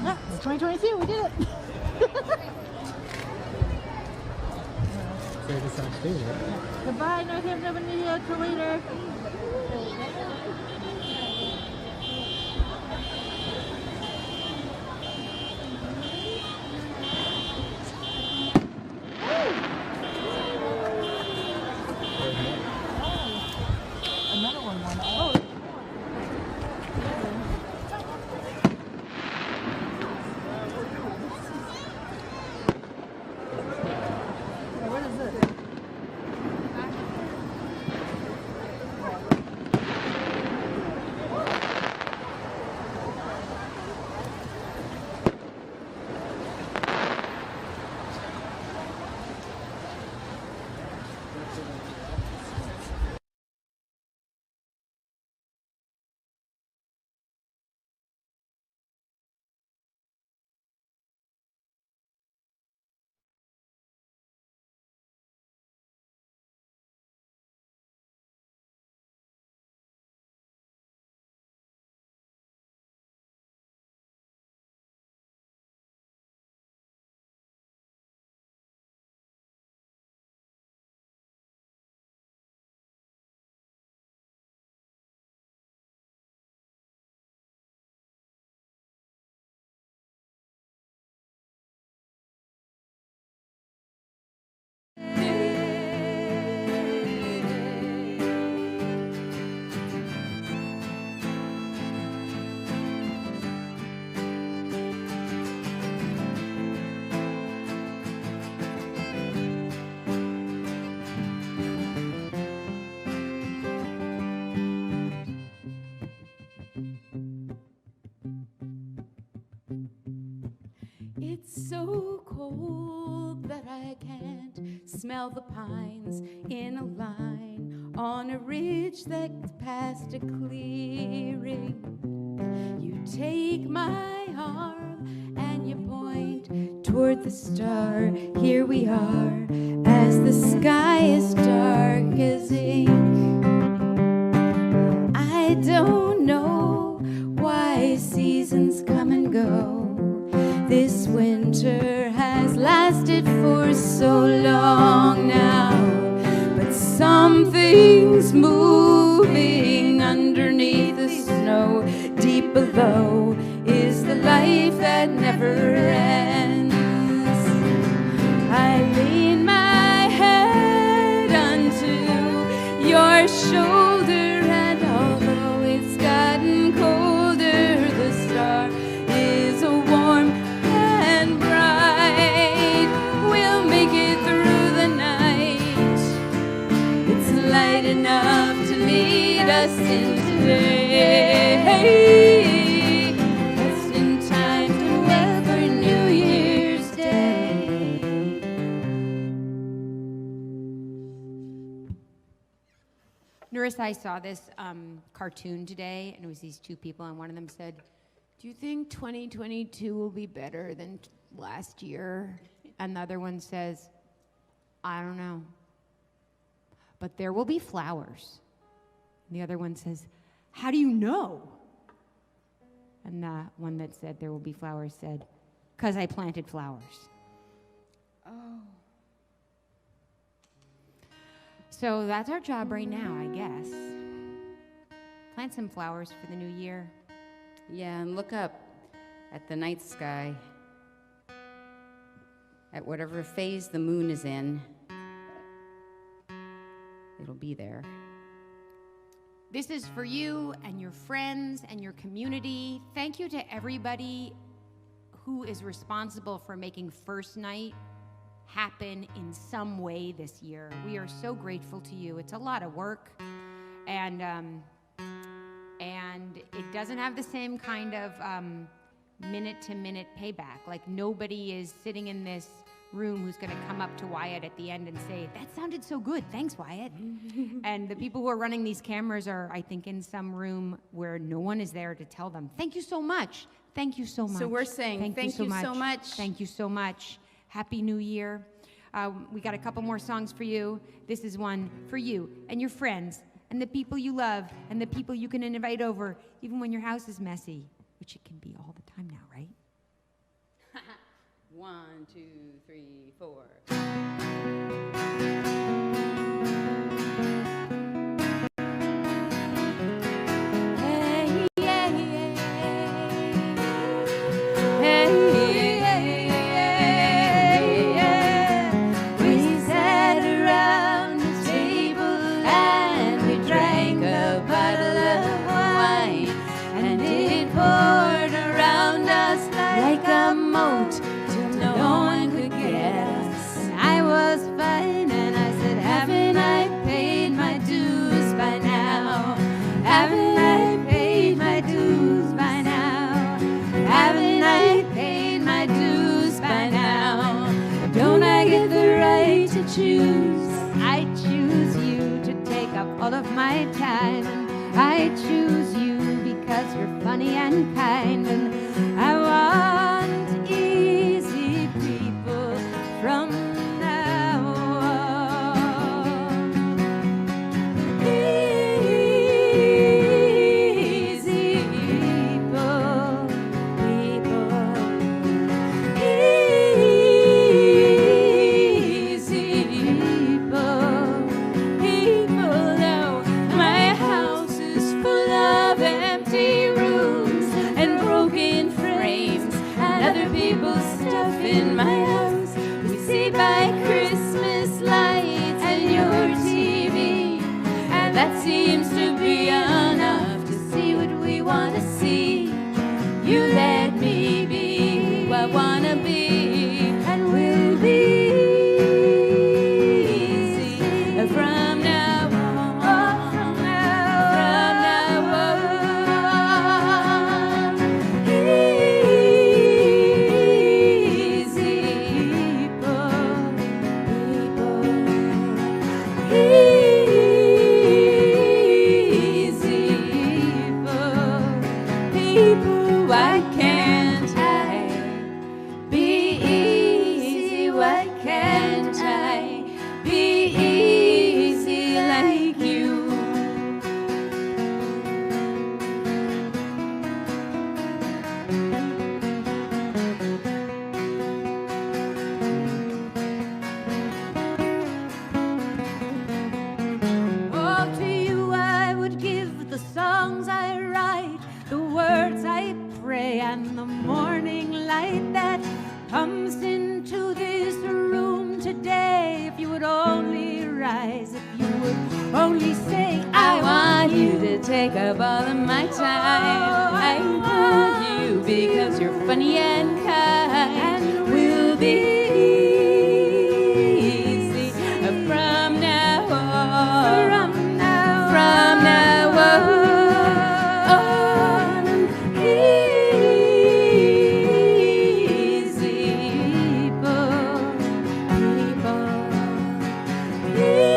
Yeah, it's 2022. We did it. Say this on stage, right? Goodbye, Northampton. Till later. Another one won. Oh. What is it? It's so cold that I can't smell the pines in a line on a ridge that's past a clearing. You take my arm and you point toward the star. Here we are as the sky is dark as ink. I don't know why seasons come and go. This winter has lasted for so long now, but something's moving underneath the snow. Deep below is the life that never ends. I lean my head onto your shoulder, and although it's gotten colder, the star is a warm and bright. We'll make it through the night. It's light enough to lead us into day. Just in time to wait for New Year's Day. Norris, I saw this cartoon today, and it was these two people, and one of them said, "Do you think 2022 will be better than last year?" And the other one says, "I don't know, but there will be flowers." And the other one says, "How do you know?" And the one that said there will be flowers said, "'Cause I planted flowers." Oh. So that's our job right now, I guess. Plant some flowers for the new year. Yeah, and look up at the night sky, at whatever phase the moon is in. It'll be there. This is for you and your friends and your community. Thank you to everybody who is responsible for making First Night happen in some way this year. We are so grateful to you. It's a lot of work, and it doesn't have the same kind of minute-to-minute payback. Like, nobody is sitting in this room who's going to come up to Wyatt at the end and say, "That sounded so good. Thanks, Wyatt." And the people who are running these cameras are, I think, in some room where no one is there to tell them, "Thank you so much. Thank you so much." So we're saying thank you so much. Thank you so much. Happy New Year. We got a couple more songs for you. This is one for you and your friends and the people you love and the people you can invite over, even when your house is messy. which it can be all the time now, right? 1, 2, 3, 4. We sat around the table and we drank a bottle of wine, and it poured around us like a moat till no one could get us. And I was fine, and I said, haven't I paid my dues by now? Haven't I paid my dues by now? Haven't I paid my dues by now? Don't I get the right to choose? I choose you to take up all of my time, and I choose you because you're funny and kind, and I want easy people from now on. Easy people, easy people. Now my house is full of empty rooms and broken frames and other people's stuff in my house. We see by Christmas lights and your TV, and that seems to be enough to see what we want to see. You let me be who I want to be, and we'll be easy from now on. From now on. Easy people, people, why can't I be easy? Why can't I be easy like you? Oh, to you I would give the songs I write, the words I pray, and the morning light that comes into this room today. If you would only rise, if you would only say, I want you to take up all of my time. I want you because you're funny and kind, and we'll be easy from now on. From now on. Easy people, easy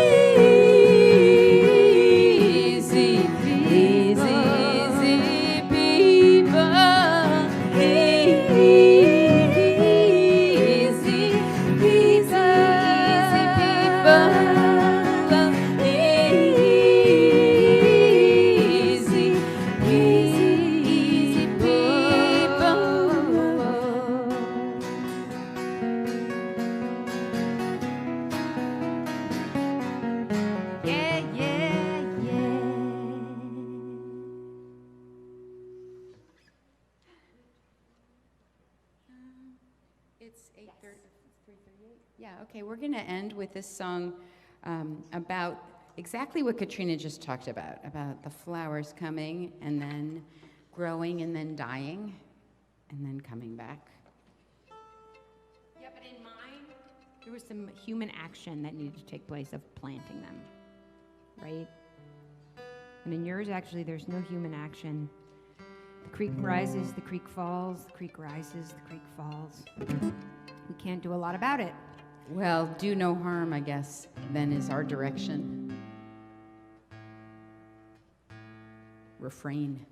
Okay, we're going to end with this song about exactly what Katrina just talked about the flowers coming and then growing and then dying and then coming back. Yeah, but in mine, there was some human action that needed to take place of planting them, right? And in yours, actually, there's no human action. The creek rises, the creek falls, the creek rises, the creek falls. We can't do a lot about it. Well, do no harm, I guess, then is our direction. Refrain.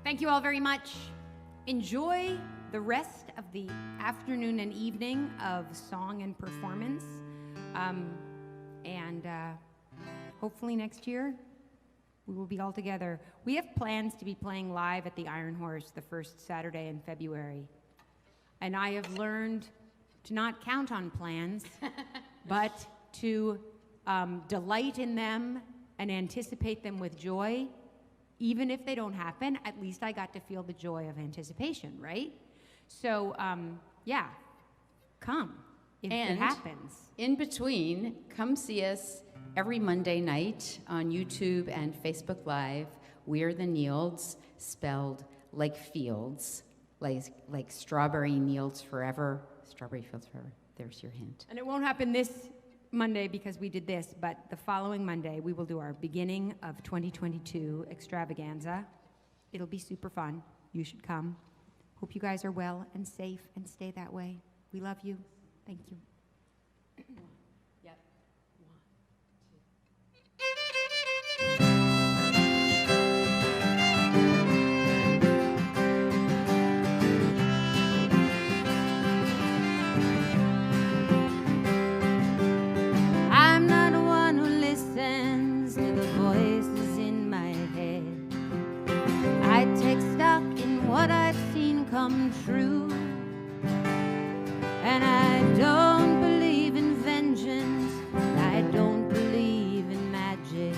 Thank you all very much. Enjoy the rest of the afternoon and evening of song and performance. And hopefully next year We will be all together. We have plans to be playing live at the Iron Horse the first Saturday in February. And I have learned to not count on plans, but to delight in them and anticipate them with joy. Even if they don't happen, at least I got to feel the joy of anticipation, right? So, yeah, come if it happens. In between, come see us every Monday night on YouTube and Facebook Live. We're the Nields, spelled like fields, like strawberry Nields forever, strawberry fields forever. There's your hint. And it won't happen this Monday because we did this, but the following Monday we will do our beginning of 2022 extravaganza. It'll be super fun. You should come. Hope you guys are well and safe and stay that way. We love you. Thank you. Yep. I'm not one who listens to the voices in my head. I take stock in what I've seen come true. And I don't believe in vengeance. I don't believe in magic.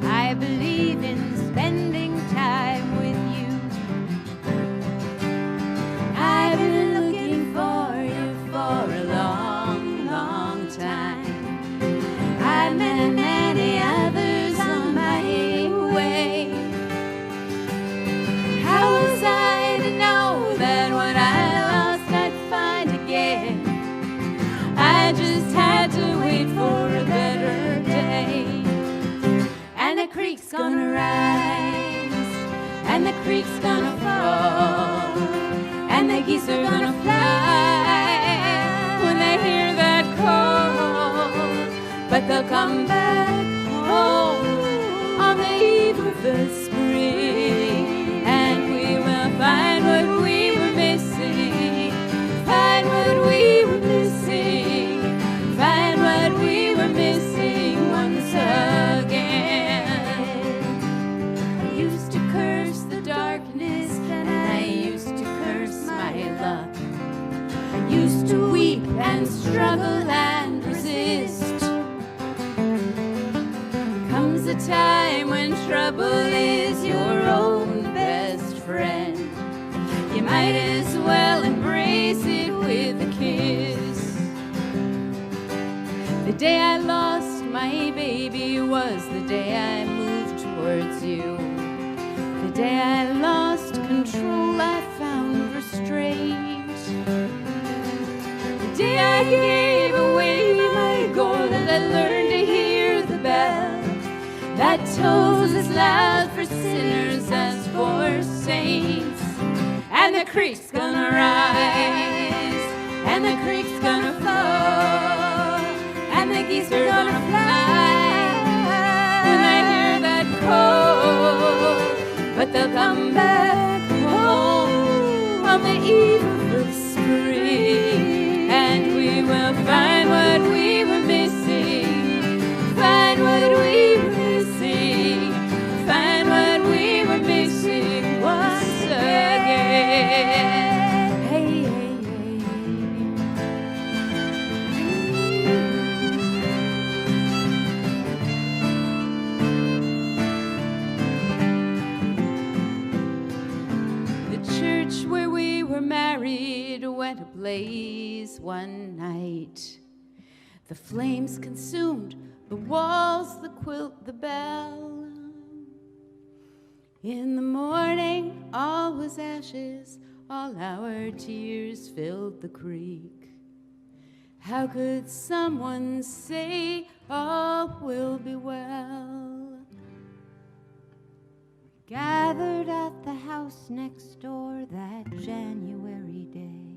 I believe in spending time with you. I've been looking for you for a long, long time. I met many others on my way. How was I to know that what I lost I'd find again? I just had to wait for a better day. And the creek's gonna rise, and the creek's gonna fall, and the geese are gonna fly when they hear that call. But they'll come back home on the eve of the spring, and we will find what we were missing, find what we were missing, find what we were missing once again. I used to curse the darkness, and I used to curse my luck. I used to weep and struggle and resist. Comes a time when trouble is your own best friend. You might as well embrace it with a kiss. The day I lost my baby was the day I moved towards you. The day I lost control, I found restraint. The day I gave away my gold, and I learned to hear the bell that tolls as loud for sinners as for saints. And the creek's gonna rise, and the creek's gonna fall, and the geese are gonna fly when they hear that call. But they'll come back home on the eve of the spring, and we will find what we were missing, find what we were missing, find what we were missing once again. Hey, hey, hey. The church where we were married went ablaze one night. The flames consumed the walls, the quilt, the bell. In the morning, all was ashes, all our tears filled the creek. How could someone say all will be well? Gathered at the house next door that January day.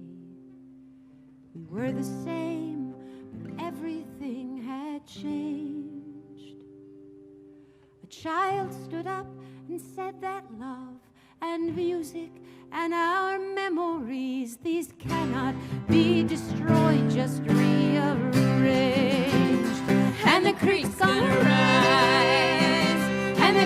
We were the same, but everything had changed. A child stood up and said that love and music and our memories, these cannot be destroyed, just rearranged. And the creek's gonna rise, and the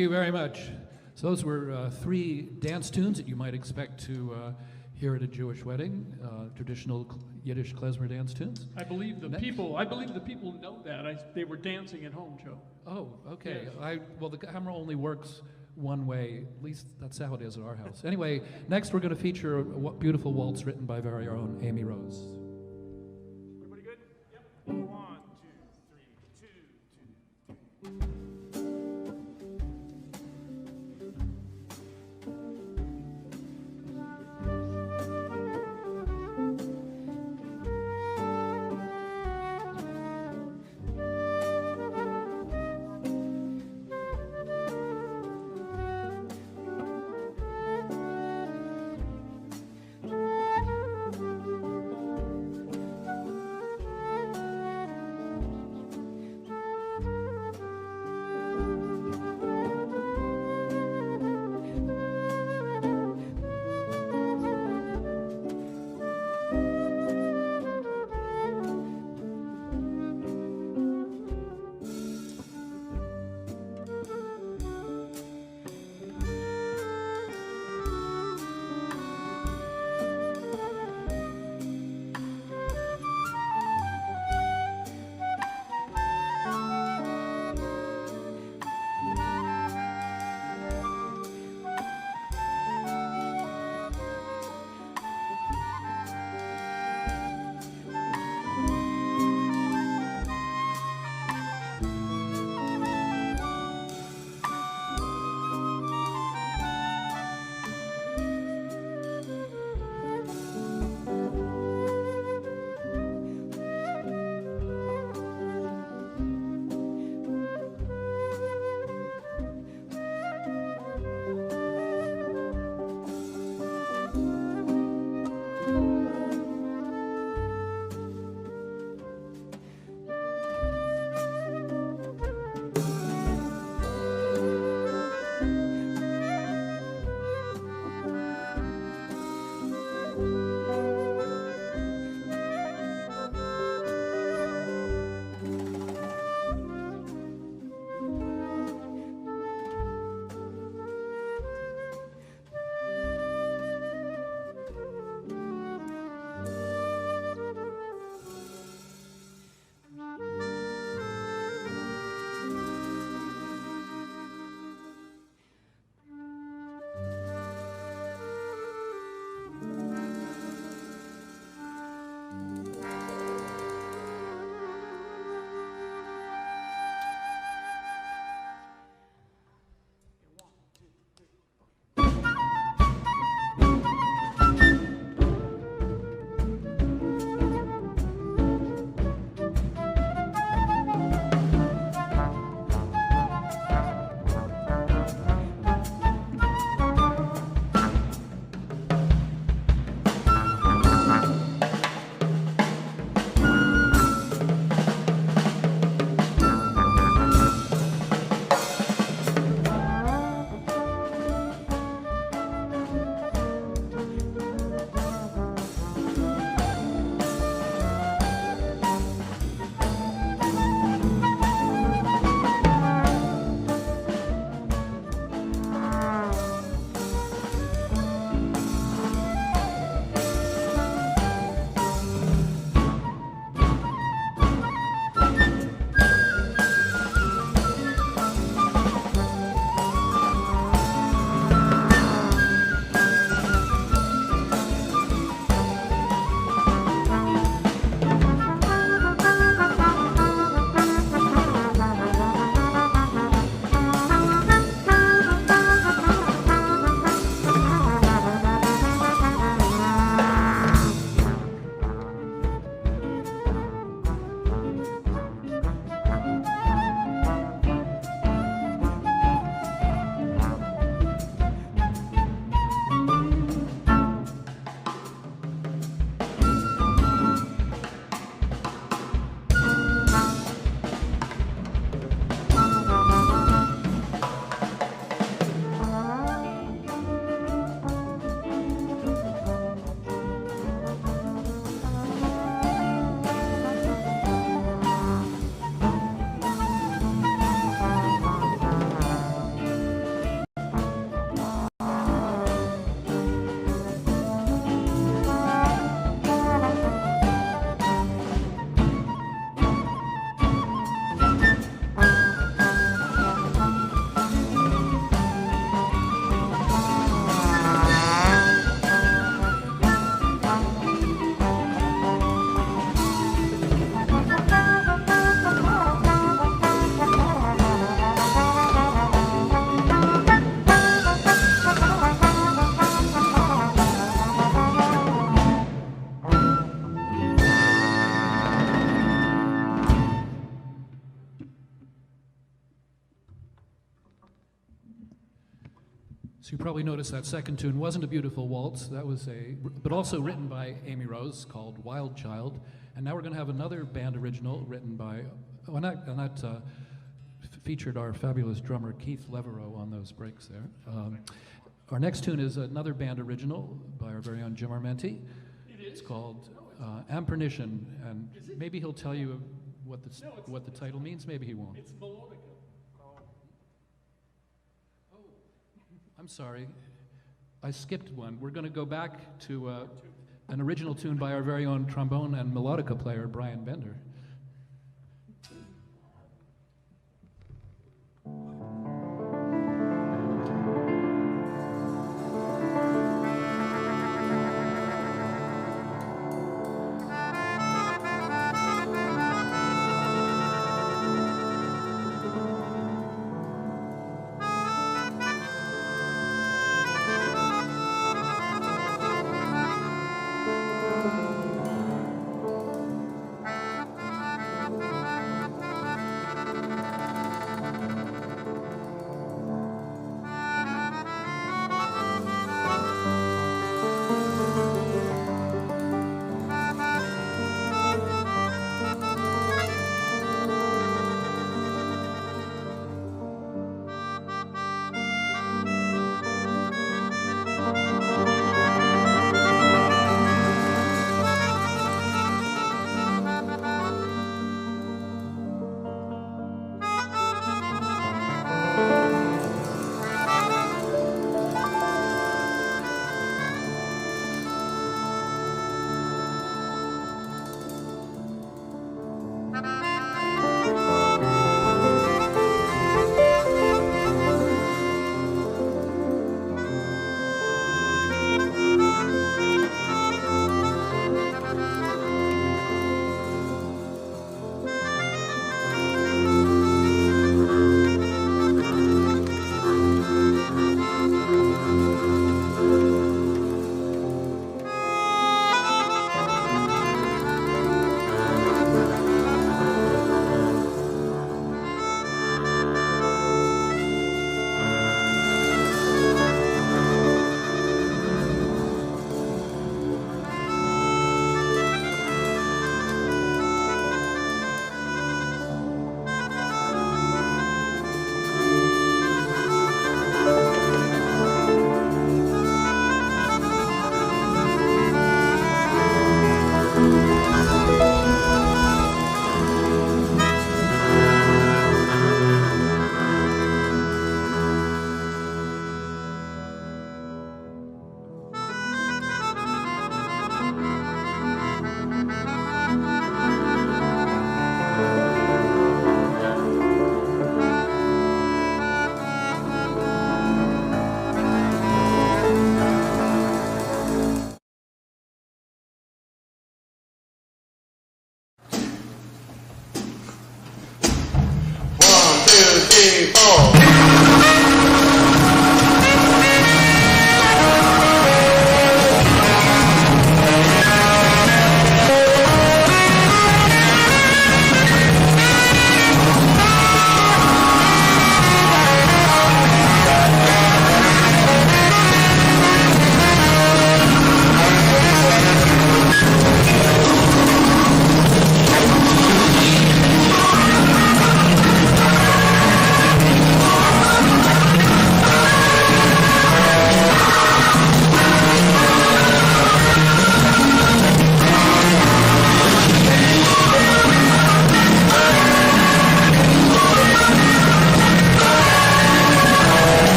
you very much. So those were 3 dance tunes that you might expect to hear at a Jewish wedding, traditional Yiddish klezmer dance tunes. I believe the people know that. They were dancing at home, Joe. Oh, okay. Yes. Well, the camera only works one way. At least that's how it is at our house. Anyway, next we're going to feature a beautiful waltz written by very own Amy Rose. Everybody good? Yep. 1, 2, 3, 2, 2. Thank you. So you probably noticed that second tune wasn't a beautiful waltz. That was but also written by Amy Rose, called Wild Child. And now we're going to have another band original written by, featured our fabulous drummer Keith Levereau on those breaks there. Our next tune is another band original by our very own Jim Armenti. It's called Ampernition, and maybe he'll tell you what the title means. Maybe he won't. It's melodica. I'm sorry, I skipped one. We're going to go back to an original tune by our very own trombone and melodica player, Brian Bender.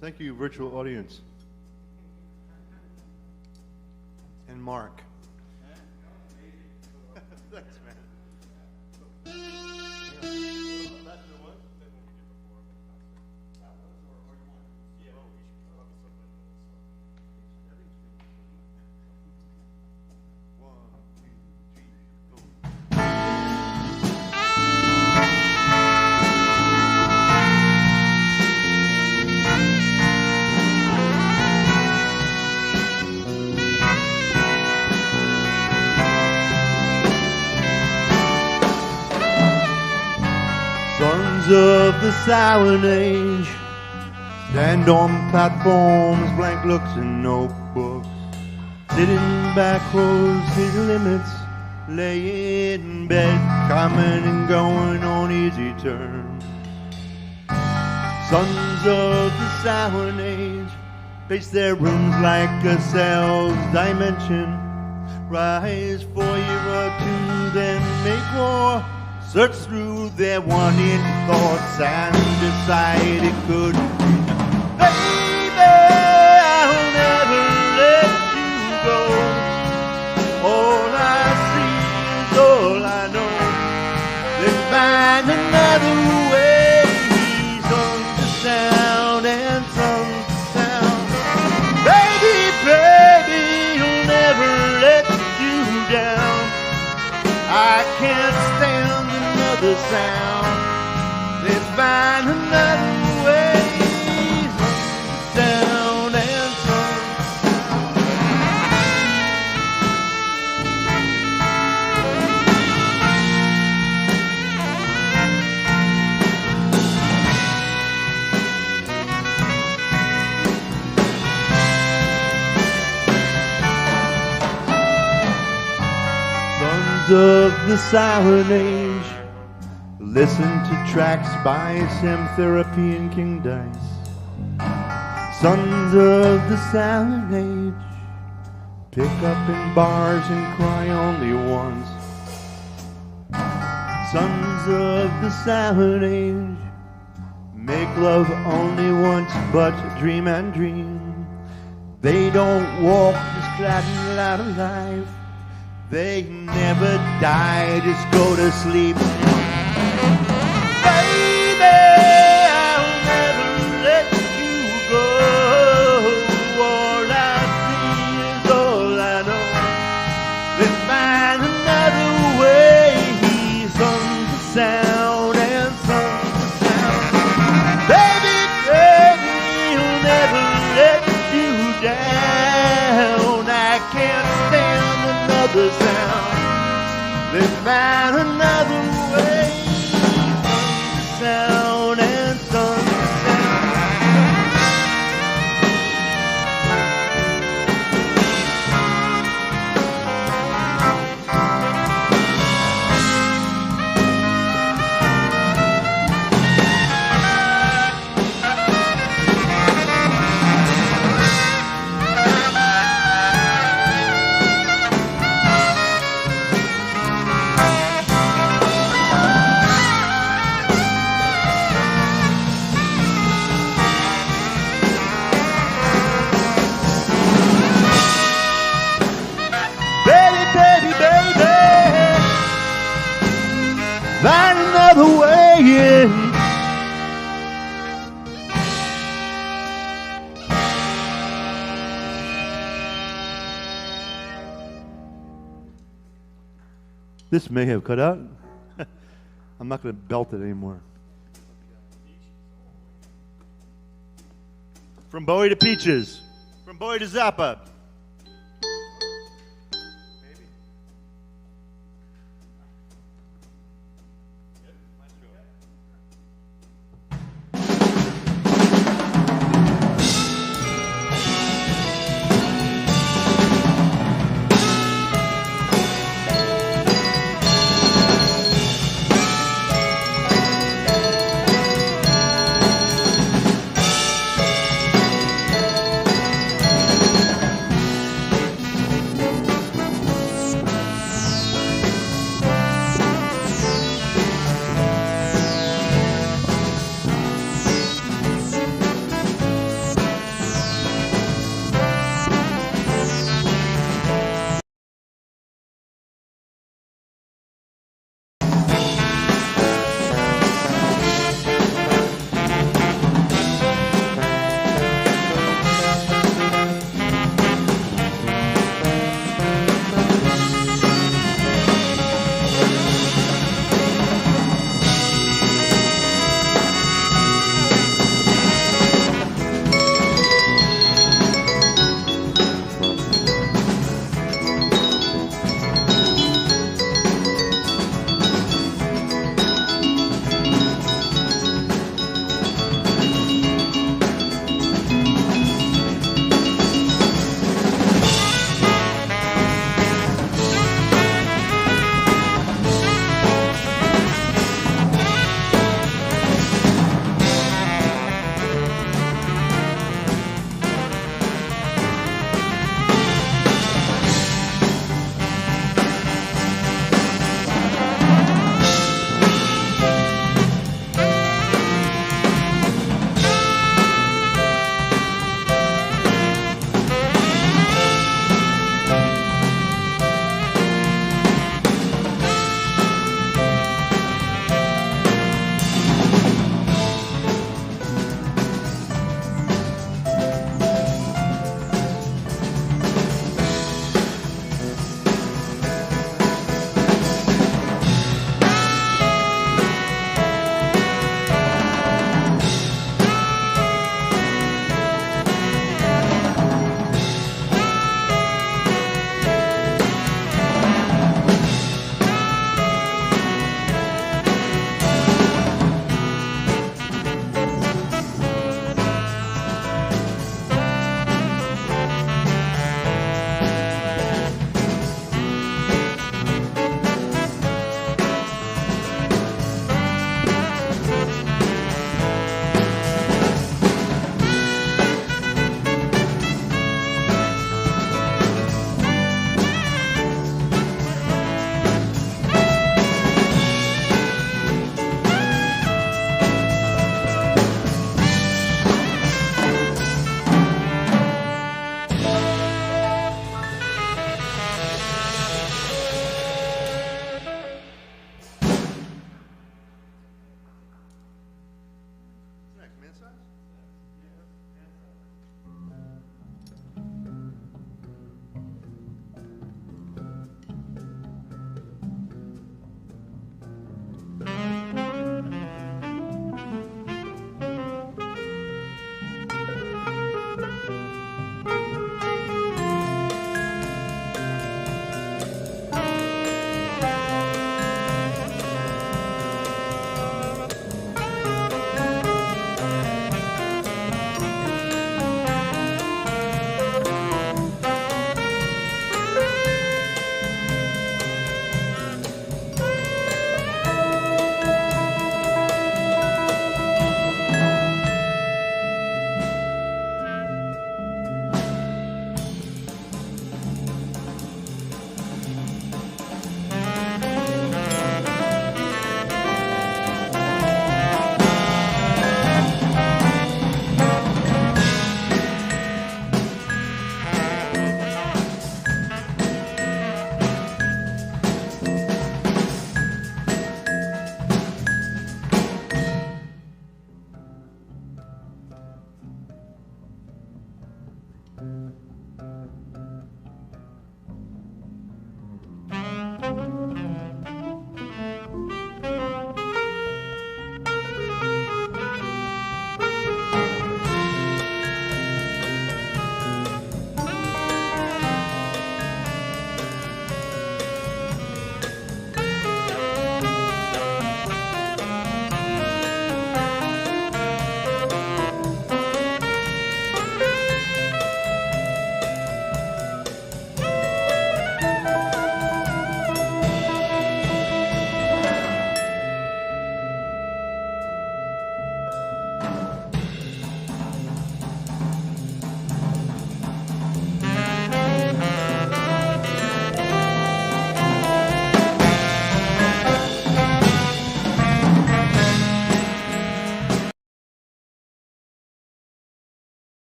Thank you, virtual audience. And Mark. Thanks, man. Sons of the Silent Age stand on platforms, blank looks and notebooks, sitting back, close city limits, lay in bed, coming and going on easy terms. Sons of the Silent Age face their rooms like a cell's dimension, rise for a year or two, then make war. Search through their wanting thoughts and decide it could be. Baby, I'll never let you go. All I see is all I know. Let's find another way. Songs to sound and songs to sound. Baby, baby, I'll never let you down. I can't stand the sound. Let's find another way. Sound and song. of the Silent Age. Listen to tracks by Sam Therapy and King Dice. Sons of the Silent Age. Pick up in bars and cry only once. Sons of the Silent Age. Make love only once, but dream and dream. They don't walk this gliding light of life. They never die, just go to sleep. Baby, I'll never let you go. All I see is all I know. Let's find another way. Sons of sound and sons of sound. Baby, baby, he'll never let you down. I can't stand another sound. Let's find another way. Sound and sun find another way in. This may have cut out. I'm not going to belt it anymore. From Bowie to Peaches. From Bowie to Zappa.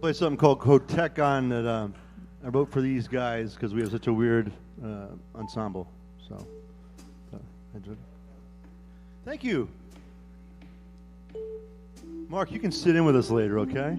Play something called Kotekon that I wrote for these guys because we have such a weird ensemble. So, thank you. Mark, you can sit in with us later, okay?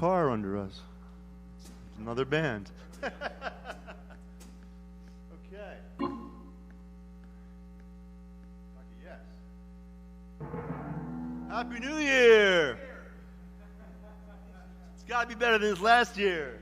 car under us. Another band. Okay. Yes. Happy New Year! It's got to be better than this last year.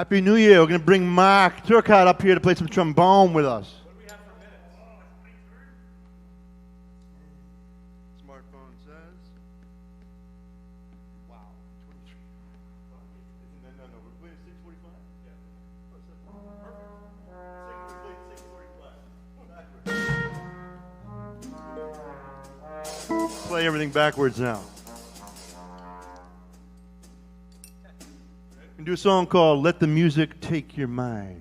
Happy New Year. We're going to bring Mark Turcott up here to play some trombone with us. What do we have for minutes? Smartphone says. Wow. 23. No. We're playing 6:45? Yeah. Perfect. Play everything backwards now. We can do a song called Let the Music Take Your Mind.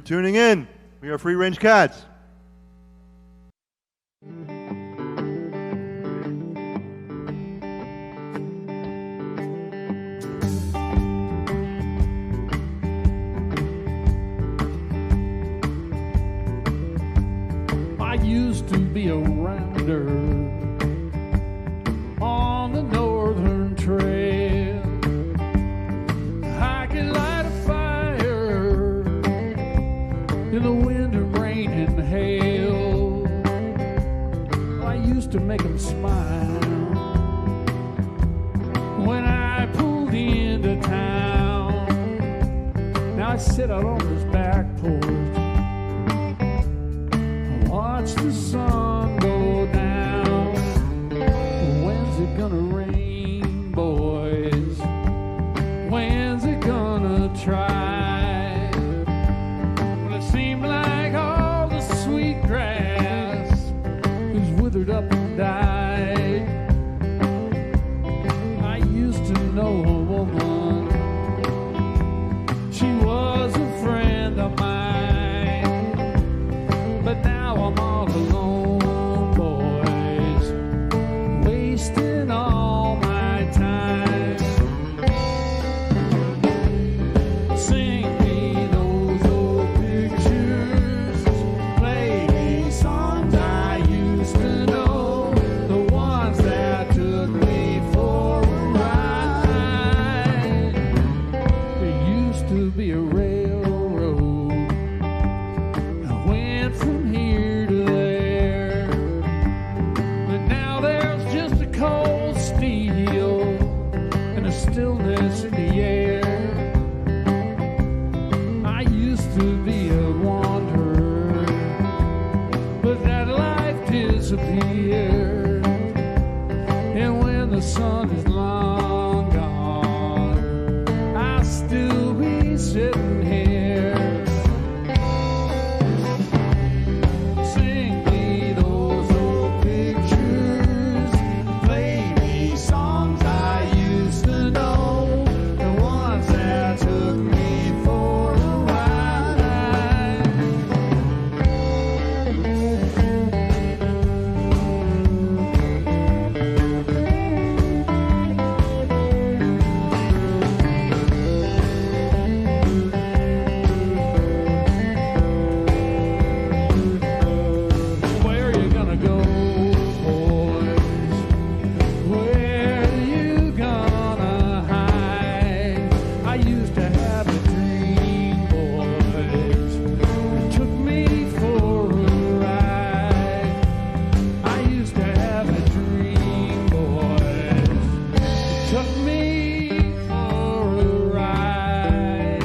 tuning in. We are Free Range Cats. I used to be a rounder on the northern trail. I could light a fire in the wind and rain and hail. I used to make them smile when I pulled into town. Now I sit out on this back porch, watch the sun go down. When's it gonna rain, boys? When's it gonna try? Well, it seemed like all the sweet grass was withered up and died. I used to know a woman, she was a friend of mine, but now I'm all alone, boys, wasting all my time. Sing me those old pictures, play me songs I used to know, the ones that took me for a ride. There used to be a railroad, I went from here to there, but now there's just a cold steel and a stillness in the air. I used to be a wanderer, but that life disappeared, and when the sun is long gone, I'll still be sitting here. Sing me those old pictures, play me songs I used to know, the ones that took me for a ride. Where you gonna go, boys? Where you gonna hide? I used to have a dream, boys, that took me for a ride. I used to have a dream, boys, that took me for a ride.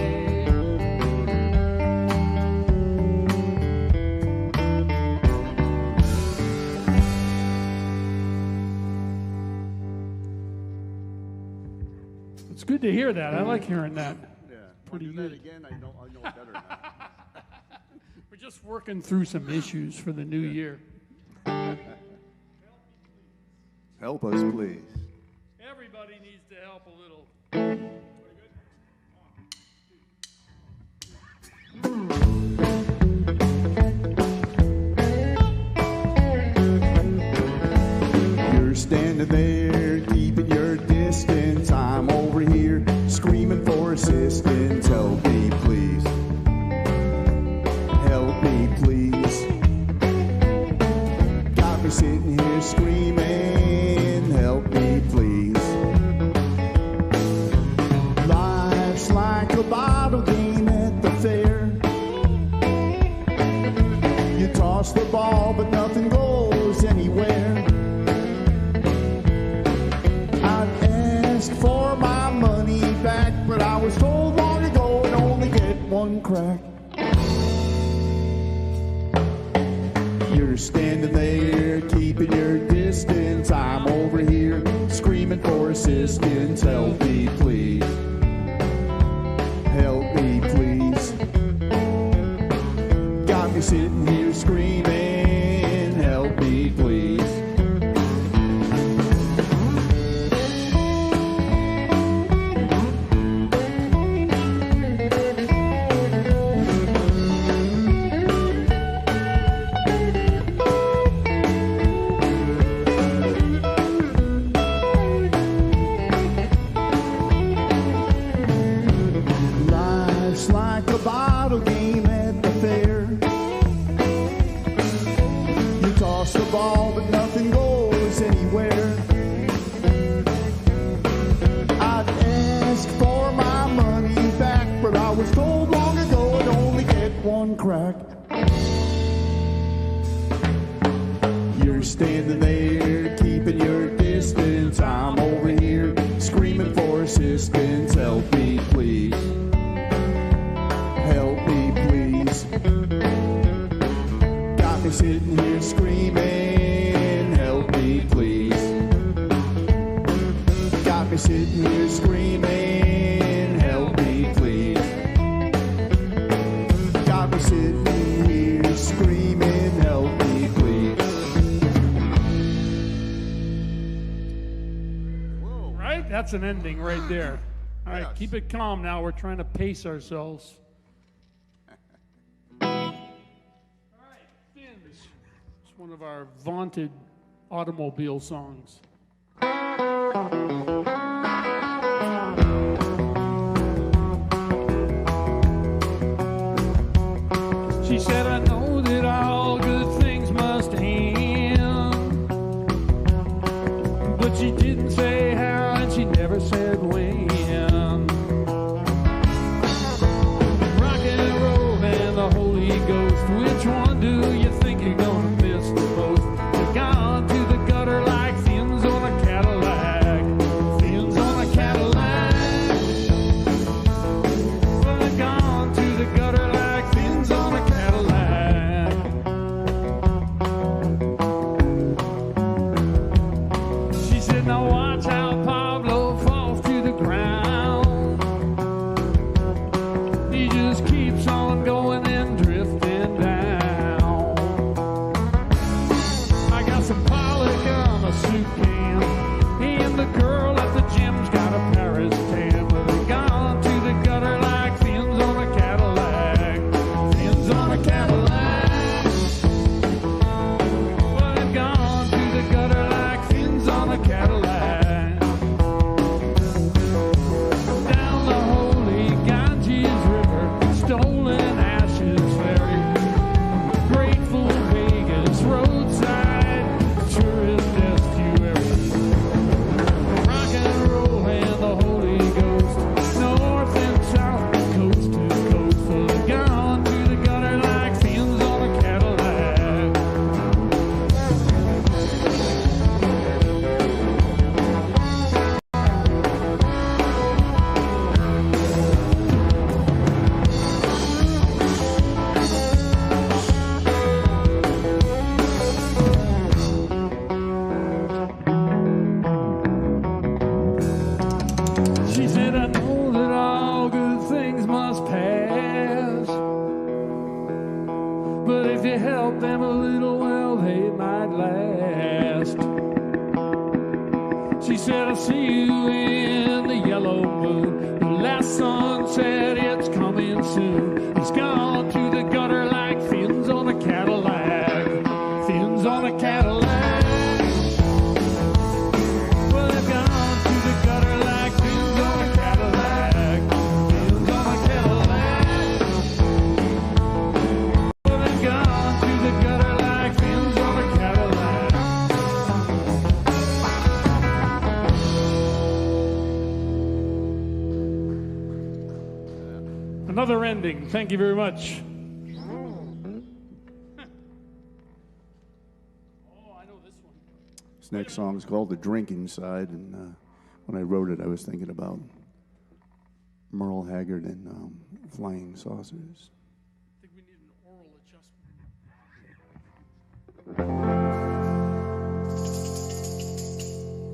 It's good to hear that. I like hearing that. Yeah. Pretty Do that good. again. I know it better now. We're just working through some issues for the new year. Help us, please. Everybody needs to help a little. You're standing there, keeping your distance. I'm over here, screaming for assistance. Help me, please. Help me, please. Got me sitting here screaming. Help me, please. Life's like a bottle game at the fair. You toss the ball, but nothing goes anywhere. I'd asked for my money back, but I was told long ago I'd only get one crack. You're standing there, keeping your distance. I'm over here, screaming for assistance. Help me, please. Help me, please. Got me sitting here screaming. Help me, please. best of all, but nothing goes anywhere. I'd ask for my money back, but I was told long ago I'd only get one crack. You're standing there, keeping your distance. I'm over here, screaming for assistance. Help me, please. Help me, please. Got me sitting here screaming. Help me, please. Got me sitting here screaming. Help me, please. Got me sitting here screaming. Help me, please. Right? That's an ending right there. All right, keep it calm now. We're trying to pace ourselves. All right, Fins. It's one of our vaunted automobile songs. She said, I know that all good things must end, but she didn't say how and she never said when. Rock and roll and the Holy Ghost, which one do you think you're gonna miss the most? They've gone to the gutter like fins on a Cadillac. Fins on a Cadillac. Well, they've gone to the gutter like fins on a Cadillac. She said, now watch how Pablo falls to the ground. He just keeps on going and drifting down. I got some polish on a soup can, and the girl at the gym's got a Paris tan. Well, they gone to the gutter like fins on a Cadillac. Fins on a Cadillac. Well, they've gone to the gutter like fins on a Cadillac. Down the holy Ganges River, stolen ashes ferry, grateful Vegas roadside tourist estuary. Rock and roll and the Holy Ghost, north and south, coast to coast. Well, they've gone to the gutter like fins on a Cadillac. She said, I know that all good things must pass, but if you help them a little, well, they might last. She said, I see you in the yellow moon. The last sunset, it's coming soon. It's gone to the gutter like fins on a Cadillac. Fins on a Cadillac. Well, they've gone to the gutter like fins on a Cadillac. Fins on a Cadillac. Well, they've gone to the gutter like fins on a Cadillac. Another ending. Thank you very much. This next song is called The Drinking Side, and when I wrote it, I was thinking about Merle Haggard and flying saucers. I think we need an oral adjustment.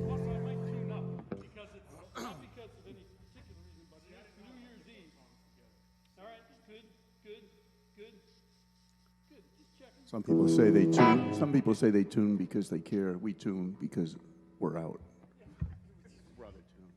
Plus, I might tune up because it's not because of any particular reason, but it's New Year's Eve. All right, good. Just checking. Some people say they tune. Some people say they tune because they care. We tune because we're out. Brother tune.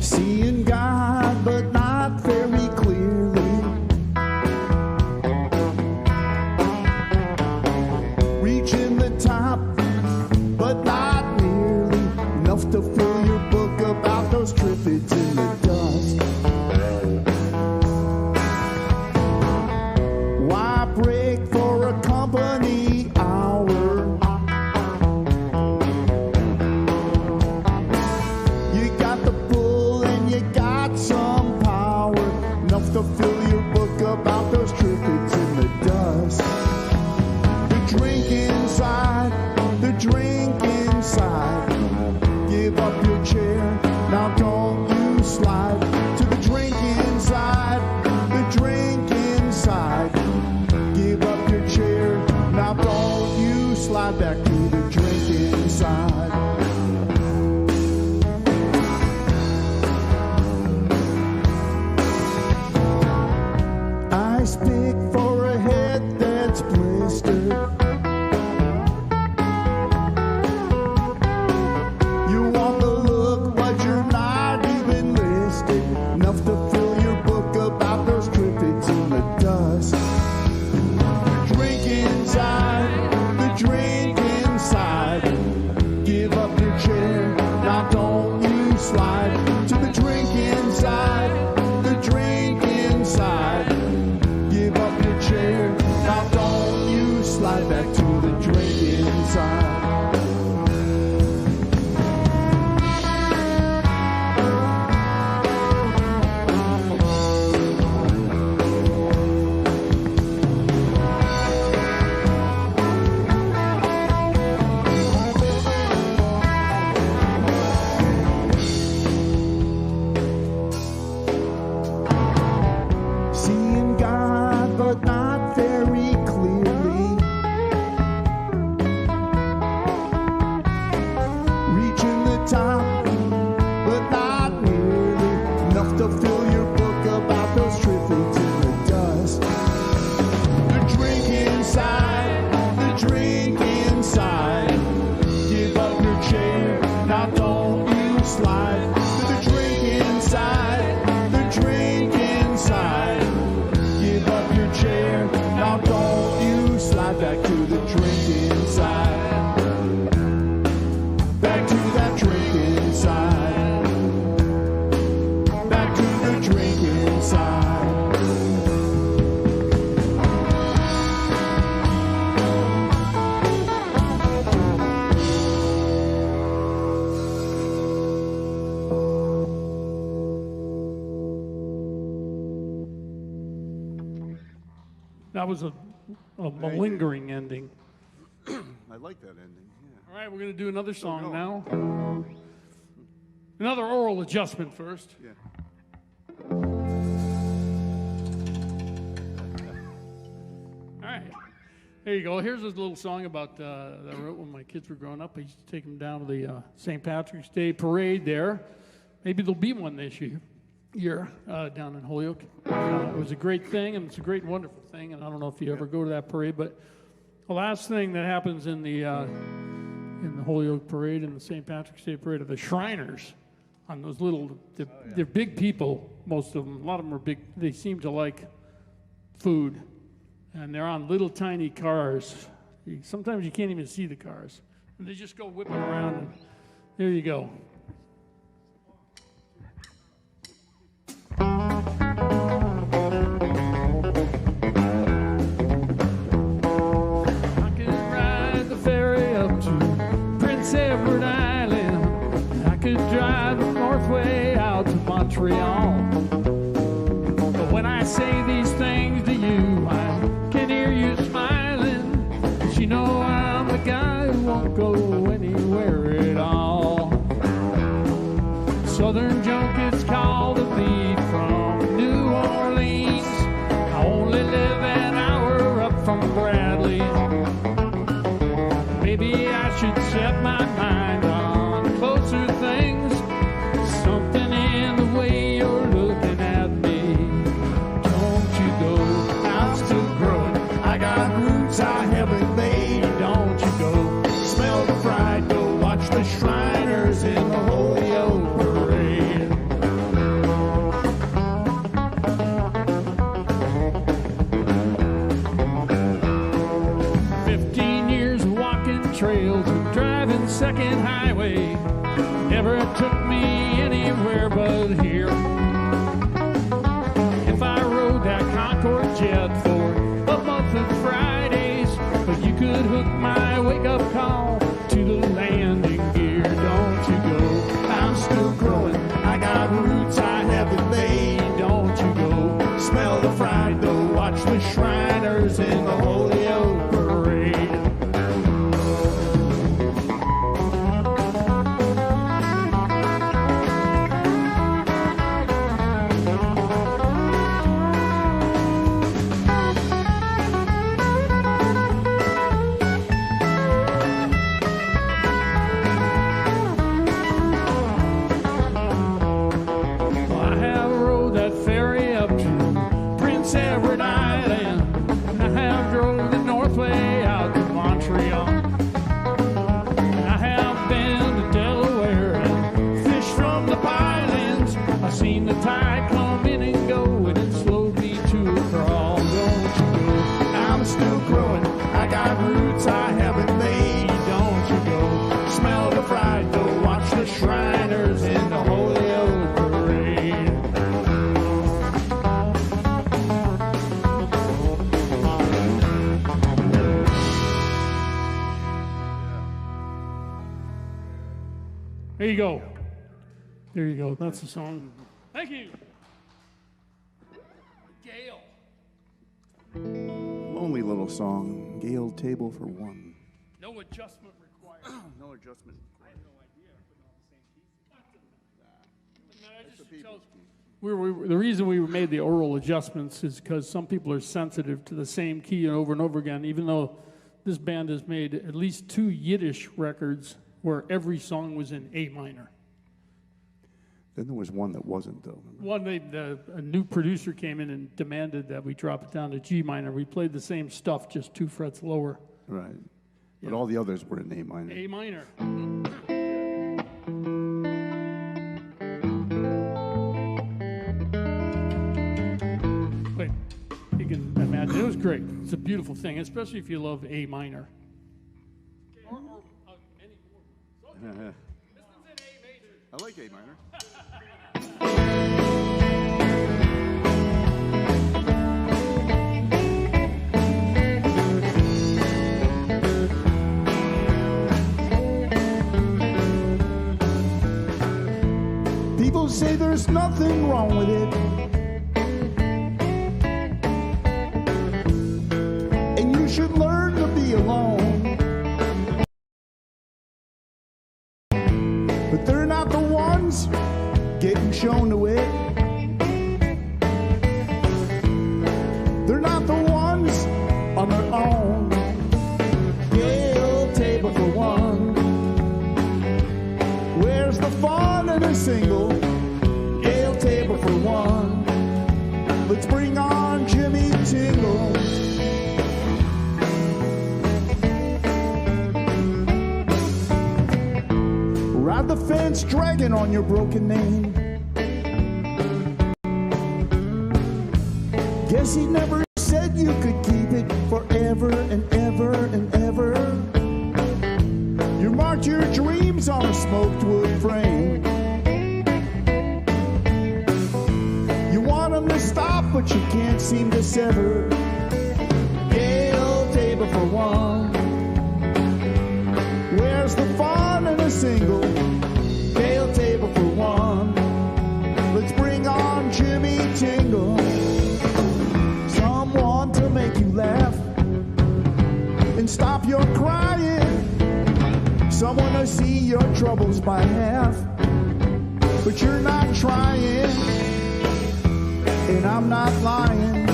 Seeing God, but not very close. to fill your book about those trippings in the dust. The drink inside, the drink inside. Give up your chair, now don't you slide to the drink inside, the drink inside. Give up your chair, now don't you slide back to the drink inside. Ice pick for a head that's blistered. You want the look, but you're not even listed. Enough to fill your book about those trippings in the dust. Drink inside, the drink inside. Give up your chair, now don't you slide to the drink inside, the drink inside. Give up your chair, now don't you slide back to the drink inside. Seeing God, but not very clearly. Reaching the top, but not nearly enough to fill your book about those trippings in the dust. The drink inside, the drink inside. Give up your chair, now don't you slide to the drink inside, the drink inside. Give up your chair, now don't you slide back to the drink inside. Back to that drink inside. Back to the drink inside. That was a malingering ending. I like that ending. Yeah. All right, we're going to do another song now. Another oral adjustment first. Yeah. All right. There you go. Here's a little song about that I wrote when my kids were growing up. I used to take them down to the St. Patrick's Day parade there. Maybe there'll be one this year down in Holyoke. It was a great thing, and it's a great, wonderful thing. And I don't know if you ever go to that parade, but the last thing that happens in the Holyoke parade and the St. Patrick's Day parade are the Shriners on those little. They're big people, most of them. A lot of them are big. They seem to like food, and they're on little tiny cars. Sometimes you can't even see the cars, and they just go whipping around. And there you go. Edward Island. I could drive the Northway out to Montreal. But when I say these things to you, I can hear you smiling. 'Cause you know I'm the guy who won't go anywhere at all. Southern Junkets call the beat from New Orleans. I only live an hour up from Bradley. Maybe I should set my mind on closer things. Something in the way you're looking at me. Don't you go, I'm still growing. I got roots I haven't made. Don't you go, smell the fried, go watch the Shriners in the Holyoke parade. Trails and driving second highway never took me anywhere but here. If I rode that Concorde jet for a month of Fridays, but you could hook my wake-up call to the landing gear. Don't you go, I'm still growing. I got roots I haven't made. Don't you go, you go. There you go. That's the song. Thank you. Gail. Lonely little song. Gale Table for One. No adjustment required. No adjustment. I have no idea. The reason we made the oral adjustments is because some people are sensitive to the same key and over again, even though this band has made at least 2 Yiddish records where every song was in A minor. Then there was one that wasn't, though. A new producer came in and demanded that we drop it down to G minor. We played the same stuff, just 2 frets lower. Right. But all the others were in A minor. A minor. Wait, you can imagine. It was great. It's a beautiful thing, especially if you love A minor. I like A minor. People say there's nothing wrong with it, and you should learn to be alone. But they're not the ones getting shown to it. They're not the ones on their own. Gale Table for One. Where's the fun in a single? Gale Table for One. Let's bring on Jimmy Tingle. Ride the fence dragging on your broken name. Guess he never said you could keep it forever and ever and ever. You marked your dreams on a smoked wood frame. You want them to stop, but you can't seem to sever. Gale Table for One. Where's the fun in a single? Gale Table for One. Let's bring on Jimmy Tingle. Someone to make you laugh and stop your crying. Someone to see your troubles by half. But you're not trying, and I'm not lying.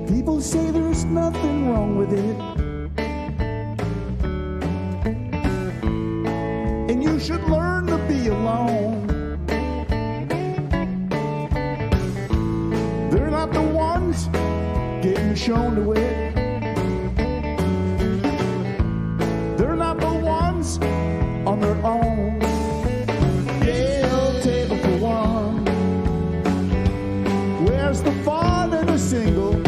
People say there's nothing wrong with it, and you should learn to be alone. They're not the ones getting shown to it. They're not the ones on their own. Gale Table for One. Where's the fun in a single?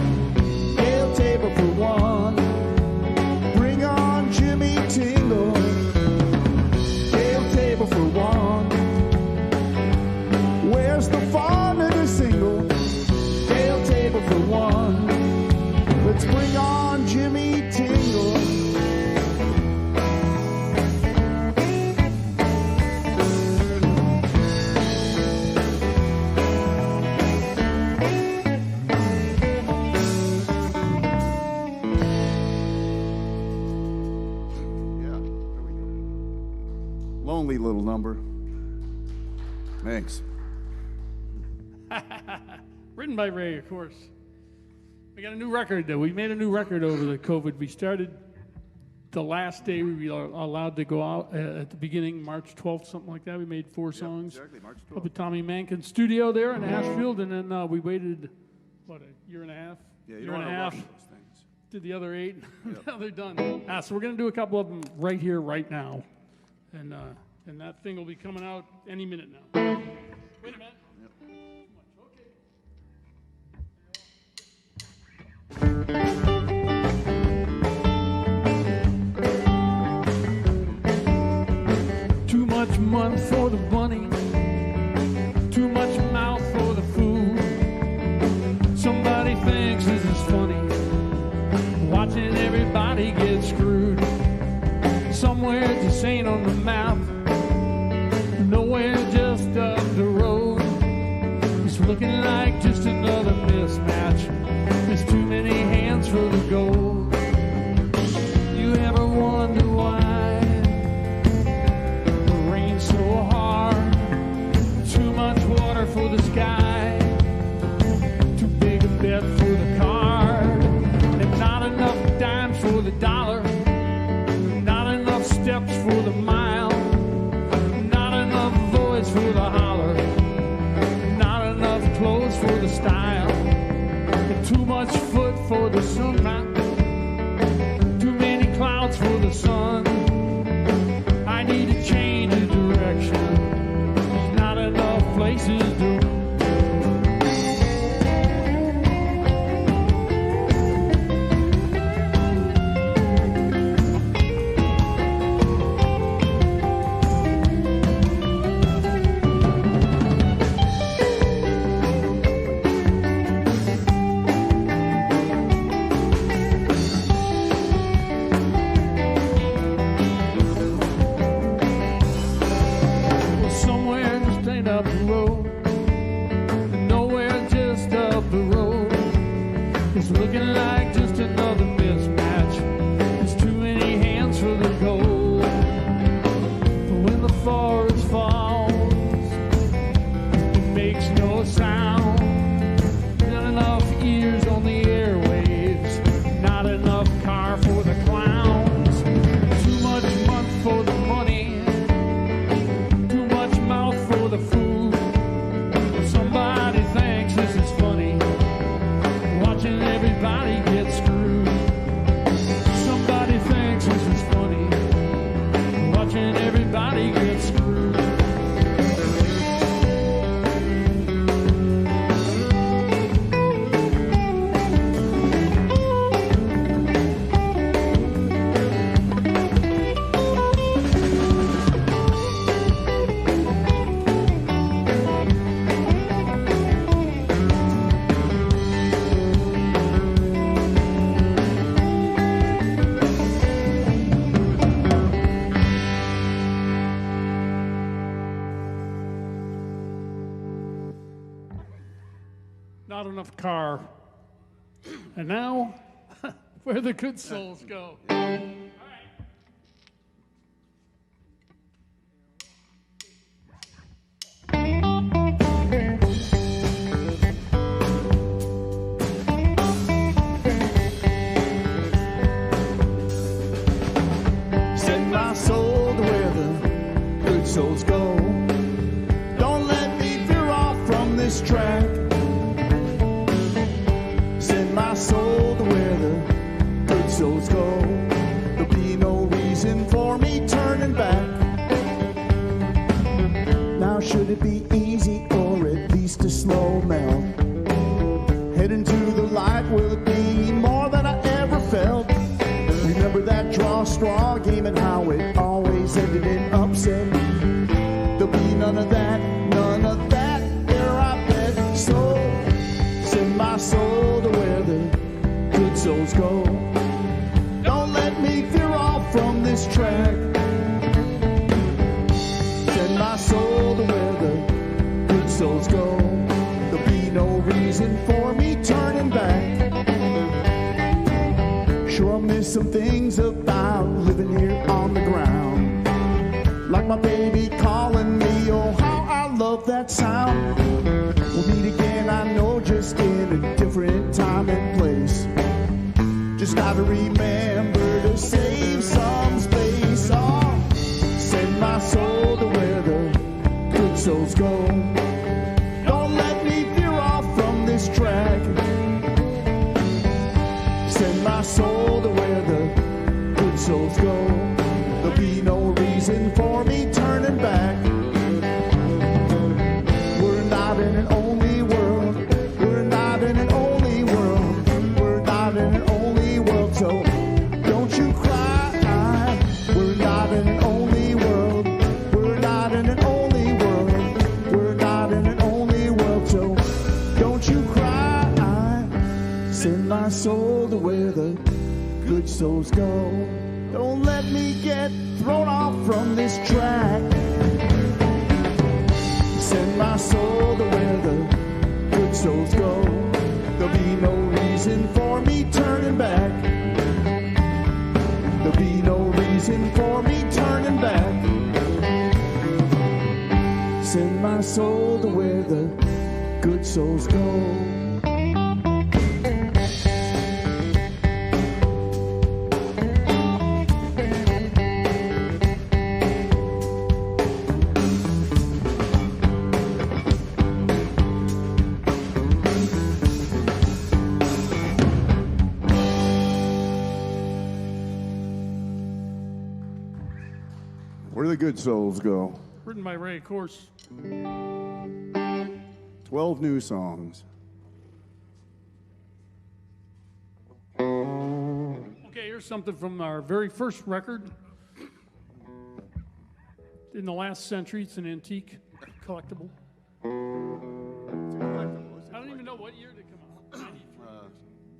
Gale Table for One. Bring on Jimmy Tingle. Gale Table for One. Where's the fun in a single? Gale Table for One. Let's bring on Jimmy Tingle. Lonely little number. Thanks. Written by Ray, of course. We got a new record, though. We made a new record over the COVID. We started the last day we were allowed to go out at the beginning, March 12th, something like that. We made 4 songs. Exactly, March 12th. Up at Tommy Mankin's studio there in Ashfield, and then we waited, a year and a half? Yeah, you year don't and a want half. to rush those things. Did the other 8. Yep. Now they're done. So we're going to do a couple of them right here, right now. And that thing will be coming out any minute now. Wait a minute. Too much month for the bunny, too much mouth for the food. Somebody thinks this is funny, watching everybody get screwed. Somewhere just another mismatch. There's too many hands for the gold. You ever wonder why the rain's so hard? Too much water for the sky, too big a bet for the card, and not enough dimes for the dollar, not enough steps for the mile, not enough voice for the holler, not enough clothes for the style, and too much foot for the sunrise, too many clouds for the sun. I need to change the direction. There's not enough places to up the road, and nowhere just up the road. It's looking like just another mismatch. There's too many hands for the gold. But when the forest falls, it makes no sound. Not enough ears on the airwaves, not enough car for the clowns. Too much month for the money, too much mouth for the food. Somebody thinks this is funny, watching everybody get screwed. Somebody thinks this is funny, watching everybody get screwed. Not enough car. And now, where the good souls go. Send my soul to where the good souls go. Don't let me veer off from this track. Send my soul to where the good souls go. There'll be no reason for me turning back. Now should it be easy or at least a slow melt? Heading to the light, will it be more than I ever felt? Remember that draw straw game and how it always ended in upset. There'll be none of that there, I bet. So send my soul to where the good souls go. Don't let me veer off from this track. Send my soul to where the good souls go. There'll be no reason for me turning back. Sure, I'll miss some things about living here on the ground, like my baby calling me. Oh, how I love that sound. We'll meet again, I know, just in a different time and place. Just gotta remember to save some space. Oh, send my soul to where the good souls go. Don't let me veer off from this track. Send my soul to where the good souls go. There'll be no reason for me turning back. We're not in an only world. We're not in an only world. We're not in an only world. So don't you cry. We're not in an only world. We're not in an only world. We're not in an only world. So don't you cry. Send my soul to where the good souls go. Don't let me get thrown off from this track. Send my soul to where the good souls go. There'll be no reason for me turning back. There'll be no reason for me turning back. Send my soul to where the good souls go. Where do the good souls go? Written by Ray, of course. 12 new songs. Okay, here's something from our very first record. In the last century, it's an antique collectible. I don't even know what year they come out.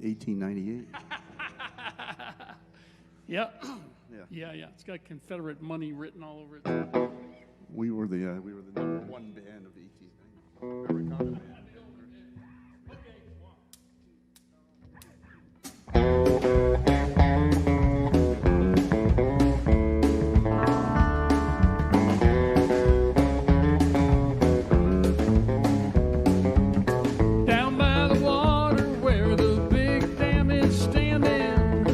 1898. Yeah. Yeah. It's got Confederate money written all over it. We were the number one band of 1890. Down by the water where the big dam is standing,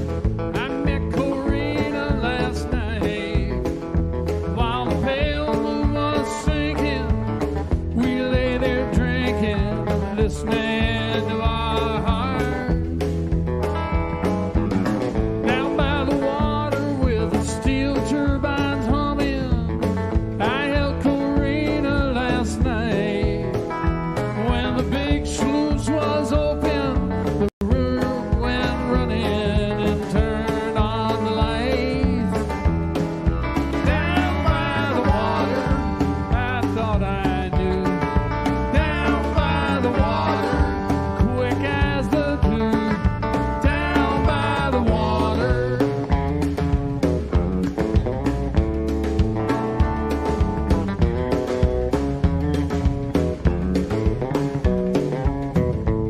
I met Corina last night. While the pale moon was sinking, we lay there drinking, listening to our heart. Down by the water with the steel turbines humming, I held Corina last night. When the big sluice was open, the river went running and turned on the lights. Down by the water, I thought I knew. Down by the water, quick as the dew. Down by the water.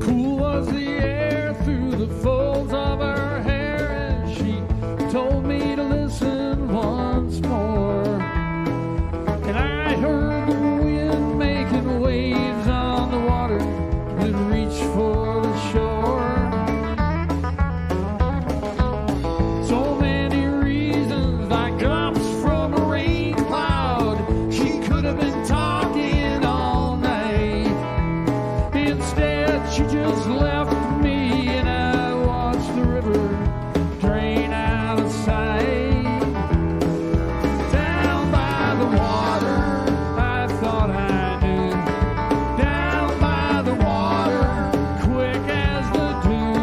Cool was the air through the folds of her hair, and she told me to listen once more. And I heard the wind making waves on the water that reached for the shore. So many reasons, like drops from a rain cloud. She could have been talking all night. Instead, she just left me, and I watched the river drain out of sight. Down by the water, I thought I knew. Down by the water, quick as the dew.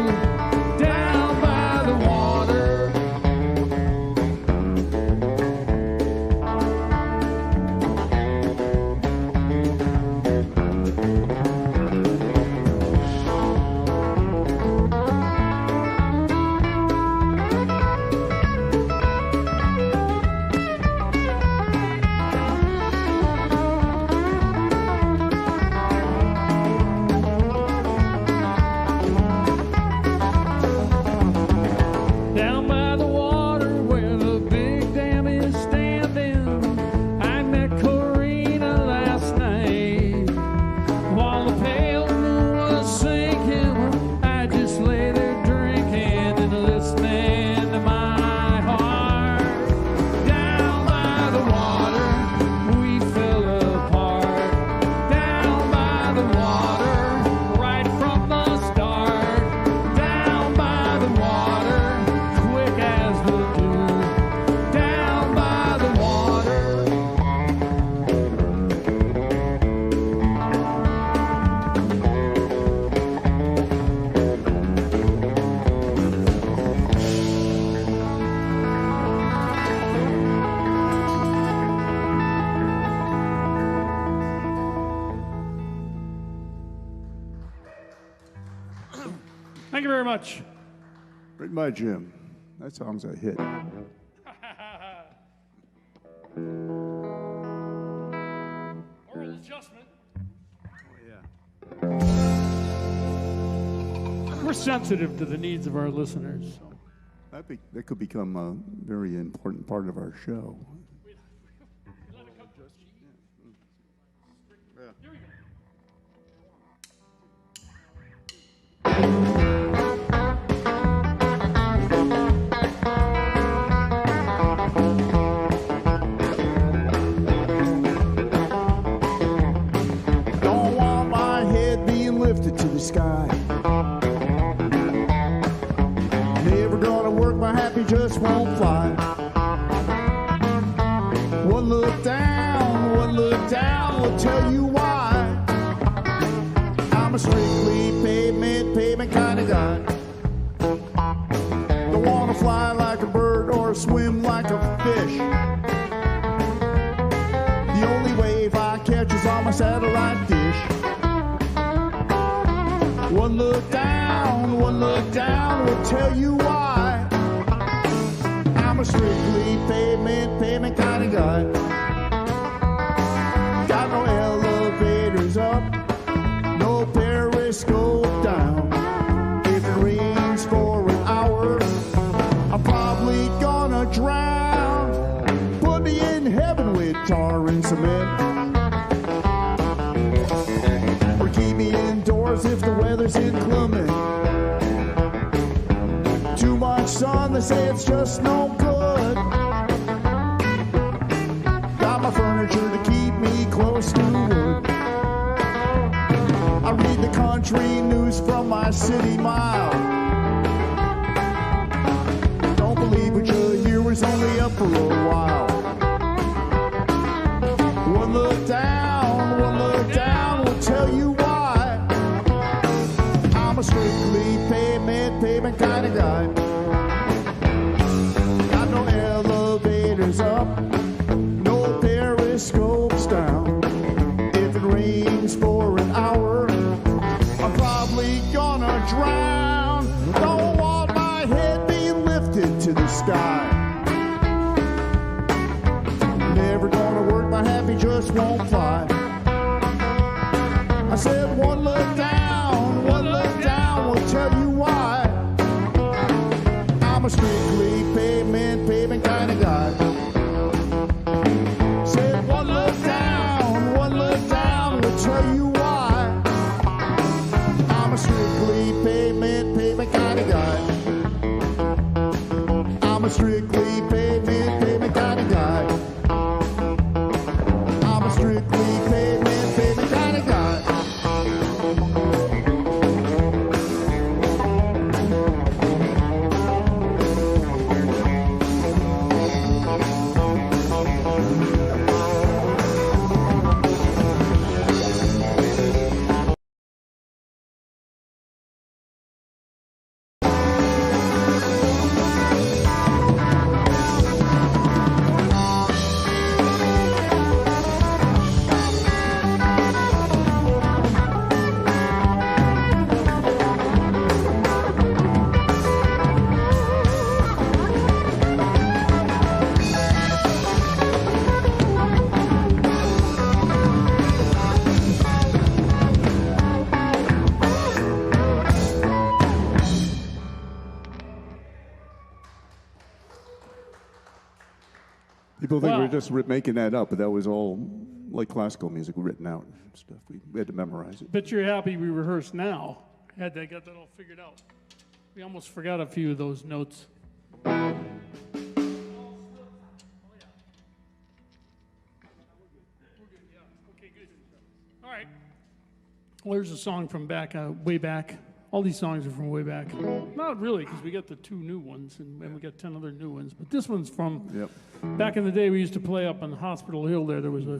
Down by the water. Down by the water where the big dam is standing, I met Corina last night. While the pale moon was sinking, I just lay there drinking and listening to my heart. Down by the water, we fell apart. Down by the water, right from the start. Down by the water, quick as the dew. Down by the water. Thank you very much. Written by Jim. That song's a hit. Oral adjustment. Oh, yeah. we're sensitive to the needs of our listeners. So. I think that could become a very important part of our show. Don't want my head being lifted to the sky. Never gonna work, my happy just won't fly. One look down will tell you why. I'm a strictly pavement kind of guy. Don't wanna fly like a bird or swim like a fish. The only wave I catch is on my satellite dish. One look down will tell you why. I'm a strictly pavement kind of guy. Got no elevators up, no periscope down. If it rains for an hour, I'm probably gonna drown. Put me in heaven with tar and cement, or keep me indoors if the weather's inclement. Too much sun, they say it's just no good. Got my furniture to keep me close to wood. I read the country news from my city mile. Don't believe what you hear was only up for a while. One look down will tell you why. I'm a strictly pavement kind of guy. Got no elevators up, no periscopes down. If it rains for an hour, I'm probably gonna drown. Don't want my head being lifted to the sky. Never gonna work, my happy just won't fly. I said one look down will tell you why. I'm a strictly pavement kind of guy. Said one look down will tell you why. I'm a strictly pavement kind of guy. I'm a strictly pavement kind of guy. I'm a strictly pavement kind of guy. People think we're just making that up, but that was all like classical music written out and stuff. We had to memorize it. But you're happy we rehearsed now. Got that all figured out. We almost forgot a few of those notes. All right. Well, there's a song from way back. All these songs are from way back. Not really, because we got the 2 new ones, and we got 10 other new ones. But this one's from back in the day. We used to play up on Hospital Hill there. There was a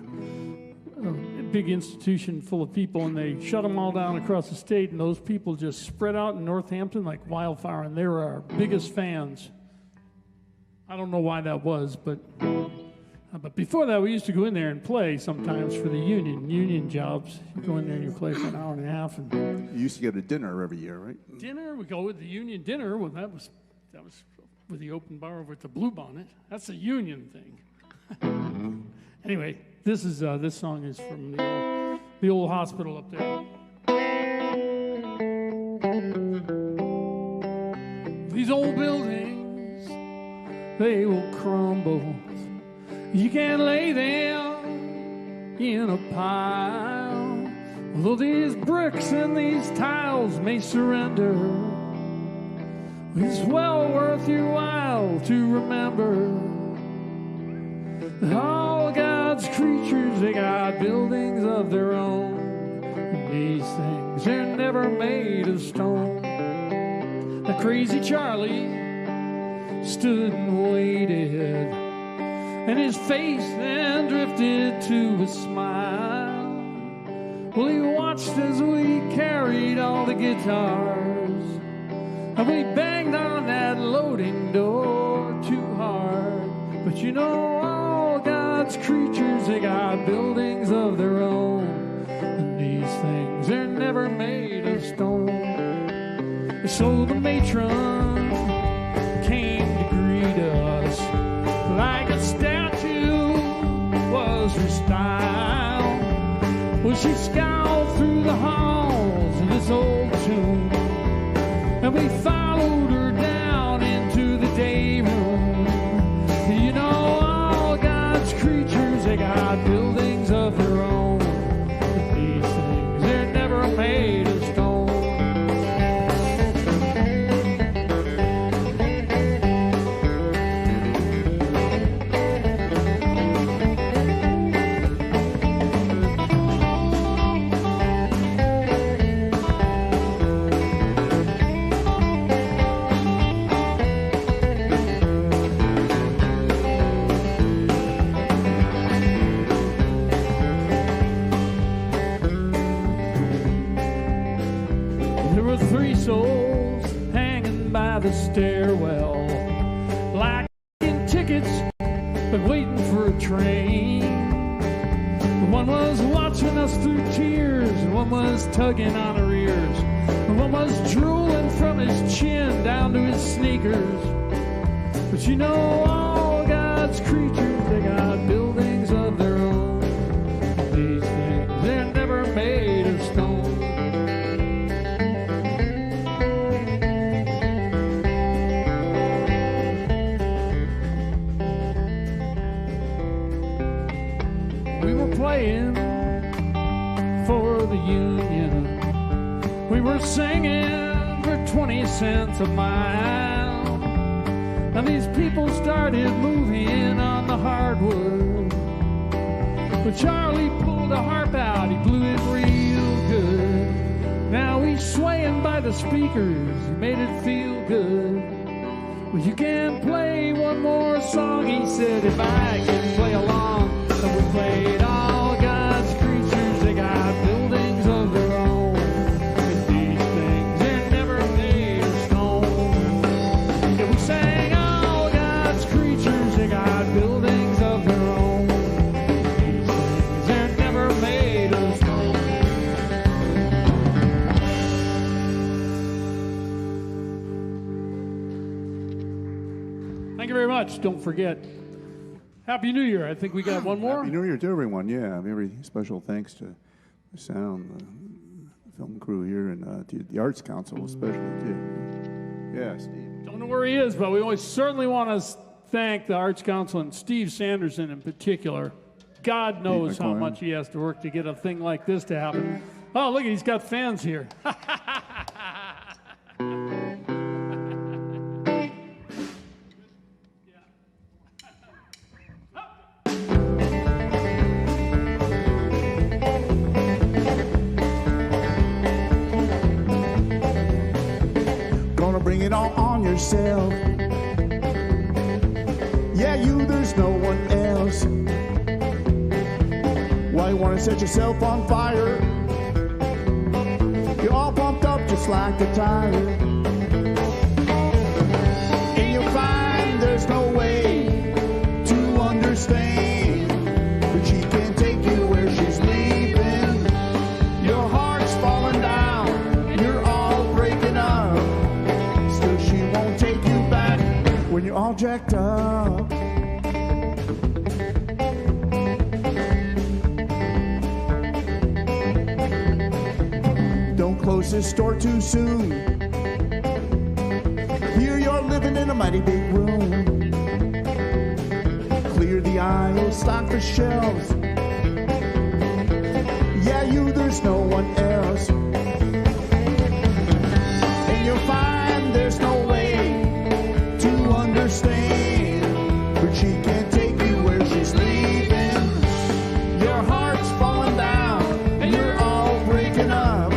big institution full of people, and they shut them all down across the state, and those people just spread out in Northampton like wildfire, and they were our biggest fans. I don't know why that was, but before that, we used to go in there and play sometimes for the union jobs. You go in there and you play for an hour and a half. And you used to get a dinner every year, right? Dinner, we go with the union dinner. Well, that was with the open bar over at the Blue Bonnet. That's a union thing. Anyway, this song is from the old hospital up there. these old buildings, they will crumble. You can't lay them in a pile. Although these bricks and these tiles may surrender, it's well worth your while to remember that all God's creatures, they got buildings of their own. And these things, they're never made of stone. The crazy Charlie stood and waited, and his face then drifted to a smile. Well, he watched as we carried all the guitars, and we banged on that loading door too hard. But you know, all God's creatures, they got buildings of their own. And these things, they're never made of stone. So the matron came to greet us like a statue was her style. Well, she scowled through the halls of this old tomb, and we followed her down into the day room. You know, all God's creatures, they got buildings of their own. But these things, they're never made of stone. Souls hanging by the stairwell, like in tickets but waiting for a train. One was watching us through tears, and one was tugging on her ears, and one was drooling from his chin down to his sneakers. But you know, all God's creatures, they got buildings of their own. These things, they're never made of stone. Playing for the union, we were singing for 20 cents a mile, and these people started moving on the hardwood. But Charlie pulled a harp out, he blew it real good. Now he's swaying by the speakers, he made it feel good. Well, you can play one more song, he said, if I can play along. And we played all God's creatures, they got buildings of their own. And these things, they're never made of stone. Yeah, we sang all God's creatures, they got buildings of their own. These things, they're never made of stone. Thank you very much. Don't forget, Happy New Year. I think we got one more. Happy New Year to everyone. Yeah, very special thanks to the sound, the film crew here, and to the Arts Council especially, too. Yeah, Steve. Don't know where he is, but we always certainly want to thank the Arts Council and Steve Sanderson in particular. God knows how much he has to work to get a thing like this to happen. Oh, look, he's got fans here. Bring it all on yourself. Yeah, you, there's no one else. Why you wanna set yourself on fire? You're all pumped up just like a tire. And you'll find there's no way to understand, but she can't take you where she's leaving. Your heart's falling down, you're all breaking up. She won't take you back when you're all jacked up. Don't close this door too soon. Hear your in a mighty big room. Clear the aisles, stock the shelves. Yeah, there's no one else. And you'll find there's no way to understand, but she can't take you where she's leaving. Your heart's falling down and you're all breaking up,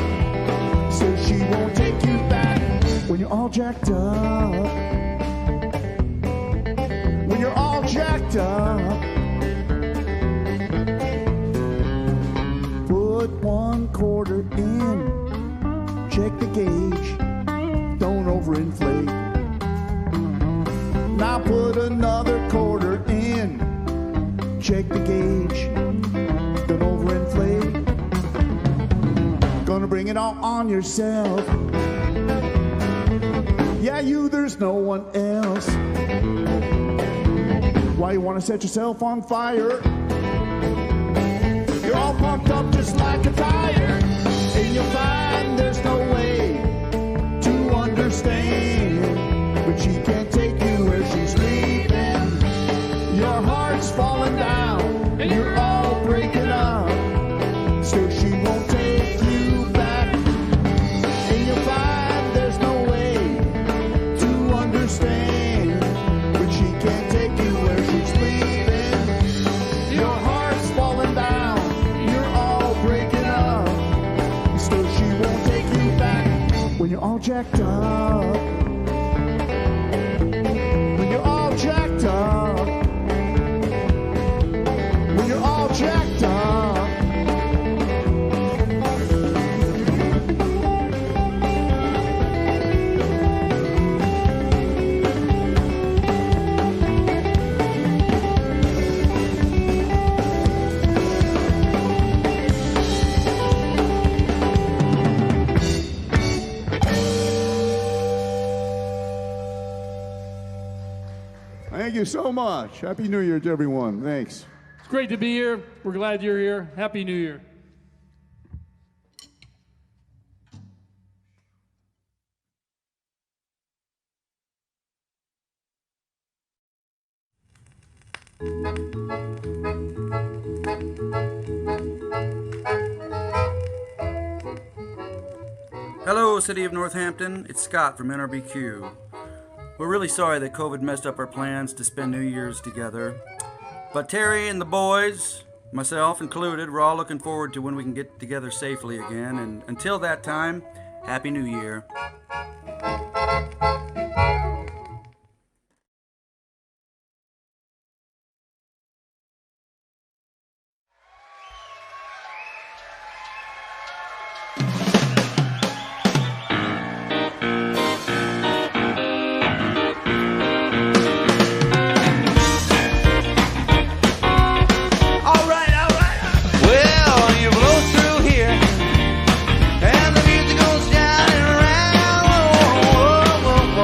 so she won't take you back when you're all jacked up. When you're all jacked up, put 1 quarter in, check the gauge, don't overinflate. Now put another quarter in, check the gauge, don't overinflate. Gonna bring it all on yourself. Yeah, there's no one else. Why you wanna set yourself on fire? You're all pumped up just like a tire, and you'll find there's no way to understand, but she can't take you where she's leaving. Your heart's falling down and you're all breaking up, so she won't take you back. And you'll find there's no way to understand, but she can't take you where she's leaving. Your heart's falling down, you're all breaking up, so she won't take you back when you're all jacked up. When you're all jacked up. When you're all jacked up. Thank you so much. Happy New Year to everyone. Thanks. It's great to be here. We're glad you're here. Happy New Year. Hello, City of Northampton. It's Scott from NRBQ. We're really sorry that COVID messed up our plans to spend New Year's together. But Terry and the boys, myself included, we're all looking forward to when we can get together safely again. And until that time, Happy New Year. Well, you blow through here, and the music goes down and around. Whoa, whoa, whoa,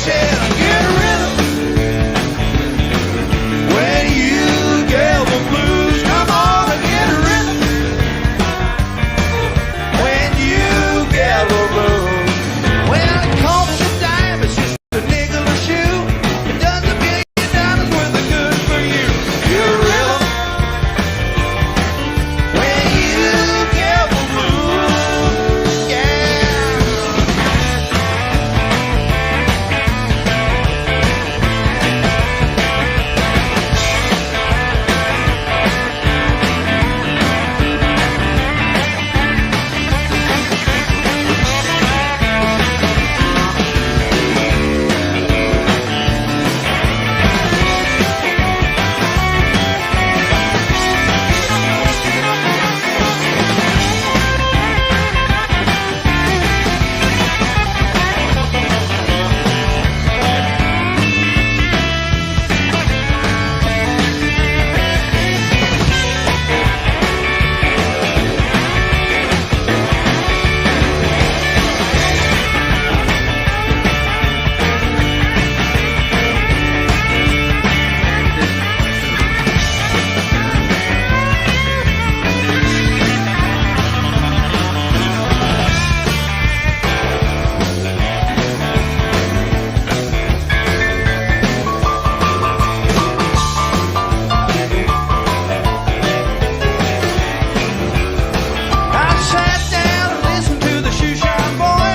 said, get a rhythm. When you get the blues, come on and get a rhythm. When you get the blues, well, it costs a dime, it's just a nickel a shoe. It does $1 billion worth of good for you. Get a rhythm. When you get the blues, yeah. I sat down and listened to the shoe shine boy,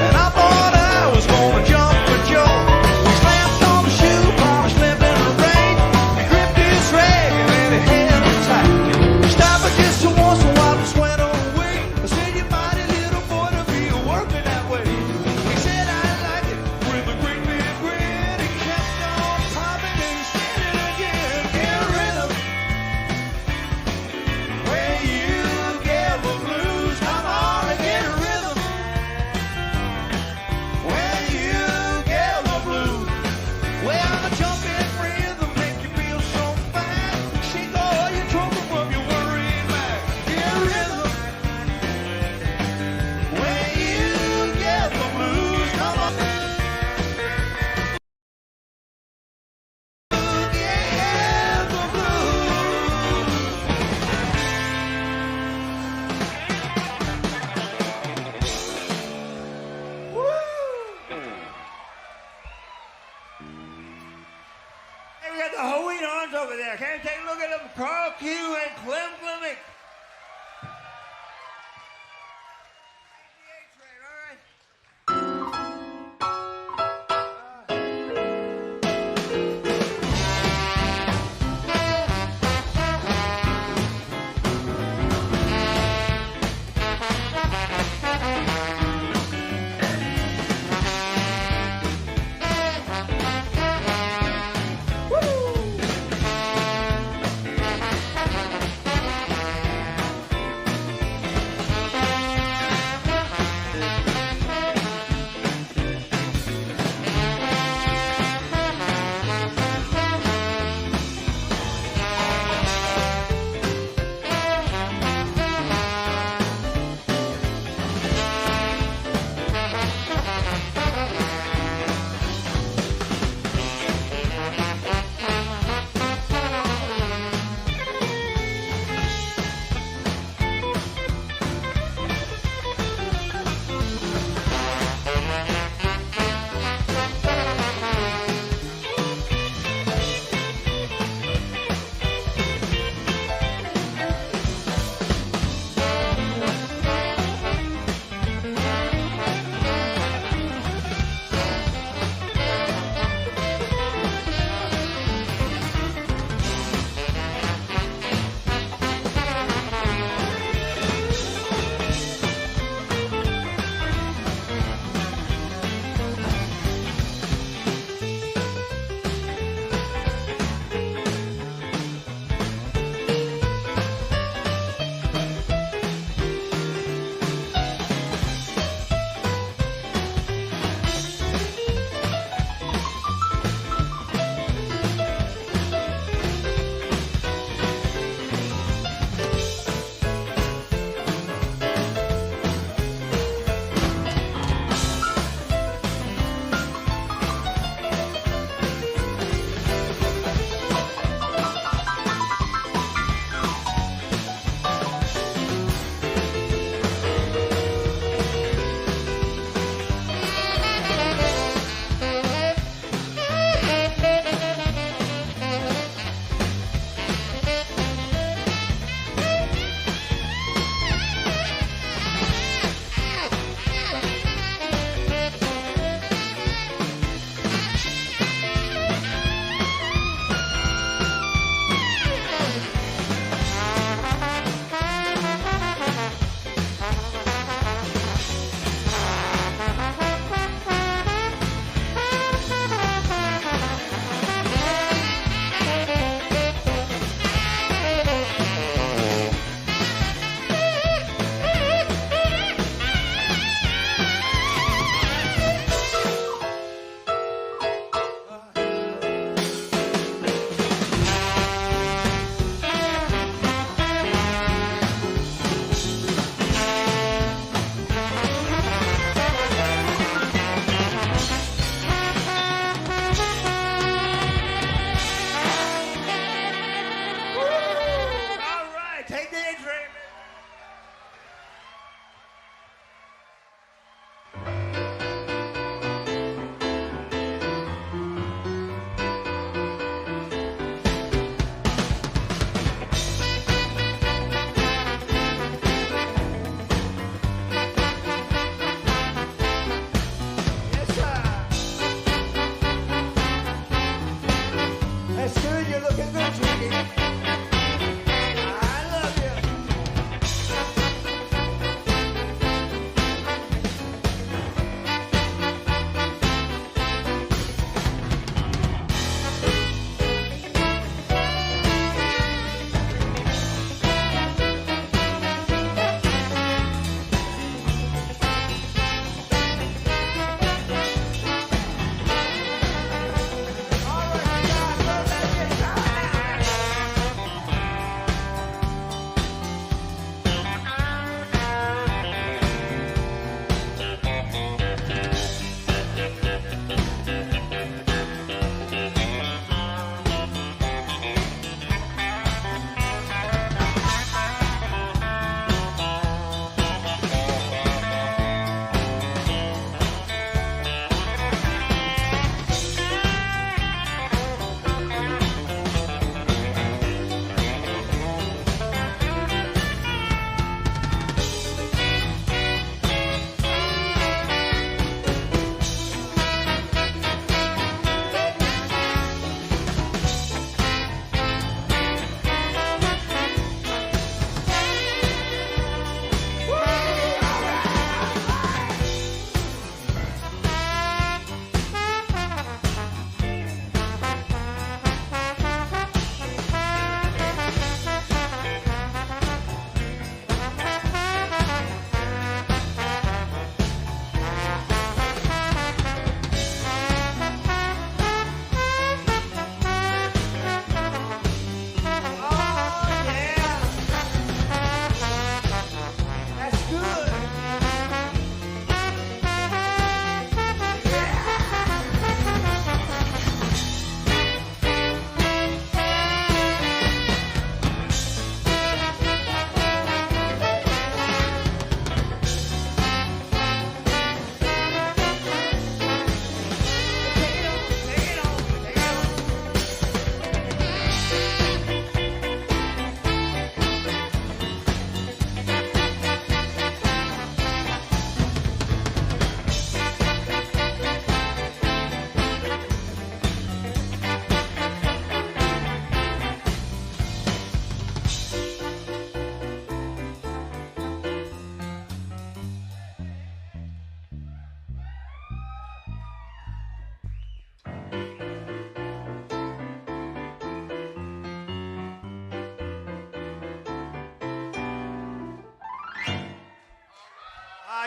and I thought I was gonna jump for joy. We slapped on the shoe, polish slipped in the rain. He gripped his rag and then he held it tight. He stopped it just once and wiped the sweat away. I said, you mighty little boy to be working that way. He said, I like it with a great big grin. He kept on popping and spinning again. Get a rhythm. When you get the blues, come on and get a rhythm. When you get the blues, well, the jumping rhythm make you feel so fine. Shake all your trouble from your worried mind. Get a rhythm. When you get the blues, come on. Get the blues. Hey, we got the Hawaiian arms over there. Can you take a look at them? Carl Q and Clem Clemick.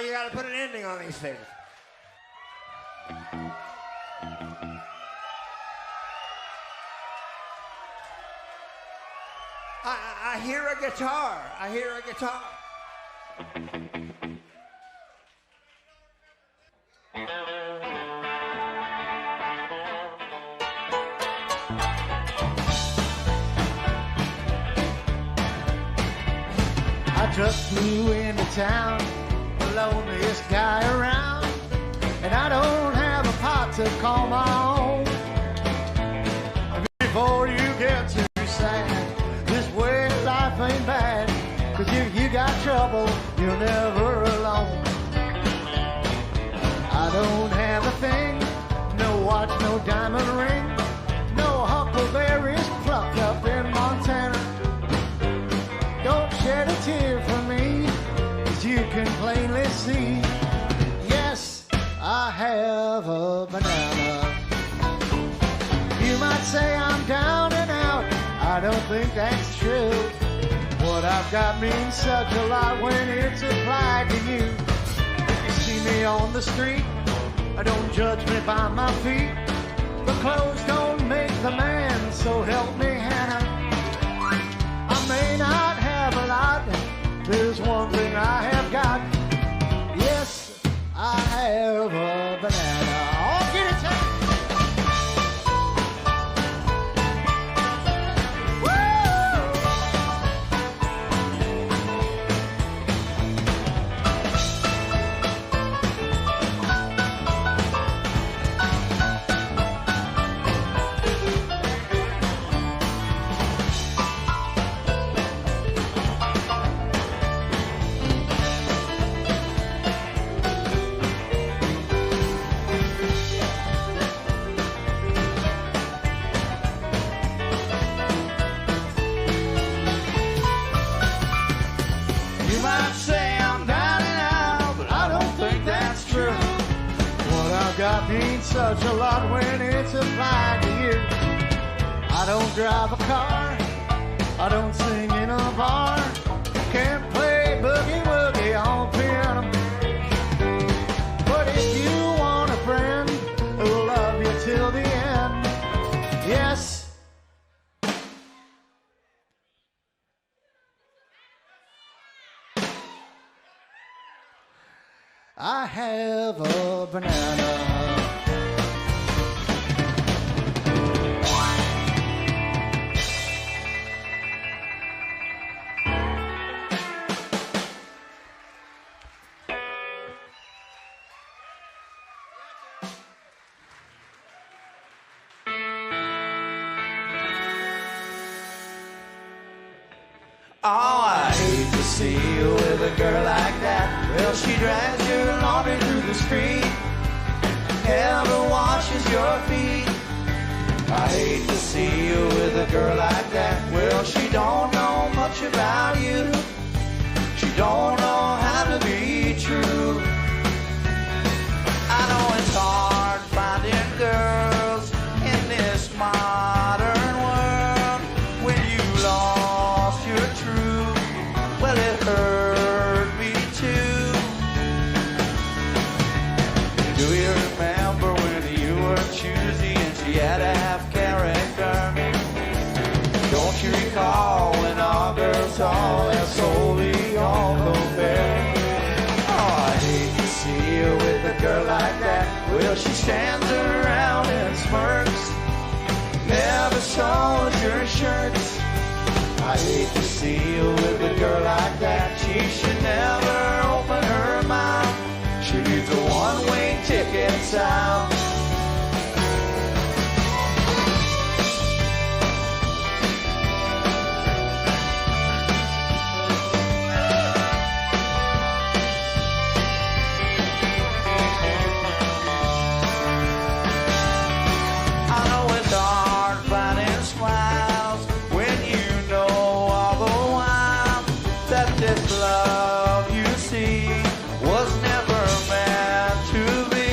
you got to put an ending on these things. I hear a guitar. I hear a guitar. I just flew into town, the loneliest guy around, and I don't have a pot to call my own. Before you get too sad, this way of life ain't bad, 'cause if you got trouble, you're never alone. I don't have a thing, no watch, no diamond ring, no huckleberries plucked up in Montana. Don't shed a tear for me, 'cause you can plainly see, yes, I have a banana. You might say I'm down and out, I don't think that's true. What I've got means such a lot when it's applied to you. If you see me on the street, don't judge me by my feet. The clothes don't make the man, so help me Hannah. I may not have a lot, there's one thing I have got. Yes, I have a banana. Oh, get it, Tim. Means such a lot when it's applied to you. I don't drive a car, I don't sing in a bar, can't play boogie woogie on piano. But if you want a friend who'll love you till the end, yes, I have a banana. Oh, I hate to see you with a girl like that. Well, she drags your laundry through the street, never washes your feet. I hate to see you with a girl like that. Well, she don't know much about you. She don't know how to be true. I know it's hard finding girls in this modern world. When you lost your truth, well, it hurt me too. Do you remember when you were choosy and she had a half character? Don't you recall when our girls saw that solely on the fair? Oh, I hate to see you with a girl like that. Well, she stands around and smirks, never shows your shirts. I hate to see you with a girl like that. She should never open her mouth. She needs a one-way ticket south. I know it's hard finding smiles when you know all the while that this love you see was never meant to be.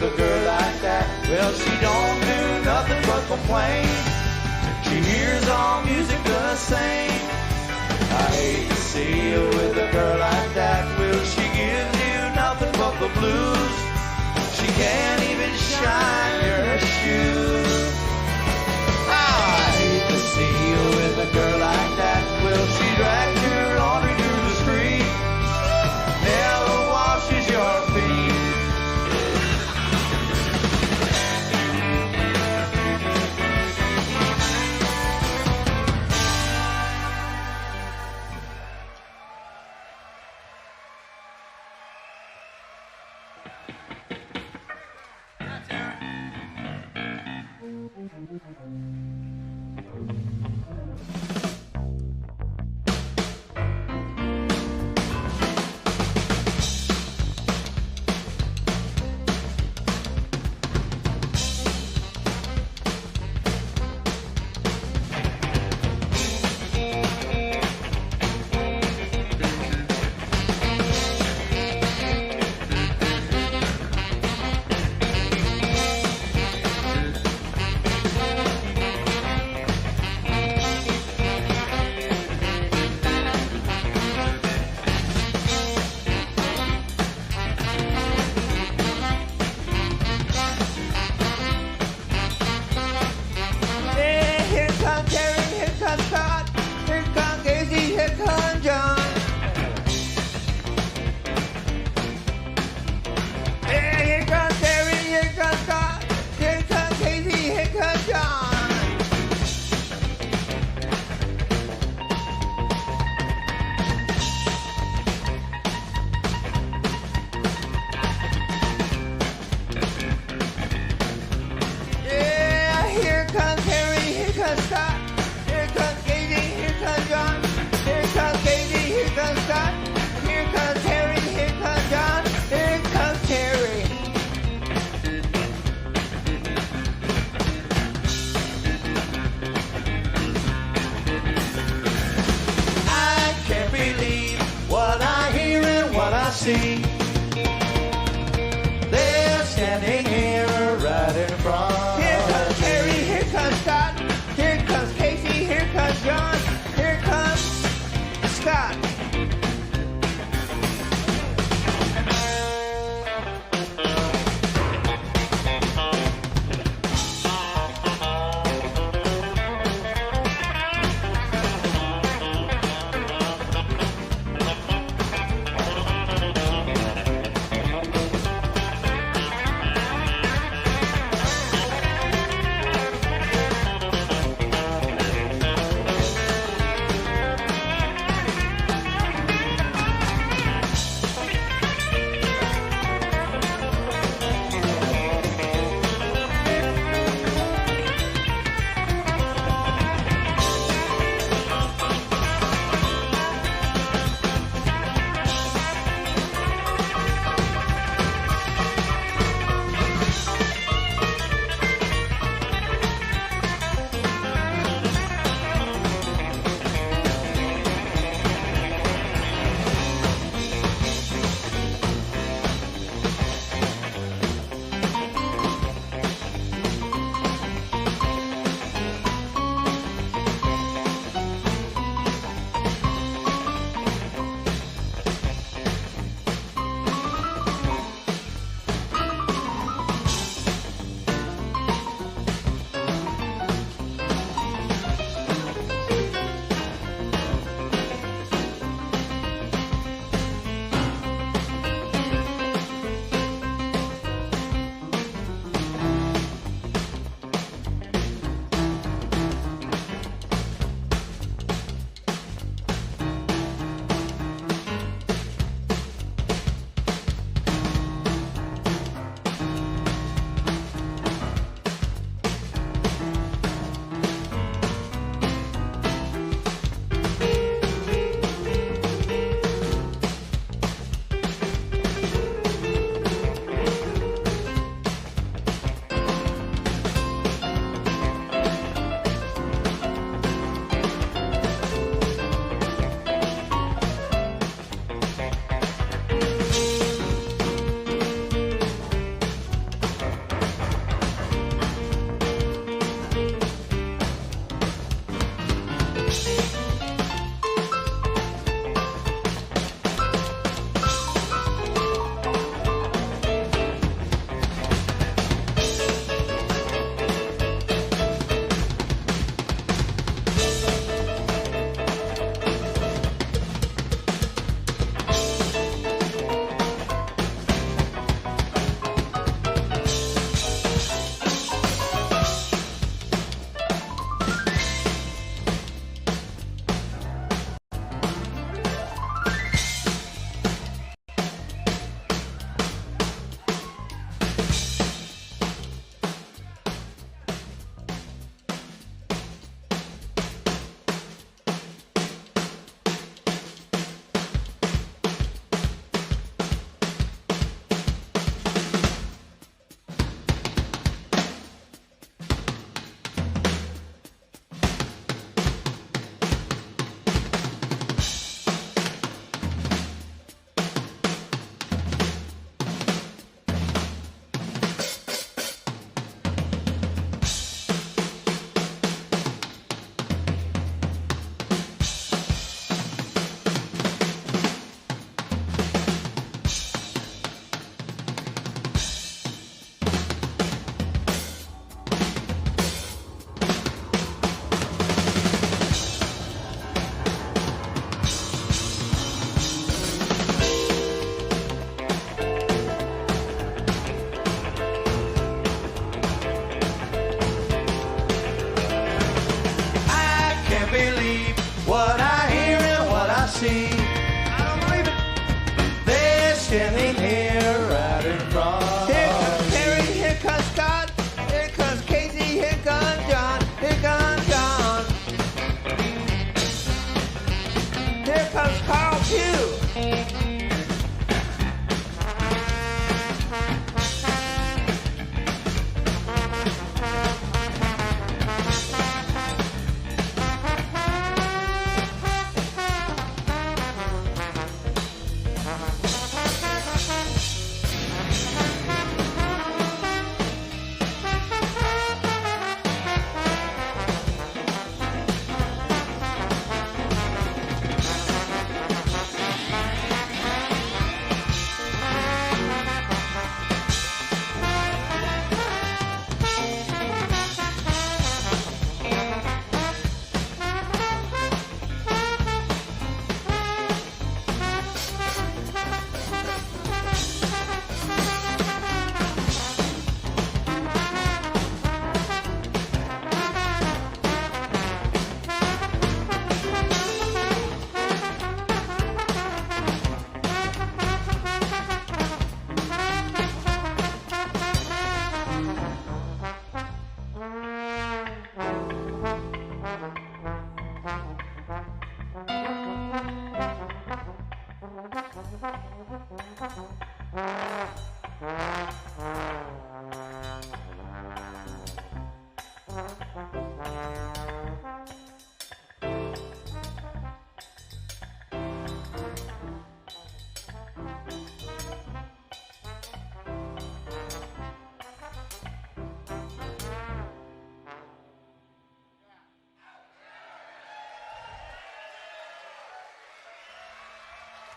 a girl like that? Well, she don't do nothing but complain. She hears all music the same. I hate to see you with a girl like that. Well, she gives you nothing but the blues. She can't even shine your shoes. I hate to see you with a girl like that. Well, she drags your laundry through the street, never washes your feet.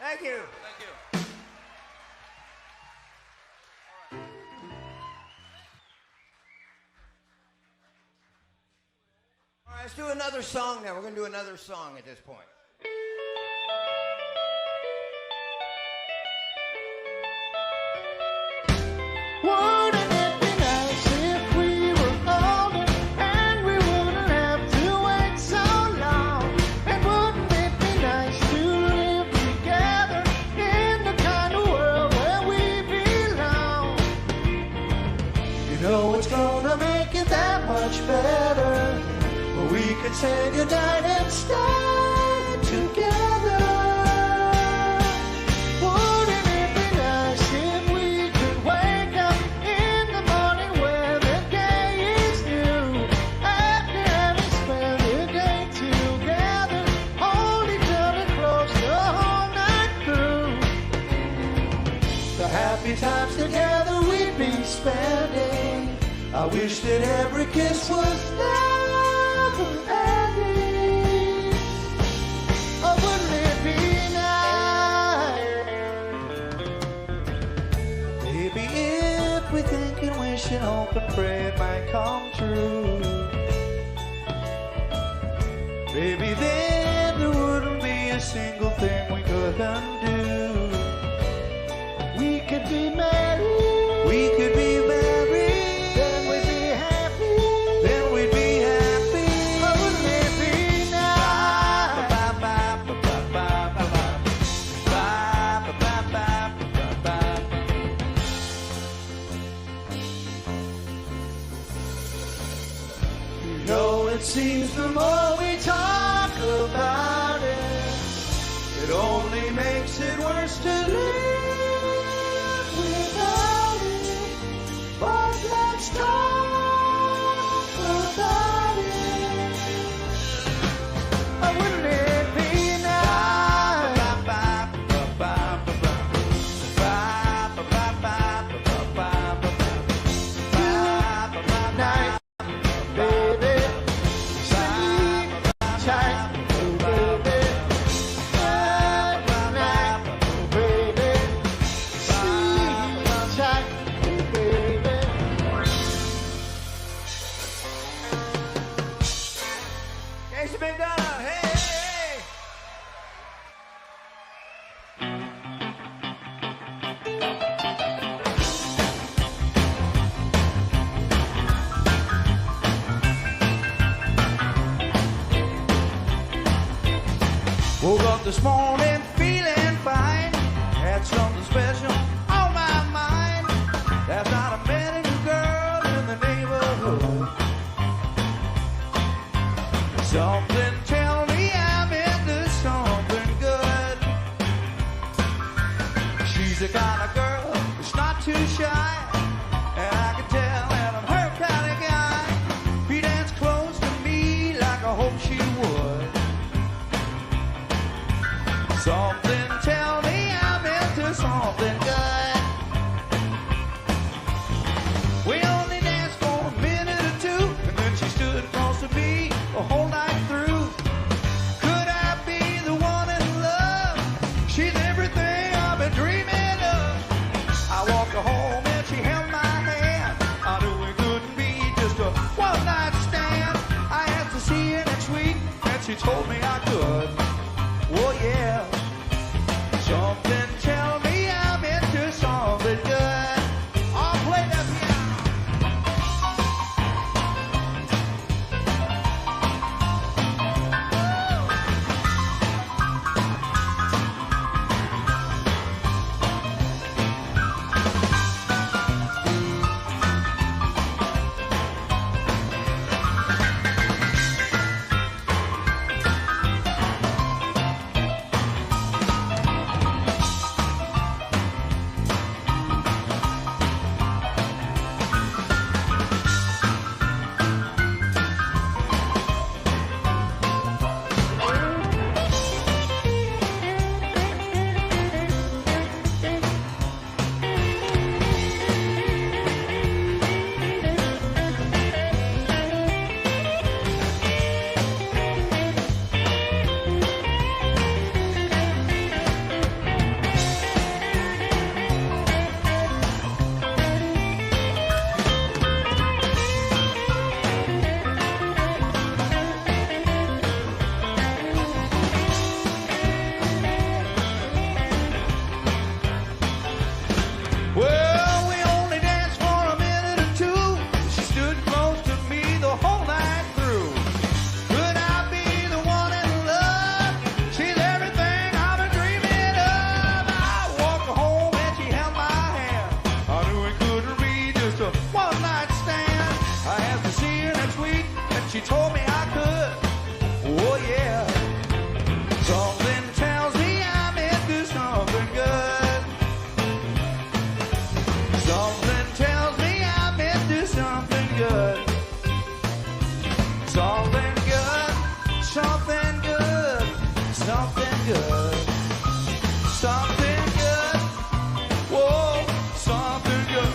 Thank you. Thank you. All right, let's do another song now. We're going to do another song at this point. Wouldn't it be nice if we were older and we wouldn't have to wait so long? And wouldn't it be nice to live together in the kind of world where we belong? You know it's gonna make it that much better. We could say goodnight and stay together. Wouldn't it be nice if we could wake up in the morning where the day is new? After having spent the day together, hold each other close the whole night through. The happy times together we'd be spending. I wish that every kiss was never ending. Oh, wouldn't it be nice? Maybe if we think and wish and hope and pray it might come true. Maybe then there wouldn't be a single thing we couldn't do. We could be married. We could be married. It seems the more we talk about it, it only makes it worse to live without it. But let's talk about it. Oh, wouldn't it be nice? Woke up this morning feeling fine. Had something special on my mind. Last night I met a new girl in the neighborhood. Something tell me I'm into something good. She's the kind of girl that's not too shy, and I can tell that I'm her kind of guy. She danced close to me like I hope she would. Something tell me I'm into something good. We only danced for a minute or two, and then she stood close to me the whole night through. Could I be the one in love? She's everything I've been dreaming of. I walked her home and she held my hand. I knew it couldn't be just a one-night stand. I asked to see her next week, and she told me I could. Oh yeah. Something tell me I'm into something good. I'll play that she told me I could. Oh yeah. Something tells me I'm into something good. Something tells me I'm into something good. Something good, something good, something good, something good. Whoa, something good.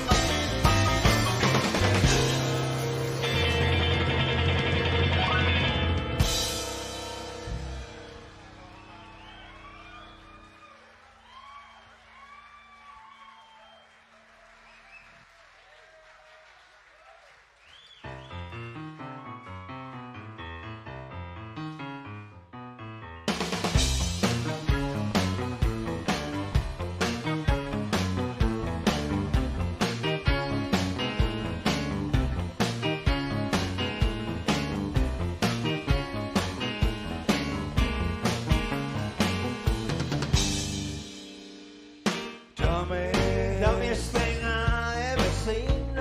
Dumbest thing I ever seen.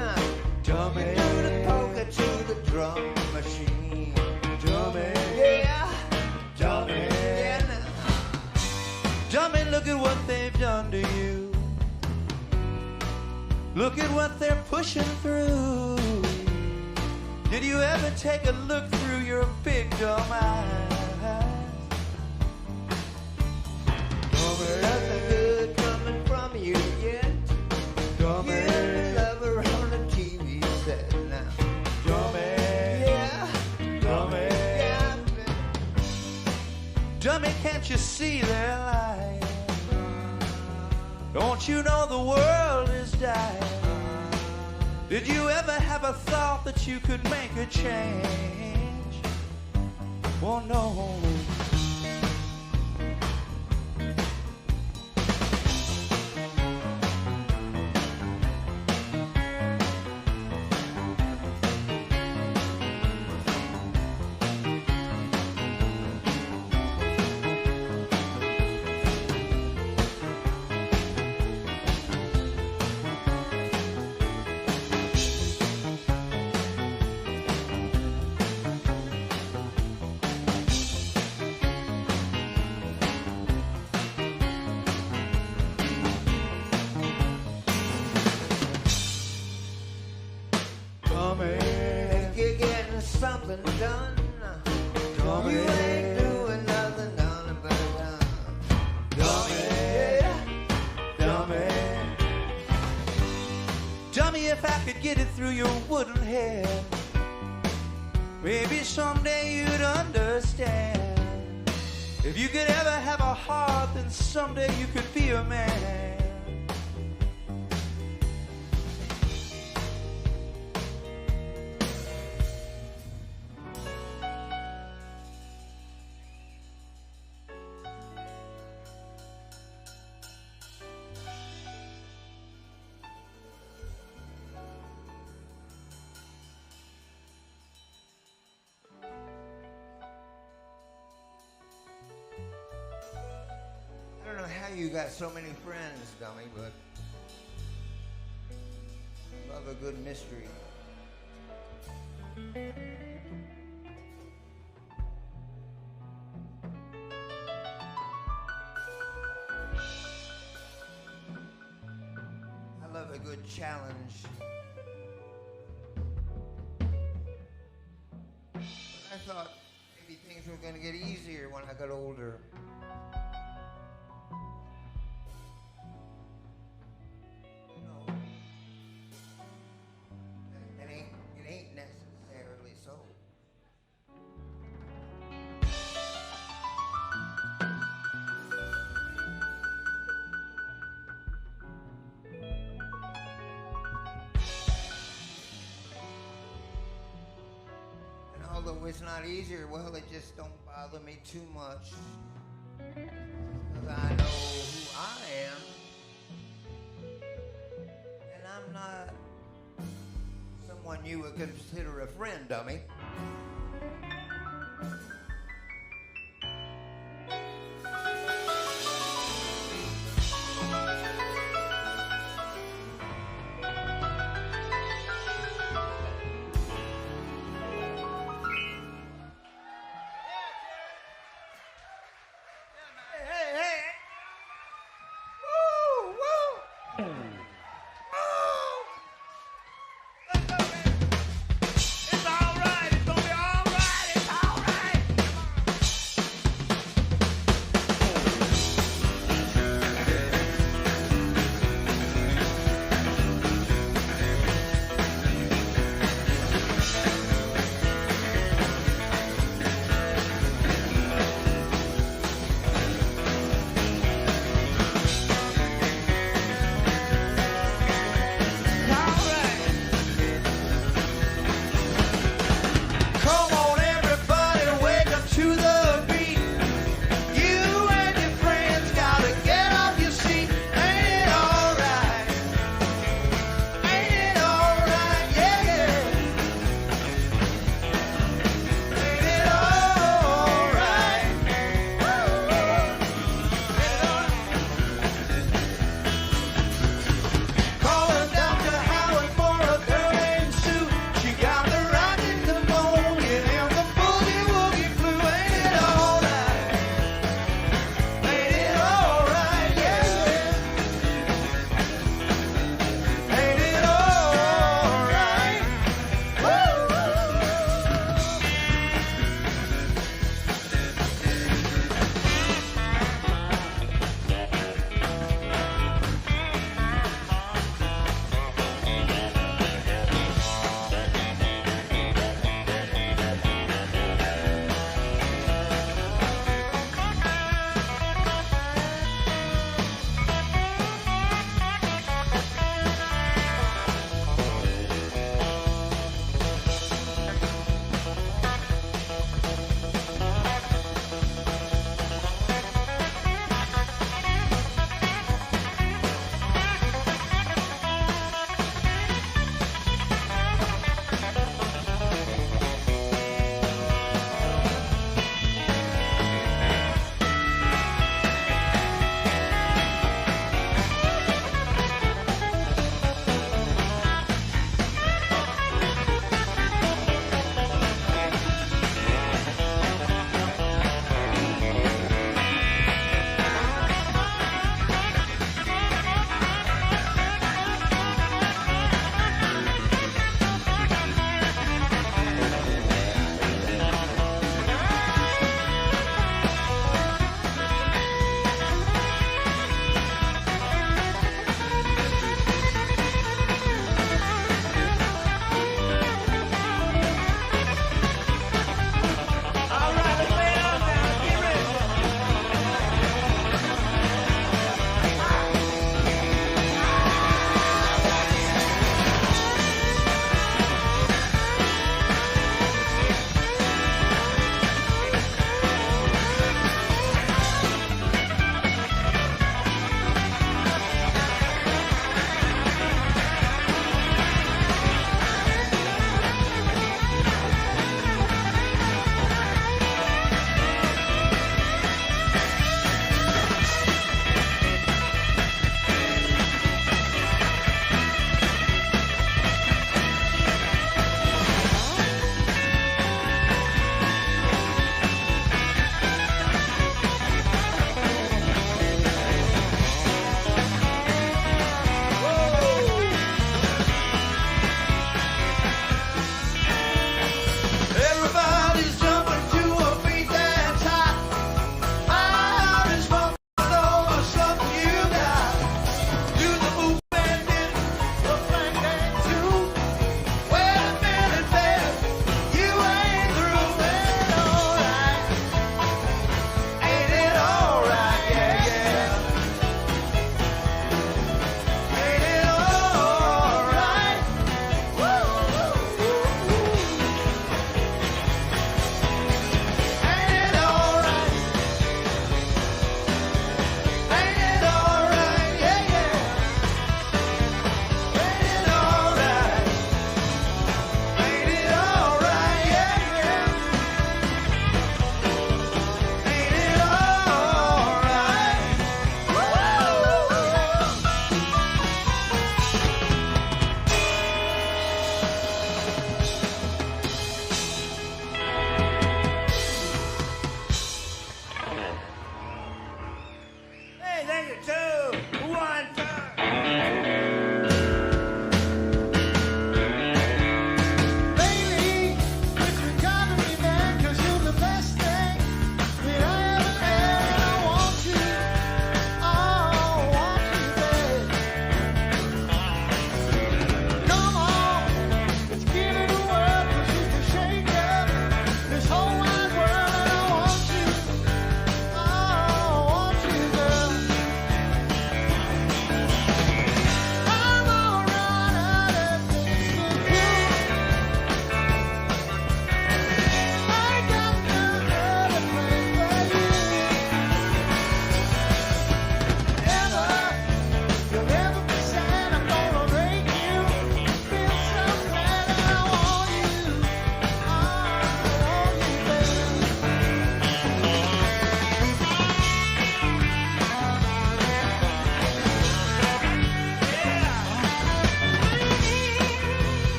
Dummy. Do the poker to the drum machine. Dummy. Yeah. Dummy. Yeah. Dummy, look at what they've done to you. Look at what they're pushing through. Did you ever take a look through your big dumb eyes? Dummy. Nothing good coming from you yet. Dummy. You're a lover on a TV set now. Dummy. Yeah. Dummy. Yeah. Dummy, can't you see their lies? Don't you know the world is dying? Did you ever have a thought that you could make a change? Oh no. Think you're getting something done. You ain't doing nothing done but done. Dummy, yeah. Dummy. Dummy, if I could get it through your wooden head, maybe someday you'd understand. If you could ever have a heart, then someday you could be a man. I don't know how you got so many friends, dummy, but love a good mystery. I love a good challenge. I thought maybe things were going to get easier when I got older. It ain't necessarily so. And although it's not easier, well, it just don't bother me too much. 'Cause I know who I am. And I'm not someone you would consider a friend, dummy. It's all right. It's gonna be all right. It's all right.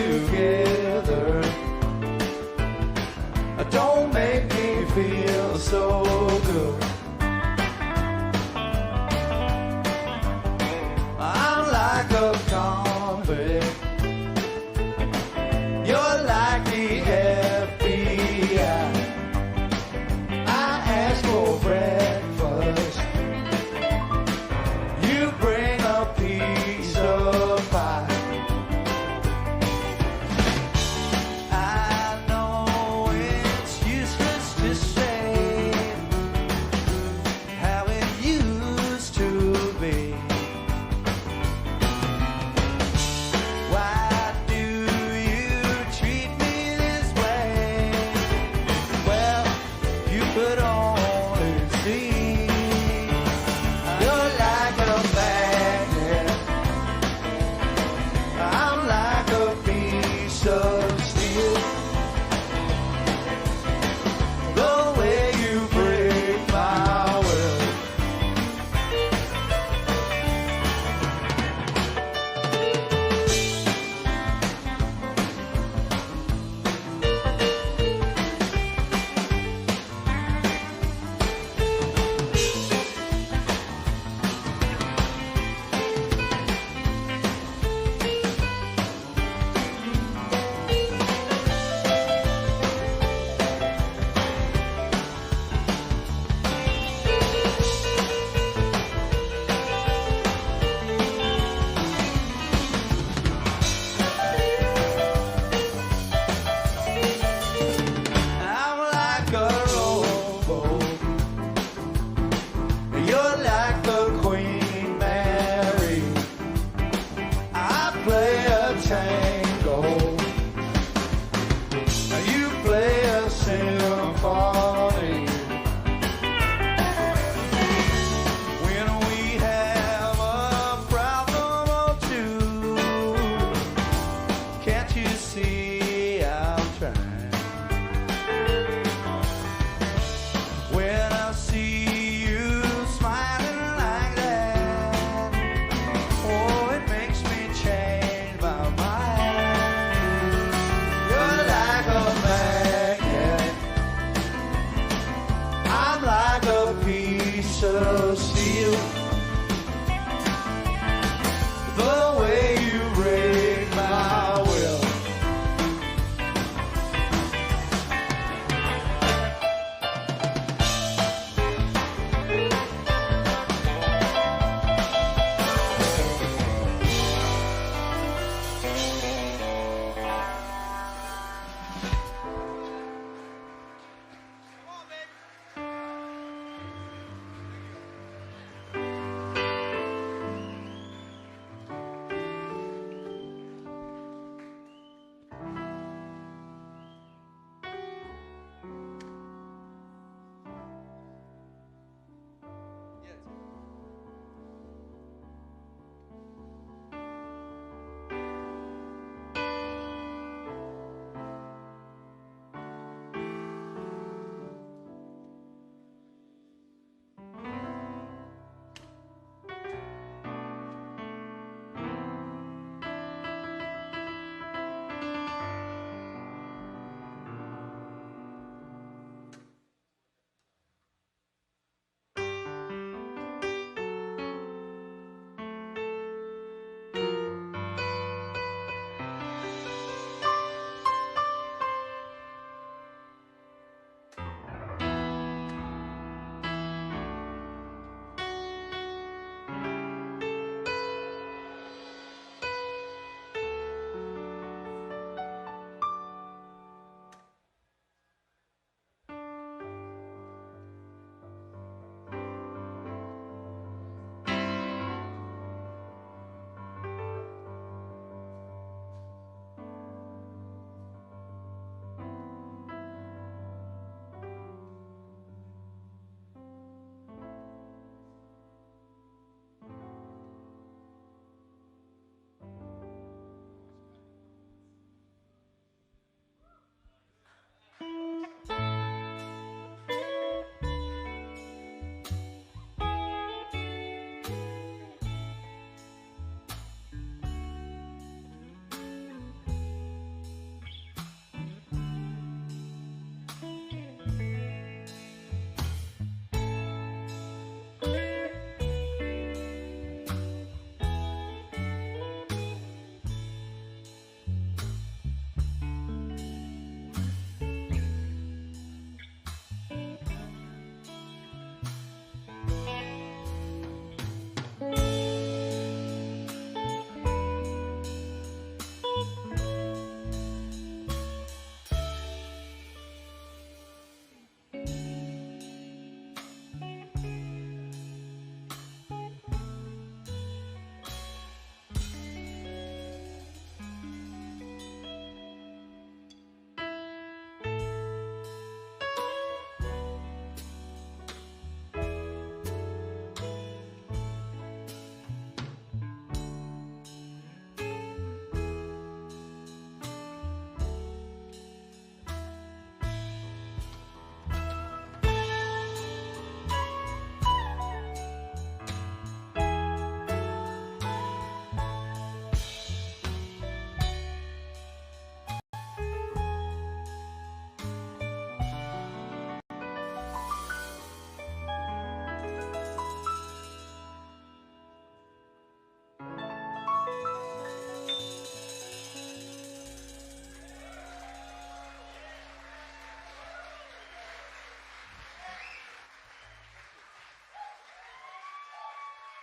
together. Don't make me feel so good. I'm like a convict. You're like the FBI. I ask for breakfast. You bring a piece of pie. I know it's useless to say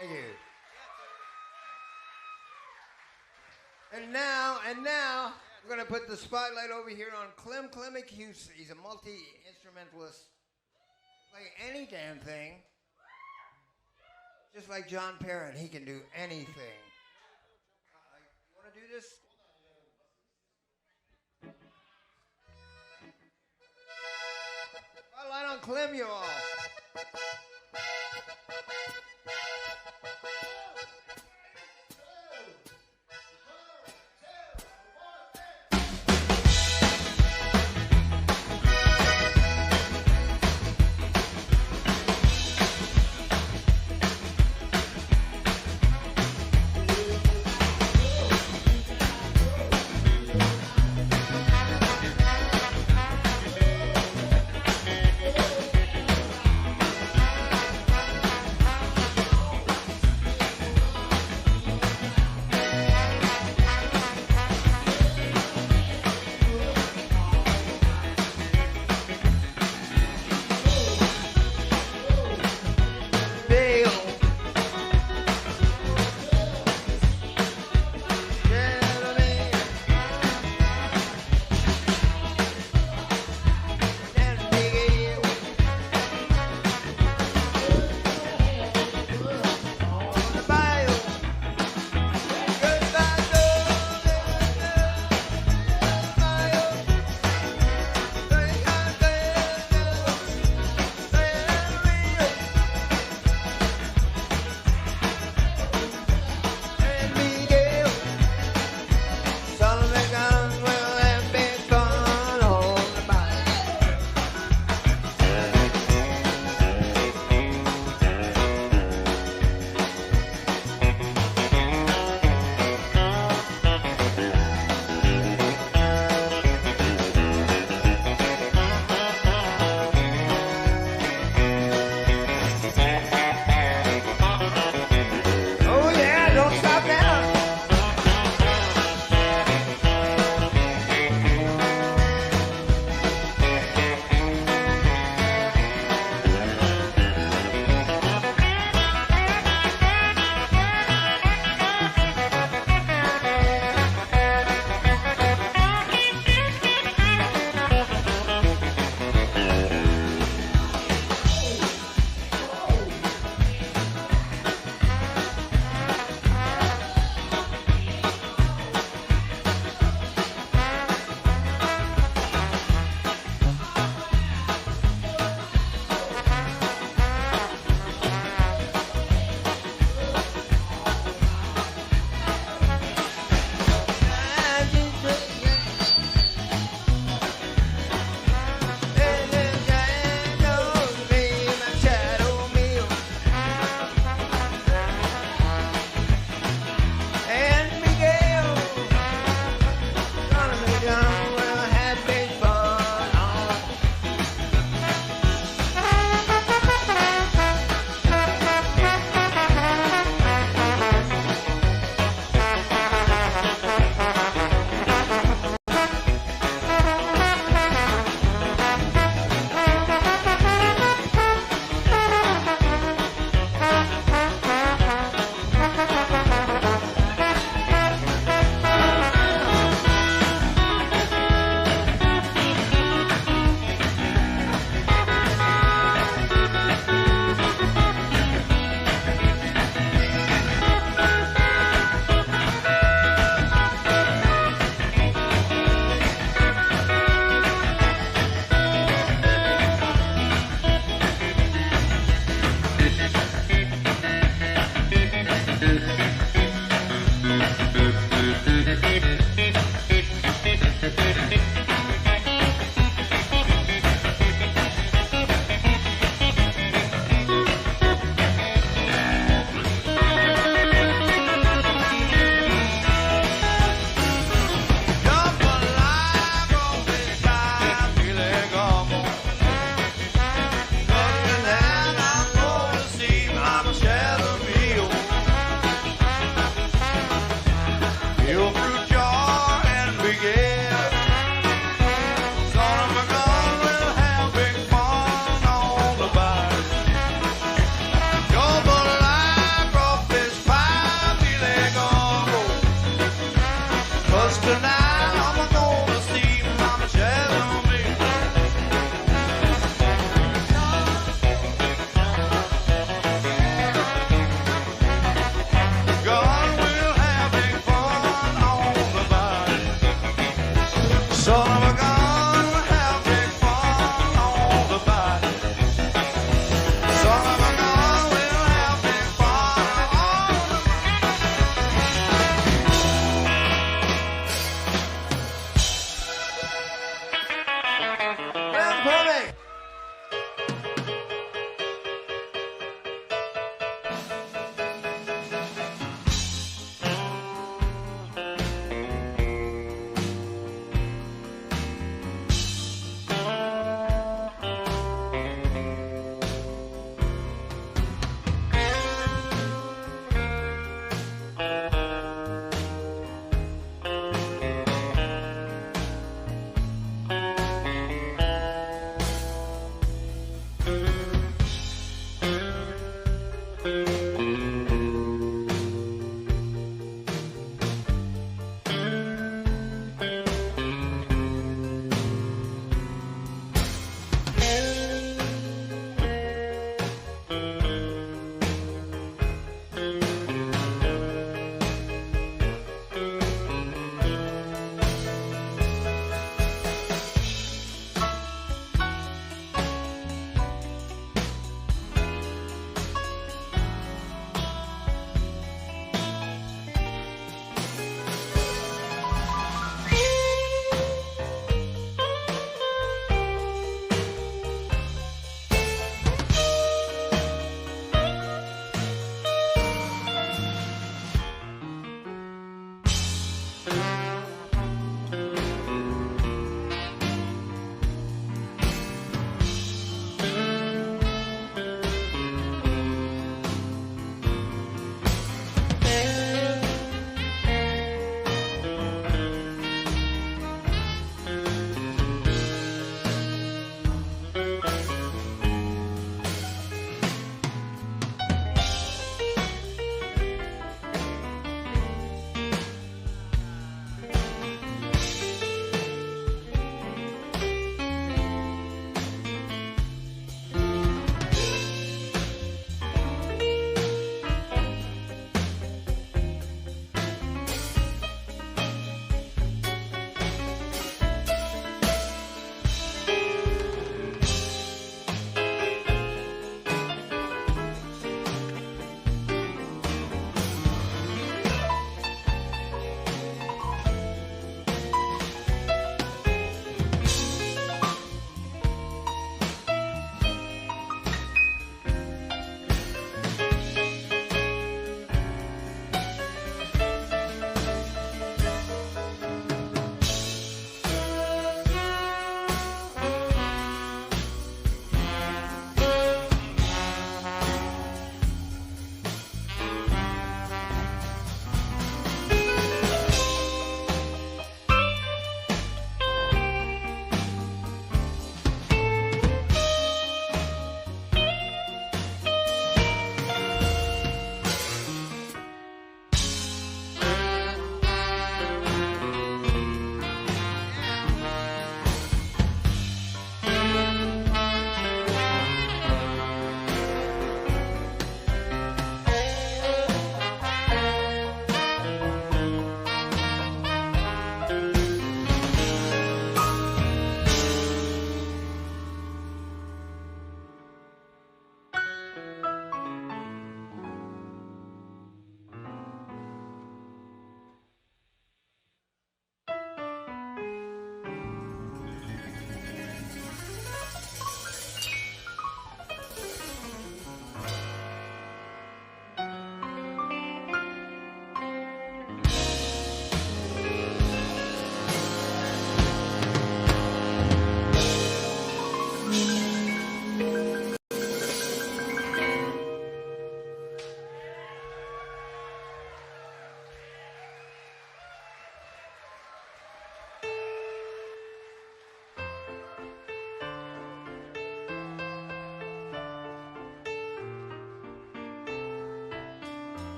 Thank you. And now, we're going to put the spotlight over here on Clem Clemick. He's a multi-instrumentalist. Play any damn thing. Just like John Parent, he can do anything. You want to do this? Spotlight on Clem, you all.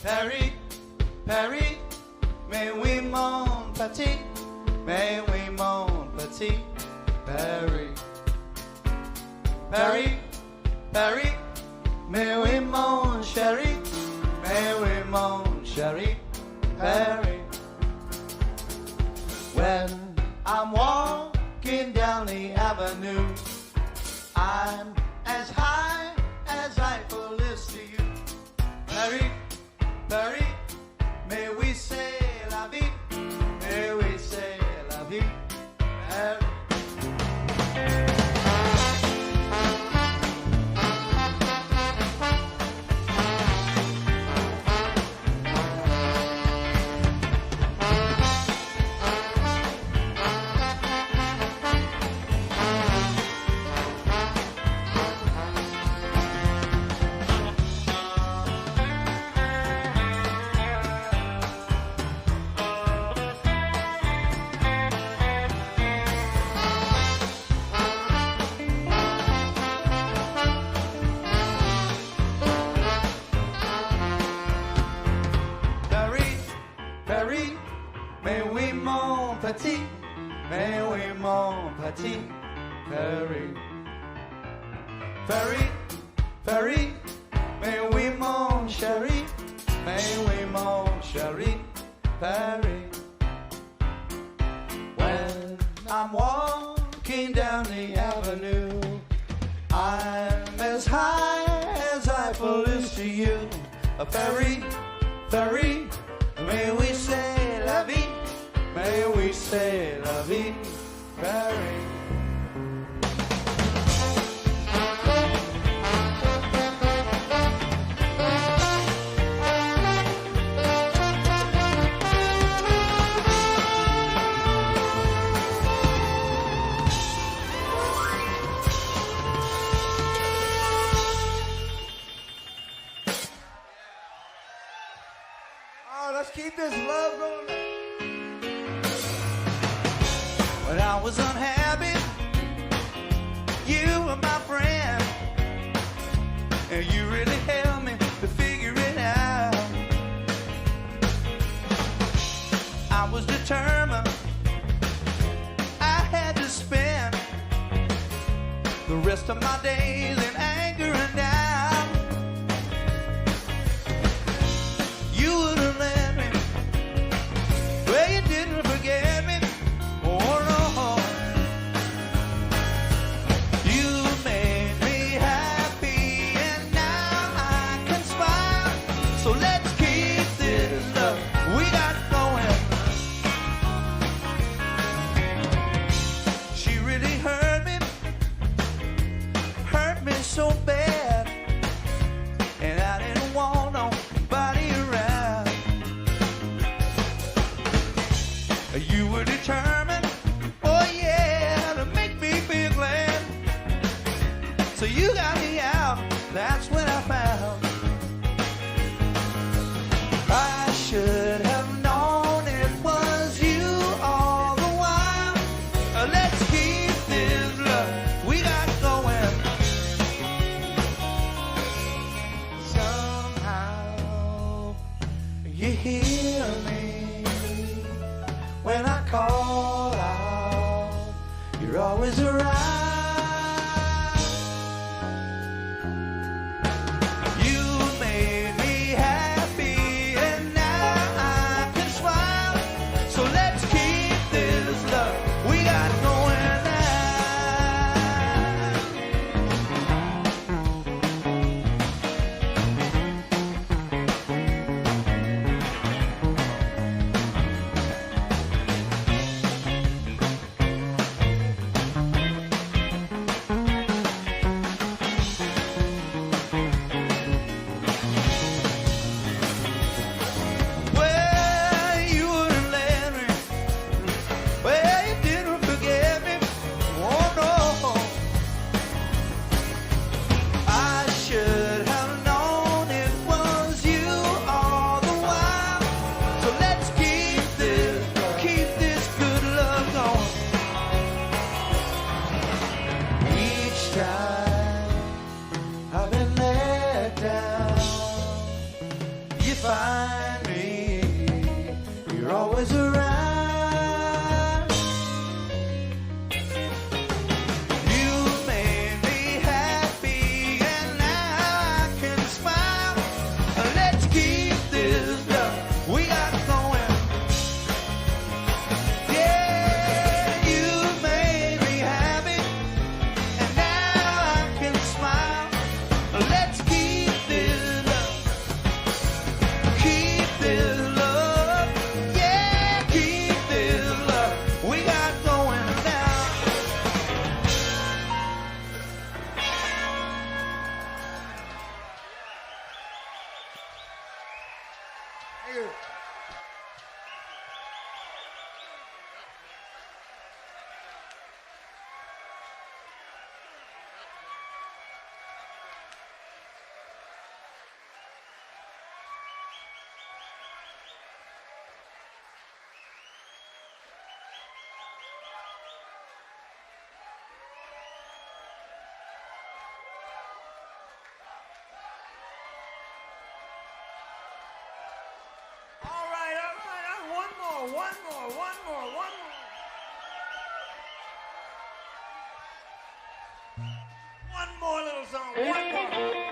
Paris, Paris, mais oui mon petit, mais oui mon petit, Paris, Paris, Paris, mais oui mon chéri, mais oui mon chéri, Paris. When I'm walking down the avenue, I'm as high as Eiffel is to you, Paris. Paris, mais oui c'est la vie, mais oui c'est la vie, Paris. Petit, mais oui mon petit, Paris, Paris, Paris, mais oui mon chéri, mais oui mon chéri, Paris. When I'm walking down the avenue, I'm as high as Eiffel is to you, Paris, Paris, mais oui c'est la vie. May we say la vie, Paris. Oh, let's keep this love going. When I was unhappy, you were my friend, and you really helped me to figure it out. I was determined, I had to spend the rest of my days in anger and doubt. You wouldn't let me, well, you didn't forget me. So bad, and I didn't want nobody around. You were determined, oh yeah, to make me feel glad. So you got me out, that's when I found I should have known it was you all the while. Let's keep this love we got going. You hear me when I call out, you're always around. You made me happy and now I can smile. boys around. You made me happy, and now I can smile. Let's keep this love we got going. Yeah, you made me happy, and now I can smile. Let's keep this love. Keep this love. Yeah, keep this love we got going now. Thank you. All right. One more. One more little song. One more.